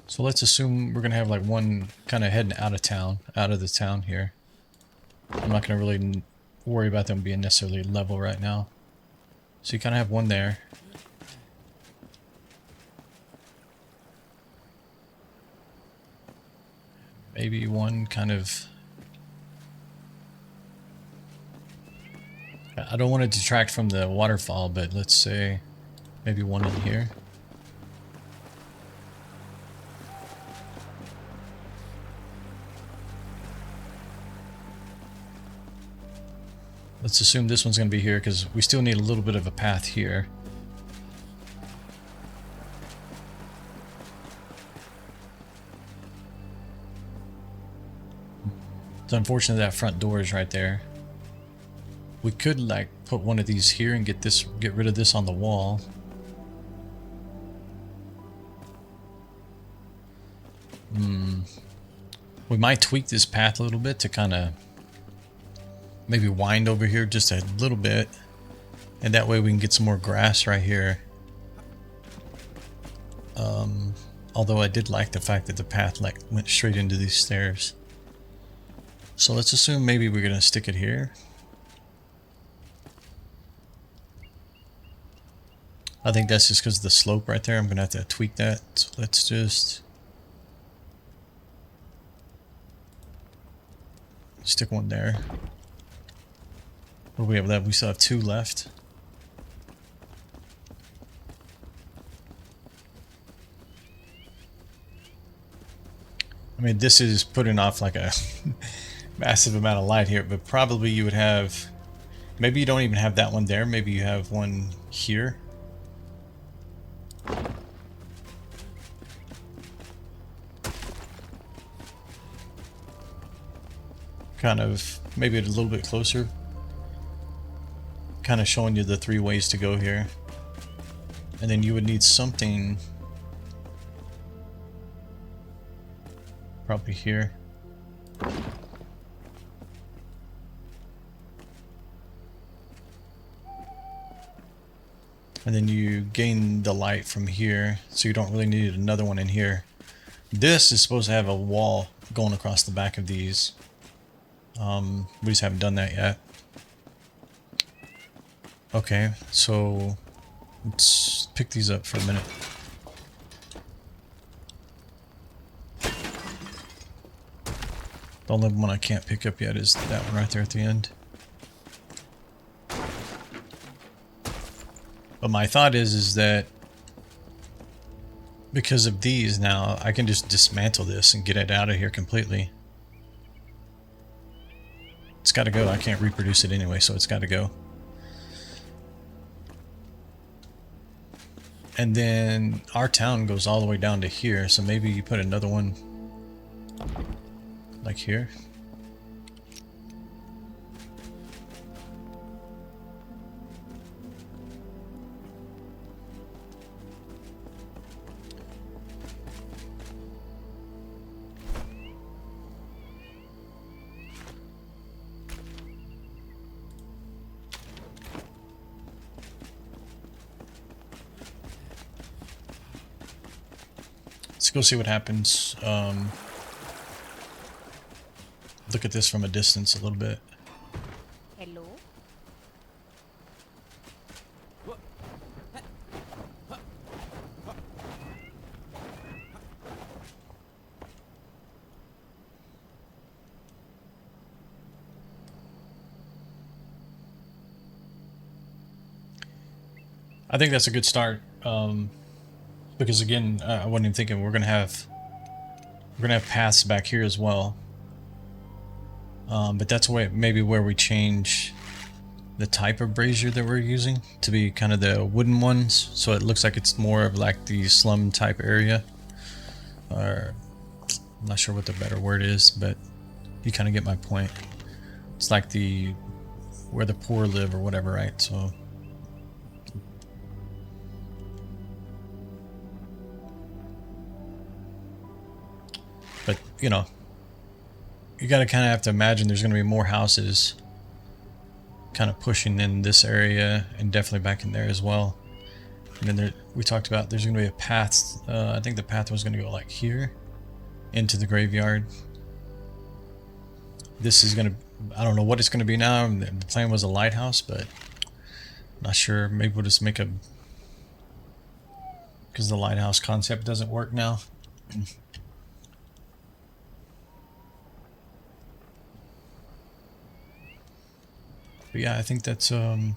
So let's assume we're gonna have like one kind of heading out of town, out of the town here. I'm not gonna really worry about them being necessarily level right now. So you kind of have one there. Maybe one kind of... I don't want to detract from the waterfall, but let's say maybe one in here. Let's assume this one's going to be here because we still need a little bit of a path here. It's unfortunate that front door is right there. We could like put one of these here and get rid of this on the wall. We might tweak this path a little bit to kind of maybe wind over here just a little bit, and that way we can get some more grass right here. Although I did like the fact that the path like went straight into these stairs. So let's assume maybe we're gonna stick it here. I think that's just because of the slope right there. I'm gonna have to tweak that. So let's just stick one there. What do we have left? We still have 2 left. I mean, this is putting off like a massive amount of light here, but probably you would have, maybe you don't even have that one there. Maybe you have one here. Kind of, maybe a little bit closer. Kind of showing you the 3 ways to go here. And then you would need something probably here. And then you gain the light from here, so you don't really need another one in here. This is supposed to have a wall going across the back of these. We just haven't done that yet. Okay, so let's pick these up for a minute. The only one I can't pick up yet is that one right there at the end. But my thought is that because of these now, I can just dismantle this and get it out of here completely. It's got to go. I can't reproduce it anyway, so it's got to go. And then our town goes all the way down to here, so maybe you put another one like here. Let's go see what happens. Look at this from a distance a little bit. Hello? I think that's a good start. Because again, I wasn't even thinking we're gonna have paths back here as well. But that's maybe where we change the type of brazier that we're using to be kind of the wooden ones, so it looks like it's more of like the slum type area. Or I'm not sure what the better word is, but you kind of get my point. It's like where the poor live or whatever, right? So. But, you know, you got to kind of have to imagine there's going to be more houses kind of pushing in this area and definitely back in there as well. And then we talked about there's going to be a path. I think the path was going to go like here into the graveyard. This is going to, I don't know what it's going to be now. The plan was a lighthouse, but not sure. Maybe we'll just make because the lighthouse concept doesn't work now. But yeah, I think that's a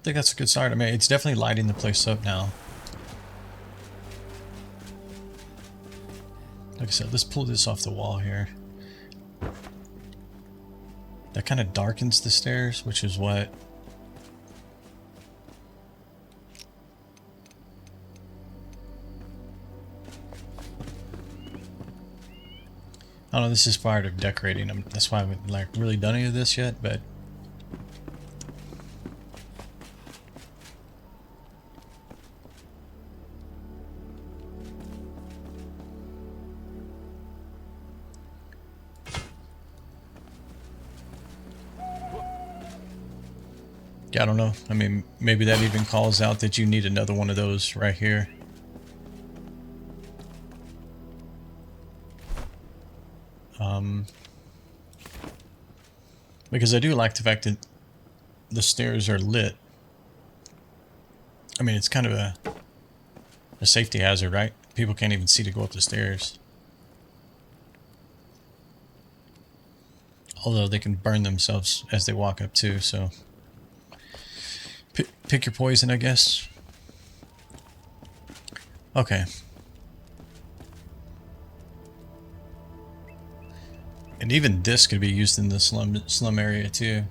good start. I mean, it's definitely lighting the place up now. Like I said, let's pull this off the wall here. That kind of darkens the stairs, which is what I don't know. This is part of decorating. That's why I haven't like really done any of this yet, but. I don't know. I mean, maybe that even calls out that you need another one of those right here. Because I do like the fact that the stairs are lit. I mean, it's kind of a safety hazard, right? People can't even see to go up the stairs. Although they can burn themselves as they walk up too, so... Pick your poison, I guess. Okay. And even this could be used in the slum area too.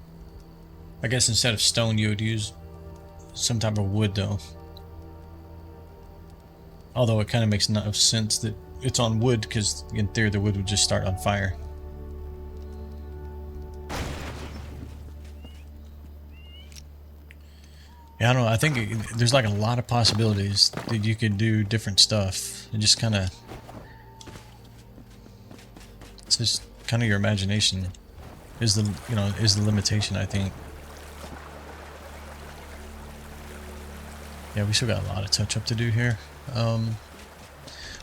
I guess instead of stone you would use some type of wood though. Although it kind of makes no sense that it's on wood, because in theory the wood would just start on fire. Yeah, I don't know. I think there's like a lot of possibilities that you could do different stuff. And just kind of... It's just kind of your imagination is the, is the limitation, I think. Yeah, we still got a lot of touch up to do here.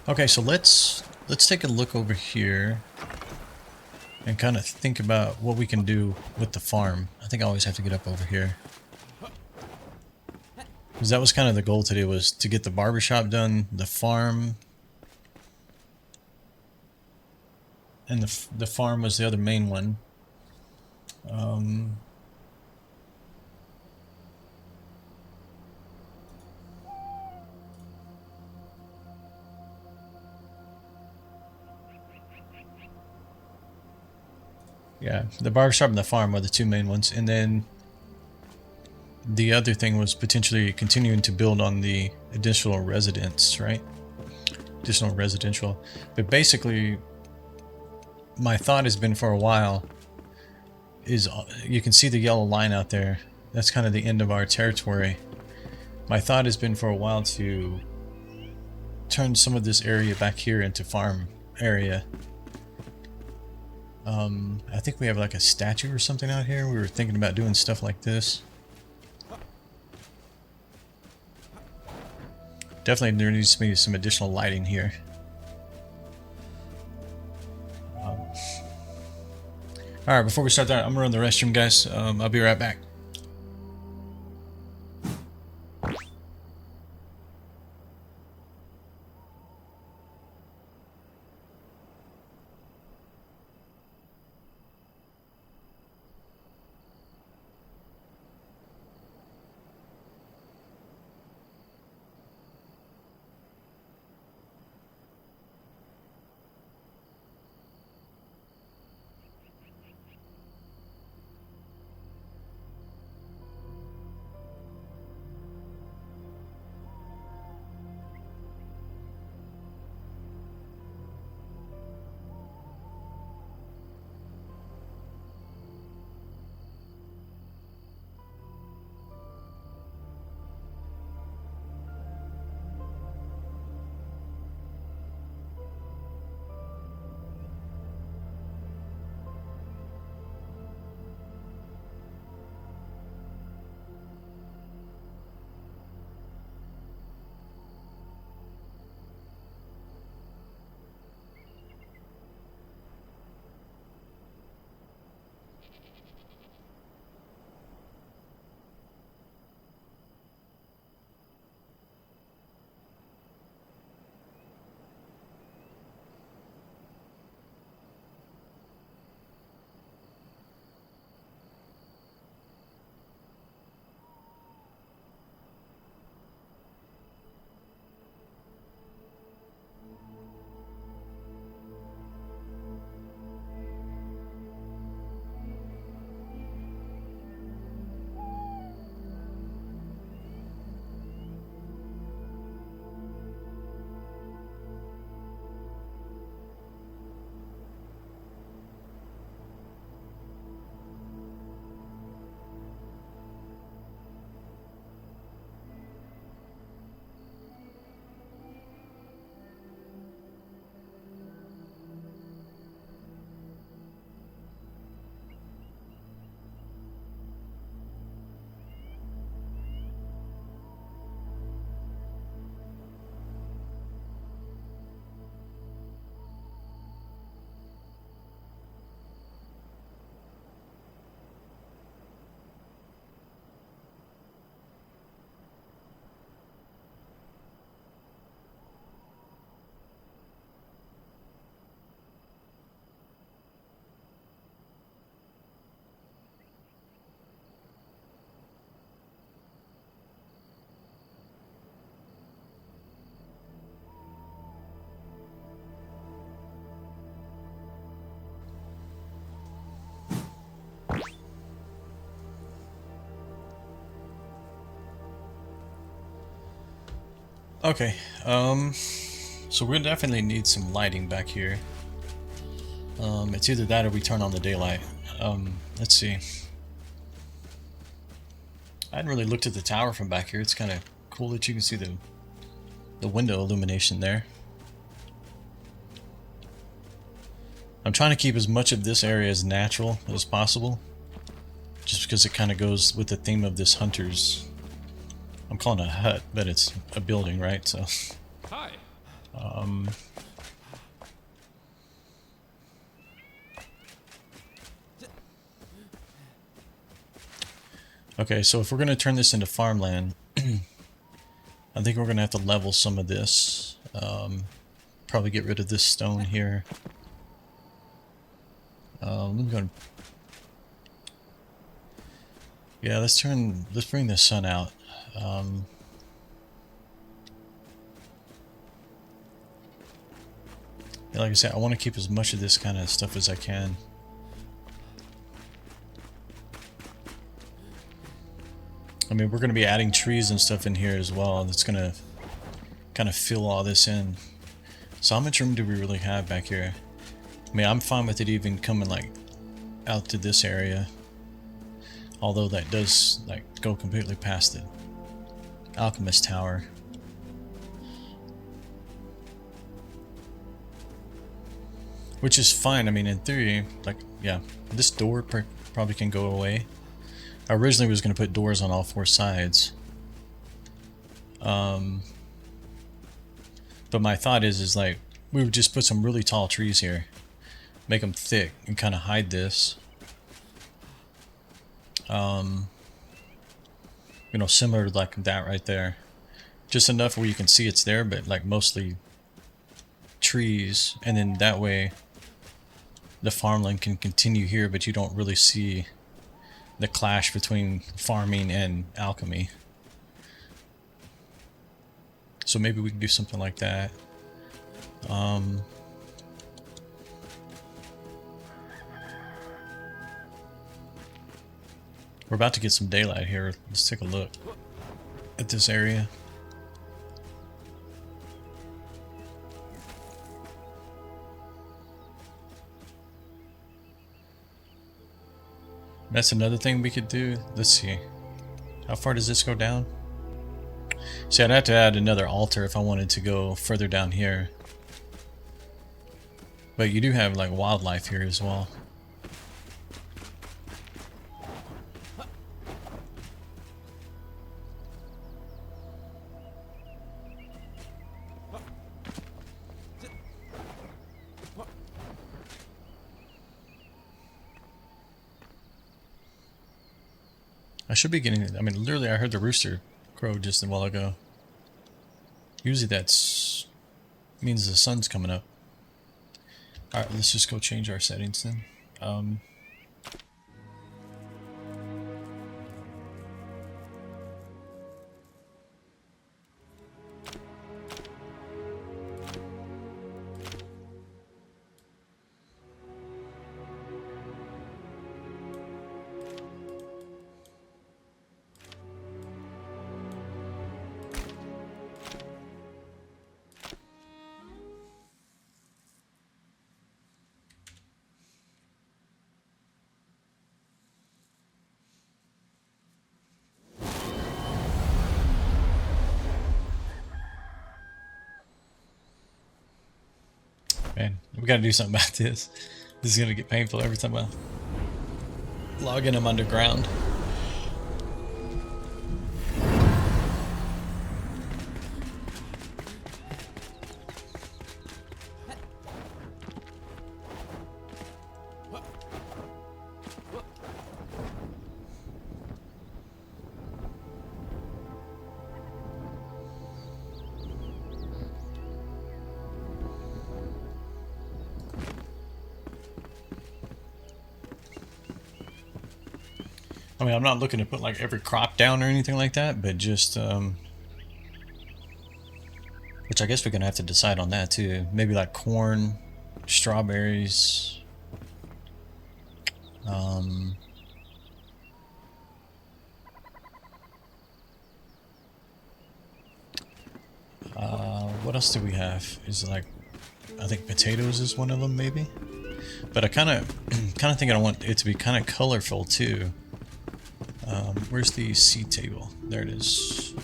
Okay, so let's take a look over here and kind of think about what we can do with the farm. I think I always have to get up over here, because that was kind of the goal today, was to get the barbershop done, the farm, and the farm was the other main one. Yeah, the barbershop and the farm were the two main ones, and then the other thing was potentially continuing to build on the additional residence, right? Additional residential. But basically, my thought has been for a while is, you can see the yellow line out there. That's kind of the end of our territory. My thought has been for a while to turn some of this area back here into farm area. I think we have like a statue or something out here. We were thinking about doing stuff like this. Definitely there needs to be some additional lighting here. Alright, before we start that, I'm gonna run the restroom, guys. I'll be right back. Okay, so we'll definitely need some lighting back here. It's either that or we turn on the daylight. Let's see. I hadn't really looked at the tower from back here. It's kind of cool that you can see the window illumination there. I'm trying to keep as much of this area as natural as possible, just because it kind of goes with the theme of this hunter's. I'm calling it a hut, but it's a building, right? So, Hi. okay, so if we're going to turn this into farmland, I think we're going to have to level some of this. Probably get rid of this stone here. I'm going. Yeah, let's bring the sun out. Yeah, like I said, I want to keep as much of this kind of stuff as I can. I mean, we're going to be adding trees and stuff in here as well. That's going to kind of fill all this in. So how much room do we really have back here? I mean, I'm fine with it even coming like out to this area. Although that does like go completely past the Alchemist Tower. Which is fine. I mean, in theory, like, yeah, this door probably can go away. I originally was going to put doors on all four sides. But my thought is like, we would just put some really tall trees here. Make them thick and kind of hide this. You know, similar to like that right there. Just enough where you can see it's there, but like mostly trees. And then that way the farmland can continue here, but you don't really see the clash between farming and alchemy. So maybe we can do something like that. We're about to get some daylight here. Let's take a look at this area. That's another thing we could do. Let's see. How far does this go down? See, I'd have to add another altar if I wanted to go further down here. But you do have like wildlife here as well. I should be getting, I mean, literally I heard the rooster crow just a while ago. Usually that's means the sun's coming up. Alright, let's just go change our settings then. Man, we gotta do something about this. This is gonna get painful every time I log in them underground. I mean, I'm not looking to put like every crop down or anything like that, but just, which I guess we're gonna have to decide on that too. Maybe like corn, strawberries, What else do we have? Is like, I think potatoes is one of them, maybe. But I kind of think I want it to be kind of colorful too. Where's the seed table? There it is.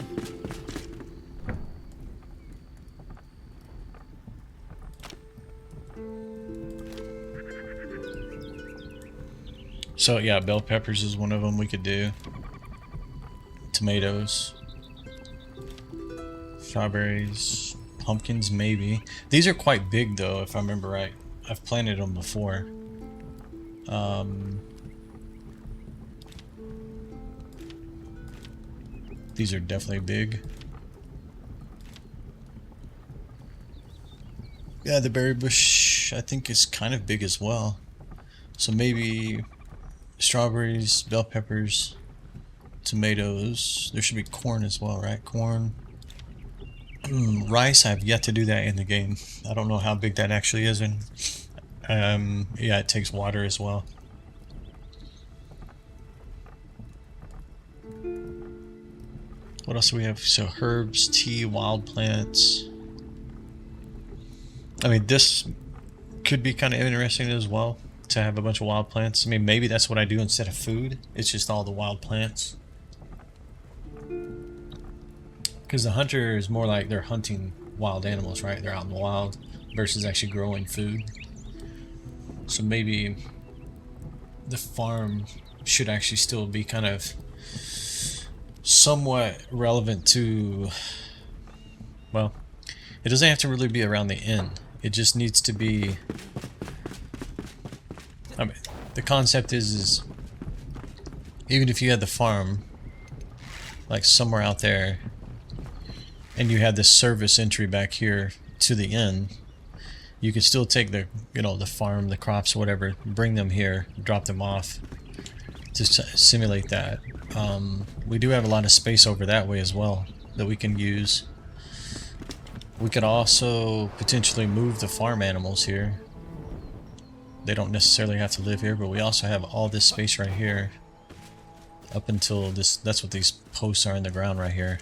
So yeah, bell peppers is one of them we could do. Tomatoes. Strawberries. Pumpkins, maybe. These are quite big though, if I remember right. I've planted them before. These are definitely big. Yeah, the berry bush I think is kind of big as well. So maybe strawberries, bell peppers, tomatoes. There should be corn as well, right? Corn. Rice, I've yet to do that in the game. I don't know how big that actually is. And yeah, it takes water as well. What else do we have? So herbs, tea, wild plants. I mean, this could be kind of interesting as well, to have a bunch of wild plants. I mean, maybe that's what I do instead of food. It's just all the wild plants. Because the hunter is more like they're hunting wild animals, right? They're out in the wild versus actually growing food. So maybe the farm should actually still be kind of somewhat relevant to, well, it doesn't have to really be around the inn. It just needs to be, I mean, the concept is even if you had the farm like somewhere out there and you had this service entry back here to the inn, you could still take the, you know, the farm, the crops, whatever, bring them here, drop them off to simulate that. We do have a lot of space over that way as well that we can use. We could also potentially move the farm animals here. They don't necessarily have to live here, but we also have all this space right here up until this. That's what these posts are in the ground right here.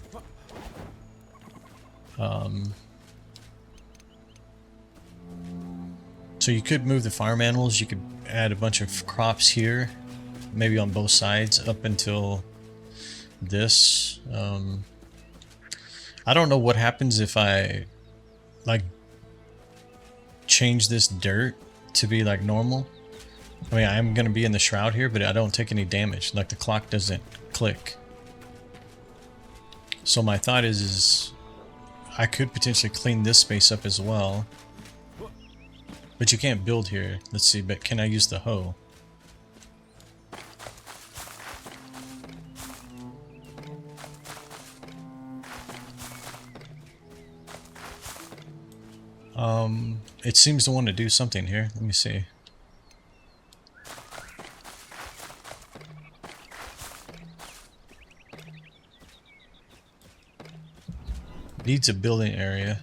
So you could move the farm animals. You could add a bunch of crops here, maybe on both sides up until this. I don't know what happens if I like change this dirt to be like normal. I mean, I'm gonna be in the shroud here, but I don't take any damage. Like the clock doesn't click. So my thought is I could potentially clean this space up as well. But you can't build here. Let's see, but can I use the hoe? It seems to want to do something here. Let me see. Needs a building area.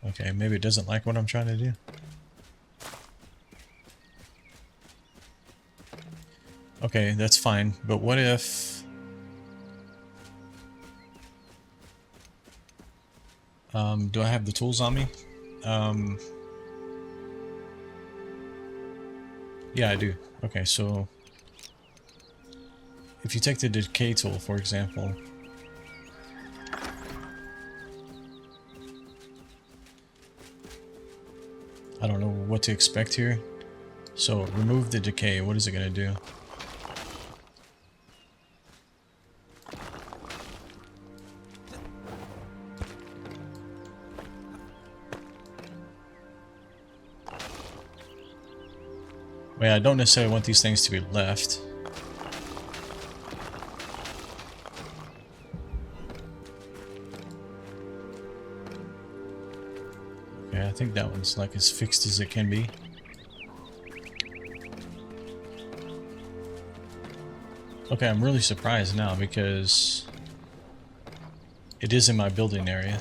Okay, maybe it doesn't like what I'm trying to do. Okay, that's fine. But what if... do I have the tools on me? Yeah, I do. Okay, so... if you take the decay tool, for example... I don't know what to expect here. So, remove the decay. What is it going to do? Wait, I don't necessarily want these things to be left. Okay, I think that one's like as fixed as it can be. Okay, I'm really surprised now because it is in my building area.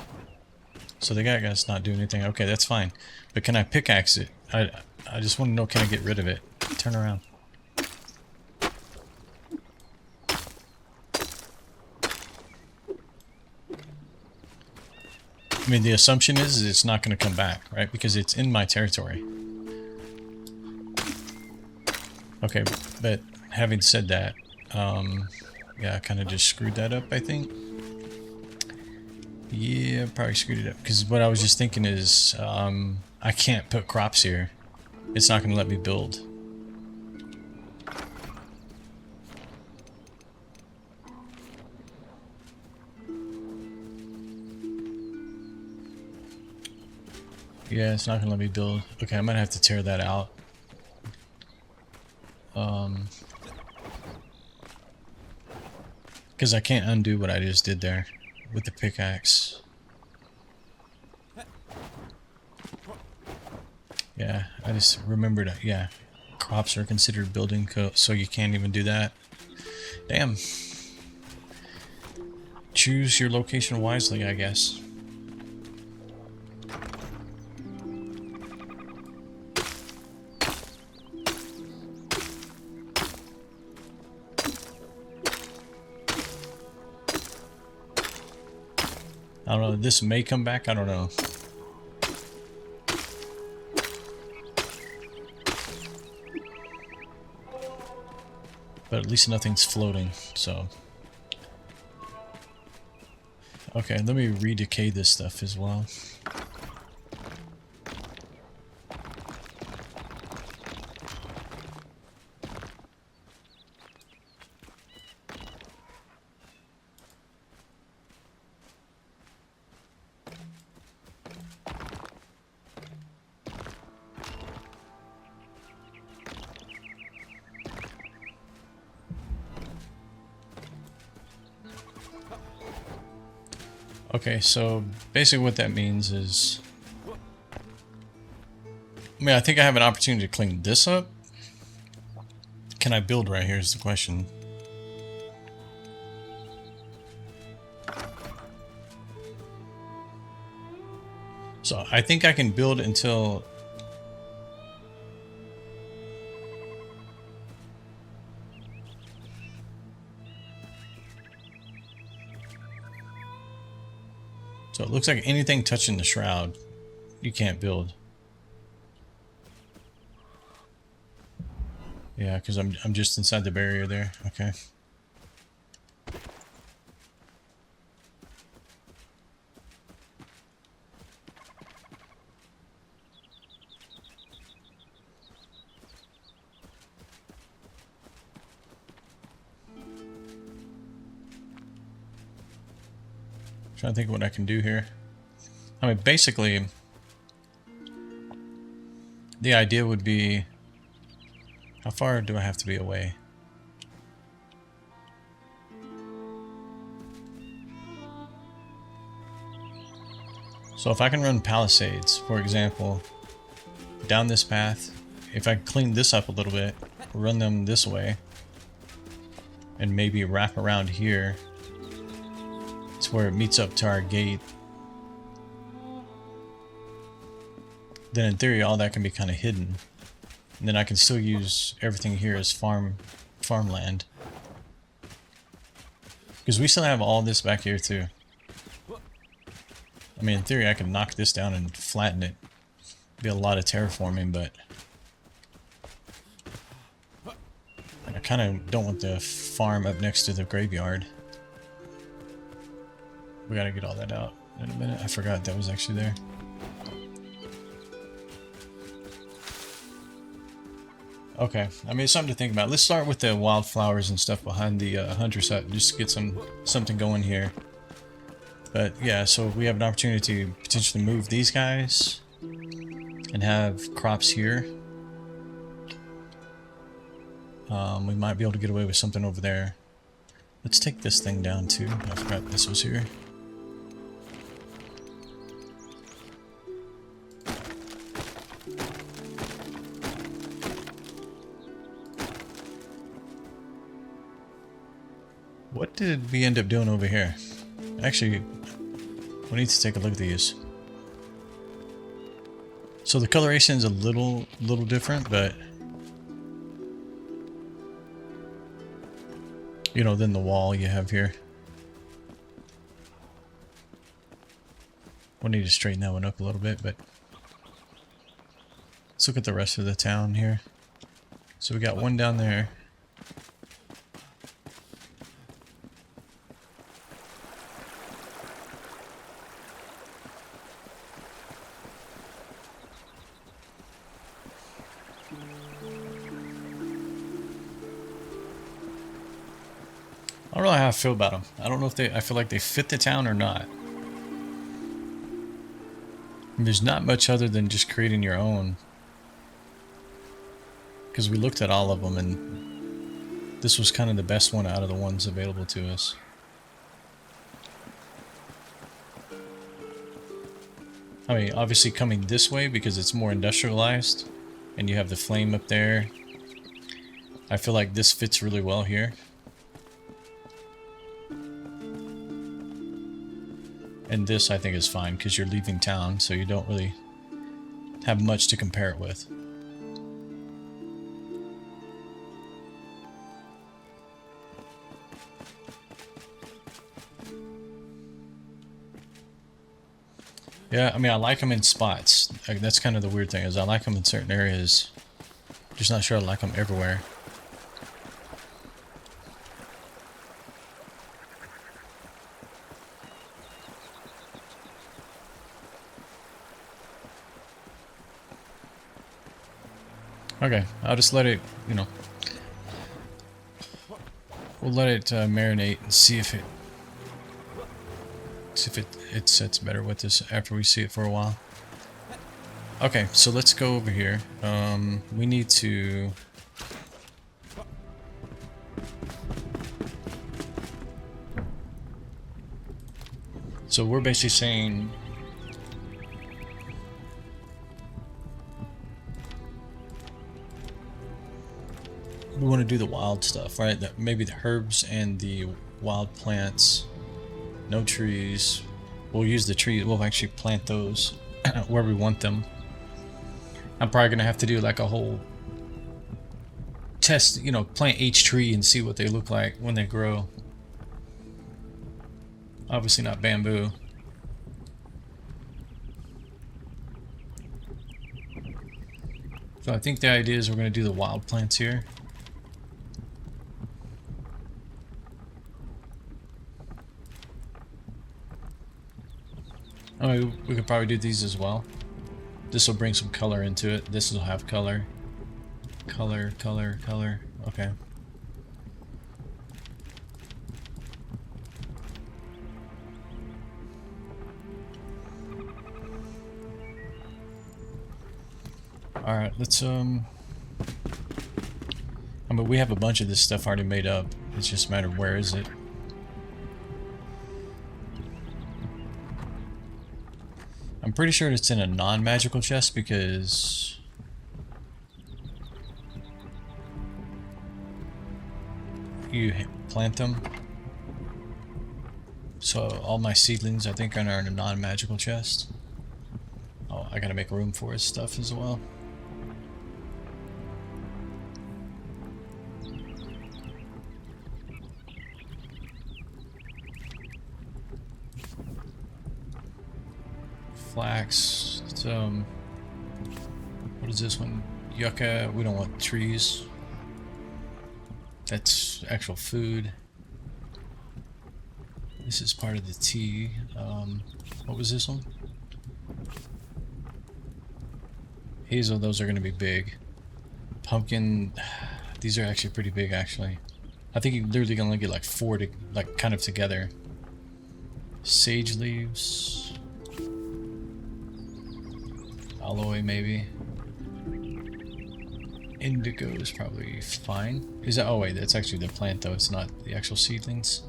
So the guy's not doing anything. Okay, that's fine. But can I pickaxe it? I just want to know, can I get rid of it? Turn around. I mean, the assumption is it's not going to come back, right? Because it's in my territory. Okay, but having said that, yeah, I kind of just screwed that up, I think. Yeah, probably screwed it up. Because what I was just thinking is, I can't put crops here. It's not going to let me build. Yeah, it's not going to let me build. Okay, I might have to tear that out. Because I can't undo what I just did there with the pickaxe. Yeah, I just remembered, yeah, crops are considered building code, so you can't even do that. Damn. Choose your location wisely, I guess. I don't know, this may come back, I don't know. But at least nothing's floating, so. Okay, let me re-decay this stuff as well. Okay, so basically what that means is, I mean, I think I have an opportunity to clean this up. Can I build right here is the question. So I think I can build until so it looks like anything touching the shroud, you can't build. Yeah, because I'm just inside the barrier there. Okay. Trying to think of what I can do here. I mean, basically, the idea would be, how far do I have to be away? So if I can run palisades, for example, down this path, if I clean this up a little bit, run them this way, and maybe wrap around here, it's where it meets up to our gate, then in theory all that can be kind of hidden. And then I can still use everything here as farmland. Because we still have all this back here too. I mean, in theory I could knock this down and flatten it. Be a lot of terraforming, but I kind of don't want the farm up next to the graveyard. We gotta get all that out in a minute. I forgot that was actually there. Okay, I mean, it's something to think about. Let's start with the wildflowers and stuff behind the hunter's hut, just to get something going here. But yeah, so we have an opportunity to potentially move these guys and have crops here. We might be able to get away with something over there. Let's take this thing down too. I forgot this was here. What did we end up doing over here? Actually, we need to take a look at these. So the coloration is a little different, but you know, than the wall you have here. We'll need to straighten that one up a little bit, but let's look at the rest of the town here. So we got one down there. I don't know how I feel about them. I don't know if I feel like they fit the town or not. There's not much other than just creating your own. Because we looked at all of them and this was kind of the best one out of the ones available to us. I mean, obviously coming this way because it's more industrialized and you have the flame up there. I feel like this fits really well here. And this I think is fine because you're leaving town, so you don't really have much to compare it with. Yeah, I mean, I like them in spots. That's kind of the weird thing, is I like them in certain areas. Just not sure I like them everywhere. Okay, I'll just let it, you know, we'll let it marinate and see if it sets better with this after we see it for a while. Okay, so let's go over here. We need to... So we're basically saying... we want to do the wild stuff, right? Maybe the herbs and the wild plants. No trees. We'll use the trees. We'll actually plant those where we want them. I'm probably going to have to do like a whole test, you know, plant each tree and see what they look like when they grow. Obviously not bamboo. So I think the idea is we're going to do the wild plants here. Oh, we could probably do these as well. This will bring some color into it. This will have color. Color, color, color. Okay. Alright, let's I mean, we have a bunch of this stuff already made up. It's just a matter of where is it. I'm pretty sure it's in a non-magical chest because you plant them. So all my seedlings I think are in a non-magical chest. Oh, I gotta make room for his stuff as well. Flax. It's, what is this one? Yucca. We don't want trees. That's actual food. This is part of the tea. What was this one? Hazel, those are going to be big. Pumpkin, these are actually pretty big actually. I think you literally can only get like 4 to, like, kind of together. Sage leaves. Aloe maybe. Indigo is probably fine. Is that? Oh wait, that's actually the plant though. It's not the actual seedlings.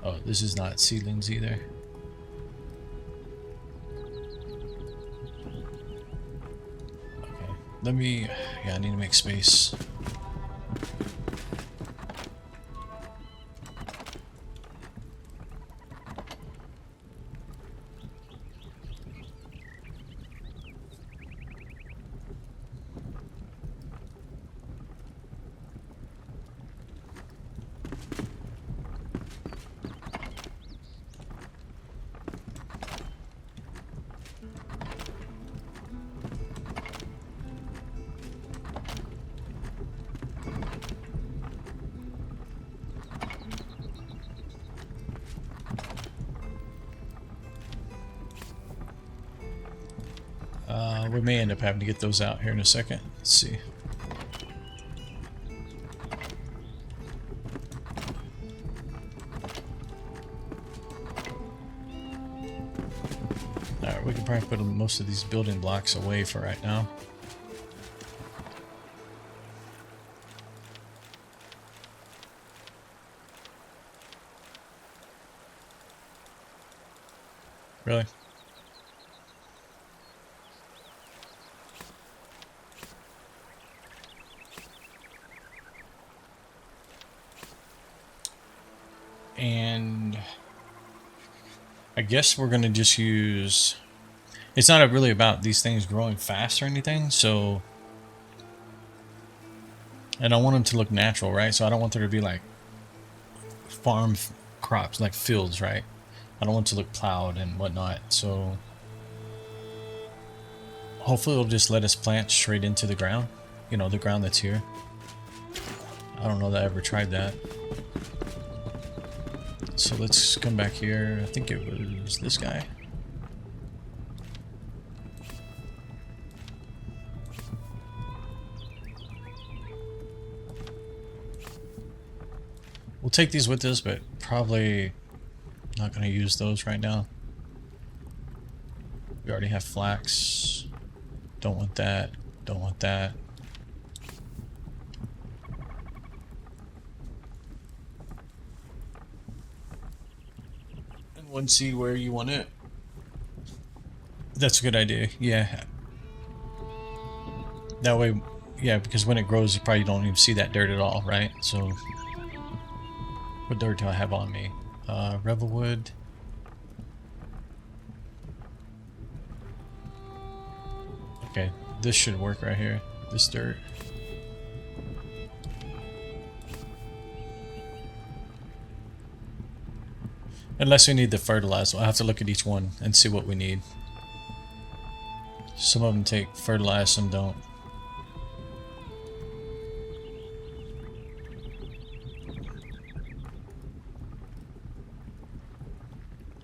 Oh, this is not seedlings either. Okay, let me. Yeah, I need to make space. We may end up having to get those out here in a second. Let's see. Alright, we can probably put most of these building blocks away for right now. Really? And I guess we're gonna just use, it's not really about these things growing fast or anything, so I don't want them to look natural, right? So I don't want there to be like farm crops, like fields, right? I don't want it to look plowed and whatnot, so hopefully it'll just let us plant straight into the ground, you know, the ground that's here. I don't know that I ever tried that. So let's come back here. I think it was this guy. We'll take these with us, but probably not going to use those right now. We already have flax. Don't want that. Don't want that. And one, see where you want it. That's a good idea. Yeah. That way, yeah, because when it grows, you probably don't even see that dirt at all, right? So, what dirt do I have on me? Revelwood. Okay, this should work right here. This dirt. Unless we need the fertilizer, I'll have to look at each one and see what we need. Some of them take fertilizer, some don't.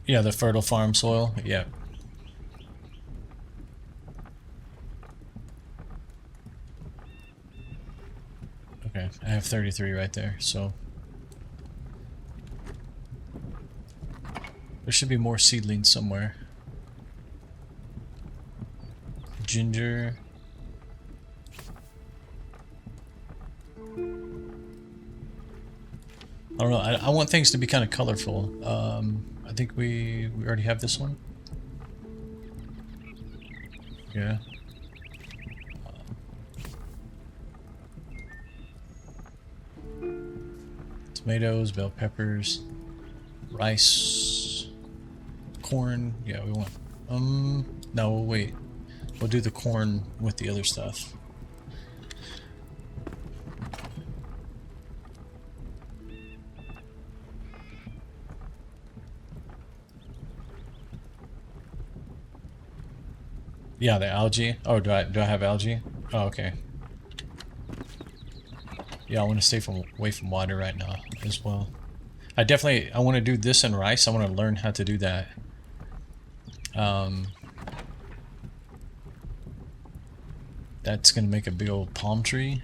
Yeah, the fertile farm soil, yeah. Okay, I have 33 right there, so there should be more seedlings somewhere. Ginger. I don't know, I want things to be kind of colorful. I think we already have this one. Yeah. Tomatoes, bell peppers, rice, corn. Yeah, we want. No, we'll wait. We'll do the corn with the other stuff. Yeah, the algae. Oh, do I have algae? Oh, okay. Yeah, I want to stay away from water right now as well. I want to do this in rice. I want to learn how to do that. That's gonna make a big old palm tree.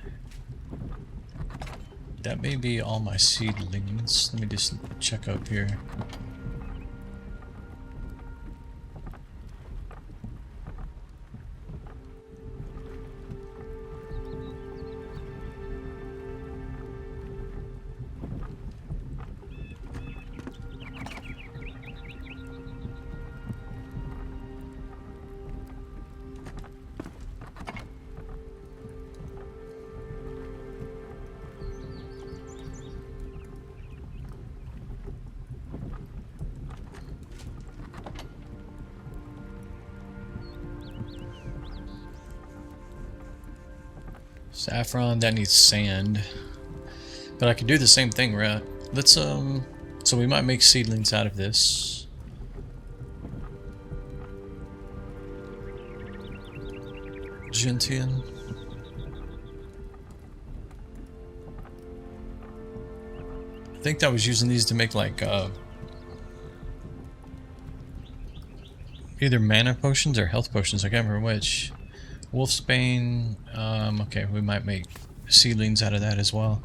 That may be all my seedlings. Let me just check up here. Saffron, that needs sand. But I could do the same thing, right? Let's, so we might make seedlings out of this. Gentian. I think I was using these to make like, either mana potions or health potions, I can't remember which. Wolfsbane. Okay, we might make seedlings out of that as well.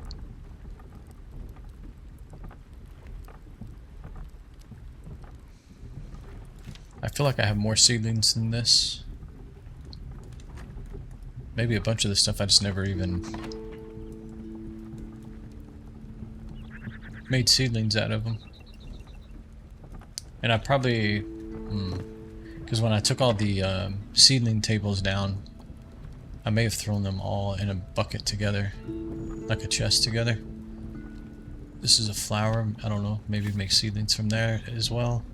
I feel like I have more seedlings than this. Maybe a bunch of the stuff I just never even made seedlings out of them. And I probably, because when I took all the seedling tables down, I may have thrown them all in a bucket together, like a chest together. This is a flower. I don't know. Maybe make seedlings from there as well.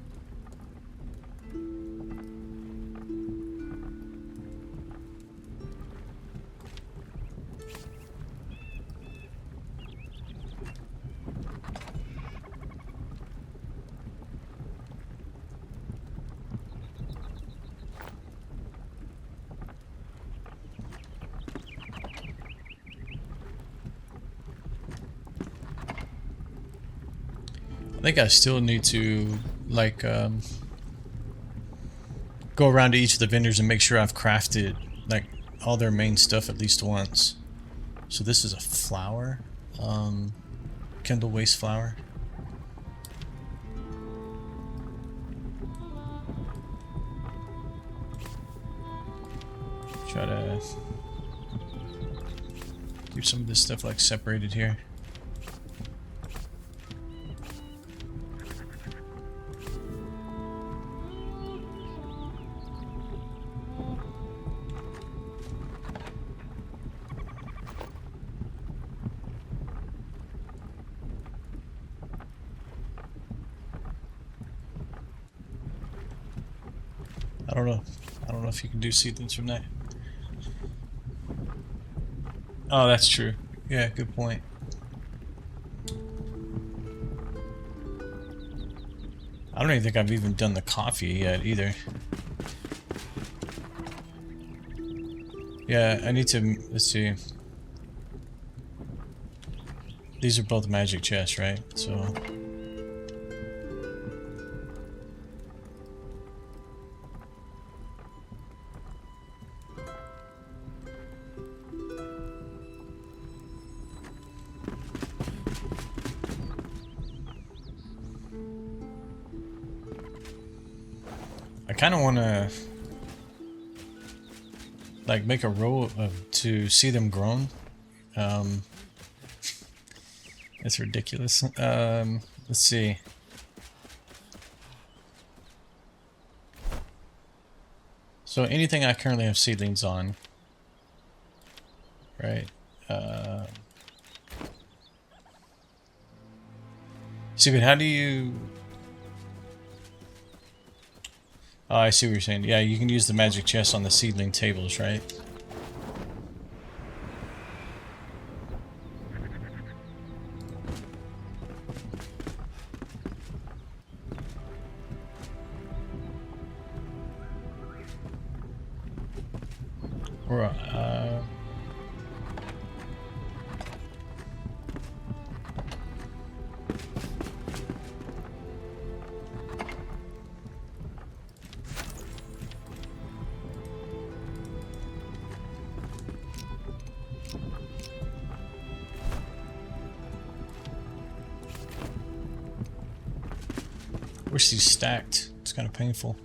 I think I still need to, like, go around to each of the vendors and make sure I've crafted, like, all their main stuff at least once. So this is a flower. Kindle waste flower. Try to keep some of this stuff, like, separated here. I don't know if you can do seedlings from that. Oh, that's true. Yeah, good point. I don't even think I've even done the coffee yet either. Yeah, I need to, let's see. These are both magic chests, right? So I kind of want to like make a row of to see them grown. It's ridiculous. Let's see. So anything I currently have seedlings on, right? See, but how do you? Oh, I see what you're saying. Yeah, you can use the magic chest on the seedling tables, right? Or, wish these stacked. It's kind of painful.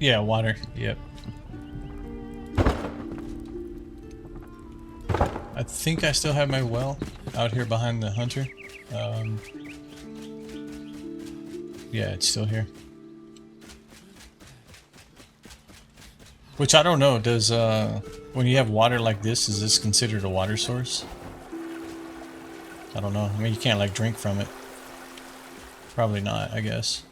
Yeah, water. Yep. I think I still have my well out here behind the hunter. Yeah, it's still here. Which I don't know, does when you have water like this, is this considered a water source? I don't know. I mean, you can't like drink from it. Probably not, I guess.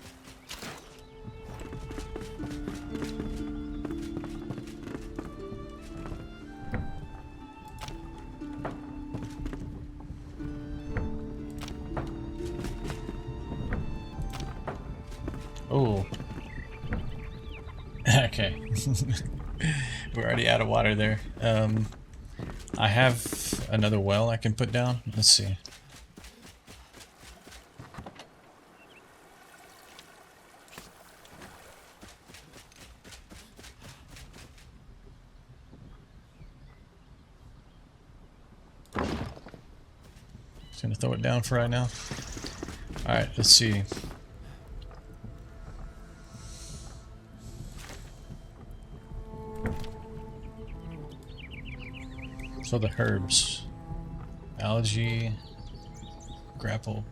Oh. Okay. We're already out of water there. I have another well I can put down. Let's see. Just gonna throw it down for right now. Alright, let's see. So the herbs. Algae. Grapple.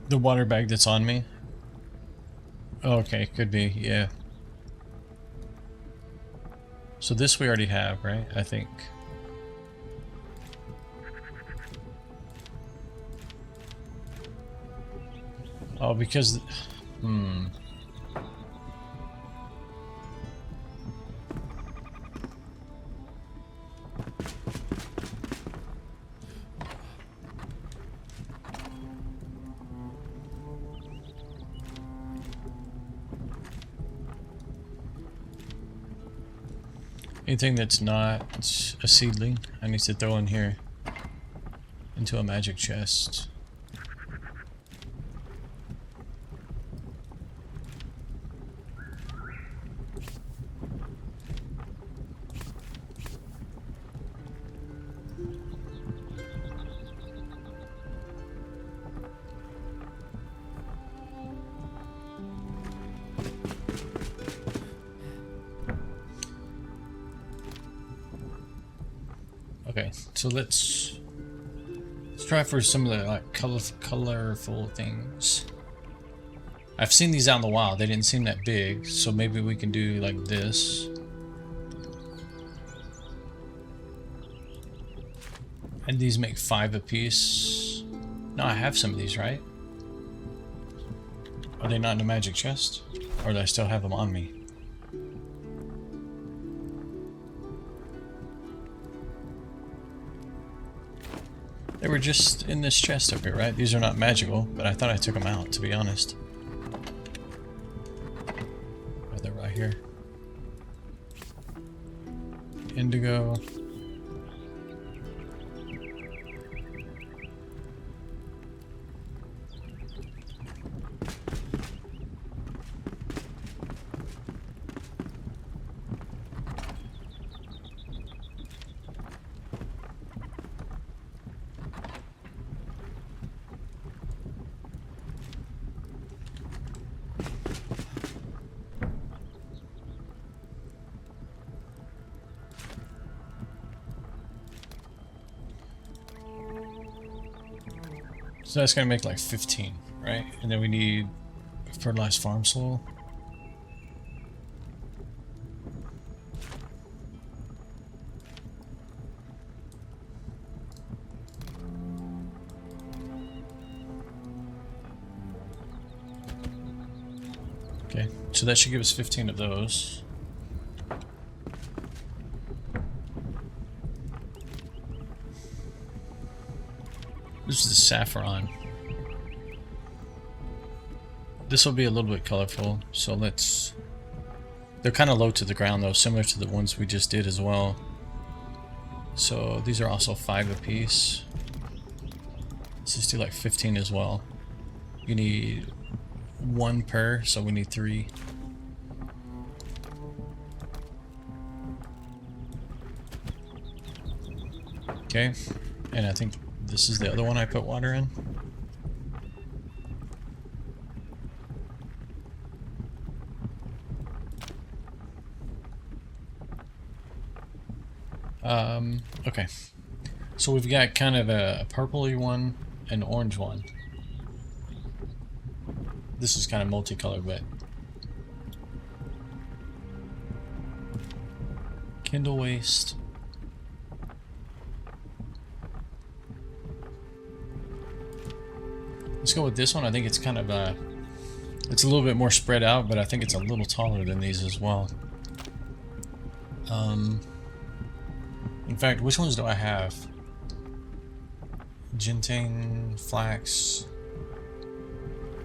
The water bag that's on me? Okay, could be, yeah. So this we already have, right? I think. Oh, because... Anything that's not a seedling, I need to throw in here. Into a magic chest. Okay, so let's try for some of the like colorful things. I've seen these out in the wild. They didn't seem that big, so maybe we can do like this. And these make 5 apiece. No, I have some of these, right? Are they not in a magic chest? Or do I still have them on me? They were just in this chest up here, right? These are not magical, but I thought I took them out, to be honest. Oh, they're right here. Indigo. So that's gonna make like 15, right? And then we need fertilized farm soil. Okay, so that should give us 15 of those. This is the saffron. This will be a little bit colorful, so let's... They're kind of low to the ground though, similar to the ones we just did as well. So these are also 5 apiece. Let's just do like 15 as well. You need 1 per, so we need 3. Okay, and I think this is the other one I put water in. Okay. So we've got kind of a purpley one, an orange one. This is kind of multicolored, but... Kindle waste. Let's go with this one. I think it's kind of It's a little bit more spread out, but I think it's a little taller than these as well. In fact, which ones do I have? Gentian, flax,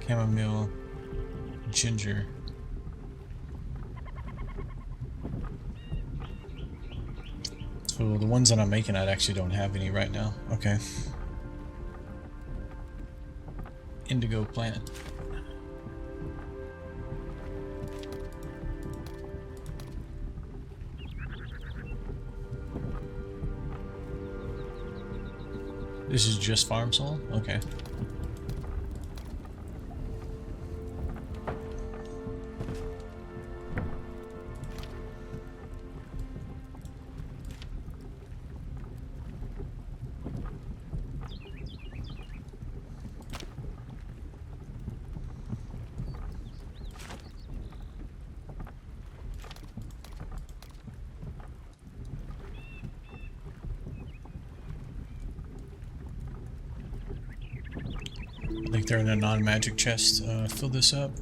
chamomile, ginger. So the ones that I'm making, I actually don't have any right now. Okay. Indigo plant. This is just farm soil? Okay. I think they're in a non-magic chest. Fill this up.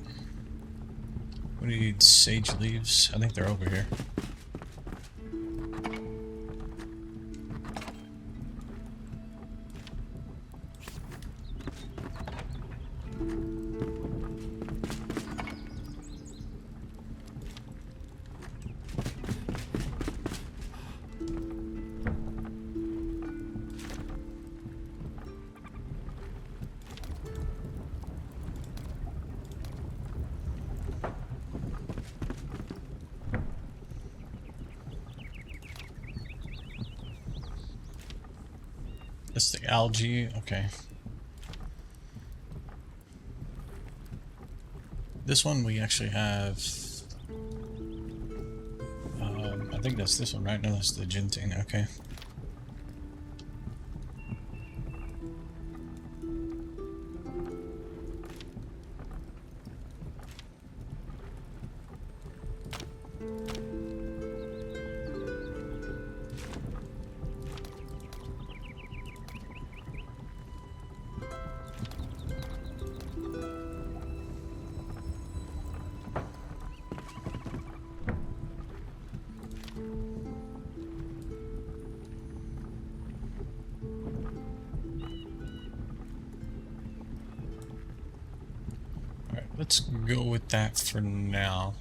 What do you need? Sage leaves? I think they're over here. That's the algae. Okay. This one we actually have. I think that's this one, right? No, that's the gentian. Okay. Let's go with that for now.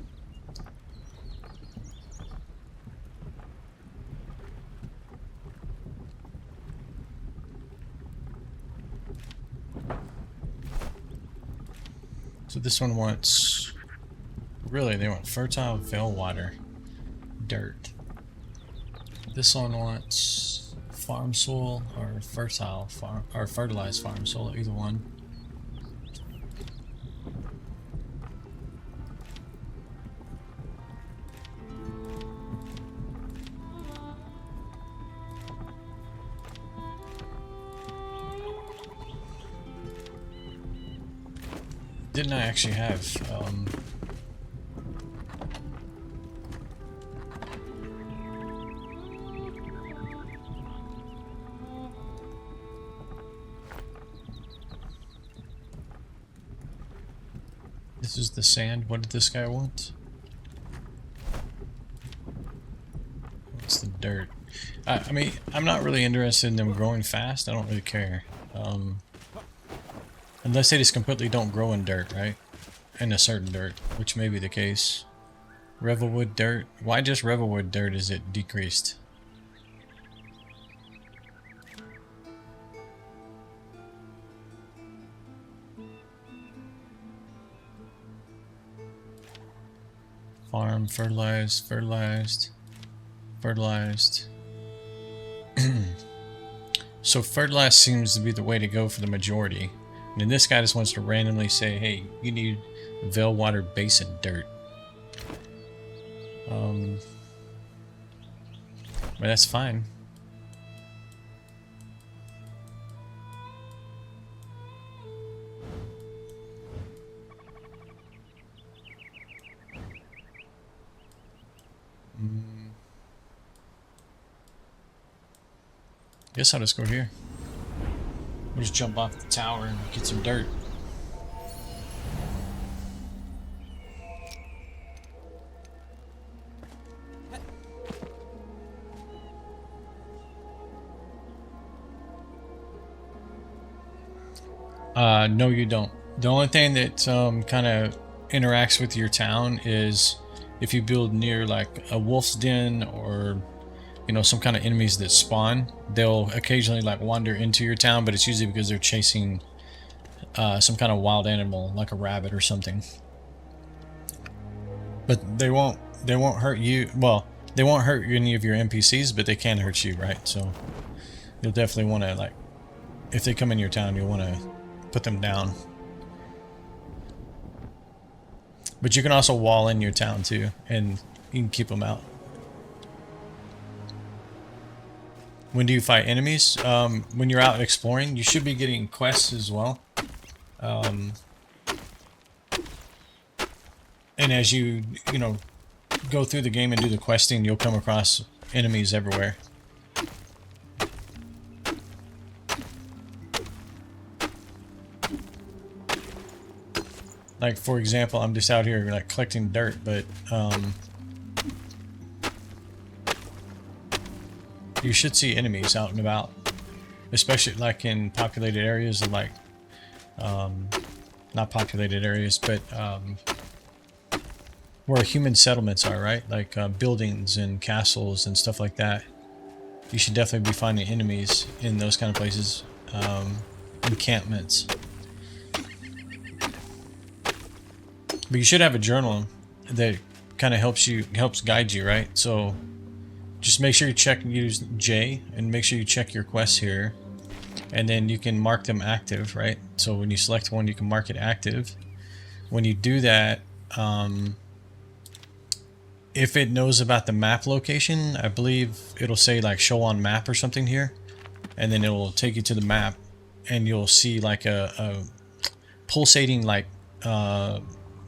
So this one wants, really they want fertile veil water, dirt. This one wants farm soil or fertile farm or fertilized farm soil, either one. Didn't I actually have, this is the sand. What did this guy want? What's the dirt? I mean, I'm not really interested in them growing fast. I don't really care. Unless they just completely don't grow in dirt, right? In a certain dirt, which may be the case. Revelwood dirt. Why just Revelwood dirt is it decreased? Farm, fertilized, fertilized, fertilized. So fertilized seems to be the way to go for the majority. And then this guy just wants to randomly say, hey, you need Veilwater Basin dirt. But that's fine. Guess I'll just go here. We'll just jump off the tower and get some dirt. No, you don't. The only thing that kind of interacts with your town is if you build near like a wolf's den or some kind of enemies that spawn. They'll occasionally like wander into your town, but it's usually because they're chasing some kind of wild animal like a rabbit or something. But they won't hurt you. Well, they won't hurt any of your NPCs, but they can hurt you, right? So you'll definitely want to, like, if they come in your town, you'll want to put them down. But you can also wall in your town too, and you can keep them out. When do you fight enemies? When you're out exploring, you should be getting quests as well. And as you go through the game and do the questing, you'll come across enemies everywhere. Like, for example, I'm just out here like collecting dirt, but you should see enemies out and about, especially like in populated areas and like not populated areas, but where human settlements are, right? Like buildings and castles and stuff like that. You should definitely be finding enemies in those kind of places. Encampments. But you should have a journal that kind of helps guide you, right? So just make sure you use J, and make sure you check your quests here, and then you can mark them active, right? So when you select one, you can mark it active. When you do that, if it knows about the map location, I believe it'll say like show on map or something here, and then it will take you to the map, and you'll see like a pulsating like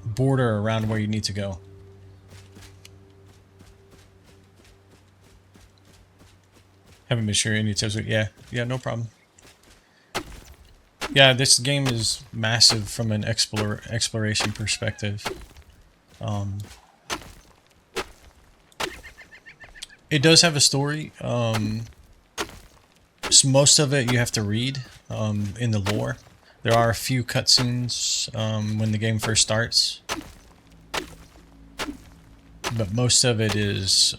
border around where you need to go. Haven't been sure any tips, but yeah, no problem. Yeah, this game is massive from an exploration perspective. It does have a story. Most of it you have to read in the lore. There are a few cutscenes when the game first starts, but most of it is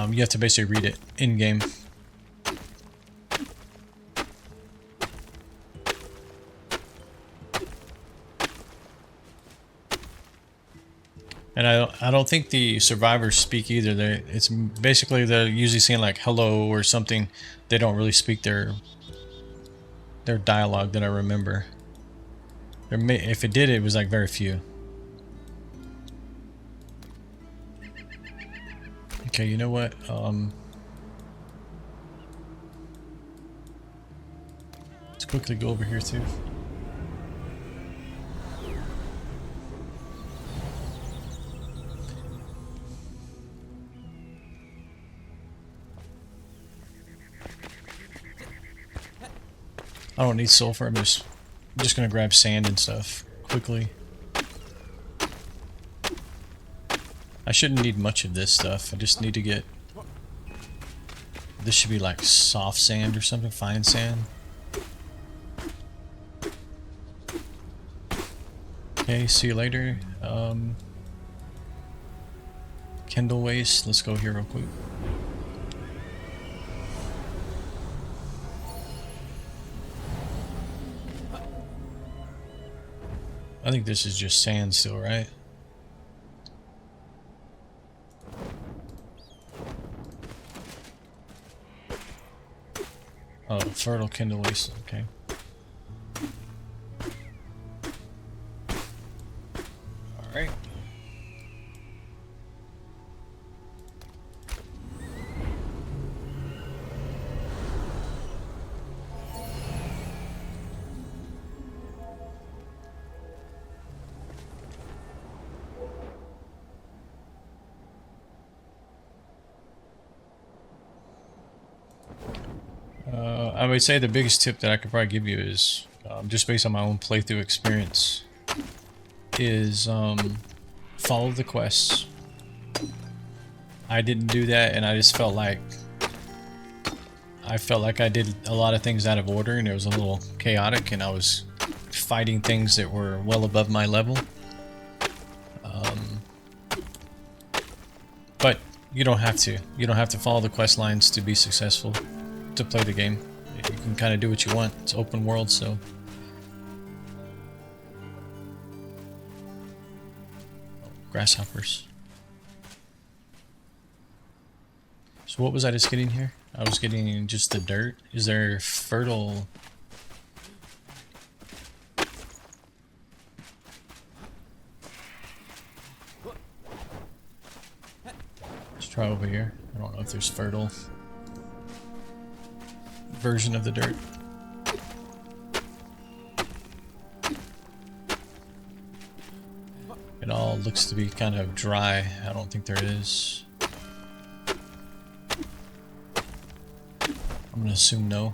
you have to basically read it in game. And I don't think the survivors speak either. It's basically they're usually saying like hello or something. They don't really speak their dialogue that I remember. If it did, it was like very few. Okay, you know what? Let's quickly go over here too. I don't need sulfur. I'm just gonna grab sand and stuff quickly. I shouldn't need much of this stuff. I just need to get. This should be like soft sand or something, fine sand. Okay, see you later. Kindle waste. Let's go here real quick. I think this is just sand still, right? Oh, fertile kindle waste, okay. Alright. I would say the biggest tip that I could probably give you is, just based on my own playthrough experience, is follow the quests. I didn't do that, and I just felt like I felt like I did a lot of things out of order and it was a little chaotic and I was fighting things that were well above my level. But you don't have to. You don't have to follow the quest lines to be successful, to play the game. You can kind of do what you want. It's open world, so... Grasshoppers. So what was I just getting here? I was getting just the dirt. Is there fertile... Let's try over here. I don't know if there's fertile version of the dirt. It all looks to be kind of dry. I don't think there is. I'm gonna assume no.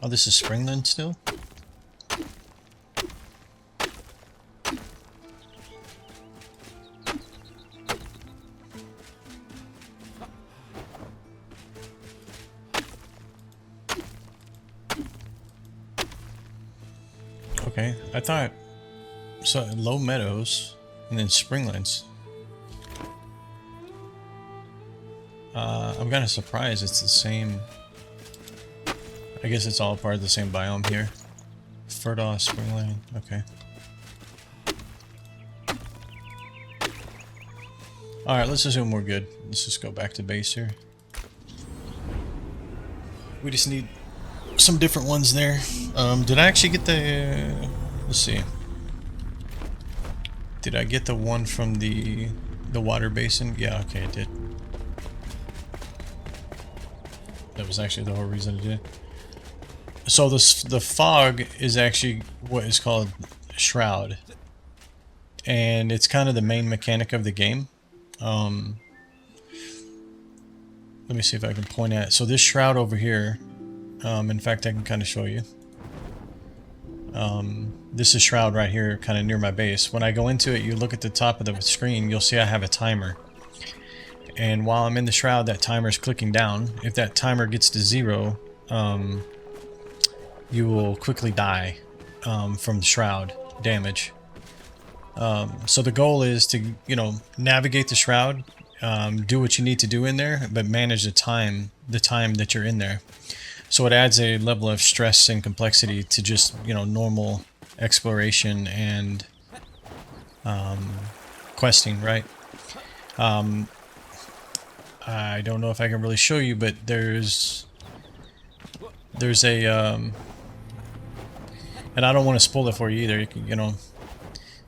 Oh, this is Springland still? Okay, I thought... So, Low Meadows, and then Springlands. I'm kind of surprised it's the same... I guess it's all part of the same biome here. Fertile Springland, okay. Alright, let's assume we're good. Let's just go back to base here. We just need some different ones there. Did I actually get the... let's see. Did I get the one from the water basin? Yeah, okay, I did. That was actually the whole reason I did. So the fog is actually what is called Shroud. And it's kind of the main mechanic of the game. Let me see if I can point at it. So this shroud over here, in fact I can kind of show you. This is Shroud right here, kind of near my base. When I go into it, you look at the top of the screen, you'll see I have a timer. And while I'm in the shroud, that timer is clicking down. If that timer gets to 0, you will quickly die from the shroud damage. So the goal is to, you know, navigate the shroud, do what you need to do in there, but manage the time that you're in there. So it adds a level of stress and complexity to just, you know, normal exploration and questing, right? I don't know if I can really show you, but there's a and I don't want to spoil it for you either, you know,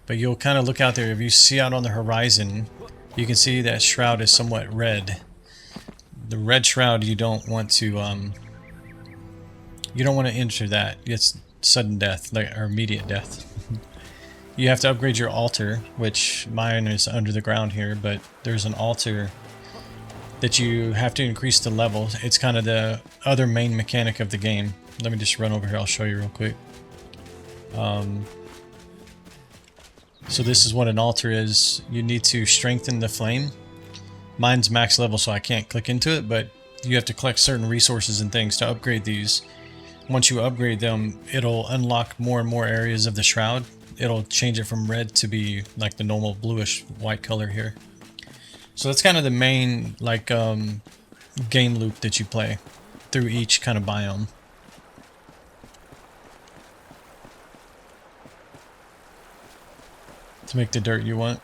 but you'll kind of look out there. If you see out on the horizon, you can see that shroud is somewhat red. The red shroud, you don't want to enter that. It's sudden death, like, or immediate death. You have to upgrade your altar, which mine is under the ground here, but there's an altar that you have to increase the level. It's kind of the other main mechanic of the game. Let me just run over here, I'll show you real quick. So this is what an altar is. You need to strengthen the flame. Mine's max level, so I can't click into it, but you have to collect certain resources and things to upgrade these. Once you upgrade them, it'll unlock more and more areas of the shroud. It'll change it from red to be like the normal bluish white color here. So that's kind of the main, like, game loop that you play through each kind of biome. To make the dirt you want.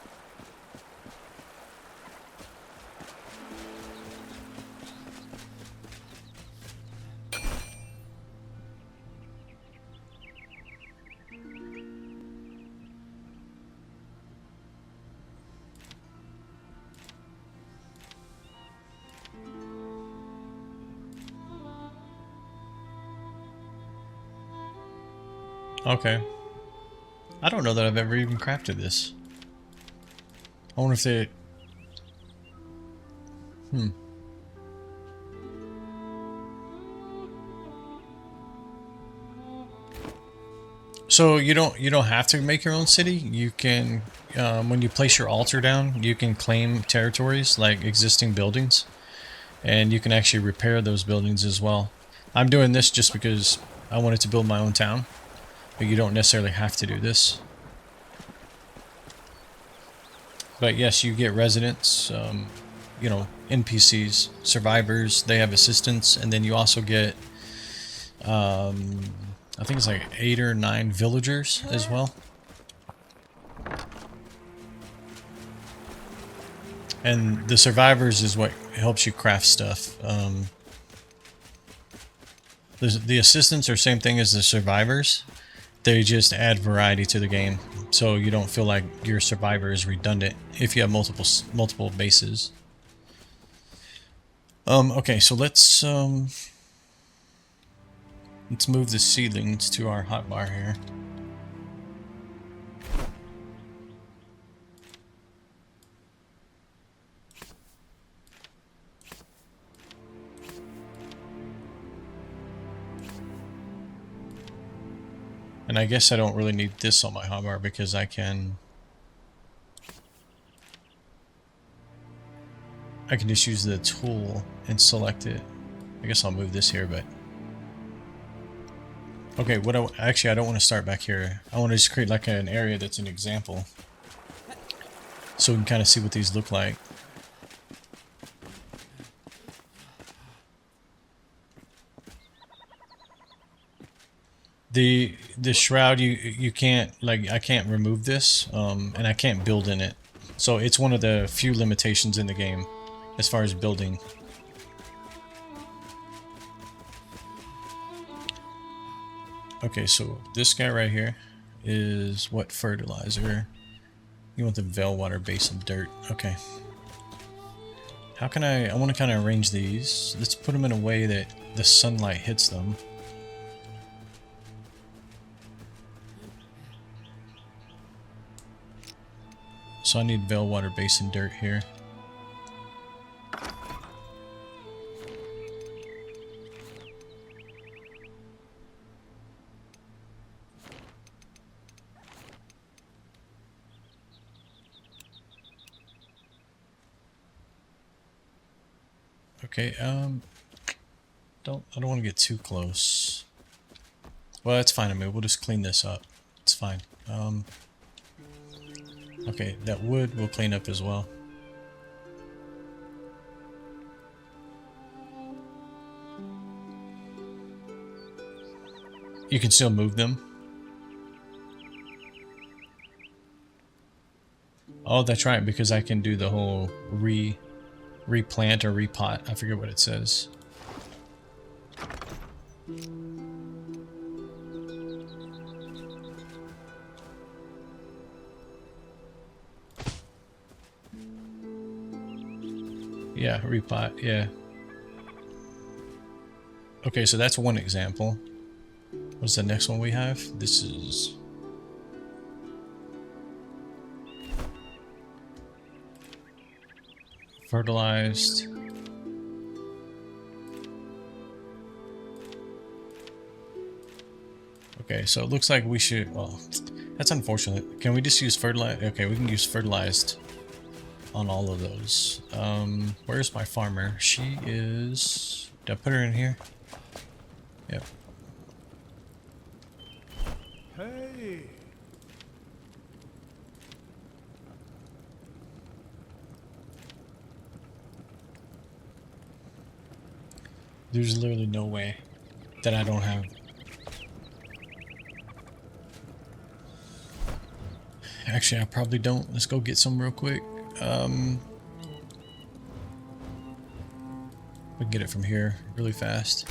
Okay. I don't know that I've ever even crafted this. I wonder if they... So you don't have to make your own city. You can, when you place your altar down, you can claim territories like existing buildings, and you can actually repair those buildings as well. I'm doing this just because I wanted to build my own town, but you don't necessarily have to do this. But yes, you get residents, you know, NPCs, survivors. They have assistants, and then you also get, I think it's like 8 or 9 villagers as well. And the survivors is what helps you craft stuff. The assistants are same thing as the survivors. They just add variety to the game, so you don't feel like your survivor is redundant if you have multiple bases. Okay, so let's move the seedlings to our hotbar here. And I guess I don't really need this on my hotbar because I can just use the tool and select it. I guess I'll move this here, but okay, actually I don't want to start back here. I want to just create like an area that's an example, so we can kind of see what these look like. The shroud, you can't, like, I can't remove this, and I can't build in it. So it's one of the few limitations in the game as far as building. Okay, so this guy right here is what fertilizer? You want the veil water base of dirt. Okay. How can I want to kind of arrange these. Let's put them in a way that the sunlight hits them. So I need veil water base and dirt here. Okay, I don't want to get too close. Well, that's fine. I mean, we'll just clean this up. It's fine. Okay, that wood we'll clean up as well. You can still move them. Oh, that's right, because I can do the whole replant or repot. I forget what it says. Yeah, repot, yeah. Okay, so that's one example. What's the next one we have? This is... fertilized. Okay, so it looks like we should... well, that's unfortunate. Can we just use fertilized? Okay, we can use fertilized on all of those. Where's my farmer? She is... did I put her in here? Yep. Hey. There's literally no way that I don't have... Actually, I probably don't. Let's go get some real quick. We can get it from here really fast.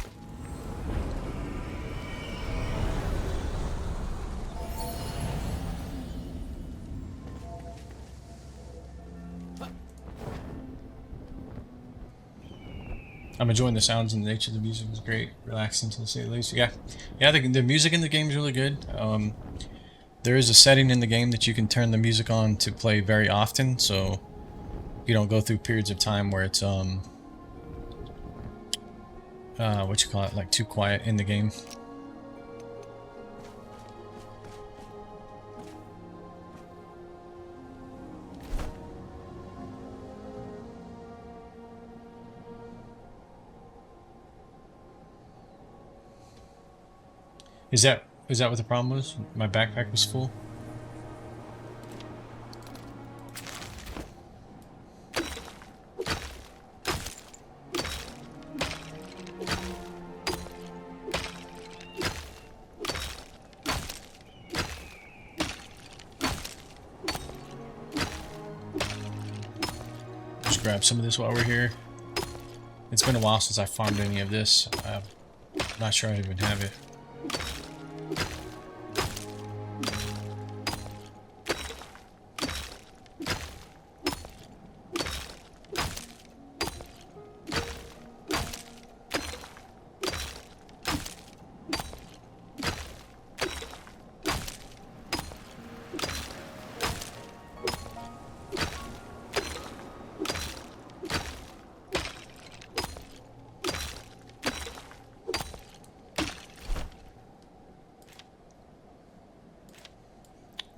I'm enjoying the sounds and the nature of the music is great, relaxing to say the least. Yeah, yeah. The music in the game is really good. There is a setting in the game that you can turn the music on to play very often, so you don't go through periods of time where it's what you call it, like too quiet in the game. Is that what the problem was? My backpack was full? Just grab some of this while we're here. It's been a while since I farmed any of this. I'm not sure I even have it.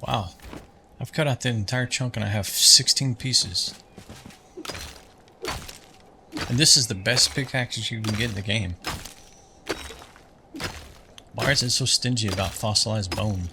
Wow, I've cut out the entire chunk and I have 16 pieces. And this is the best pickaxes you can get in the game. Why is it so stingy about fossilized bone?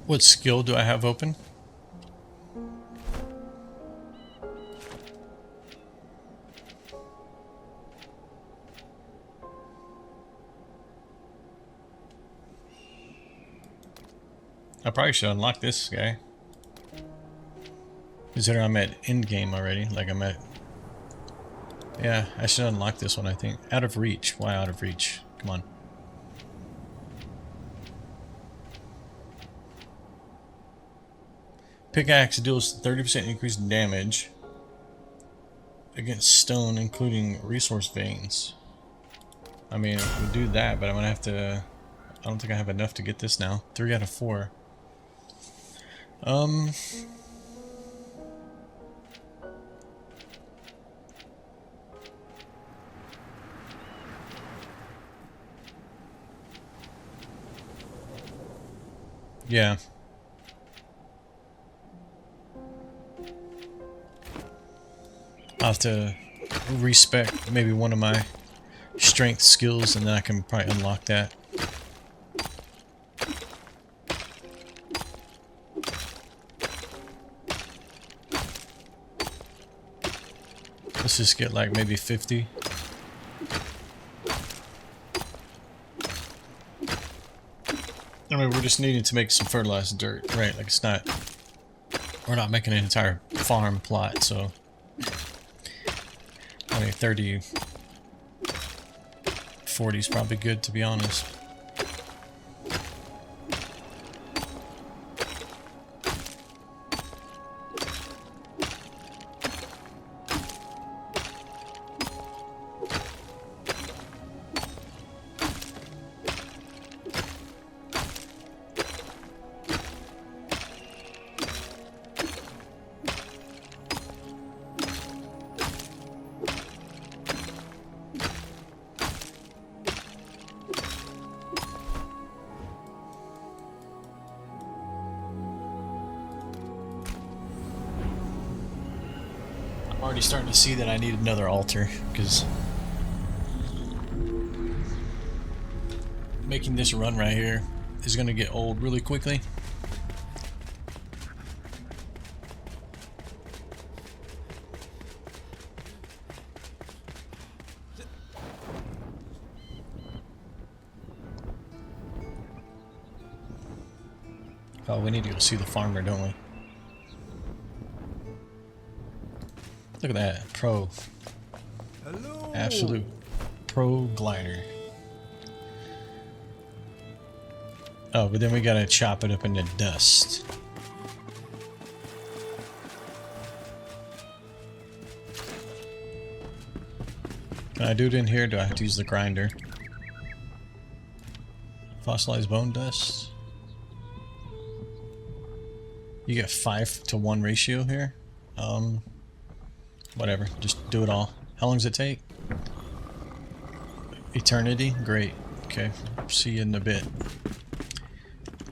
What skill do I have open? I probably should unlock this guy. Considering I'm at end game already, like I'm at... Yeah, I should unlock this one, I think. Out of reach. Why out of reach? Come on. Pickaxe deals 30% increase in damage against stone, including resource veins. I mean, we'll do that, but I'm gonna have to... I don't think I have enough to get this now. 3 out of 4. Yeah. I'll have to respec maybe one of my strength skills and then I can probably unlock that. Let's just get like maybe 50. I mean, we're just needing to make some fertilized dirt, right? Like it's not, we're not making an entire farm plot, so I mean 30, 40 is probably good, to be honest. I'm already starting to see that I need another altar, because making this run right here is going to get old really quickly. Oh, we need to go see the farmer, don't we? Look at that. Pro. Hello. Absolute pro glider. Oh, but then we gotta chop it up into dust. Can I do it in here? Do I have to use the grinder? Fossilized bone dust. You get 5-to-1 ratio here. Whatever. Just do it all. How long does it take? Eternity? Great. Okay. See you in a bit.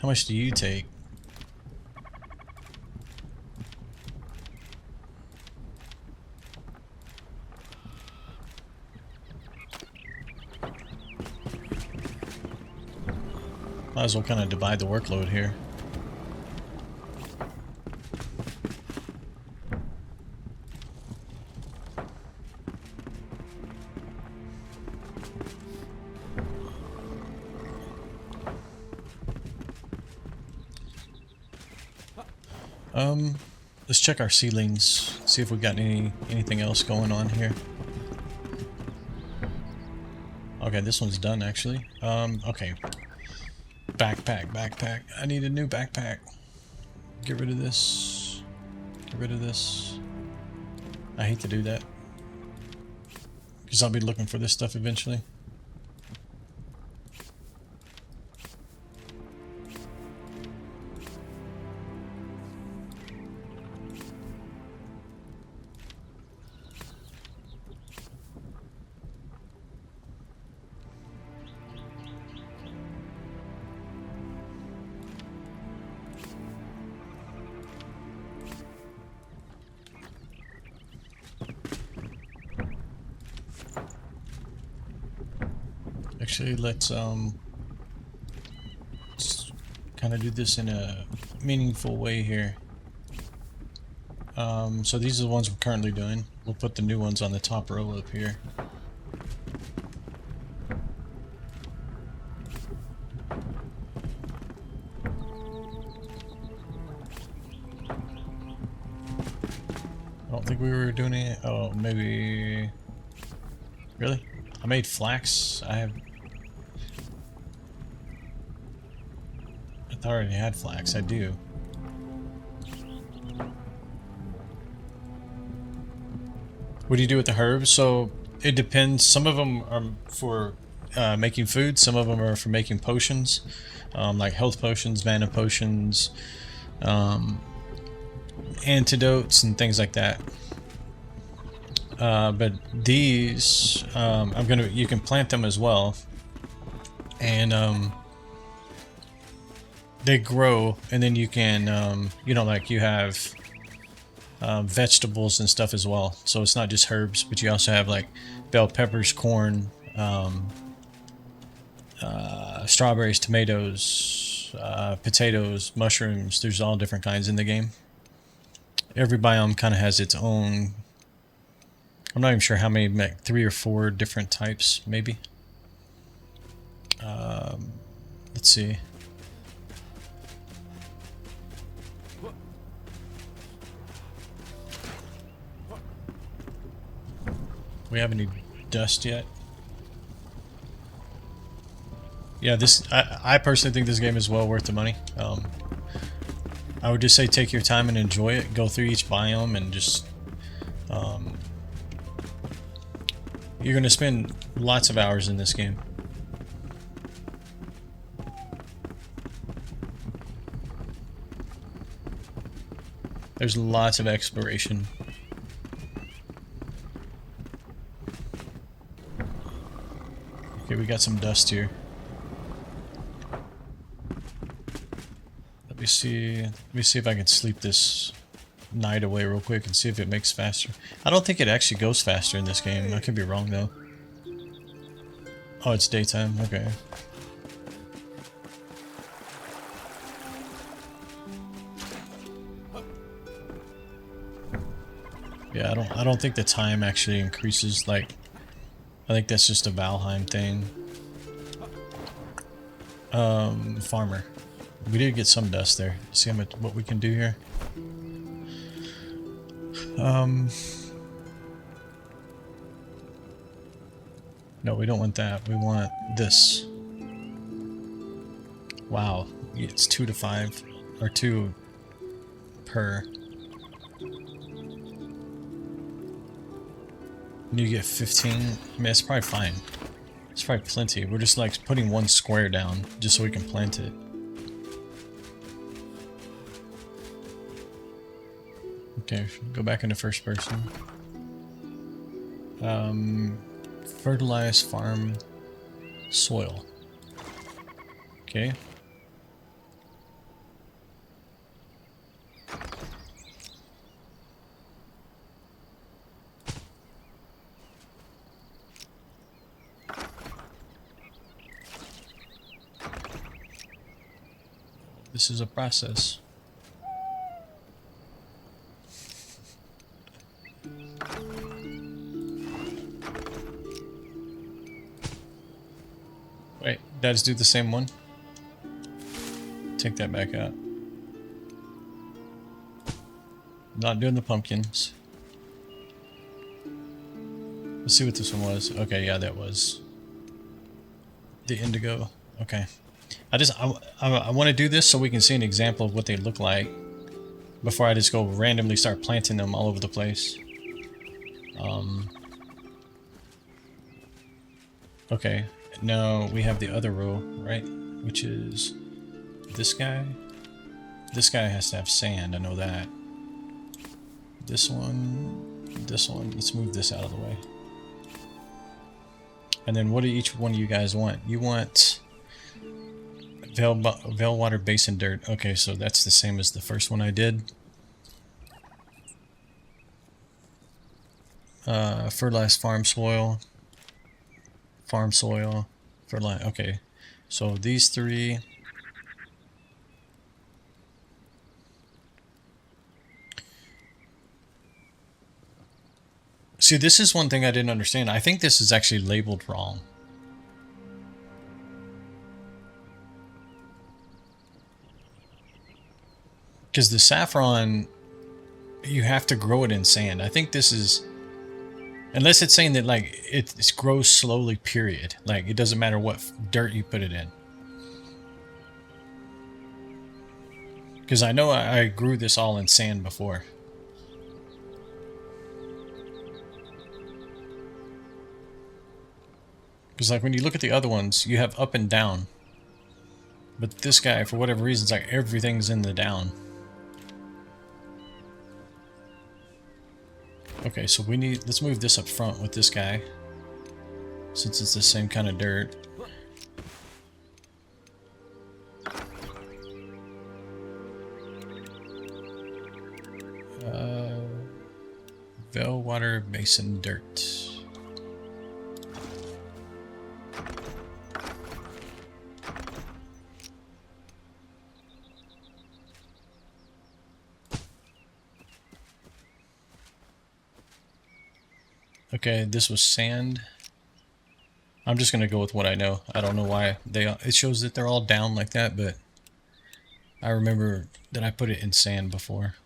How much do you take? Might as well kind of divide the workload here. Let's check our ceilings, see if we got anything else going on here. Okay, this one's done actually. Okay. Backpack. I need a new backpack. Get rid of this. Get rid of this. I hate to do that, because I'll be looking for this stuff eventually. Actually, let's kind of do this in a meaningful way here. So these are the ones we're currently doing. We'll put the new ones on the top row up here. I don't think we were doing it. Oh, maybe. Really? I made flax. I already had flax. I do. What do you do with the herbs? So it depends. Some of them are for making food. Some of them are for making potions, like health potions, mana potions, antidotes, and things like that. But these, you can plant them as well, and they grow, and then you can, like you have vegetables and stuff as well. So it's not just herbs, but you also have like bell peppers, corn, strawberries, tomatoes, potatoes, mushrooms. There's all different kinds in the game. Every biome kind of has its own. I'm not even sure how many, like 3 or 4 different types, maybe. Let's see. We have any dust yet? Yeah, I personally think this game is well worth the money. I would just say take your time and enjoy it. Go through each biome and just you're going to spend lots of hours in this game. There's lots of exploration. Okay, we got some dust here. Let me see if I can sleep this night away real quick and see if it makes faster. I don't think it actually goes faster in this game. I could be wrong though. Oh, it's daytime. Okay. Yeah, I don't think the time actually increases. Like, I think that's just a Valheim thing. Farmer. We did get some dust there. See how much, what we can do here. No, we don't want that. We want this. Wow, it's 2 to 5 or 2 per. You get 15. I mean, it's probably fine. It's probably plenty. We're just like putting one square down just so we can plant it. Okay, go back into first person. Fertilize farm soil. Okay. This is a process. Wait, did I just do the same one? Take that back out. Not doing the pumpkins. Let's see what this one was. Okay, yeah, that was the indigo. Okay. I want to do this so we can see an example of what they look like before I just go randomly start planting them all over the place. Okay, now we have the other row, right? Which is this guy. This guy has to have sand, I know that. This one, this one. Let's move this out of the way. And then what do each one of you guys want? You want Veil water basin dirt. Okay, so that's the same as the first one I did. Fertilized farm soil. Farm soil. Fertilize. Okay, so these three. See, this is one thing I didn't understand. I think this is actually labeled wrong. Because the saffron, you have to grow it in sand. I think this is, unless it's saying that like it grows slowly, period. Like it doesn't matter what dirt you put it in. Because I know I grew this all in sand before. Because like when you look at the other ones, you have up and down. But this guy, for whatever reason, it's like everything's in the down. Okay, so we need, let's move this up front with this guy, since it's the same kind of dirt. Veil water basin dirt. Okay, this was sand. I'm just gonna go with what I know. I don't know why it shows that they're all down like that, but I remember that I put it in sand before.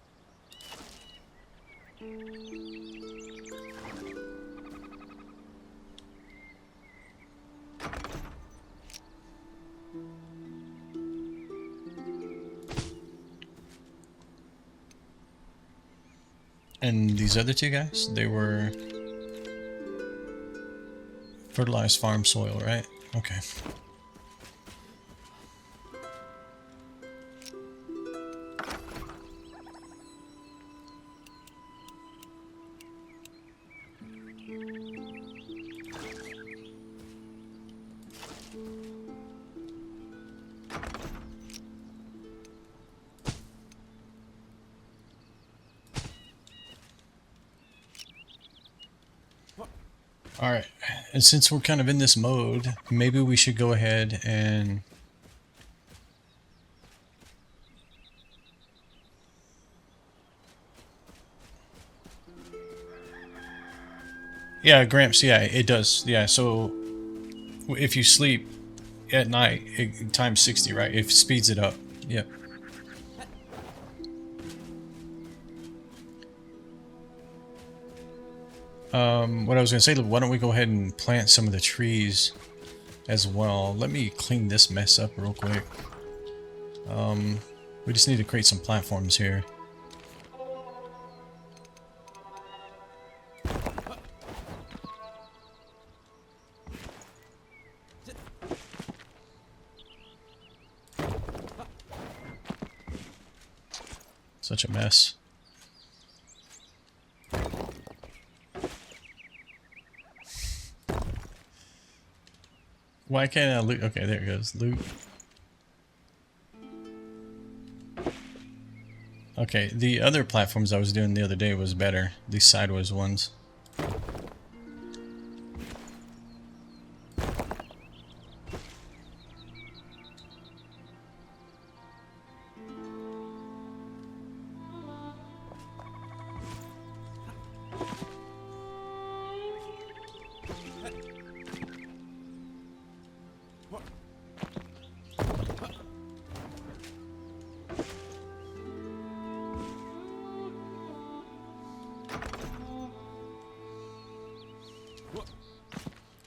And these other two guys, they were fertilized farm soil, right? Okay. Alright, and since we're kind of in this mode, maybe we should go ahead and yeah, Gramps, yeah, it does. Yeah, so if you sleep at night, it times 60, right? It speeds it up. Yep. What I was gonna say, why don't we go ahead and plant some of the trees as well? Let me clean this mess up real quick. We just need to create some platforms here. Such a mess. Why can't I loot? Okay, there it goes. Loot. Okay, the other platforms I was doing the other day was better. These sideways ones.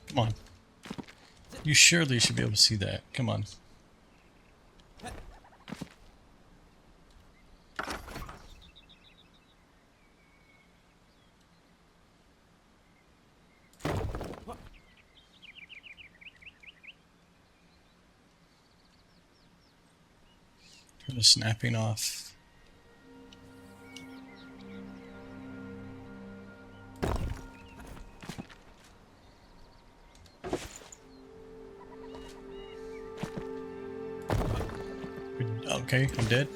Come on. You surely should be able to see that. Come on. Turn the snapping off. Okay, I'm dead.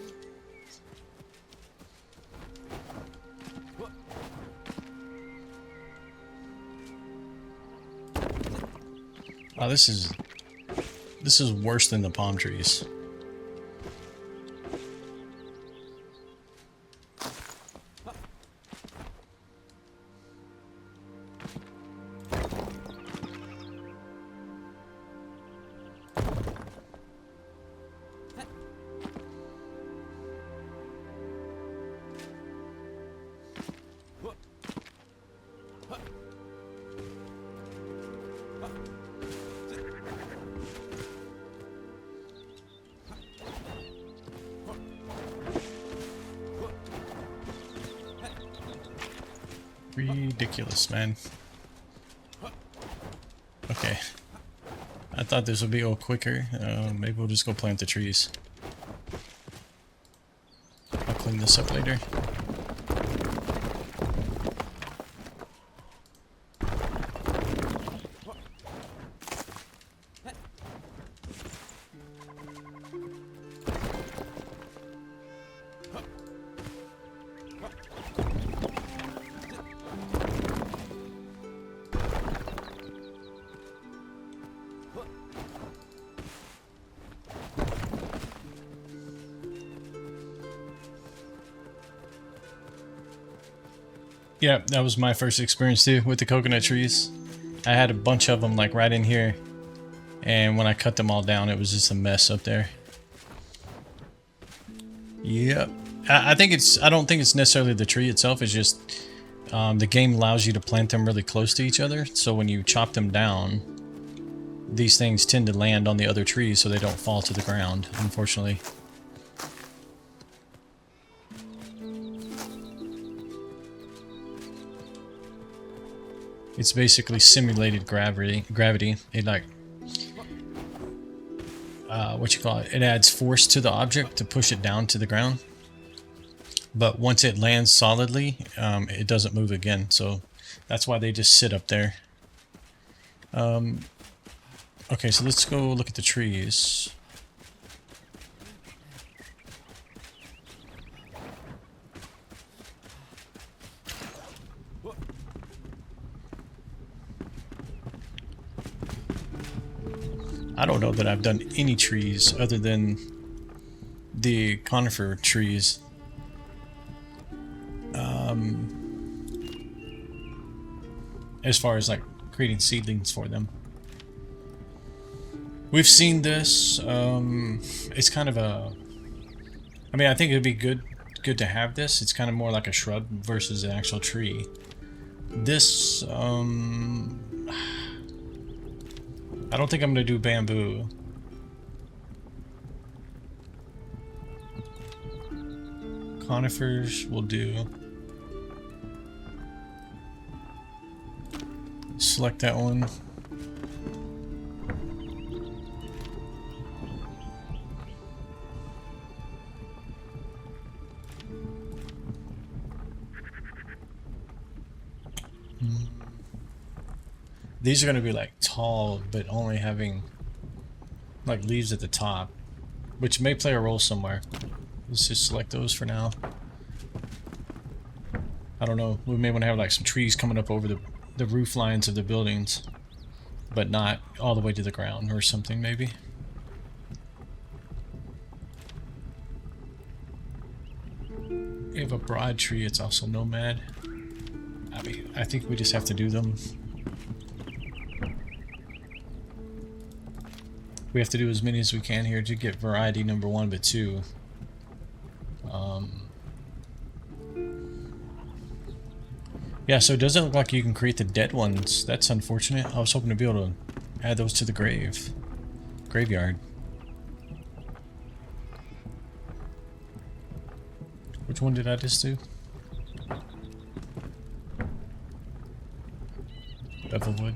Oh, this is worse than the palm trees. Ridiculous, man. Okay. I thought this would be a little quicker. Maybe we'll just go plant the trees. I'll clean this up later. Yeah, that was my first experience too with the coconut trees. I had a bunch of them like right in here, and when I cut them all down, it was just a mess up there. Yep. I don't think it's necessarily the tree itself. It's just the game allows you to plant them really close to each other. So when you chop them down, these things tend to land on the other trees so they don't fall to the ground, unfortunately. It's basically simulated gravity. It like, what you call it? It adds force to the object to push it down to the ground. But once it lands solidly, it doesn't move again. So that's why they just sit up there. Okay, so let's go look at the trees. I don't know that I've done any trees other than the conifer trees. As far as like creating seedlings for them. We've seen this. It's kind of a I mean, I think it'd be good to have this. It's kind of more like a shrub versus an actual tree. This, I don't think I'm gonna do bamboo. Conifers will do. Select that one. These are going to be like tall, but only having like leaves at the top, which may play a role somewhere. Let's just select those for now. I don't know. We may want to have like some trees coming up over the roof lines of the buildings, but not all the way to the ground or something maybe. We have a broad tree. It's also nomad. I mean, I think we just have to do them. We have to do as many as we can here to get variety number 1, but 2. Yeah, so it doesn't look like you can create the dead ones. That's unfortunate. I was hoping to be able to add those to the graveyard. Which one did I just do? Bevelwood.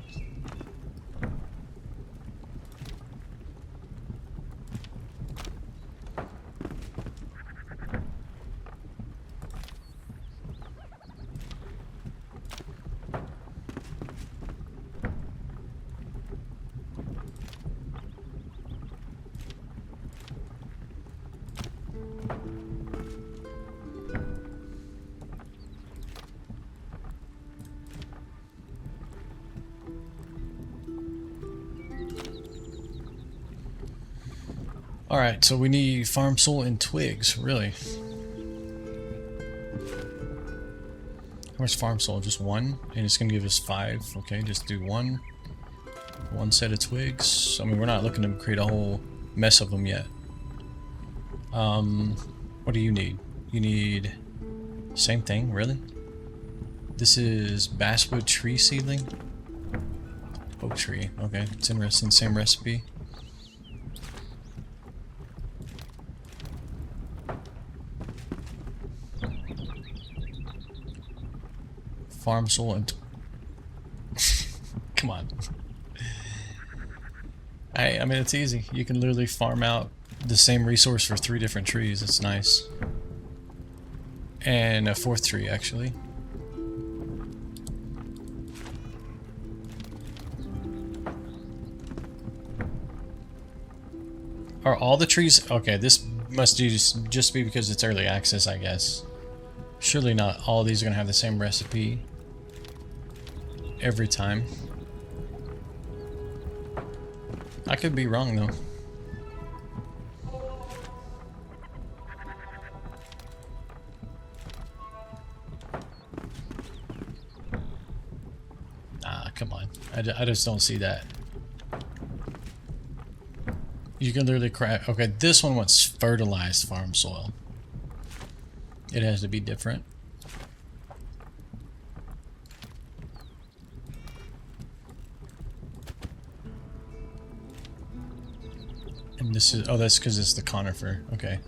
Alright, so we need farm soil and twigs, really. How much farm soil? Just 1? And it's going to give us 5. Okay, just do 1. 1 set of twigs. I mean, we're not looking to create a whole mess of them yet. What do you need? You need... Same thing, really? This is basswood tree seedling? Oak tree, okay. It's interesting, same recipe. Farm soil and... Come on. I mean, it's easy. You can literally farm out the same resource for 3 different trees. It's nice. And a 4th tree, actually. Are all the trees... Okay, this must just be because it's early access, I guess. Surely not all of these are going to have the same recipe every time. I could be wrong, though. Ah, come on. I just don't see that. You can literally craft... Okay, this one wants fertilized farm soil. It has to be different. And this is... Oh, that's because it's the conifer. Okay.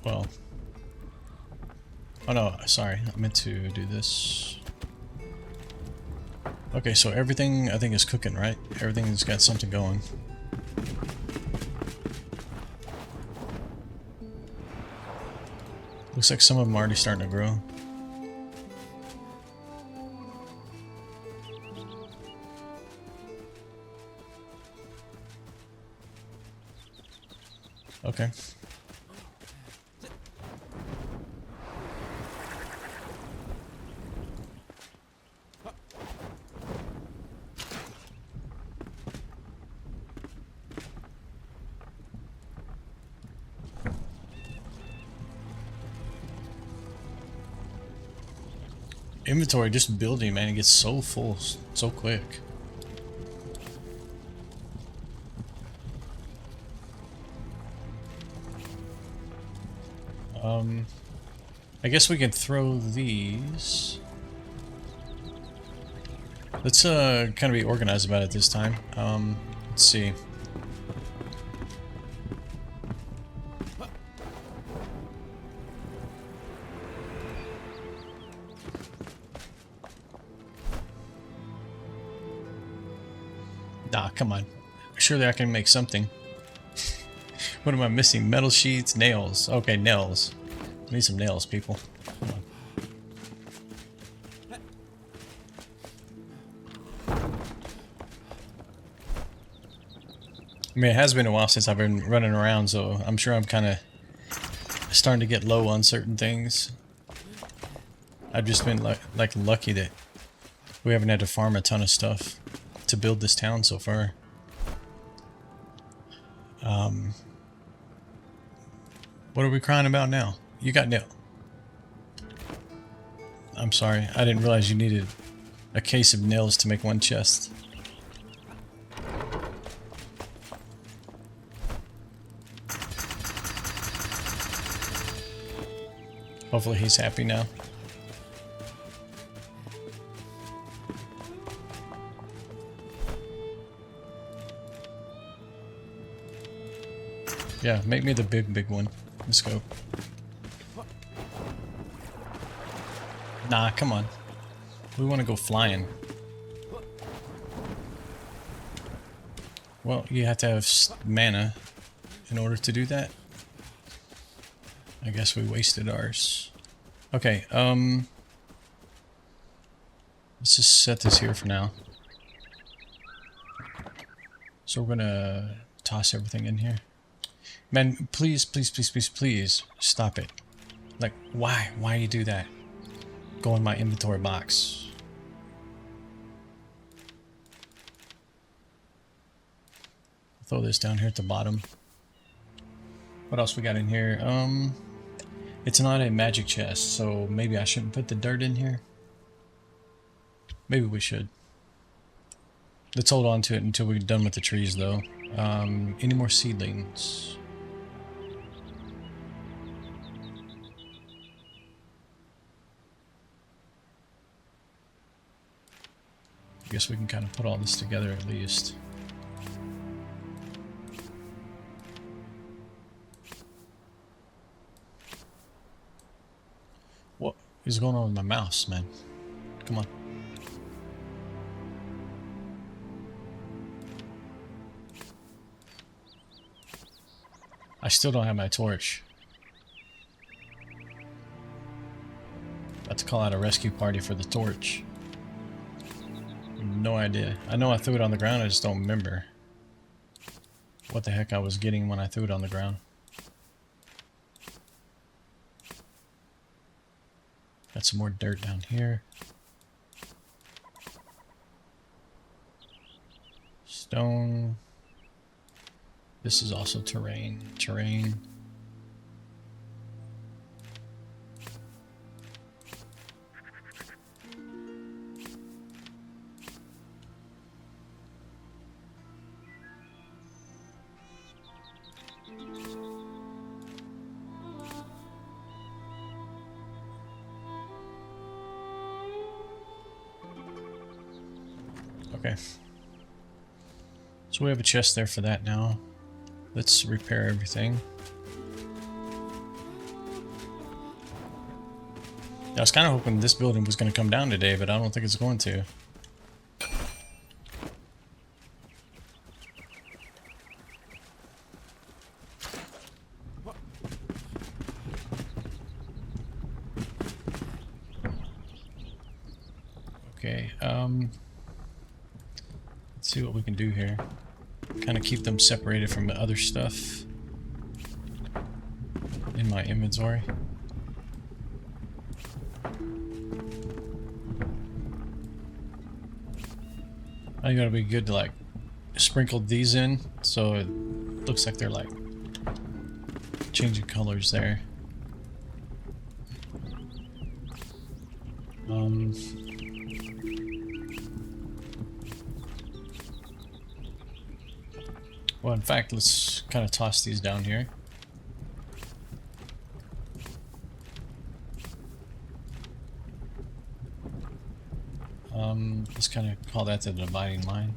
Well... Oh no, sorry. I meant to do this. Okay, so everything I think is cooking, right? Everything's got something going. Looks like some of them are already starting to grow. Okay. Inventory just building, man, it gets so full so quick. I guess we can throw these. Let's kind of be organized about it this time. Let's see. Nah, come on. Surely I can make something. What am I missing? Metal sheets, nails. Okay, nails. I need some nails, people. Come on. I mean, it has been a while since I've been running around, so I'm sure I'm kind of starting to get low on certain things. I've just been like lucky that we haven't had to farm a ton of stuff to build this town so far. What are we crying about now? You got nail. I'm sorry, I didn't realize you needed a case of nails to make one chest. Hopefully he's happy now. Yeah, make me the big one. Let's go. Nah, come on. We want to go flying. Well, you have to have mana in order to do that. I guess we wasted ours. Okay, let's just set this here for now. So we're gonna toss everything in here. Man, please, please, please, please, please, stop it. Like, why? Why you do that? Go in my inventory box. Throw this down here at the bottom. What else we got in here? It's not a magic chest, so maybe I shouldn't put the dirt in here. Maybe we should. Let's hold on to it until we're done with the trees, though. Any more seedlings? I guess we can kind of put all this together at least. What is going on with my mouse, man? Come on. I still don't have my torch. About to call out a rescue party for the torch. No idea. I know I threw it on the ground, I just don't remember what the heck I was getting when I threw it on the ground. Got some more dirt down here. Stone. This is also terrain. Okay. So we have a chest there for that now. Let's repair everything. I was kind of hoping this building was going to come down today, but I don't think it's going to. Okay, let's see what we can do here. Kind of keep them separated from the other stuff in my inventory. I gotta be good to like sprinkle these in so it looks like they're like changing colors there. Well, in fact, let's kind of toss these down here. Let's kind of call that the dividing line.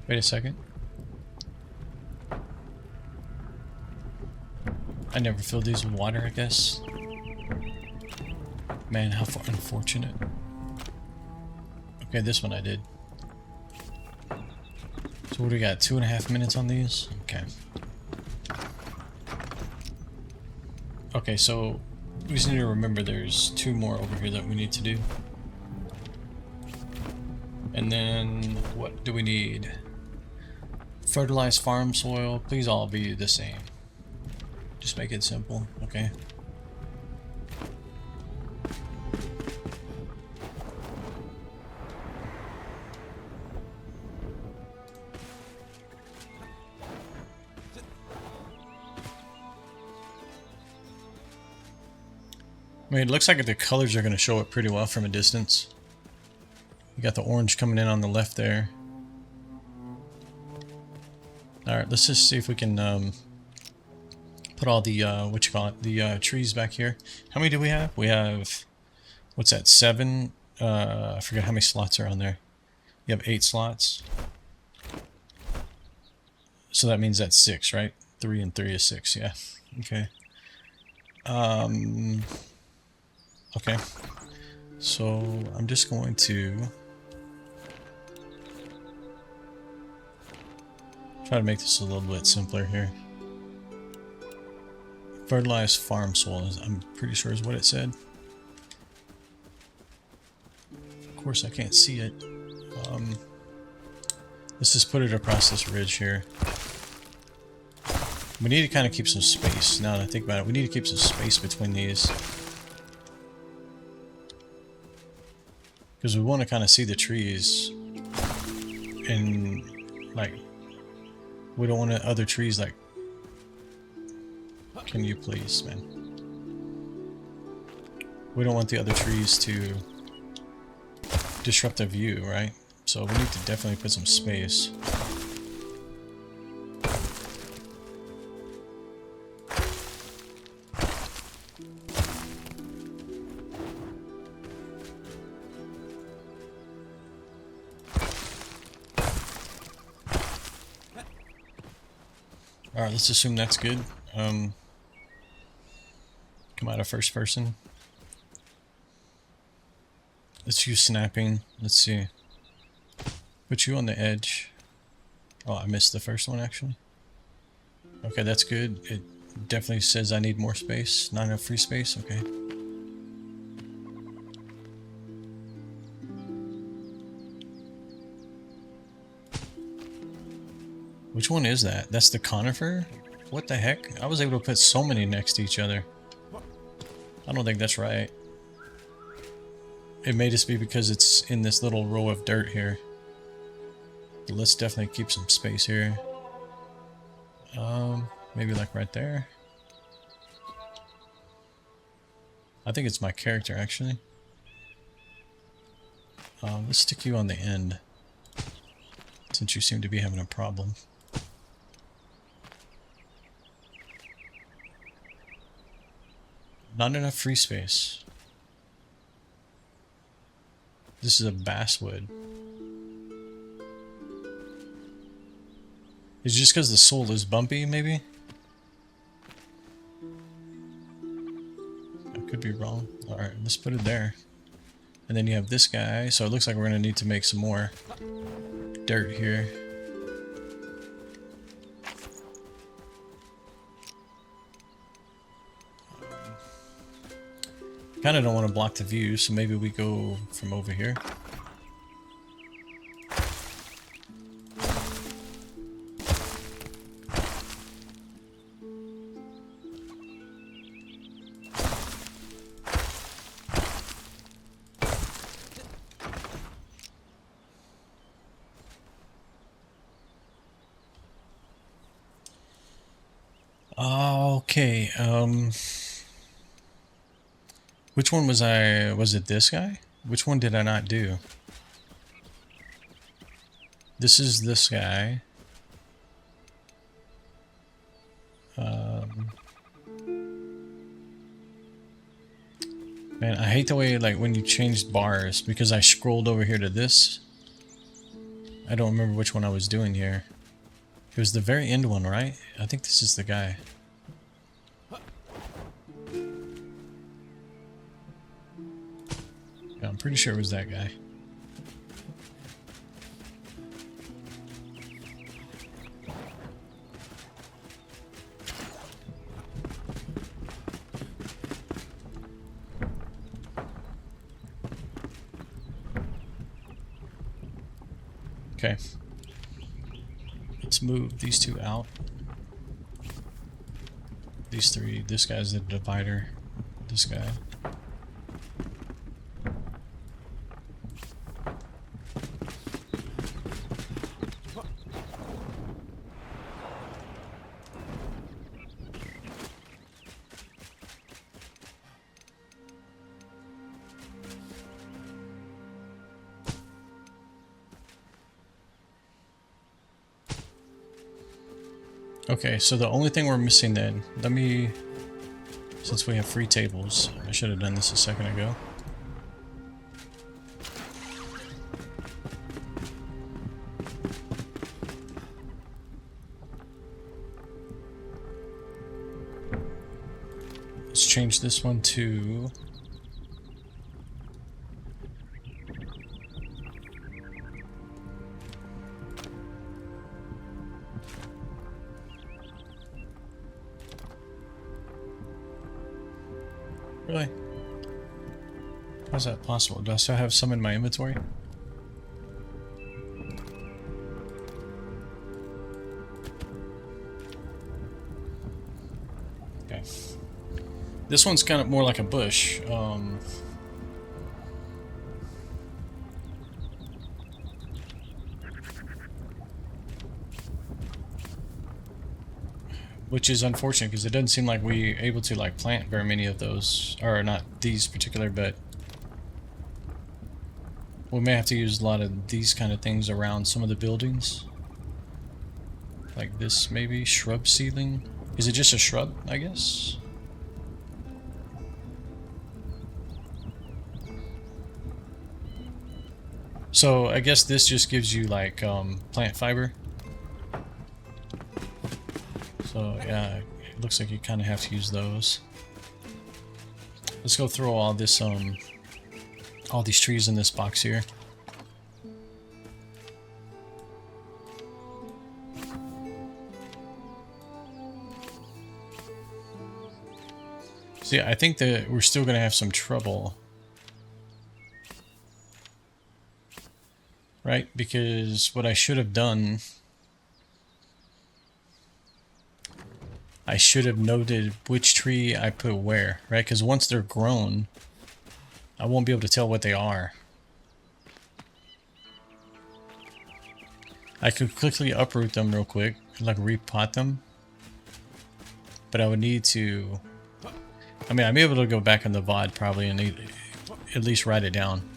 Wait a second. I never filled these with water, I guess. Man, how unfortunate. Okay, this one I did. So what do we got? 2.5 minutes on these? Okay. Okay, so we just need to remember there's 2 more over here that we need to do. And then what do we need? Fertilized farm soil. Please all be the same. Just make it simple, okay? I mean, it looks like the colors are going to show it pretty well from a distance. You got the orange coming in on the left there. Alright, let's just see if we can put all the, the trees back here. How many do we have? We have, what's that, 7? I forget how many slots are on there. You have 8 slots. So that means that's 6, right? 3 and 3 is 6, yeah. Okay. Okay. So I'm just going to try to make this a little bit simpler here. Fertilized farm soil, I'm pretty sure is what it said. Of course I can't see it. Let's just put it across this ridge here. We need to kind of keep some space. Now that I think about it, we need to keep some space between these. Because we want to kind of see the trees. And, like, we don't want other trees, like... Can you please, man? We don't want the other trees to disrupt the view, right? So we need to definitely put some space. Alright, let's assume that's good. Come out of first person. Let's use snapping. Let's see. Put you on the edge. Oh, I missed the first one actually. Okay, that's good. It definitely says I need more space. Not enough free space. Okay. Which one is that? That's the conifer? What the heck? I was able to put so many next to each other. I don't think that's right. It may just be because it's in this little row of dirt here. But let's definitely keep some space here. Maybe like right there. I think it's my character actually. Let's stick you on the end. Since you seem to be having a problem. Not enough free space. This is a basswood. Is it just because the soul is bumpy, maybe? I could be wrong. Alright, let's put it there. And then you have this guy, so it looks like we're going to need to make some more dirt here. Kind of don't want to block the view, so maybe we go from over here. Okay, which one was it this guy? Which one did I not do? This is this guy. Man, I hate the way, like, when you changed bars, because I scrolled over here to this. I don't remember which one I was doing here. It was the very end one, right? I think this is the guy. Yeah, I'm pretty sure it was that guy. Okay. Let's move these two out. These three. This guy's the divider. This guy. Okay, so the only thing we're missing then, let me, since we have free tables, I should have done this a second ago. Let's change this one to... Really? How's that possible? Do I still have some in my inventory? Okay. This one's kind of more like a bush. Which is unfortunate because it doesn't seem like we're able to like plant very many of those, or not these particular, but we may have to use a lot of these kind of things around some of the buildings. Like this maybe, shrub seedling. Is it just a shrub, I guess? So I guess this just gives you like plant fiber. So yeah, it looks like you kind of have to use those. Let's go throw all this all these trees in this box here. See, I think that we're still gonna have some trouble, right? Because what I should have done, I should have noted which tree I put where, right? Because once they're grown, I won't be able to tell what they are. I could quickly uproot them real quick, like repot them. But I would need to... I mean, I'd be able to go back in the VOD probably and at least write it down.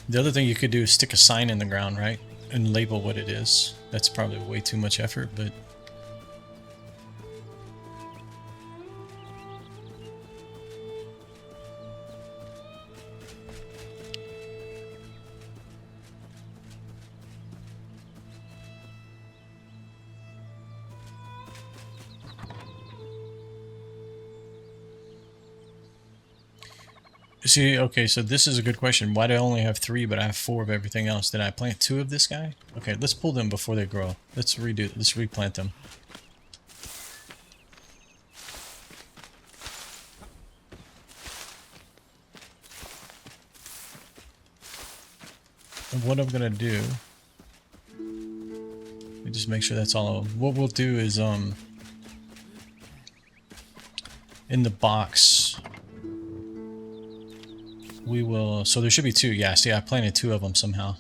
The other thing you could do is stick a sign in the ground, right? And label what it is. That's probably way too much effort, but... See, okay, so this is a good question. Why do I only have 3, but I have 4 of everything else? Did I plant 2 of this guy? Okay, let's pull them before they grow. Let's replant them. And what I'm gonna do, let me just make sure that's all. What we'll do is, in the box, we will, so there should be 2. Yeah, see, I planted 2 of them somehow.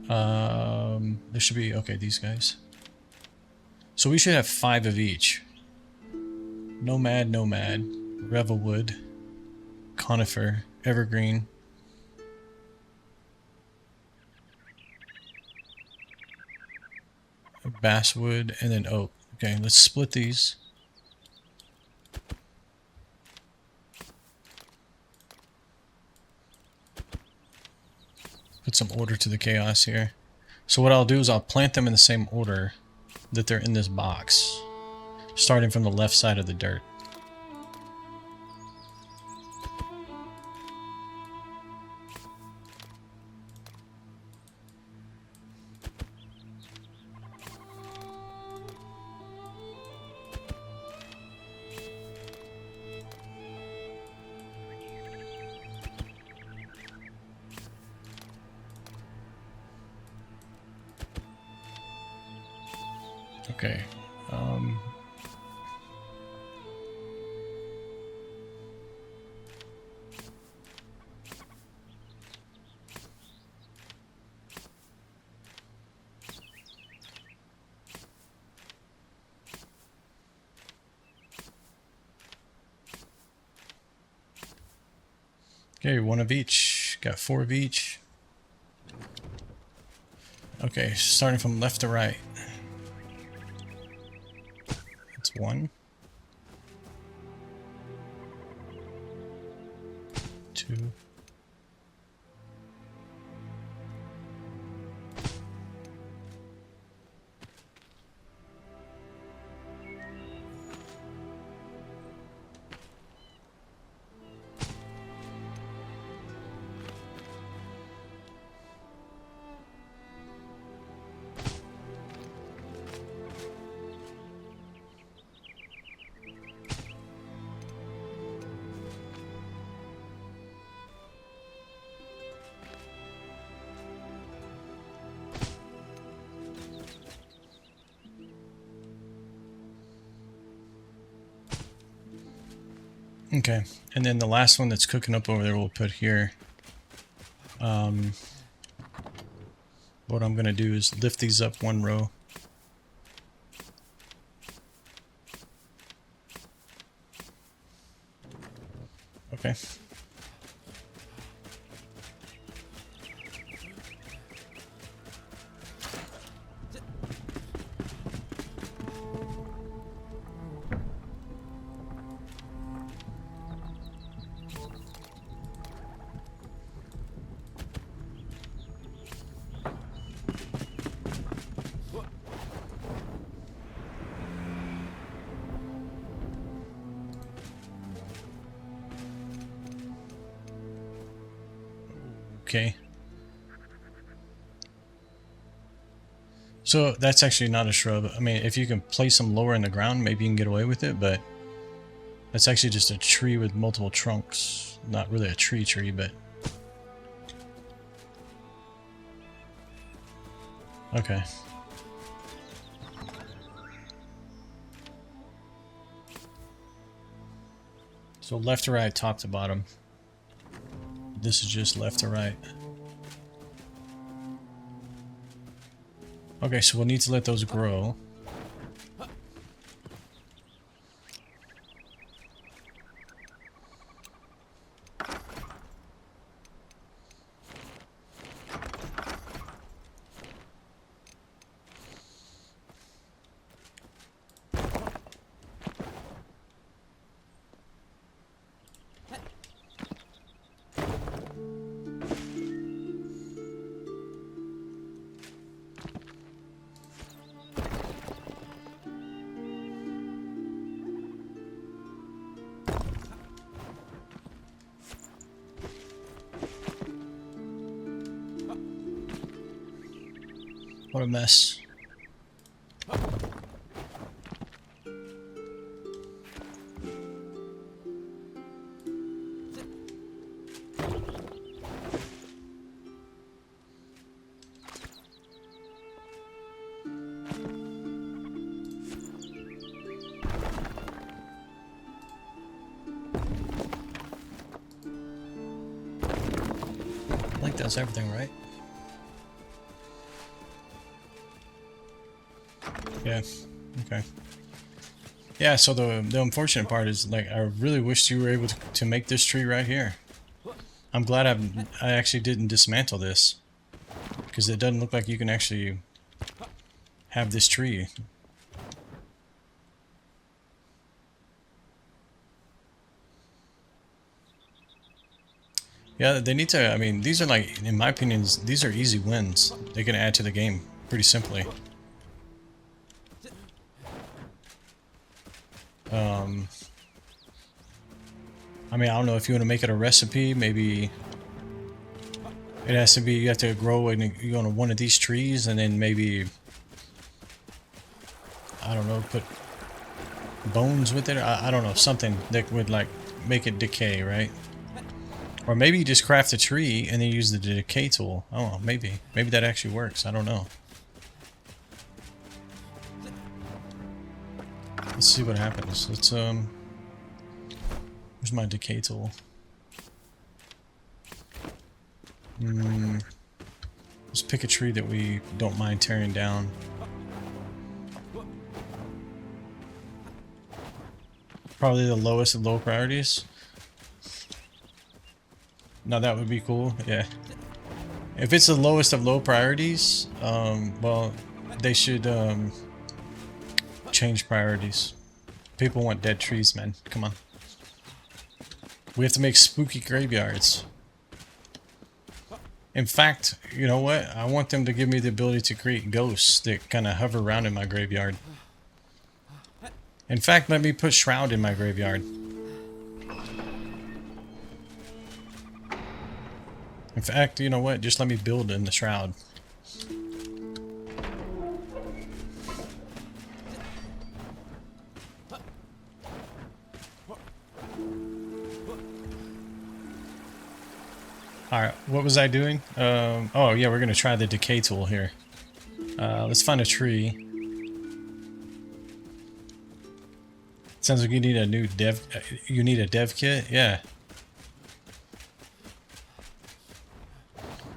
There should be, okay, these guys. So we should have 5 of each. Nomad, Revelwood, Conifer, Evergreen, basswood, and then oak. Okay, let's split these. Put some order to the chaos here. So what I'll do is I'll plant them in the same order that they're in this box, starting from the left side of the dirt. Okay. Okay, one of each. Got 4 of each. Okay, starting from left to right. That's 1. 2. Okay, and then the last one that's cooking up over there we'll put here. What I'm going to do is lift these up 1 row. Okay. Okay. So that's actually not a shrub. I mean, if you can place them lower in the ground, maybe you can get away with it, but that's actually just a tree with multiple trunks. Not really a tree, but... Okay. So left to right, top to bottom. This is just left to right. Okay, so we'll need to let those grow. What a mess. I think that's everything, right? Yeah, okay. Yeah, so the unfortunate part is, like, I really wished you were able to make this tree right here. I'm glad I actually didn't dismantle this, because it doesn't look like you can actually have this tree. Yeah, they need to, I mean, these are like, in my opinion, these are easy wins. They can add to the game pretty simply. I mean, I don't know if you want to make it a recipe, maybe it has to be, you have to grow on one of these trees and then maybe, I don't know, put bones with it. I don't know, something that would like make it decay, right? Or maybe you just craft a tree and then use the decay tool. I don't know, maybe that actually works. I don't know. Let's see what happens. Let's where's my decay tool? Let's pick a tree that we don't mind tearing down. Probably the lowest of low priorities. Now that would be cool, yeah. If it's the lowest of low priorities, well, they should change priorities. People want dead trees, man. Come on. We have to make spooky graveyards. In fact, you know what? I want them to give me the ability to create ghosts that kind of hover around in my graveyard. In fact, let me put Shroud in my graveyard. In fact, you know what? Just let me build in the Shroud. Alright, what was I doing? Oh yeah, we're gonna try the decay tool here. Let's find a tree. Sounds like you need a new dev. You need a dev kit, yeah.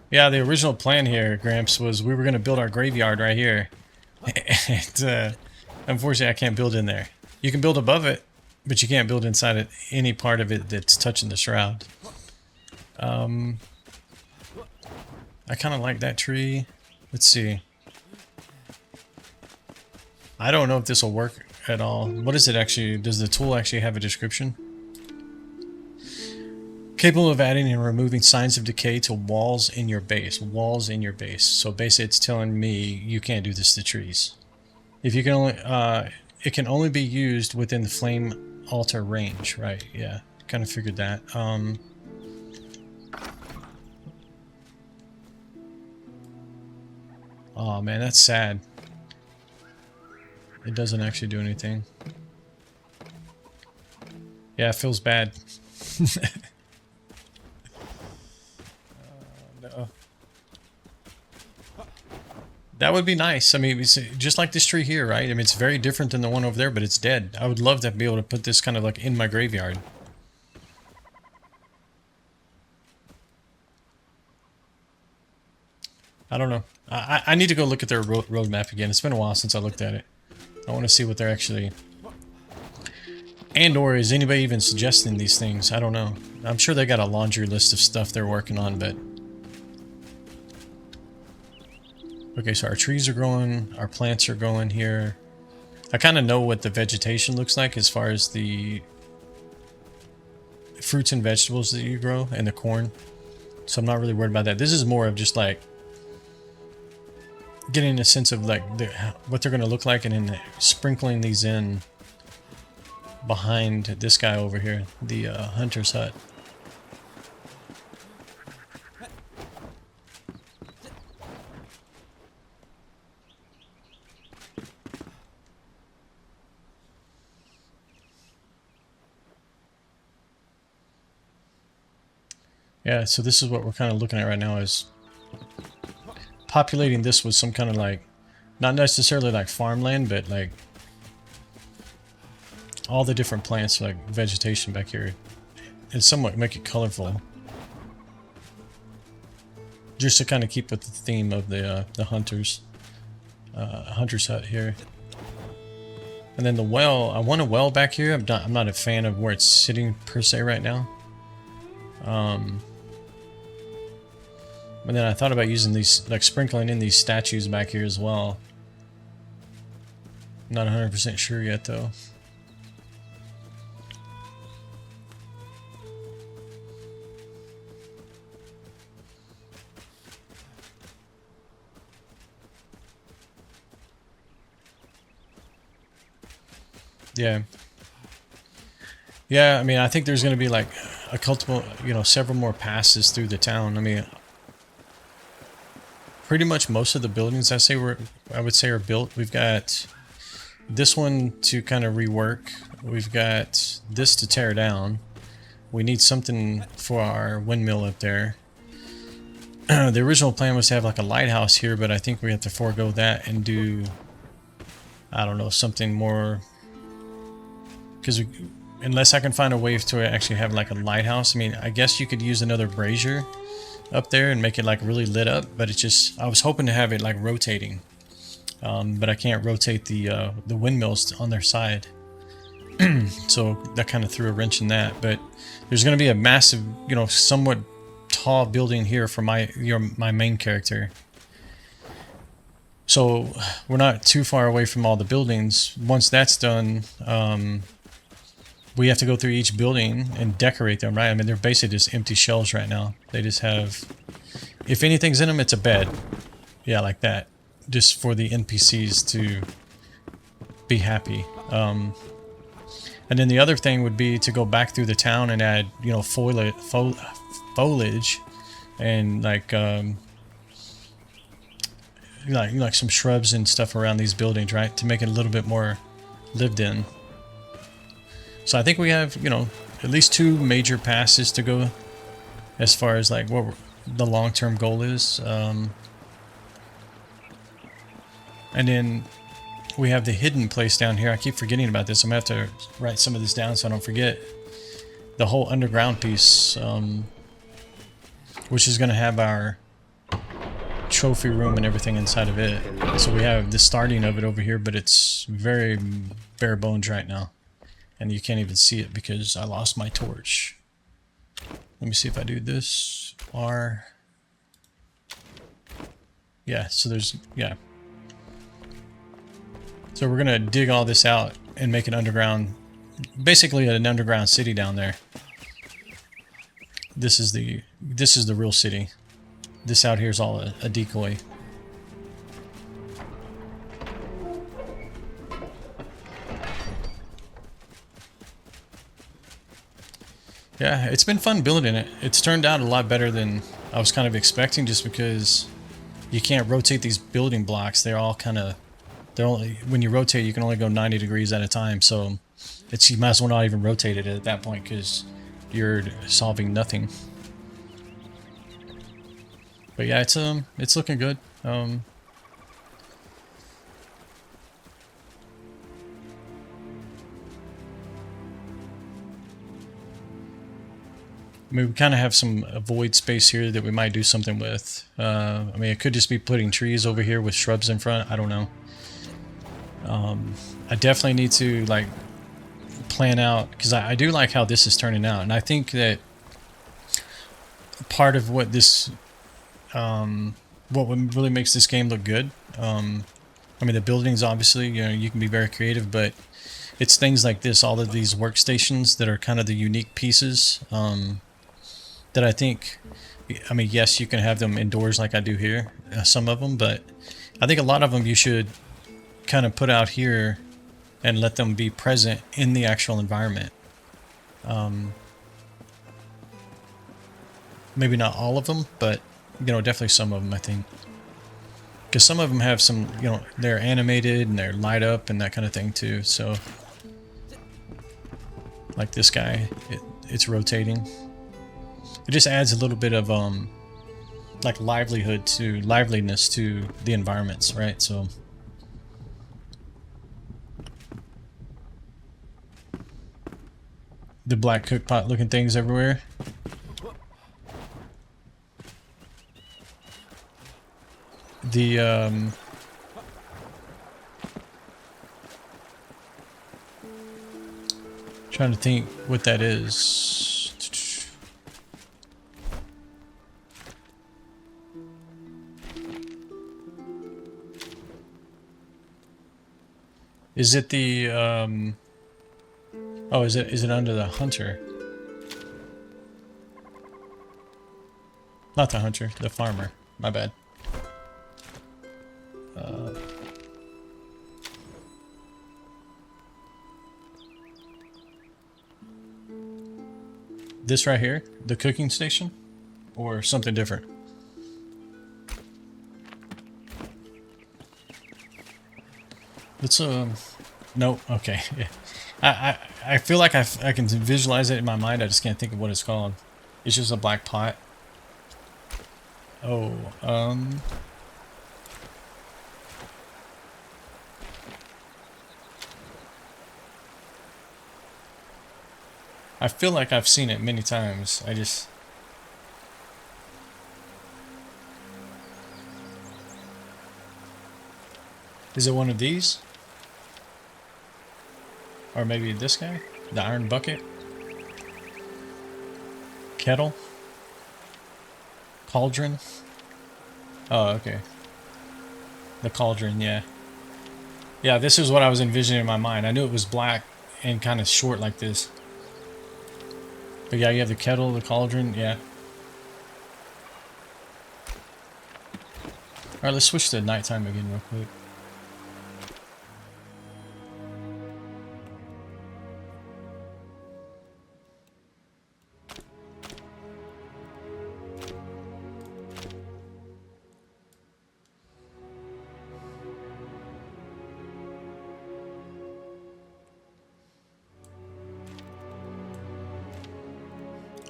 Yeah, the original plan here, Gramps, was we were gonna build our graveyard right here, and unfortunately, I can't build in there. You can build above it, but you can't build inside it. Any part of it that's touching the Shroud. I kind of like that tree. Let's see. I don't know if this will work at all. What is it actually? Does the tool actually have a description? Capable of adding and removing signs of decay to walls in your base. Walls in your base. So basically it's telling me you can't do this to trees. If you can only, it can only be used within the flame altar range, right? Yeah, kind of figured that. Oh man, that's sad. It doesn't actually do anything. Yeah, it feels bad. No. That would be nice. I mean, it's just like this tree here, right? I mean, it's very different than the one over there, but it's dead. I would love to be able to put this kind of like in my graveyard. I don't know. I need to go look at their roadmap again. It's been a while since I looked at it. I want to see what they're actually... And or is anybody even suggesting these things? I don't know. I'm sure they got a laundry list of stuff they're working on, but... Okay, so our trees are growing. Our plants are going here. I kind of know what the vegetation looks like as far as the fruits and vegetables that you grow and the corn. So I'm not really worried about that. This is more of just like getting a sense of like what they're going to look like and then sprinkling these in behind this guy over here, the hunter's hut. Yeah, so this is what we're kind of looking at right now, is populating this with some kind of like, not necessarily like farmland, but like all the different plants, like vegetation back here, and somewhat make it colorful. Just to kind of keep with the theme of the hunter's hut here. And then the well, I want a well back here. I'm not a fan of where it's sitting per se right now. And then I thought about using these, like sprinkling in these statues back here as well. Not 100% sure yet though. Yeah. Yeah, I mean, I think there's going to be like a multiple, several more passes through the town. I mean, pretty much most of the buildings I would say are built. We've got this one to kind of rework. We've got this to tear down. We need something for our windmill up there. The original plan was to have like a lighthouse here, but I think we have to forego that and do, I don't know, something more. Because unless I can find a way to actually have like a lighthouse, I mean, I guess you could use another brazier up there and make it like really lit up, but it's just, I was hoping to have it like rotating, but I can't rotate the windmills on their side. So that kind of threw a wrench in that. But there's going to be a massive, somewhat tall building here for my main character. So we're not too far away from all the buildings. Once that's done, we have to go through each building and decorate them, right? I mean, they're basically just empty shells right now. They just have, if anything's in them, it's a bed. Yeah, like that. Just for the NPCs to be happy. And then the other thing would be to go back through the town and add, foliage and like some shrubs and stuff around these buildings, right? To make it a little bit more lived in. So I think we have, at least 2 major passes to go as far as like what the long-term goal is. And then we have the hidden place down here. I keep forgetting about this. I'm going to have to write some of this down so I don't forget. The whole underground piece, which is going to have our trophy room and everything inside of it. So we have the starting of it over here, but it's very bare bones right now. And you can't even see it because I lost my torch. Let me see if I do this. R. Yeah, so there's, yeah. So we're gonna dig all this out and make an underground, basically an underground city down there. This is the real city. This out here is all a decoy. Yeah, it's been fun building it. It's turned out a lot better than I was kind of expecting, just because you can't rotate these building blocks. They're all kind of, when you rotate, you can only go 90 degrees at a time. So you might as well not even rotate it at that point because you're solving nothing. But yeah, it's looking good. I mean, we kind of have some void space here that we might do something with. I mean, it could just be putting trees over here with shrubs in front. I don't know. I definitely need to like plan out, because I do like how this is turning out, and I think that part of what this, what really makes this game look good. I mean, the buildings, obviously, you can be very creative, but it's things like this, all of these workstations that are kind of the unique pieces. That I think, I mean, yes, you can have them indoors like I do here, some of them, but I think a lot of them you should kind of put out here and let them be present in the actual environment. Maybe not all of them, but, definitely some of them, I think. Because some of them have some, they're animated and they're light up and that kind of thing too, so. Like this guy, it's rotating. It just adds a little bit of like liveliness to the environments, right? So the black cookpot looking things everywhere. The trying to think what that is. Is it the oh, is it under the hunter? Not the hunter, the farmer. My bad. This right here, the cooking station, or something different? Let's no, okay. Yeah. I feel like I can visualize it in my mind. I just can't think of what it's called. It's just a black pot. Oh, I feel like I've seen it many times. I just... Is it one of these? Or maybe this guy? The iron bucket? Kettle? Cauldron? Oh, okay. The cauldron, yeah. Yeah, this is what I was envisioning in my mind. I knew it was black and kind of short like this. But yeah, you have the kettle, the cauldron, yeah. Alright, let's switch to nighttime again real quick.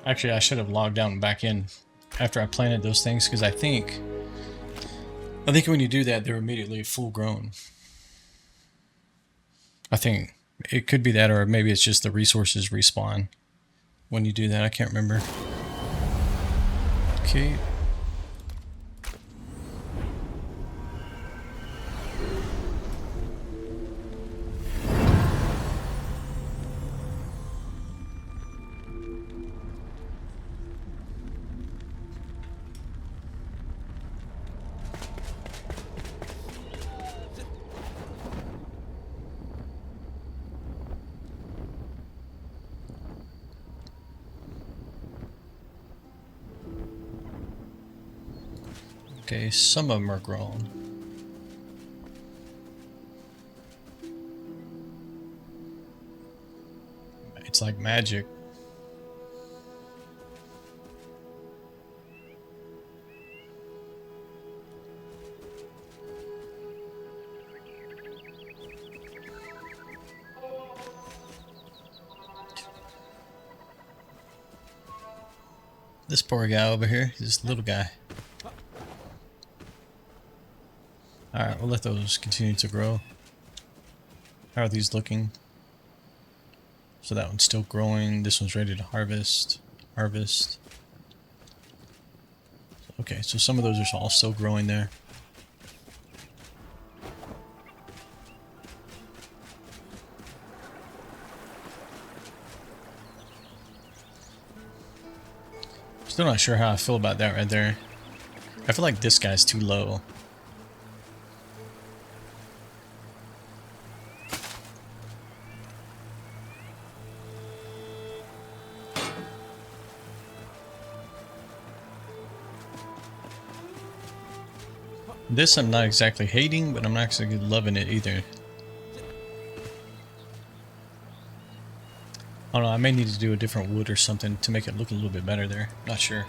Actually, I should have logged out and back in after I planted those things, because I think when you do that, they're immediately full grown. I think it could be that, or maybe it's just the resources respawn when you do that. I can't remember. Okay. Okay, some of them are grown. It's like magic. This poor guy over here, this little guy. Alright, we'll let those continue to grow. How are these looking? So that one's still growing. This one's ready to harvest. Harvest. Okay, so some of those are all still growing there. Still not sure how I feel about that right there. I feel like this guy's too low. This I'm not exactly hating, but I'm not exactly loving it either. I don't know, I may need to do a different wood or something to make it look a little bit better there. Not sure.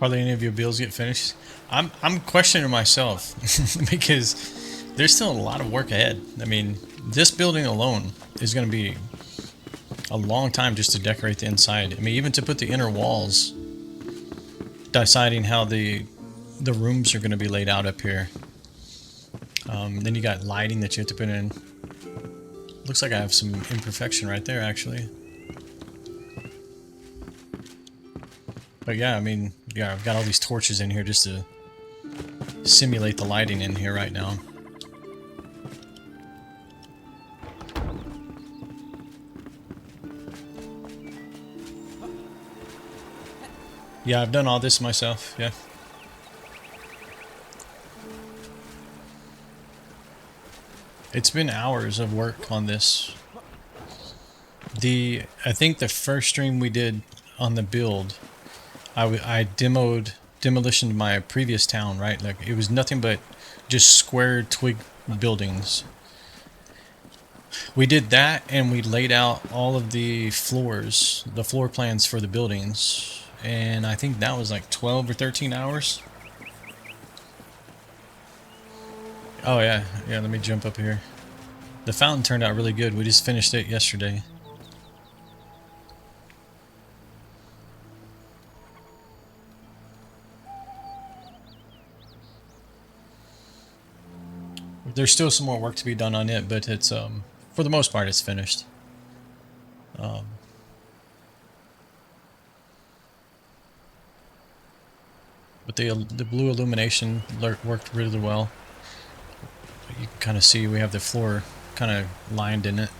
Hardly any of your bills get finished. I'm questioning myself because there's still a lot of work ahead. I mean, this building alone is going to be a long time just to decorate the inside. I mean, even to put the inner walls, deciding how the rooms are going to be laid out up here. Then you got lighting that you have to put in. Looks like I have some imperfection right there, actually. But yeah, I mean, yeah, I've got all these torches in here just to simulate the lighting in here right now. Yeah, I've done all this myself, yeah. It's been hours of work on this. I think the first stream we did on the build, I demolitioned my previous town, right? Like, it was nothing but just square twig buildings. We did that, and we laid out all of the floors, the floor plans for the buildings, and I think that was like 12 or 13 hours. Oh yeah, yeah, let me jump up here. The fountain turned out really good. We just finished it yesterday. There's still some more work to be done on it, but it's for the most part it's finished. But the blue illumination worked really well. You can kind of see we have the floor kind of lined in it.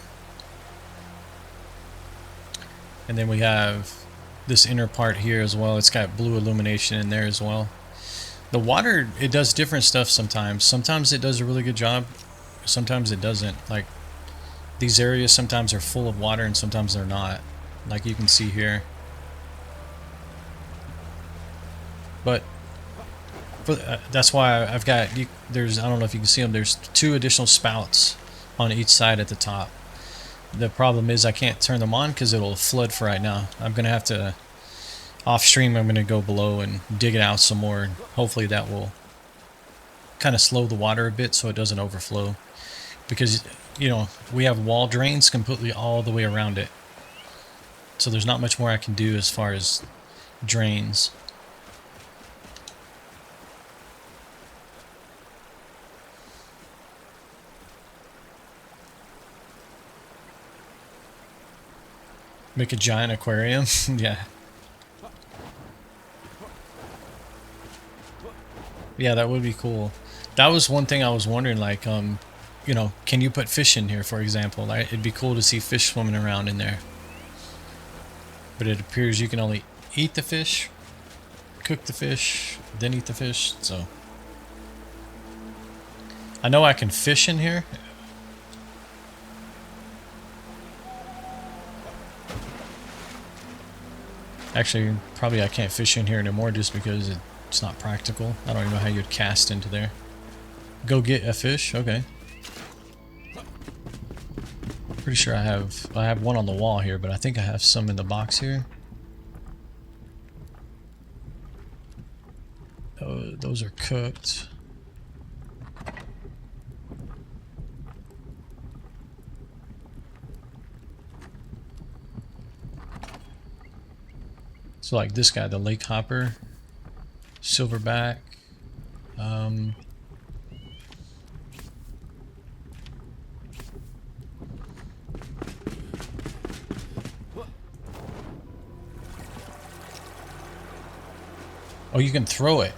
And then we have this inner part here as well. It's got blue illumination in there as well. The water, it does different stuff sometimes. Sometimes it does a really good job. Sometimes it doesn't. Like, these areas sometimes are full of water and sometimes they're not. Like you can see here. But that's why I've got, there's, I don't know if you can see them, there's 2 additional spouts on each side at the top. The problem is I can't turn them on because it'll flood for right now. I'm going to have to, off stream, I'm going to go below and dig it out some more. And hopefully that will kind of slow the water a bit so it doesn't overflow. Because, you know, we have wall drains completely all the way around it. So there's not much more I can do as far as drains. Make a giant aquarium? Yeah. Yeah, that would be cool. That was one thing I was wondering, like, you know, can you put fish in here, for example? Like, it'd be cool to see fish swimming around in there. But it appears you can only eat the fish, cook the fish, then eat the fish, so. I know I can fish in here. Actually, probably I can't fish in here anymore just because it's not practical. I don't even know how you'd cast into there. Go get a fish? Okay. Pretty sure I have one on the wall here, but I think I have some in the box here. Oh, those are cooked. So like this guy, the lake hopper, silverback. Oh, you can throw it.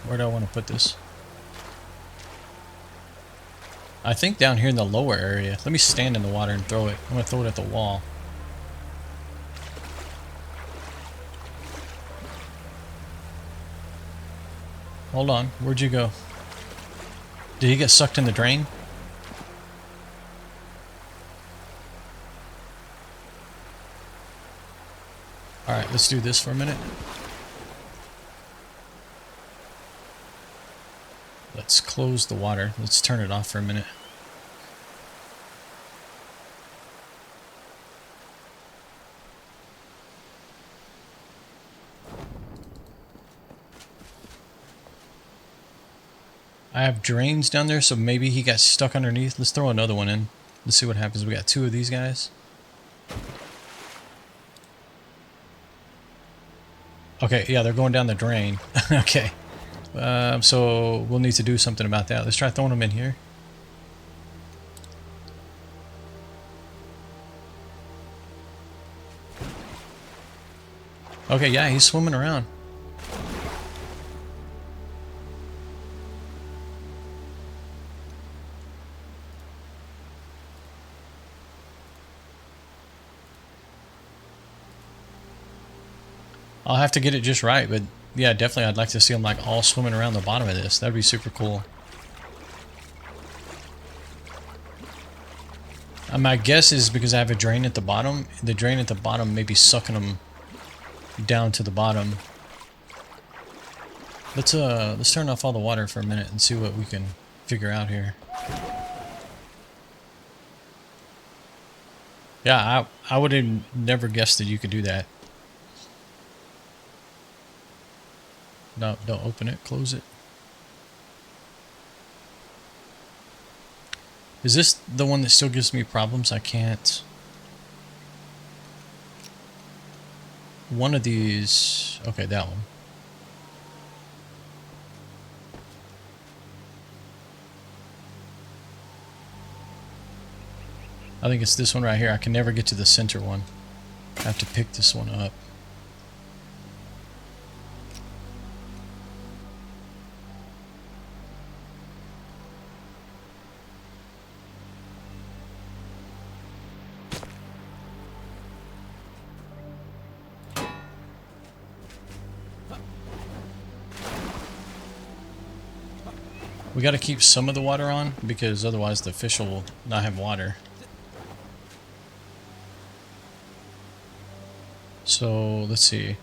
Where do I want to put this? I think down here in the lower area. Let me stand in the water and throw it. I'm going to throw it at the wall. Hold on. Where'd you go? Did he get sucked in the drain? Alright, let's do this for a minute. Let's close the water. Let's turn it off for a minute. I have drains down there, so maybe he got stuck underneath. Let's throw another one in. Let's see what happens. We got 2 of these guys. Okay, yeah, they're going down the drain. Okay. So we'll need to do something about that. Let's try throwing them in here. Okay, yeah, he's swimming around. I'll have to get it just right, but yeah, definitely I'd like to see them like all swimming around the bottom of this. That'd be super cool. My guess is because I have a drain at the bottom. The drain at the bottom may be sucking them down to the bottom. Let's turn off all the water for a minute and see what we can figure out here. Yeah, I would have never guessed that you could do that. No, don't open it. Close it. Is this the one that still gives me problems? I can't. One of these. Okay, that one. I think it's this one right here. I can never get to the center one. I have to pick this one up. We got to keep some of the water on because otherwise the fish will not have water. So let's see.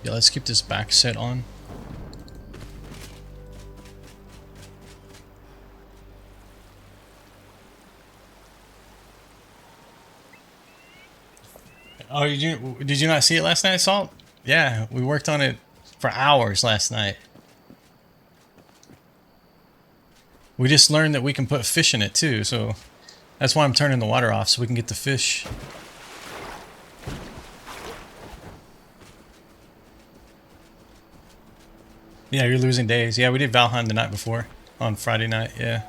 Yeah, let's keep this back set on. Oh, did you not see it last night, Salt? Yeah, we worked on it for hours last night. We just learned that we can put fish in it too, so that's why I'm turning the water off, so we can get the fish. Yeah, you're losing days. Yeah, we did Valheim the night before, on Friday night, yeah.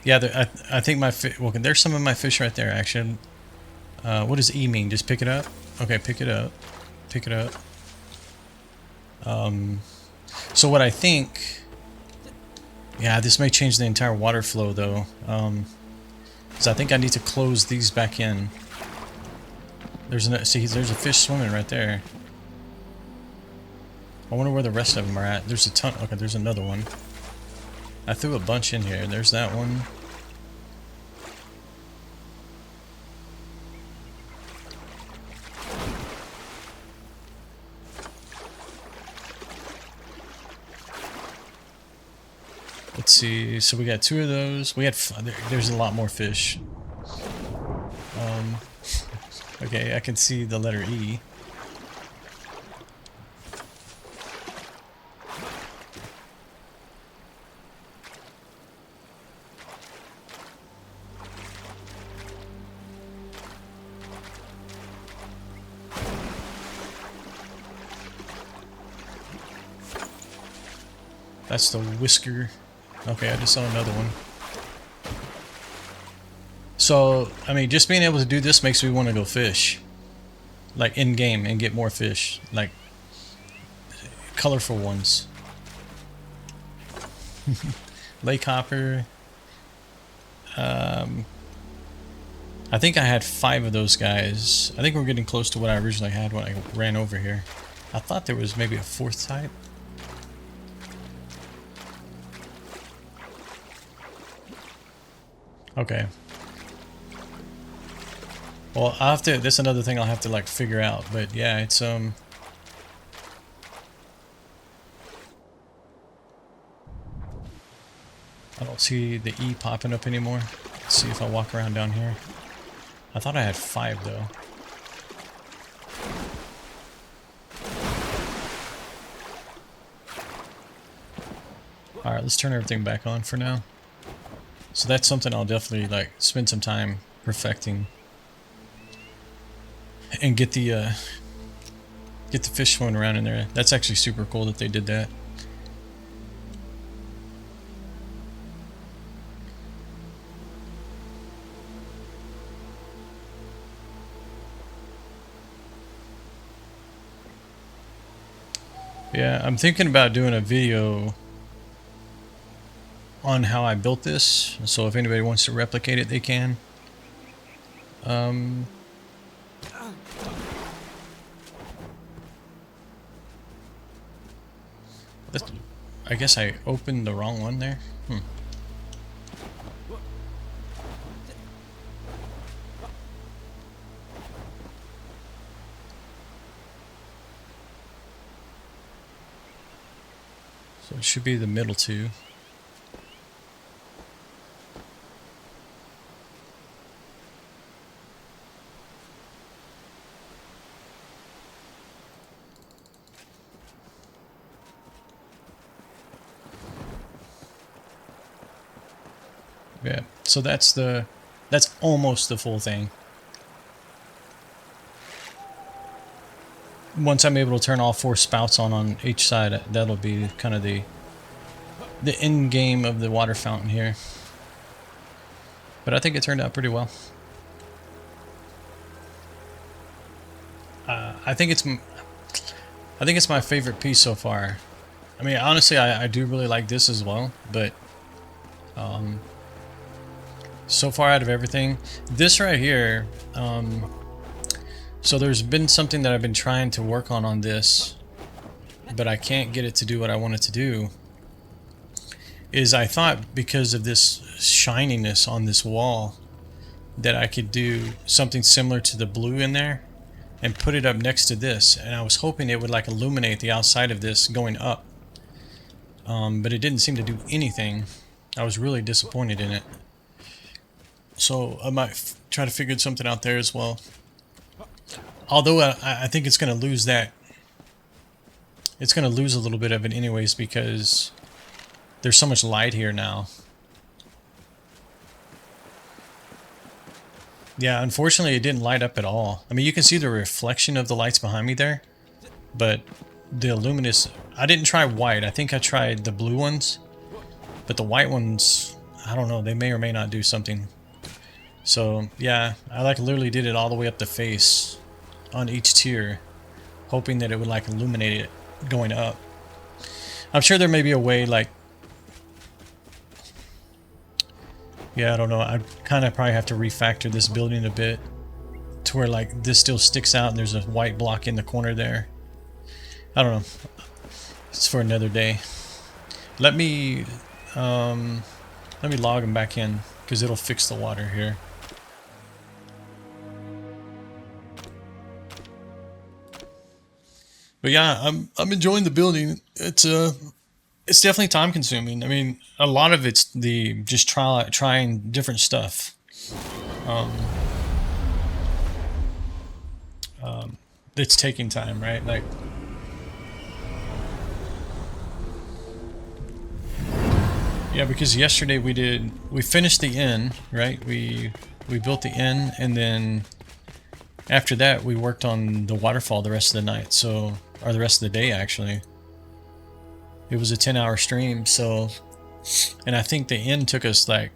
Yeah, I think my fish... Well, there's some of my fish right there, actually. What does E mean? Just pick it up? Okay, pick it up. Pick it up. So what I think... Yeah, this may change the entire water flow, though. Because I think I need to close these back in. See, there's a fish swimming right there. I wonder where the rest of them are at. There's a ton. Okay, there's another one. I threw a bunch in here. There's that one. Let's see. So we got 2 of those. We had. There's a lot more fish. Okay, I can see the letter E. That's the whisker. Okay, I just saw another one. So, I mean, just being able to do this makes me want to go fish. Like, in-game and get more fish. Like, colorful ones. Lake hopper. I think I had 5 of those guys. I think we're getting close to what I originally had when I ran over here. I thought there was maybe a 4th type. Okay. Well, I'll have to, that's another thing I'll have to like figure out, but yeah, it's I don't see the E popping up anymore. Let's see if I walk around down here. I thought I had 5 though. Alright, let's turn everything back on for now. So that's something I'll definitely like spend some time perfecting and get the fish swimming around in there. That's actually super cool that they did that. Yeah, I'm thinking about doing a video on how I built this, so if anybody wants to replicate it, they can. I guess I opened the wrong one there. So it should be the middle two. Yeah, so that's almost the full thing. Once I'm able to turn all 4 spouts on each side, that'll be kind of the end game of the water fountain here. But I think it turned out pretty well. I think it's my favorite piece so far. I mean, honestly, I do really like this as well, but so far out of everything, this right here, so there's been something that I've been trying to work on this, but I can't get it to do what I want it to do, is I thought because of this shininess on this wall that I could do something similar to the blue in there and put it up next to this, and I was hoping it would like illuminate the outside of this going up, but it didn't seem to do anything. I was really disappointed in it. So I might try to figure something out there as well. Although I think it's going to lose that. It's going to lose a little bit of it anyways because there's so much light here now. Yeah, unfortunately it didn't light up at all. I mean, you can see the reflection of the lights behind me there, but the luminous... I didn't try white. I think I tried the blue ones, but the white ones, I don't know, they may or may not do something. So yeah, I like literally did it all the way up the face on each tier, hoping that it would like illuminate it going up. I'm sure there may be a way like, yeah, I don't know, I kind of probably have to refactor this building a bit to where like this still sticks out and there's a white block in the corner there. I don't know, it's for another day. Let me log them back in because it'll fix the water here. But yeah, I'm enjoying the building. It's definitely time consuming. I mean, a lot of it's the just trying different stuff. It's taking time, right? Like, yeah, because yesterday we finished the inn, right? We built the inn, and then after that we worked on the waterfall the rest of the night. So, or the rest of the day actually. It was a 10-hour stream, so, and I think the inn took us like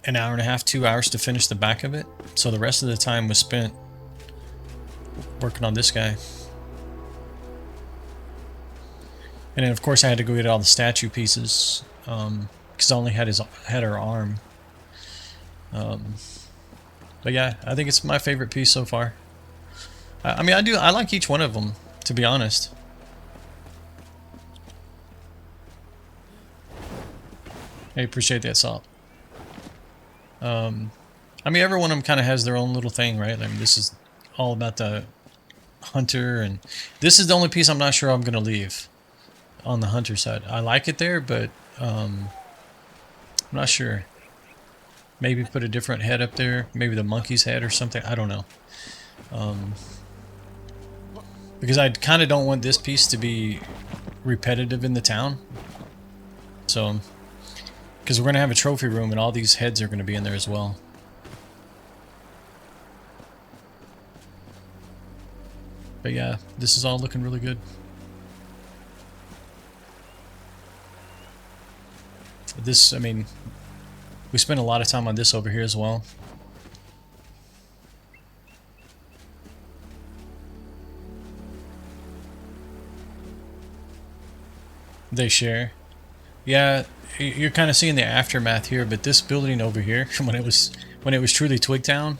an hour and a half, 2 hours to finish the back of it. So the rest of the time was spent working on this guy. And then of course I had to go get all the statue pieces, because I only had her arm. But yeah, I think it's my favorite piece so far. I mean, I like each one of them, to be honest. I appreciate that, Salt. I mean, every one of them kind of has their own little thing, right? I mean, this is all about the hunter, and this is the only piece I'm not sure I'm going to leave on the hunter side. I like it there, but I'm not sure. Maybe put a different head up there. Maybe the monkey's head or something. I don't know. Because I kind of don't want this piece to be repetitive in the town. So Because we're going to have a trophy room and all these heads are going to be in there as well. But yeah, this is all looking really good. This, I mean, we spent a lot of time on this over here as well. They share. Yeah, you're kind of seeing the aftermath here, but this building over here, when it was truly Twigtown,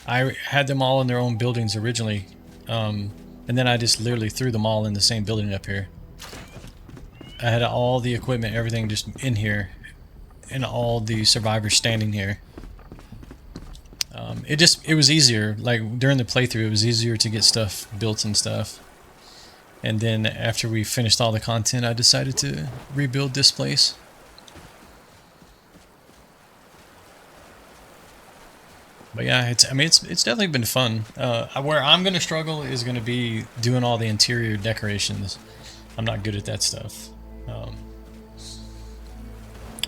I had them all in their own buildings originally, and then I just literally threw them all in the same building up here. I had all the equipment, everything just in here, and all the survivors standing here. It was easier. Like during the playthrough, it was easier to get stuff built and stuff. And then after we finished all the content, I decided to rebuild this place. But yeah, it's definitely been fun. Where I'm gonna struggle is gonna be doing all the interior decorations. I'm not good at that stuff.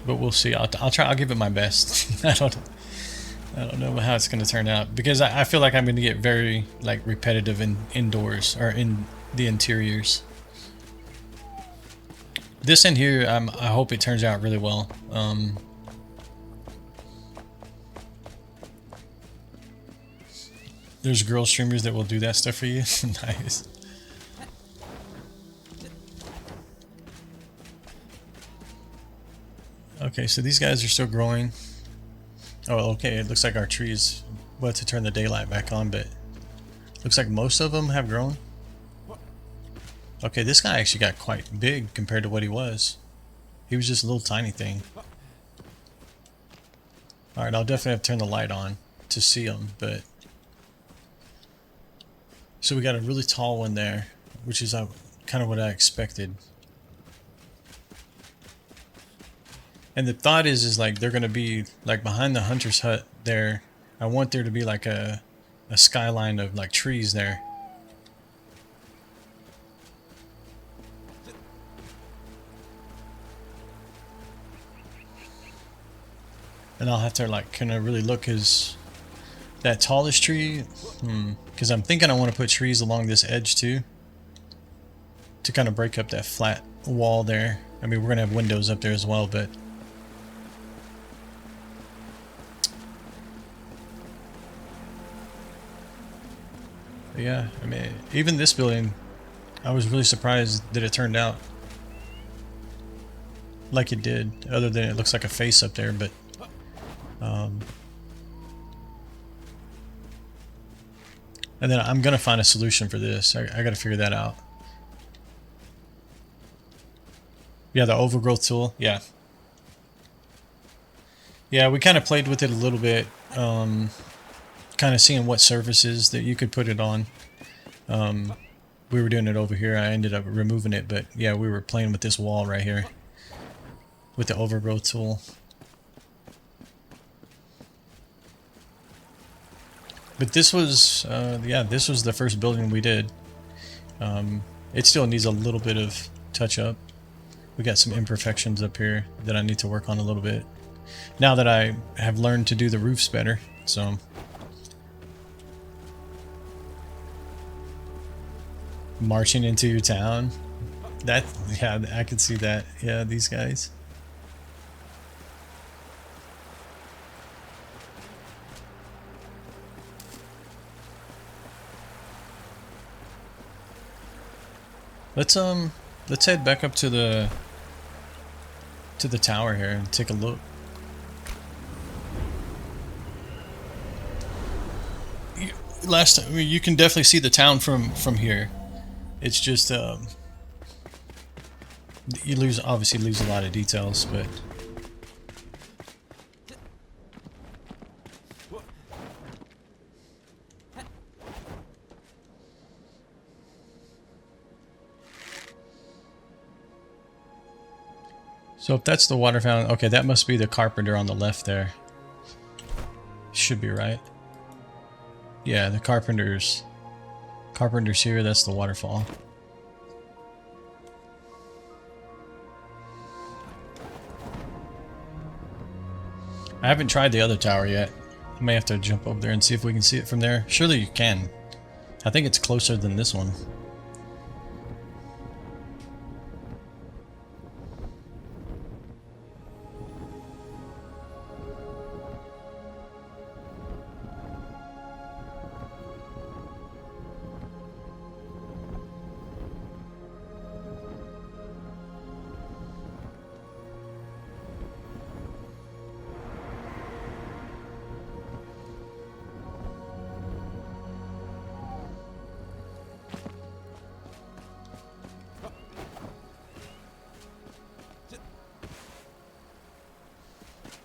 But we'll see. I'll try. I'll give it my best. I don't know how it's gonna turn out because I feel like I'm gonna get very like repetitive indoors or in the interiors. This in here, I hope it turns out really well. There's girl streamers that will do that stuff for you. Nice. Okay, so these guys are still growing. Oh, okay, it looks like our trees about to turn the daylight back on, but looks like most of them have grown. Okay, this guy actually got quite big compared to what he was. He was just a little tiny thing. Alright, I'll definitely have to turn the light on to see him, but... So we got a really tall one there, which is kind of what I expected. And the thought is like they're going to be like behind the hunter's hut there. I want there to be like a skyline of like trees there. And I'll have to like kind of really look because that tallest tree, because I'm thinking I want to put trees along this edge too to kind of break up that flat wall there. I mean, we're going to have windows up there as well, but yeah, I mean, even this building, I was really surprised that it turned out like it did, other than it looks like a face up there, but and then I'm gonna find a solution for this. I gotta figure that out. Yeah, the overgrowth tool. Yeah, we kind of played with it a little bit, kind of seeing what surfaces that you could put it on. We were doing it over here. I ended up removing it, but yeah, we were playing with this wall right here with the overgrowth tool. But this was, yeah, this was the first building we did. It still needs a little bit of touch up. We got some imperfections up here that I need to work on a little bit. Now that I have learned to do the roofs better, so. Marching into your town. That, yeah, I could see that. Yeah, these guys. Let's head back up to the tower here and take a look. Last time, I mean, you can definitely see the town from here. It's just you obviously lose a lot of details, but so if that's the water fountain, okay, that must be the carpenter on the left there. Should be right. Yeah, the carpenter's here, that's the waterfall. I haven't tried the other tower yet. I may have to jump over there and see if we can see it from there. Surely you can. I think it's closer than this one.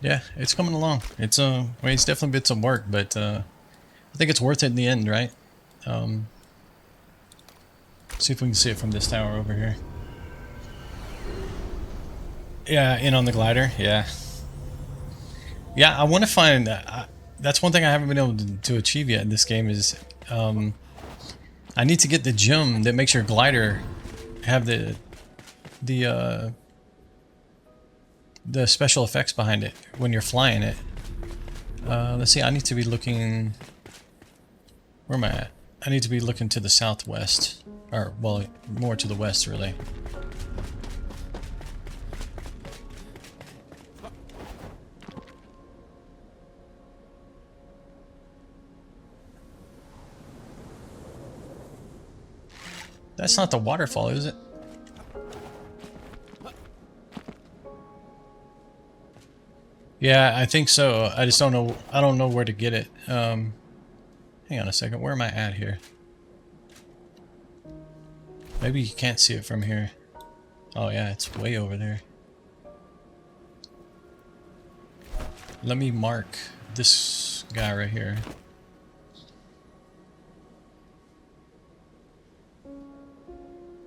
Yeah, it's coming along. It's I mean, it's definitely been some work, but I think it's worth it in the end, right? See if we can see it from this tower over here. Yeah, in on the glider. Yeah, yeah. I want to find. That's one thing I haven't been able to achieve yet in this game is I need to get the gem that makes your glider have the special effects behind it when you're flying it. Let's see, I need to be looking... Where am I at? I need to be looking to the southwest. Or, well, more to the west, really. That's not the waterfall, is it? Yeah, I think so. I just don't know. I don't know where to get it. Hang on a second. Where am I at here? Maybe you can't see it from here. Oh yeah, it's way over there. Let me mark this guy right here.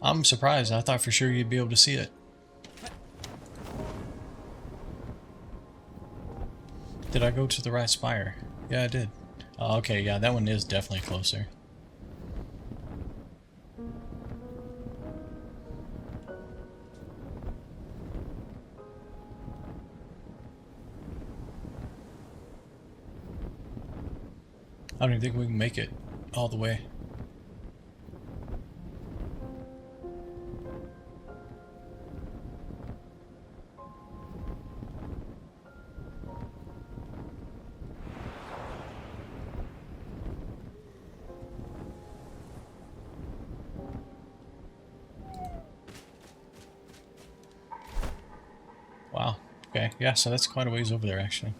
I'm surprised. I thought for sure you'd be able to see it. Did I go to the right spire? Yeah, I did. Okay, yeah, that one is definitely closer. I don't even think we can make it all the way. Wow. Okay. Yeah, so that's quite a ways over there, actually.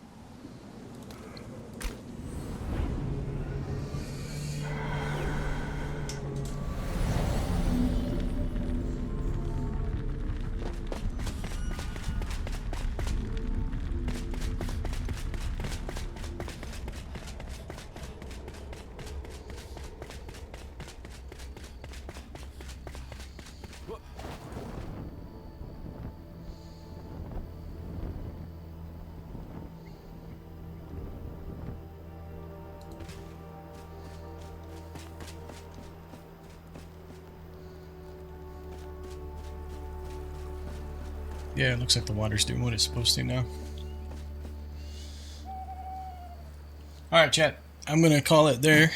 Yeah, it looks like the water's doing what it's supposed to now. Alright, chat. I'm gonna call it there.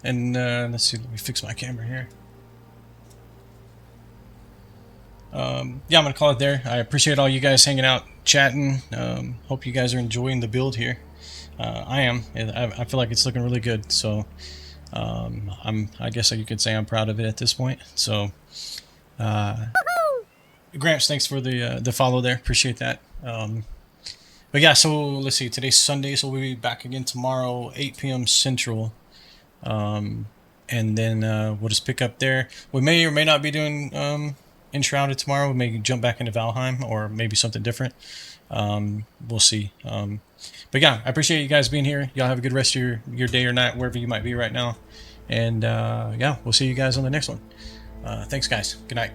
And let's see, let me fix my camera here. Yeah, I'm gonna call it there. I appreciate all you guys hanging out, chatting. Hope you guys are enjoying the build here. I am. I feel like it's looking really good. So, I guess you could say I'm proud of it at this point. So, Gramps, thanks for the follow there. Appreciate that. But yeah, so let's see. Today's Sunday, so we'll be back again tomorrow, 8 p.m. Central. And then we'll just pick up there. We may or may not be doing Enshrouded tomorrow. We may jump back into Valheim or maybe something different. We'll see. But yeah, I appreciate you guys being here. Y'all have a good rest of your day or night, wherever you might be right now. And yeah, we'll see you guys on the next one. Thanks, guys. Good night.